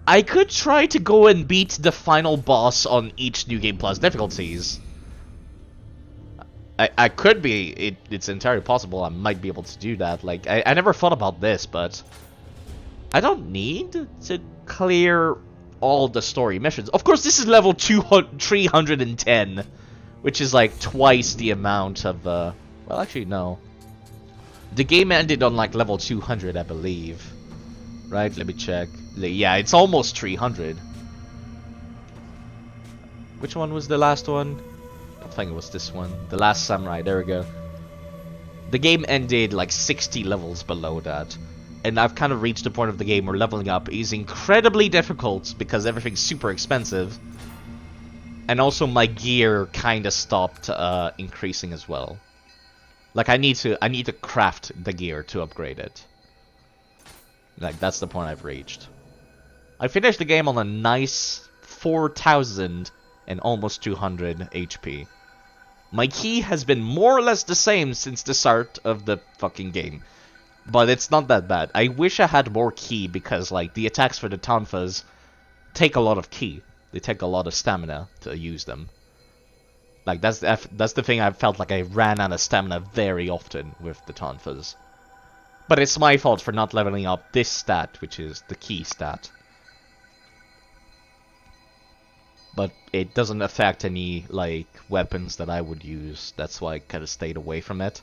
I could try to go and beat the final boss on each New Game Plus difficulties. I could be, it's entirely possible I might be able to do that. Like, I never thought about this, but I don't need to clear all the story missions. Of course, this is level 310, which is like twice the amount of, well, actually, no. The game ended on like level 200, I believe. Right, let me check. Yeah, it's almost 300. Which one was the last one? I think it was this one. The Last Samurai, there we go. The game ended like 60 levels below that. And I've kind of reached the point of the game where leveling up is incredibly difficult because everything's super expensive. And also my gear kind of stopped increasing as well. Like I need to craft the gear to upgrade it. Like that's the point I've reached. I finished the game on a nice 4,000 and almost 200 HP. My ki has been more or less the same since the start of the fucking game. But it's not that bad. I wish I had more ki because like the attacks for the tonfas take a lot of ki. They take a lot of stamina to use them. Like that's the thing I felt like I ran out of stamina very often with the tonfas. But it's my fault for not leveling up this stat, which is the ki stat. But it doesn't affect any, like, weapons that I would use. That's why I kind of stayed away from it.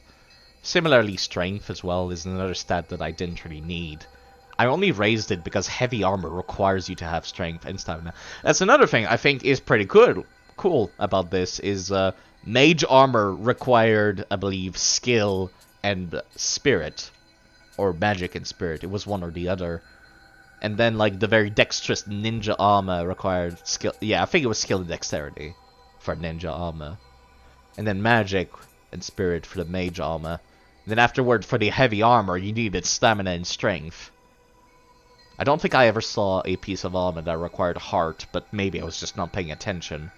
Similarly, strength as well is another stat that I didn't really need. I only raised it because heavy armor requires you to have strength and stamina. That's another thing I think is pretty cool about this, is mage armor required, I believe, skill and spirit. Or magic and spirit. It was one or the other. And then, like, the very dexterous ninja armor required skill. Yeah, I think it was skill and dexterity for ninja armor. And then magic and spirit for the mage armor. And then afterward, for the heavy armor, you needed stamina and strength. I don't think I ever saw a piece of armor that required heart, but maybe I was just not paying attention.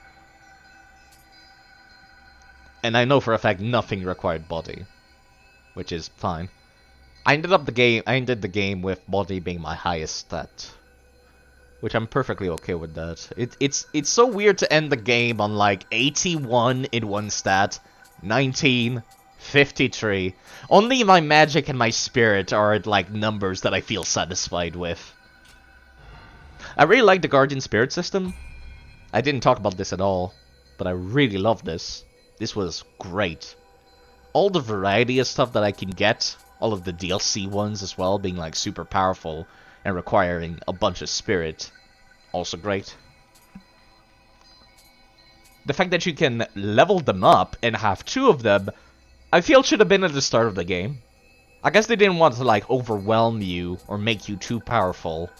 And I know for a fact nothing required body. Which is fine. I ended the game with body being my highest stat, which I'm perfectly okay with that. It's so weird to end the game on like 81 in one stat, 19, 53. Only my magic and my spirit are at like numbers that I feel satisfied with. I really like the Guardian Spirit system. I didn't talk about this at all, but I really love this. This was great. All the variety of stuff that I can get. All of the DLC ones as well, being like super powerful and requiring a bunch of spirit. Also great. The fact that you can level them up and have 2 of them, I feel should have been at the start of the game. I guess they didn't want to like overwhelm you or make you too powerful.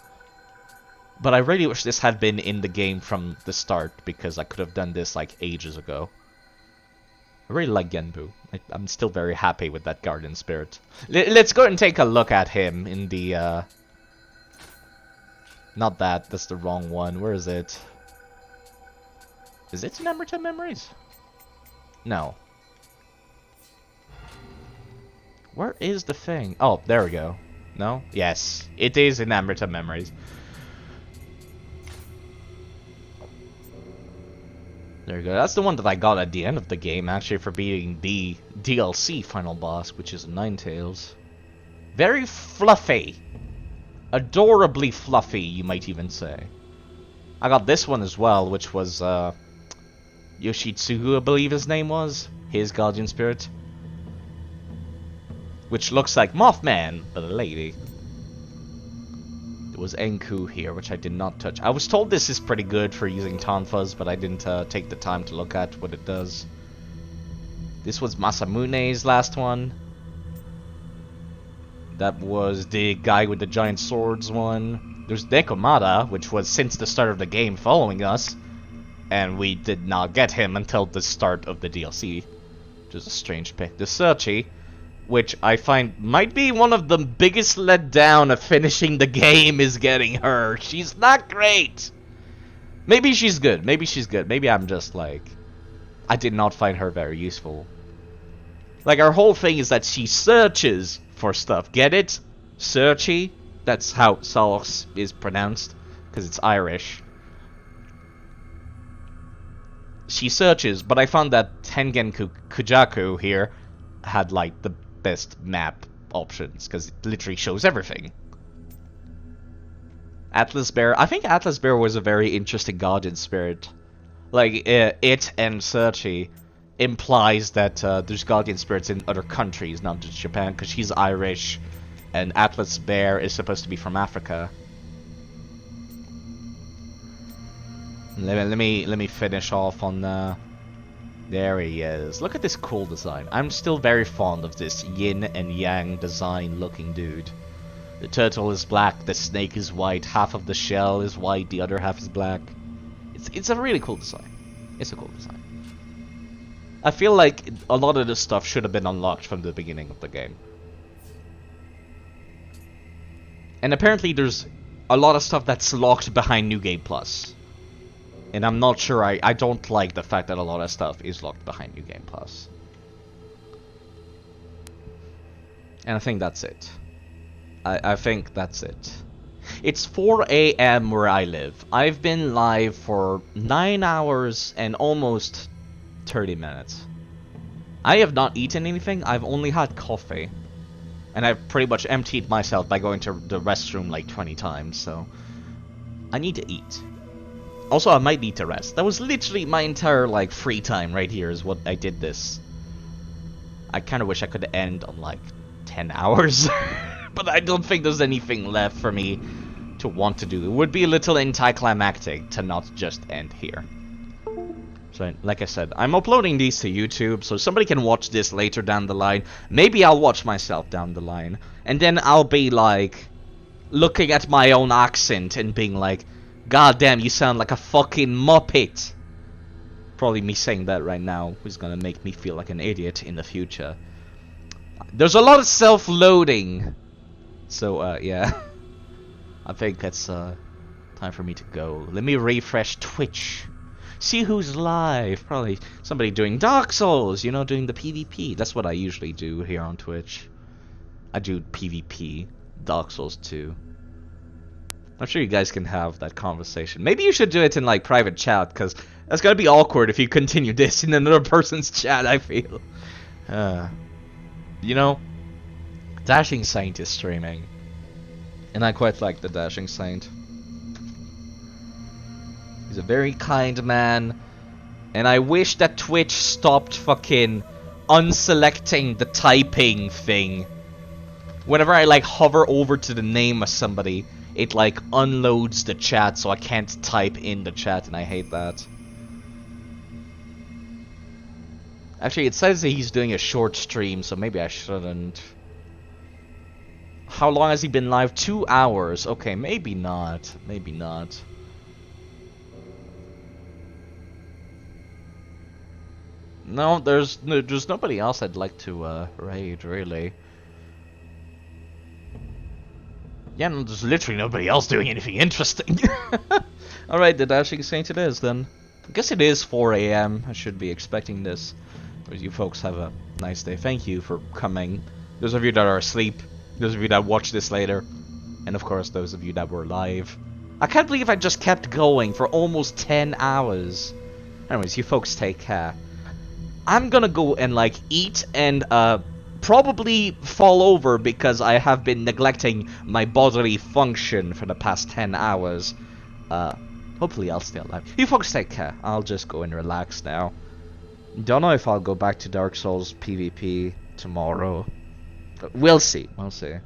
But I really wish this had been in the game from the start because I could have done this like ages ago. I really like Genbu. I'm still very happy with that Guardian Spirit. Let's go and take a look at him in the, Not that, that's the wrong one. Where is it? Is it in Emerton Memories? No. Where is the thing? Oh, there we go. No? Yes, it is in Emerton Memories. There you go. That's the one that I got at the end of the game, actually, for beating the DLC final boss, which is Ninetales. Very fluffy. Adorably fluffy, you might even say. I got this one as well, which was, Yoshitsugu, I believe his name was. His guardian spirit. Which looks like Mothman, but a lady. There was Enku here, which I did not touch. I was told this is pretty good for using Tonfas, but I didn't take the time to look at what it does. This was Masamune's last one. That was the guy with the giant swords one. There's Dekomada, which was since the start of the game following us. And we did not get him until the start of the DLC. Which is a strange pick. The Searchy, which I find might be one of the biggest letdown of finishing the game, is getting her. She's not great. Maybe she's good. Maybe she's good. Maybe I'm just like... I did not find her very useful. Like, our whole thing is that she searches for stuff. Get it? Searchy? That's how Salx is pronounced. Because it's Irish. She searches, but I found that Tengen Kujaku here had, like, the best map options. Because it literally shows everything. Atlas Bear. I think Atlas Bear was a very interesting guardian spirit. Like, it and Searchy implies that there's guardian spirits in other countries, not just Japan, because she's Irish, and Atlas Bear is supposed to be from Africa. Let me finish off on there he is. Look at this cool design. I'm still very fond of this yin and yang design looking dude. The turtle is black, the snake is white, half of the shell is white, the other half is black. It's a really cool design. It's a cool design. I feel like a lot of this stuff should have been unlocked from the beginning of the game. And apparently there's a lot of stuff that's locked behind New Game Plus. And I'm not sure, I don't like the fact that a lot of stuff is locked behind New Game Plus. And I think that's it. I think that's it. It's 4 AM where I live. I've been live for 9 hours and almost 30 minutes. I have not eaten anything. I've only had coffee. And I've pretty much emptied myself by going to the restroom like 20 times, so... I need to eat. Also, I might need to rest. That was literally my entire, like, free time right here is what I did this. I kind of wish I could end on, like, 10 hours. But I don't think there's anything left for me to want to do. It would be a little anticlimactic to not just end here. So, like I said, I'm uploading these to YouTube, so somebody can watch this later down the line. Maybe I'll watch myself down the line. And then I'll be, like, looking at my own accent and being like, God damn, you sound like a fucking muppet. Probably me saying that right now is gonna make me feel like an idiot in the future. There's a lot of self-loading. So, yeah. I think that's, time for me to go. Let me refresh Twitch. See who's live. Probably somebody doing Dark Souls, you know, doing the PvP. That's what I usually do here on Twitch. I do PvP. Dark Souls 2. I'm sure you guys can have that conversation. Maybe you should do it in, like, private chat, because that's gonna be awkward if you continue this in another person's chat, I feel. You know, Dashing Saint is streaming. And I quite like the Dashing Saint. He's a very kind man. And I wish that Twitch stopped fucking unselecting the typing thing. Whenever I, like, hover over to the name of somebody, it, like, unloads the chat, so I can't type in the chat, and I hate that. Actually, it says that he's doing a short stream, so maybe I shouldn't. How long has he been live? 2 hours. Okay, maybe not. Maybe not. No, there's nobody else I'd like to raid, really. Yeah, no, there's literally nobody else doing anything interesting. Alright, the Dashing Saint it is, then. I guess it is 4 AM. I should be expecting this. You folks have a nice day. Thank you for coming. Those of you that are asleep. Those of you that watch this later. And of course, those of you that were live. I can't believe I just kept going for almost 10 hours. Anyways, you folks take care. I'm gonna go and, like, eat and, probably fall over because I have been neglecting my bodily function for the past 10 hours. Hopefully I'll stay alive. You folks take care. I'll just go and relax now. Don't know if I'll go back to Dark Souls PvP tomorrow. But we'll see. We'll see.